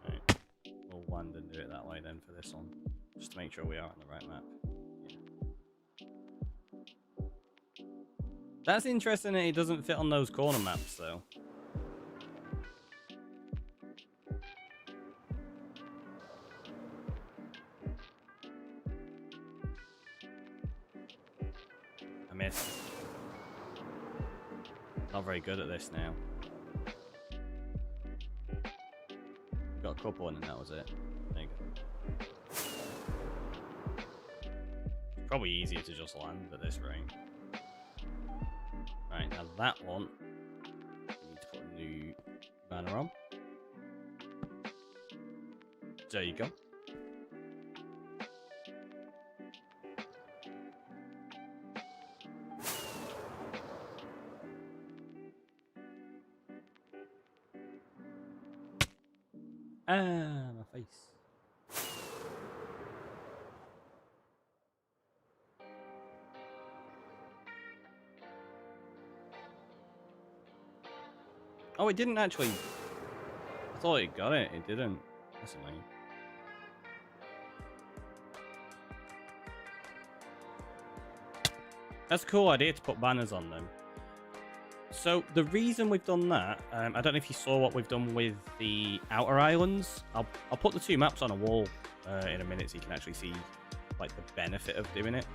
Right. We'll land and do it that way then for this one. Just to make sure we are on the right map. Yeah. That's interesting that it doesn't fit on those corner maps though. I missed. Not very good at this now. Got a couple in and that was it. There you go. Probably easier to just land at this rate. Right, now that one, we need to put a new banner on. There you go. Ah, my face. Oh, it didn't actually. I thought it got it. It didn't. That's annoying. That's a cool idea to put banners on them. So the reason we've done that, I don't know if you saw what we've done with the outer islands. I'll put the two maps on a wall in a minute so you can actually see like the benefit of doing it.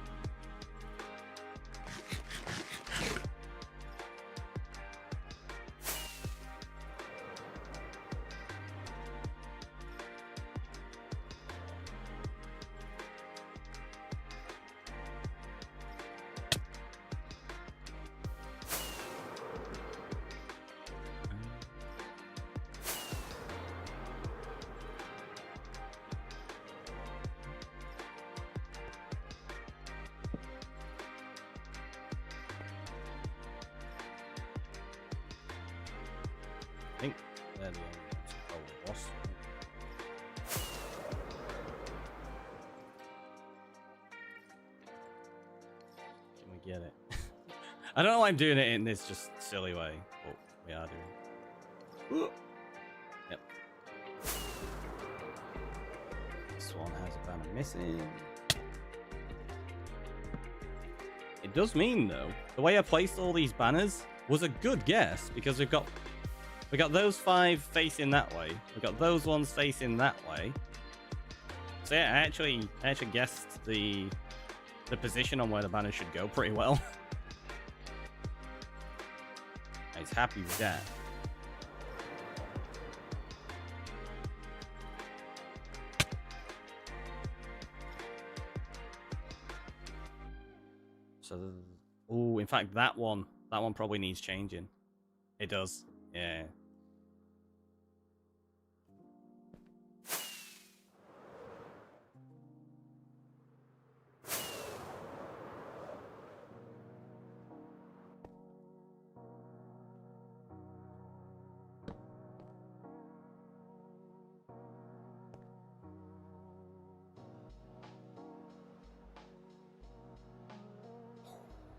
I think they're the only ones who probably lost. Can we get it? I don't know why I'm doing it in this just silly way, but we are doing it. Yep. This one has a banner missing. It does mean, though, the way I placed all these banners was a good guess, because we got those 5 facing that way. We got those ones facing that way. So yeah, I actually guessed the position on where the banner should go pretty well. I was happy with that. So, oh, in fact, that one probably needs changing. It does, yeah.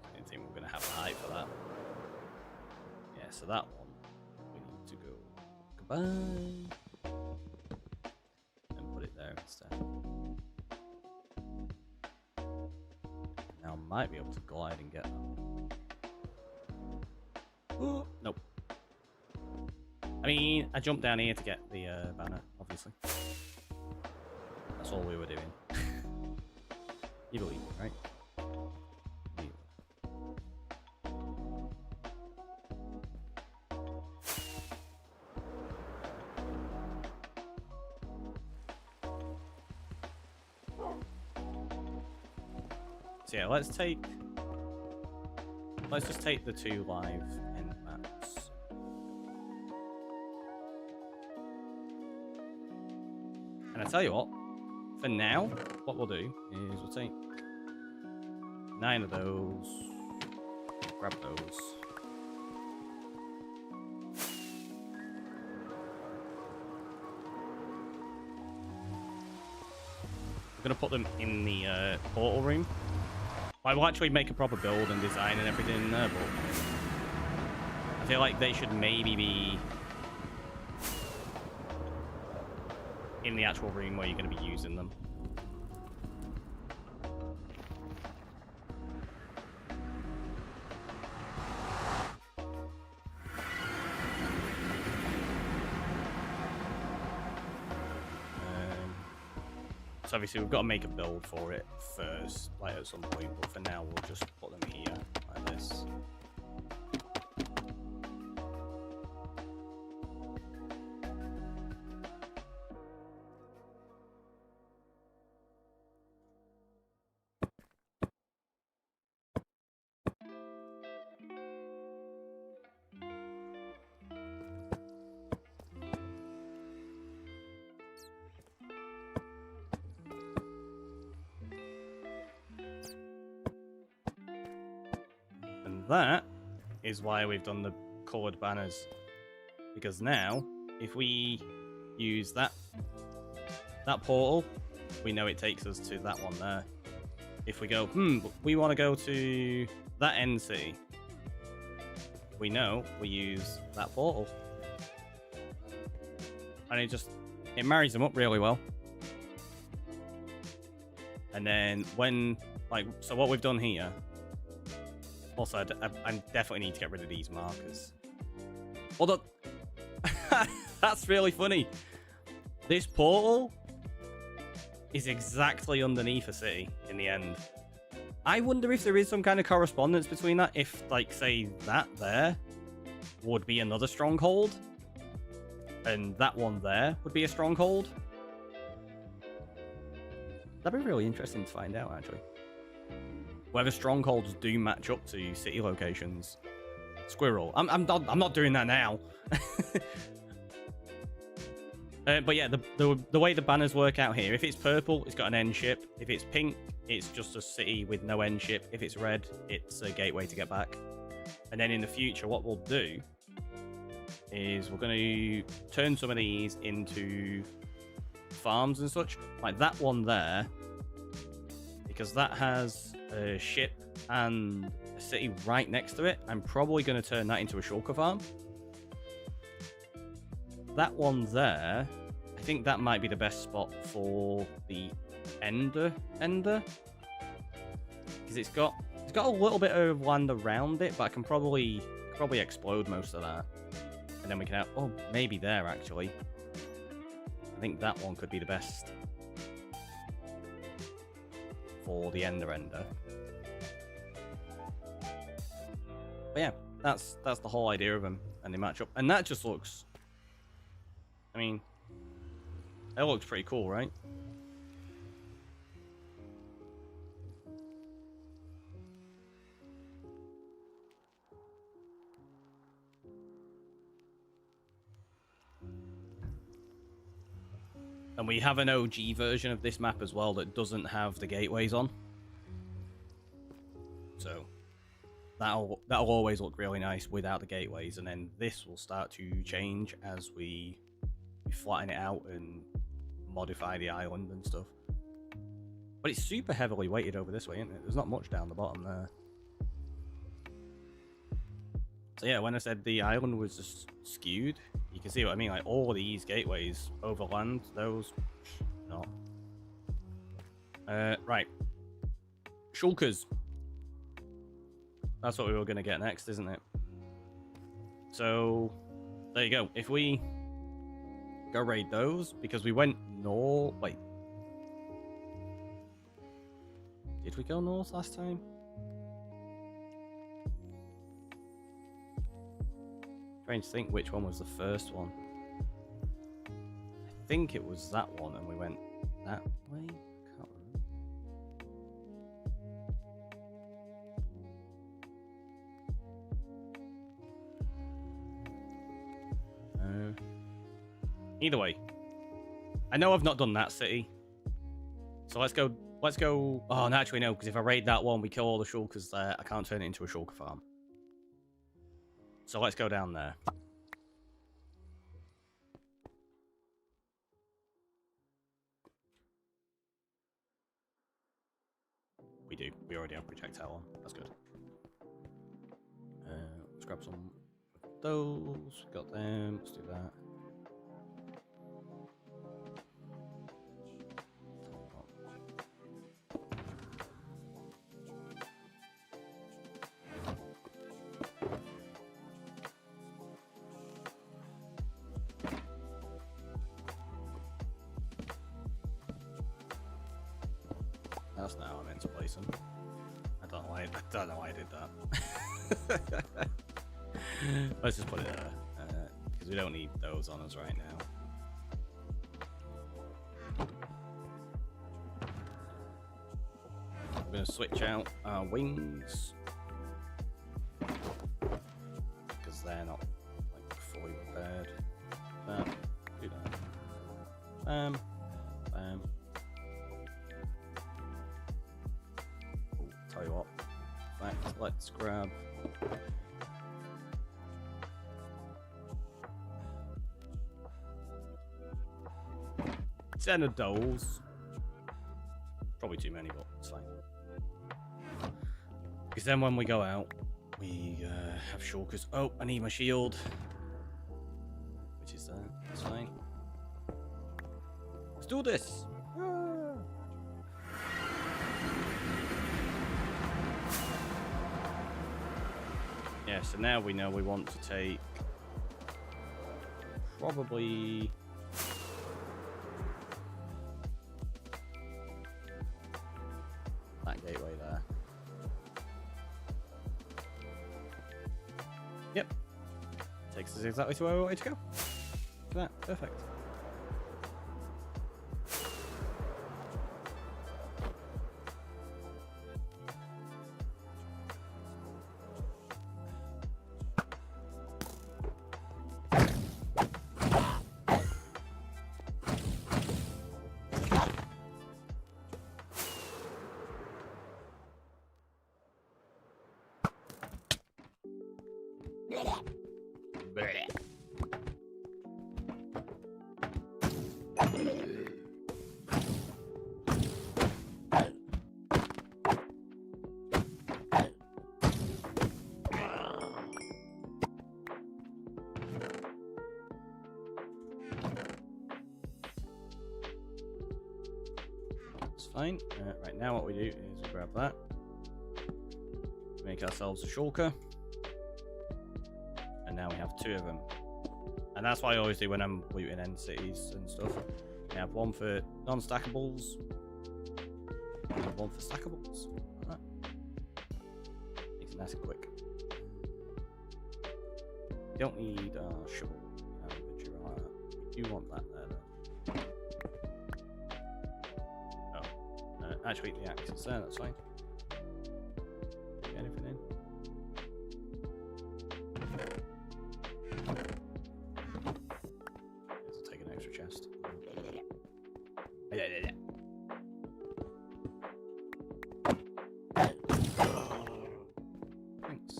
I think we're gonna have a height for that. Yeah, so that one we need to go goodbye and put it there instead. Now I might be able to glide and get that. Ooh, nope. I mean, I jumped down here to get the banner, obviously. That's all we were doing. You believe me, right? So yeah, let's take let's just take the 2 live end maps. And I tell you what, for now, what we'll do is we'll take 9 of those, grab those. We're going to put them in the portal room. I will actually make a proper build and design and everything in there, but I feel like they should maybe be in the actual room where you're going to be using them. So obviously we've got to make a build for it first, like at some point, but for now we'll just put them here, like this. That is why we've done the coloured banners, because now if we use that portal, we know it takes us to that one there. If we go, we want to go to that end city, we know we use that portal, and it marries them up really well. And then so what we've done here. Also, I definitely need to get rid of these markers. Although, that's really funny. This portal is exactly underneath a city in the end. I wonder if there is some kind of correspondence between that. If, like, say, that there would be another stronghold, and that one there would be a stronghold. That'd be really interesting to find out, actually. Whether strongholds do match up to city locations. Squirrel. I'm not doing that now. But yeah, the way the banners work out here, if it's purple, it's got an end ship. If it's pink, it's just a city with no end ship. If it's red, it's a gateway to get back. And then in the future, what we'll do is we're going to turn some of these into farms and such. Like that one there, because that has a ship and a city right next to it. I'm probably going to turn that into a shulker farm. That one there, I think that might be the best spot for the ender, because it's got a little bit of land around it, but I can probably explode most of that, and then we can have, oh, maybe there actually. I think that one could be the best for the ender. But yeah, that's the whole idea of them, and they match up, and that just looks, I mean, that looks pretty cool, right? And we have an OG version of this map as well that doesn't have the gateways on. So that'll always look really nice without the gateways, and then this will start to change as we flatten it out and modify the island and stuff. But it's super heavily weighted over this way, isn't it? There's not much down the bottom there. So yeah, when I said the island was just skewed, you can see what I mean. Like all of these gateways overland, those not. Right. Shulkers. That's what we were going to get next, isn't it? So there you go. If we go raid those, because we went north. Wait. Did we go north last time? Trying to think which one was the first one. I think it was that one, and we went that way. Can't remember. Either way, I know I've not done that city, so let's go. Let's go. Oh, no, actually no, because if I raid that one, we kill all the shulkers there. I can't turn it into a shulker farm. So let's go down there. We do. We already have projectile on. That's good. Let's grab some of those. We got them. Let's do that. That's not how I meant to place them. I don't know why I did that. Let's just put it there, because we don't need those on us right now. We're going to switch out our wings, because they're not like fully repaired. Do that. Bam. Oh, tell you what. Let's grab. 10 of those. Probably too many, but it's fine. Because then when we go out, we have shulkers. Oh, I need my shield. Which is there. That's fine. Let's do this. Yeah, so now we know we want to take probably that gateway there. Yep. Takes us exactly to where we wanted to go. Look at that. Perfect. That's fine. Right now what we do is we grab that. Make ourselves a shulker. And now we have 2 of them. And that's what I always do when I'm looting end cities and stuff. I have one for non-stackables. And one for stackables. Like that. Makes it nice and quick. You don't need a shovel. You want that there though. Oh. Actually the axe is there, that's fine. Get anything in? Let's take an extra chest. Thanks.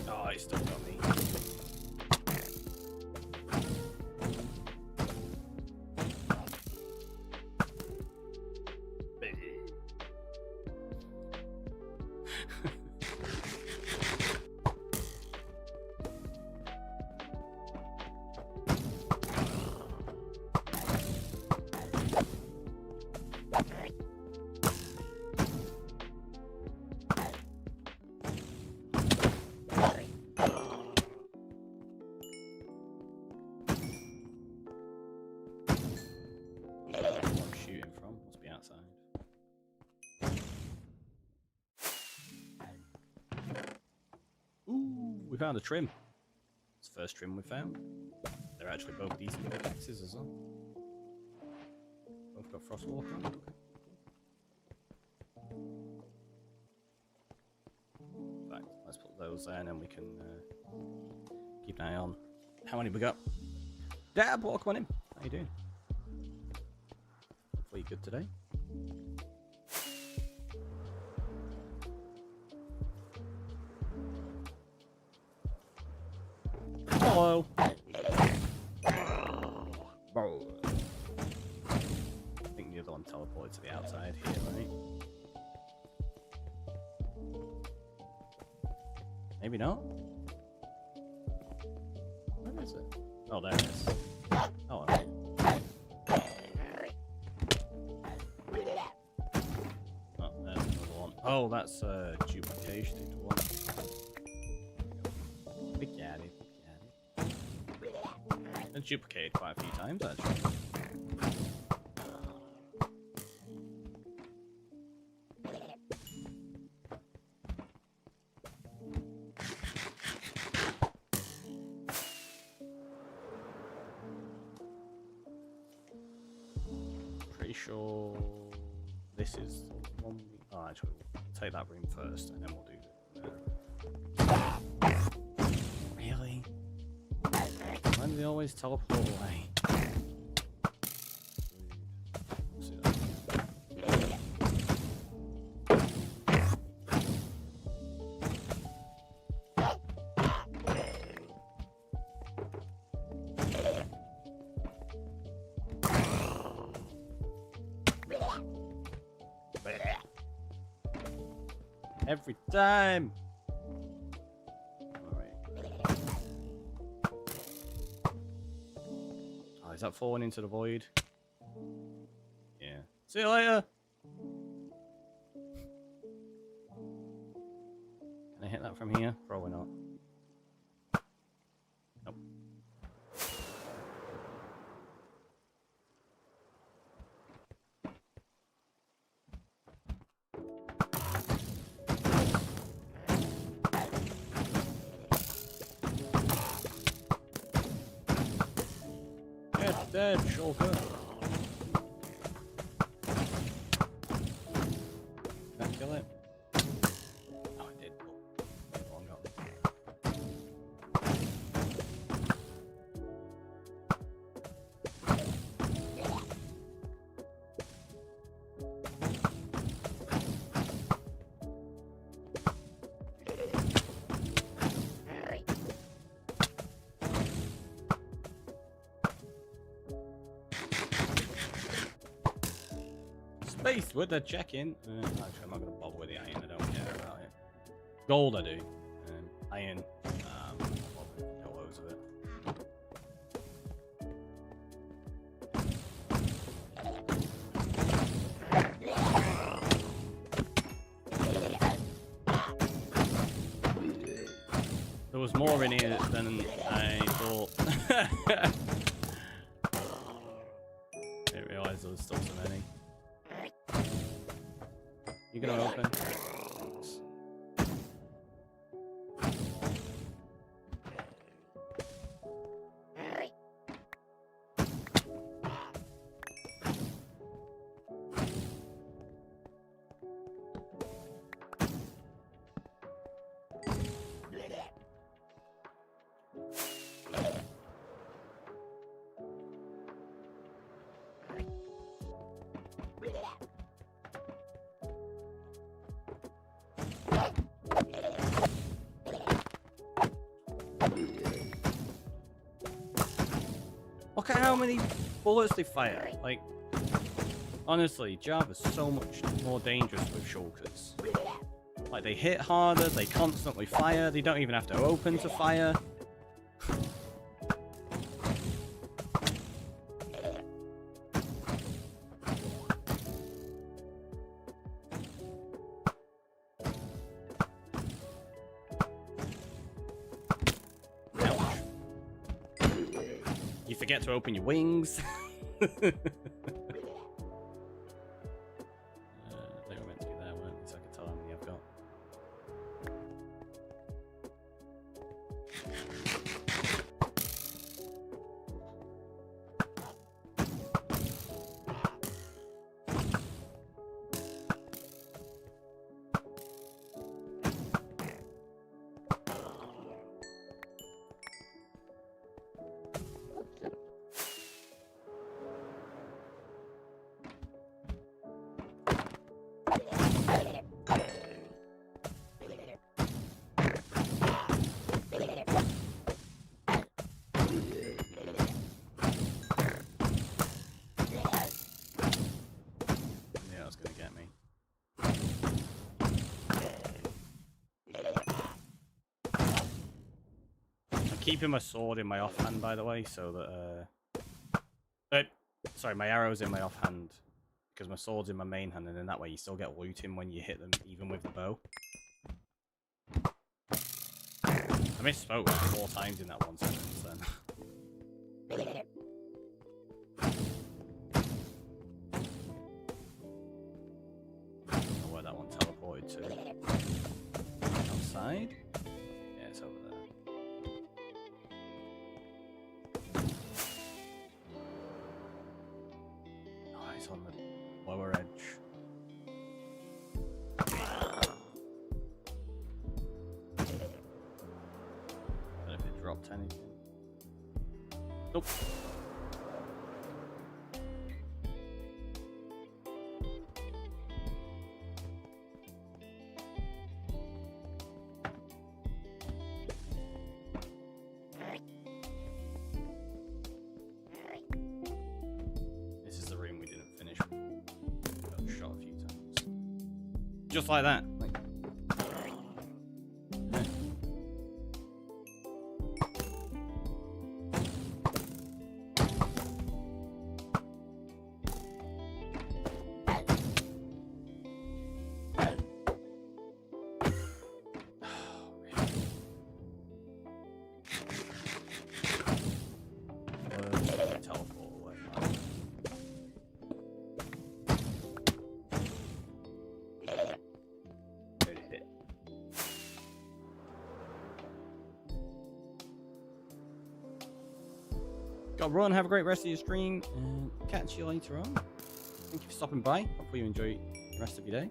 Oh, he still got me. Where I'm shooting from must be outside. we found a trim. It's the first trim we found. They're actually both decent pickaxes as well. Both got frostwalk on. Okay. In fact, let's put those there and then we can keep an eye on how many we got. Dad, welcome on in. How you doing? Hopefully you're good today. Hello. Bro. I think the other one teleported to the outside here, right? Maybe not? Where is it? Oh, there it is. Oh, well. Oh, there's another one. Oh, that's duplication into one. Big caddy. It's duplicated quite a few times, actually. Pretty sure this is the one. Oh, actually, we'll take that room first, and then we'll do the. Really? Why do they always teleport away? See that? Every time! Is that falling into the void? Yeah. See you later! Can I hit that from here? Probably not. Nope. Get dead, Shulker. Did that kill it? Oh, it did. Oh, long gone. Space with the check-in. Actually, I'm not going to bother with the iron. I don't care about it. Gold, I do. Iron. Got loads of it. There was more in here than I thought. Didn't realise there was still so many. You gonna open? Thanks. Look at how many bullets they fire. Like, honestly, Java's so much more dangerous with shulkers. Like, they hit harder, they constantly fire, they don't even have to open to fire. You forget to open your wings. They were meant to be there, weren't they? So I can tell how many I've got. Yeah, that's gonna get me. I'm keeping my sword in my offhand, by the way, so that sorry, my arrow's in my offhand because my sword's in my main hand, and then that way you still get looting when you hit them, even with the bow. I misspoke like 4 times in that one sentence then. I don't know where that one teleported to. Outside? Yeah, it's over there. Oh, it's on the lower edge. And if it dropped anything. Nope. This is the room we didn't finish. Got shot a few times. Just like that. Like, teleport away. Good hit. Got run. Have a great rest of your stream, and catch you later on. Thank you for stopping by. Hopefully you enjoy the rest of your day.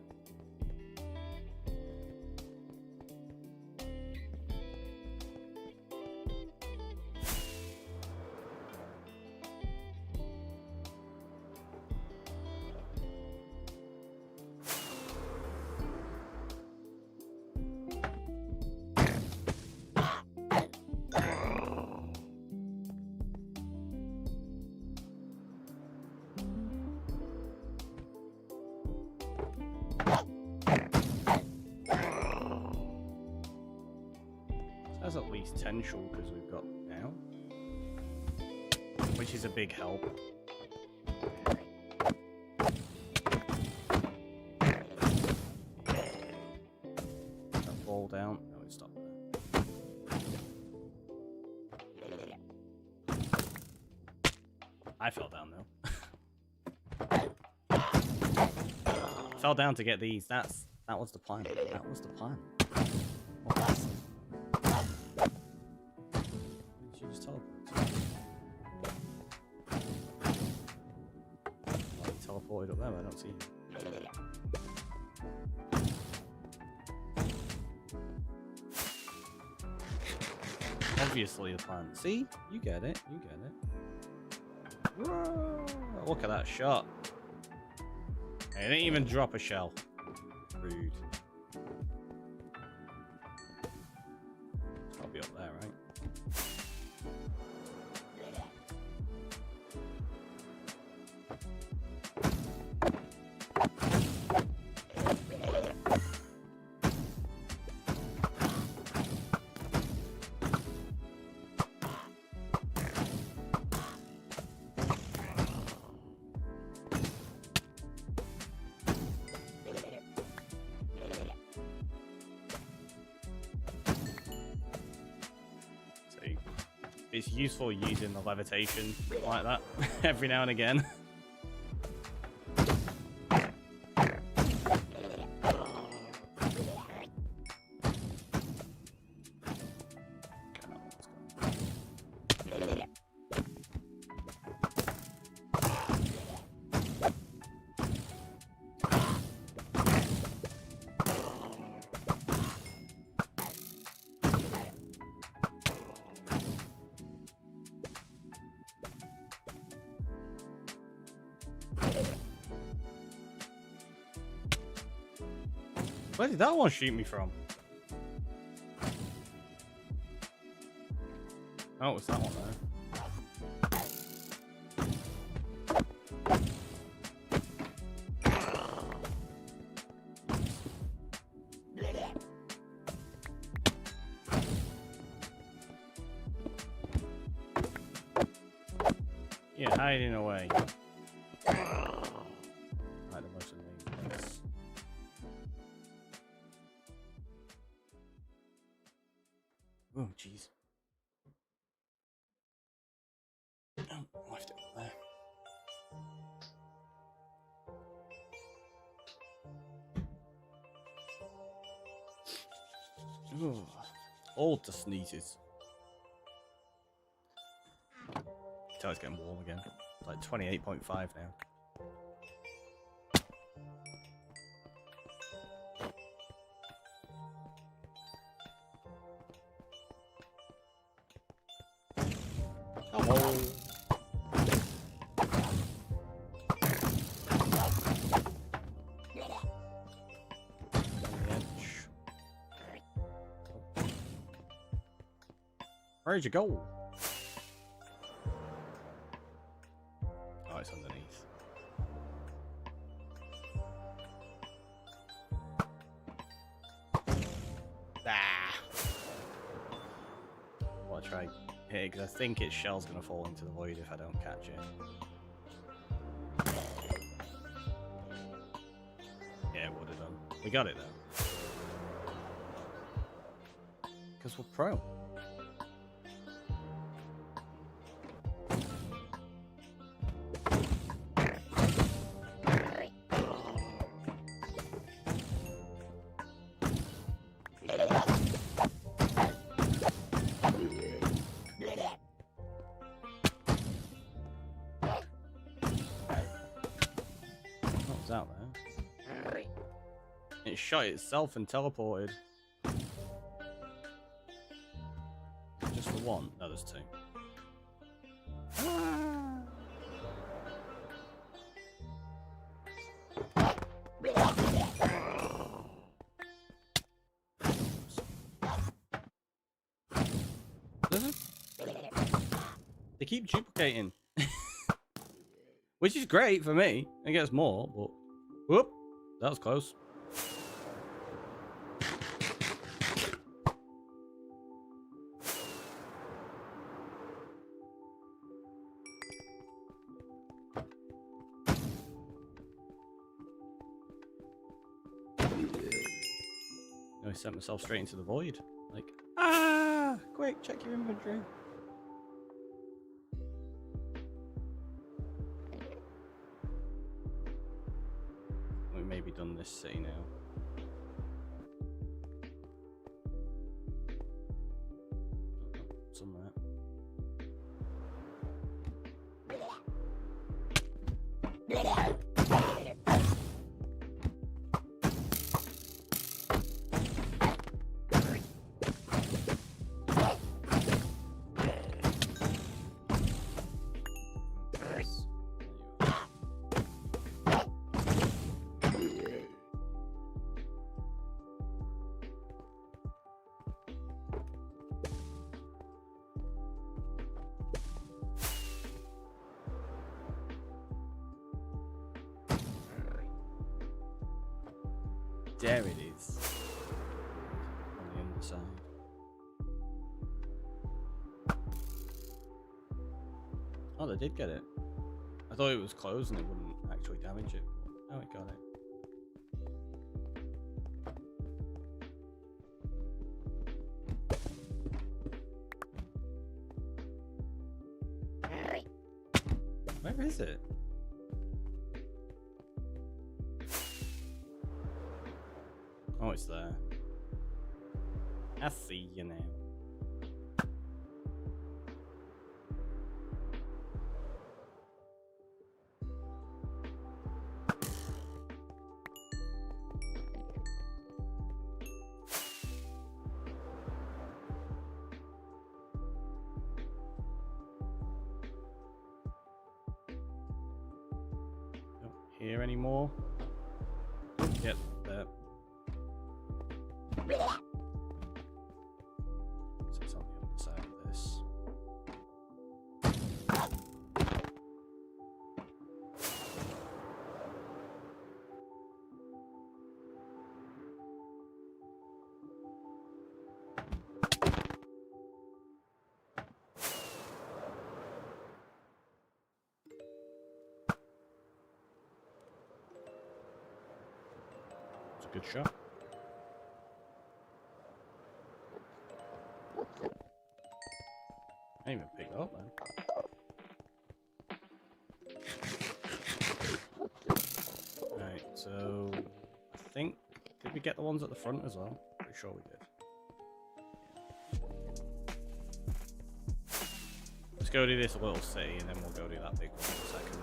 That's at least 10 shulkers we've got now, which is a big help. That fall down. No, it stopped there. I fell down though. Fell down to get these. That was the plan. That was the plan. What was Did you just teleport? Oh, he teleported up there, but I don't see him. Obviously the plan. See? You get it. You get it. Whoa! Look at that shot. He didn't even drop a shell. Rude. It's gotta be up there, right? It's useful using the levitation like that every now and again. Where did that one shoot me from? Oh, it's that one there. Yeah, hiding away. Like the most amazing place. Oh, jeez. Oh, left it there. Ooh, all the sneezes. Tell it's getting warm again. It's like 28.5 now. Hello. Where'd you go? Oh, it's underneath. Ah! I'll try here because I think its shell's gonna fall into the void if I don't catch it. Yeah, it would have done. We got it though. Because we're pro. What was out there? It shot itself and teleported. Just the one? No, there's two. They keep duplicating. Which is great for me. It gets more, but... Whoop! That was close. I sent myself straight into the void. Like, ah! Quick, check your inventory. We may be done this city now. Somewhere. There it is. On the underside. Oh, they did get it. I thought it was closed and it wouldn't actually damage it. Oh, it got it. Where is it? Oh, it's there. I see you now. Don't hear anymore. Yep, there. So it's on the other side of this. It's a good shot. I didn't even pick it up, man. Right, so I think, did we get the ones at the front as well? Pretty sure we did. Let's go do this little city and then we'll go do that big one in a second.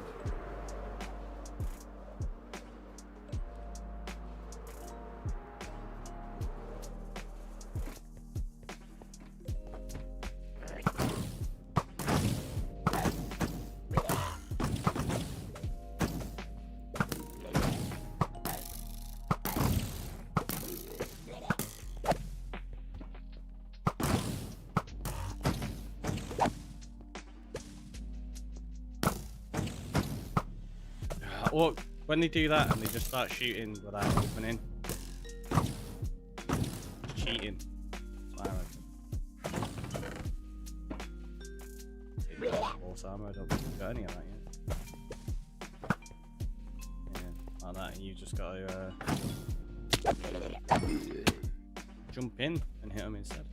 Look, when they do that and they just start shooting without opening, it's cheating. That's what I reckon. Force armor, I don't think we've got any of that yet. Yeah, like that, and you just gotta jump in and hit them instead.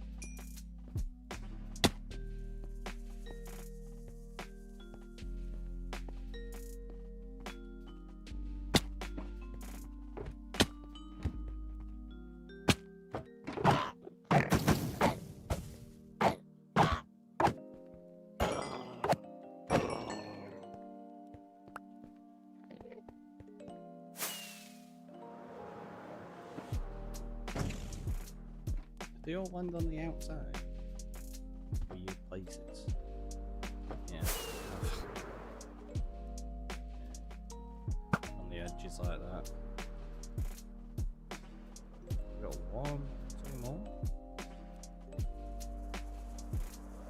They all land on the outside. Weird places. Yeah. On the edges like that. We got one, two more.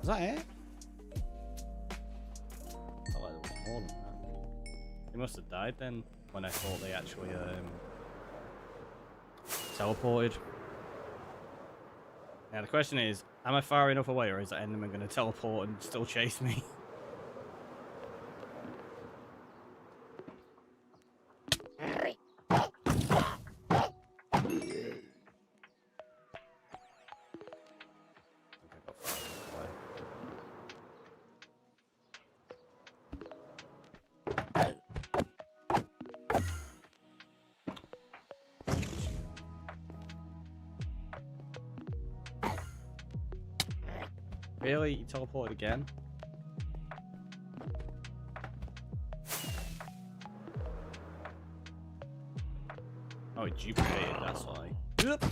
Is that it? I felt like there was more than that. They must have died then when I thought they actually teleported. Now the question is, am I far enough away or is that Enderman going to teleport and still chase me? Really? You teleported again? Oh, it duplicated, that's why. Yep.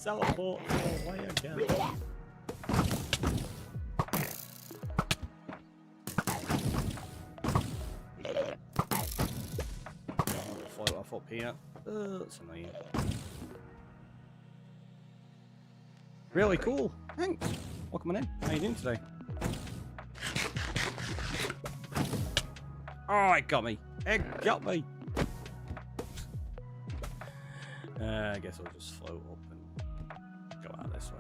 Teleport away again. Float off up here. That's annoying. Really cool. Thanks. Welcome on in. How you doing today? Oh, it got me. It got me. I guess I'll just float up and go out this way.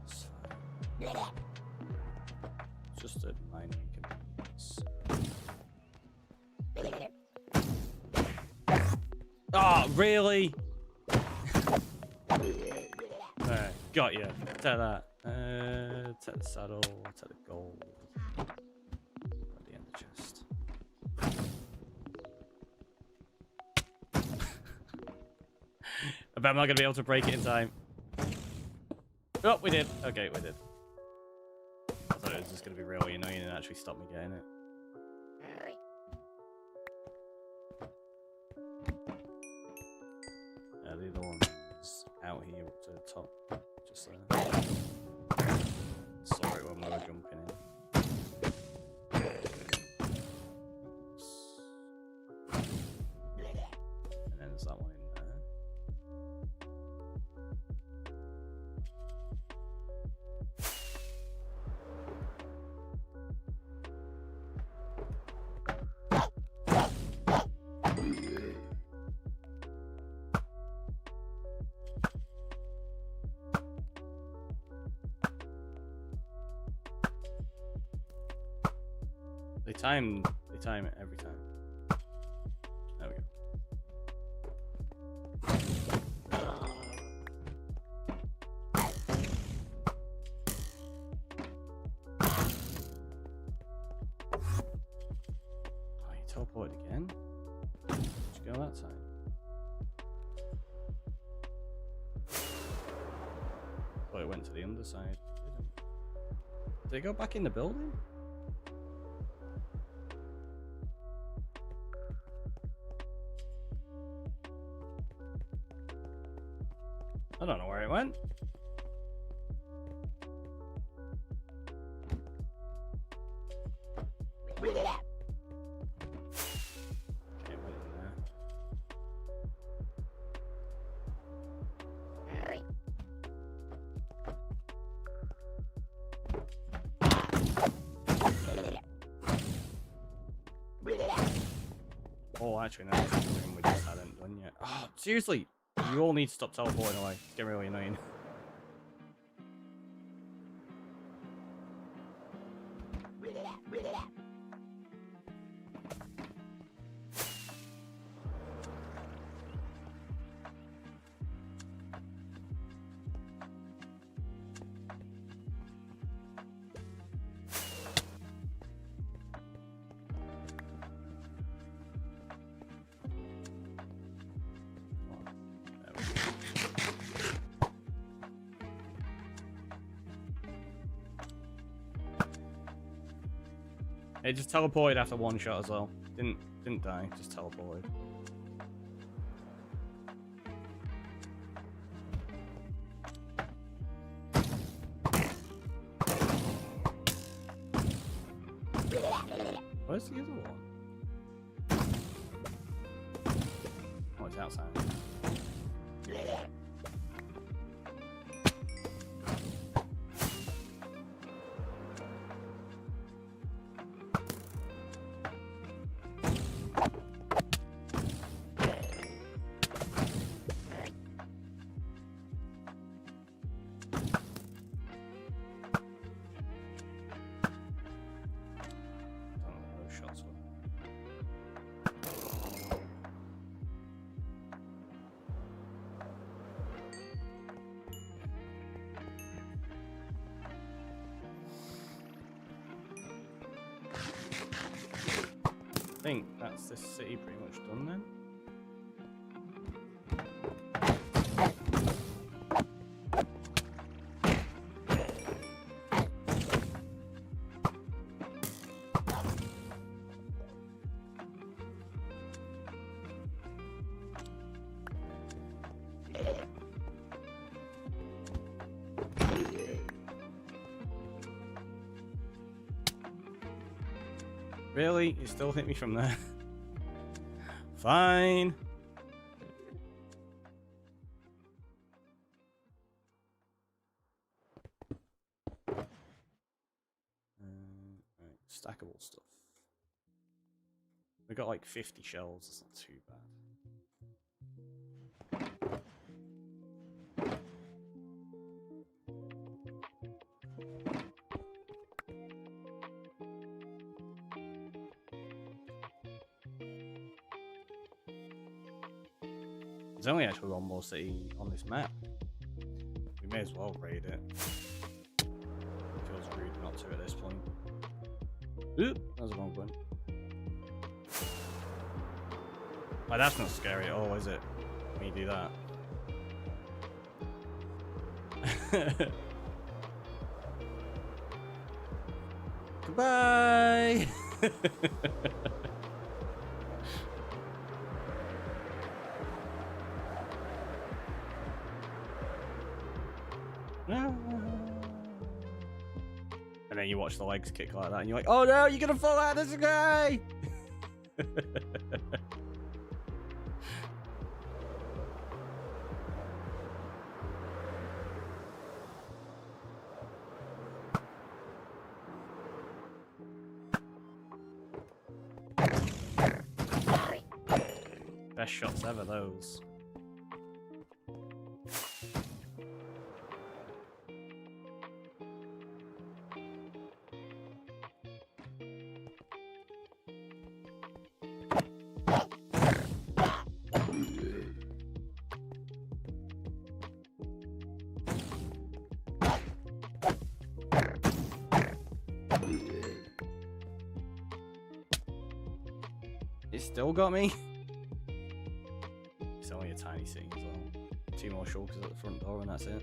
It's just a minor inconvenience. Oh, really? Alright, got you. Take that. Take the saddle, take the gold. chest. I bet I'm not going to be able to break it in time. Oh, we did. Okay, we did. I thought it was just going to be really annoying and actually stop me getting it. The other one's out here up to the top. Just there. Saw it when we were jumping in. And then there's that one in there. They time it every time. There we go. Oh, you teleported again? Did you go that time? Oh, it went to the underside. It didn't. Did it go back in the building? I don't know where it went. Okay, it went in there. Oh, actually, no, that's something we just hadn't done yet. Oh, seriously, you all need to stop teleporting away. It's getting really annoying. It just teleported after one shot as well. Didn't die, just teleported. Where's the other one? Oh, it's outside. I think that's this city pretty much done then. Really? You still hit me from there? Fine. Right, stackable stuff. We got like 50 shells, that's not too bad. There's only actually one more city on this map. We may as well raid it. It feels rude not to at this point. Oop, that was a wrong one. Like, that's not scary at all, is it? When you do that. Goodbye! And then you watch the legs kick like that, and you're like, oh no, you're gonna fall out of the sky! Best shots ever, those. It still got me. It's only a tiny scene as well. 2 more shulkers at the front door and that's it.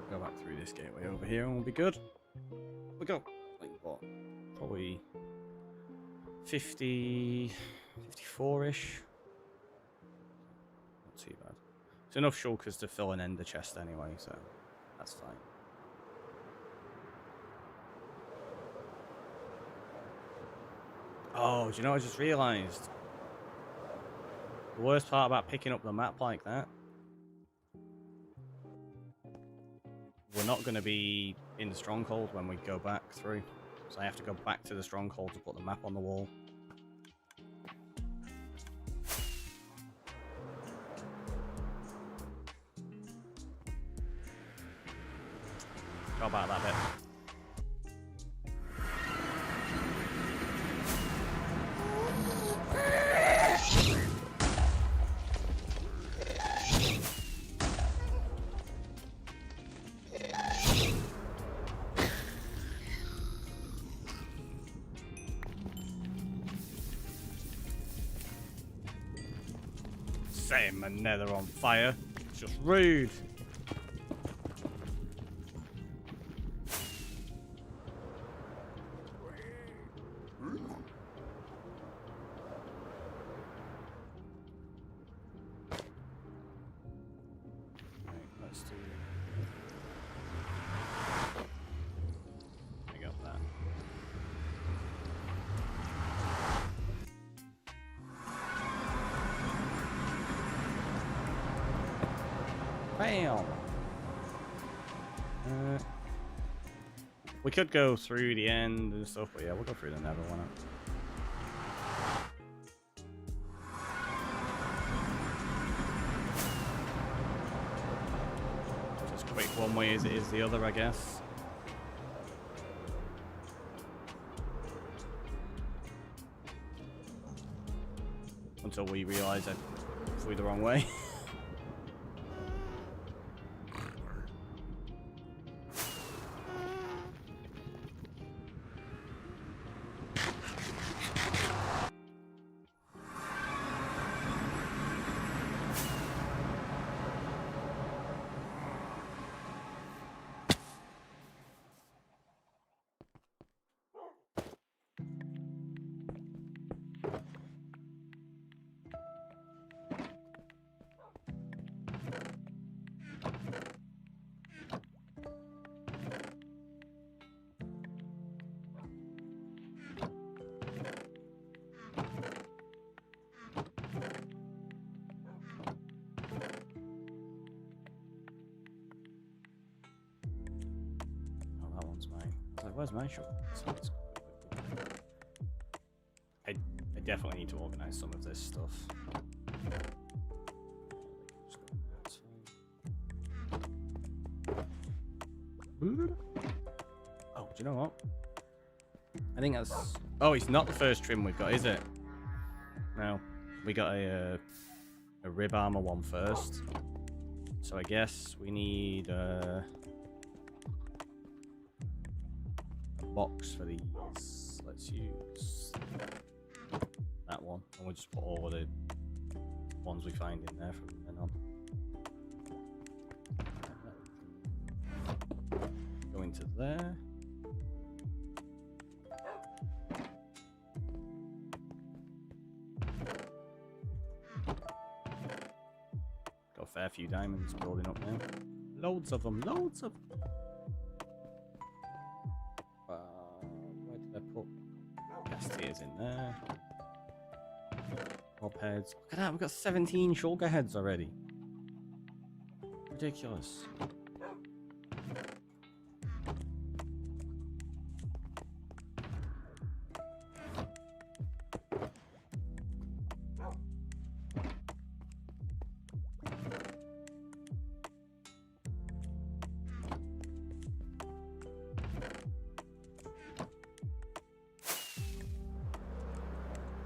Go back through this gateway over here and we'll be good. We go. Like what? Probably 50, 54-ish. Not too bad. It's enough shulkers to fill an ender chest anyway, so that's fine. Oh, do you know what I just realised? The worst part about picking up the map like that, we're not going to be in the stronghold when we go back through. So I have to go back to the stronghold to put the map on the wall. How about that bit? Setting my nether on fire. It's just rude. Right, let's do. I got that. Bam! We could go through the end and stuff, but yeah, we'll go through the nether one. Just quick one way as it is the other, I guess. Until we realise I flew the wrong way. Where's my shop? I definitely need to organize some of this stuff. Oh, do you know what? I think that's... Oh, it's not the first trim we've got, is it? No. We got a rib armor one first. So I guess we need a box for these. Let's use that one. And we'll just put all of the ones we find in there from then on. Go into there. Got a fair few diamonds building up now. Loads of them, loads of them. Where did I put gas tiers in there? Bob heads. Look at that, we've got 17 shulker heads already. Ridiculous.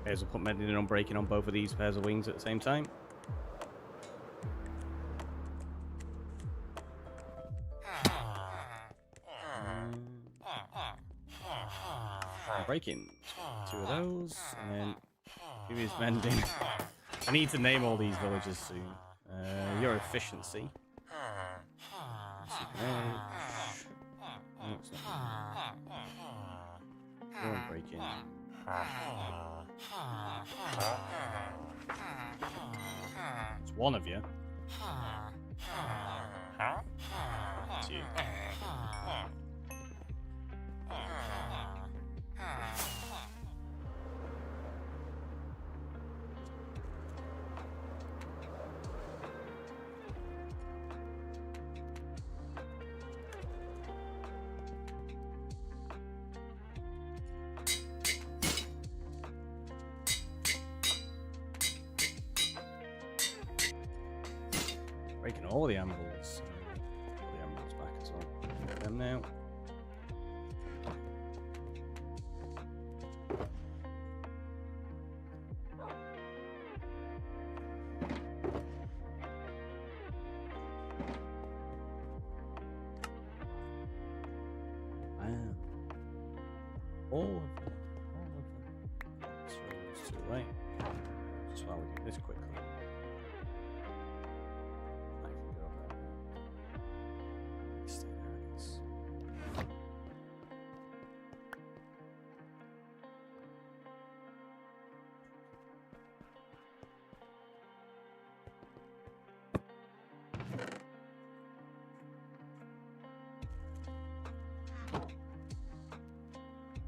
Pairs will put mending and unbreaking on both of these pairs of wings at the same time. Unbreaking. 2 of those, and then previous mending. I need to name all these villages soon. Your efficiency. No, it's not. Your unbreaking. It's one of you. It's you. Breaking all the anvils. Put the anvils back as well. Get them now. Wow. All of them. All of them. Let's throw those 2 away. Just while we do this quickly.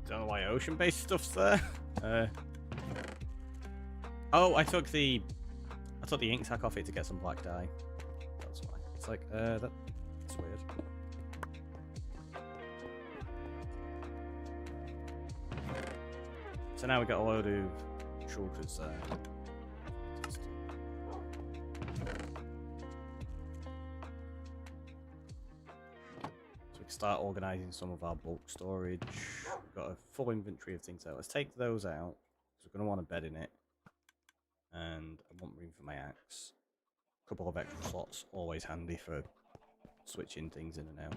Don't know why ocean-based stuff's there. Oh, I took the ink sac off it to get some black dye. That's why. It's like, that's weird. So now we got a load of shulkers there. Start organizing some of our bulk storage. We've got a full inventory of things out. Let's take those out. So we're going to want a bed in it. And I want room for my axe. A couple of extra slots, always handy for switching things in and out.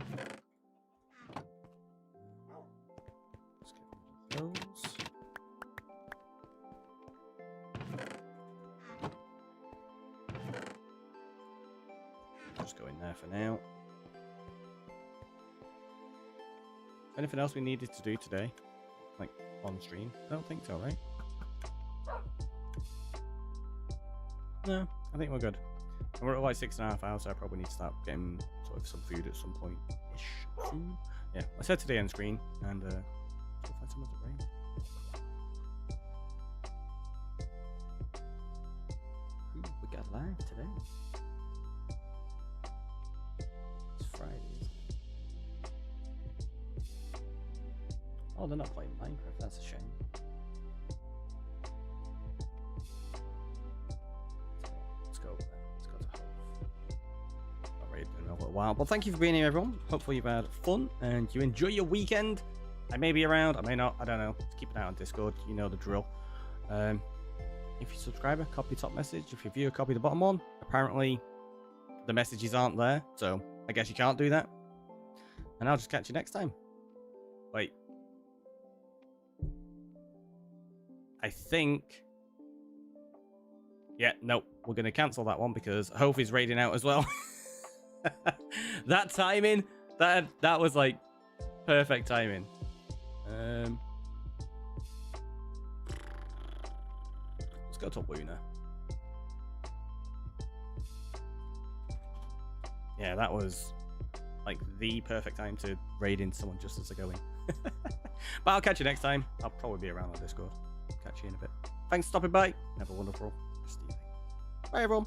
Let's get rid of those. Just go in there for now. Anything else we needed to do today? Like, on stream? I don't think so, right? No, I think we're good. And we're at like 6.5 hours, so I probably need to start getting sort of some food at some point-ish soon. Yeah, let's head to the end screen, and we'll find some of the rain. Ooh, we got live today. It's Friday. Oh, they're not playing Minecraft, that's a shame. little while. But thank you for being here, everyone. Hopefully you've had fun and you enjoy your weekend. I may be around, I may not, I don't know. Just keep an eye on Discord, you know the drill. If you're a subscriber, copy the top message. If you're a viewer, copy the bottom one. Apparently, the messages aren't there, so I guess you can't do that. And I'll just catch you next time. Wait. I think... Yeah, no, we're going to cancel that one because Hope is raiding out as well. That timing, that was like perfect timing. Let's go to Luna. Yeah, that was like the perfect time to raid in someone just as they're going. But I'll catch you next time. I'll probably be around on Discord. Catch you in a bit. Thanks for stopping by. Have a wonderful rest of the evening. Bye, everyone.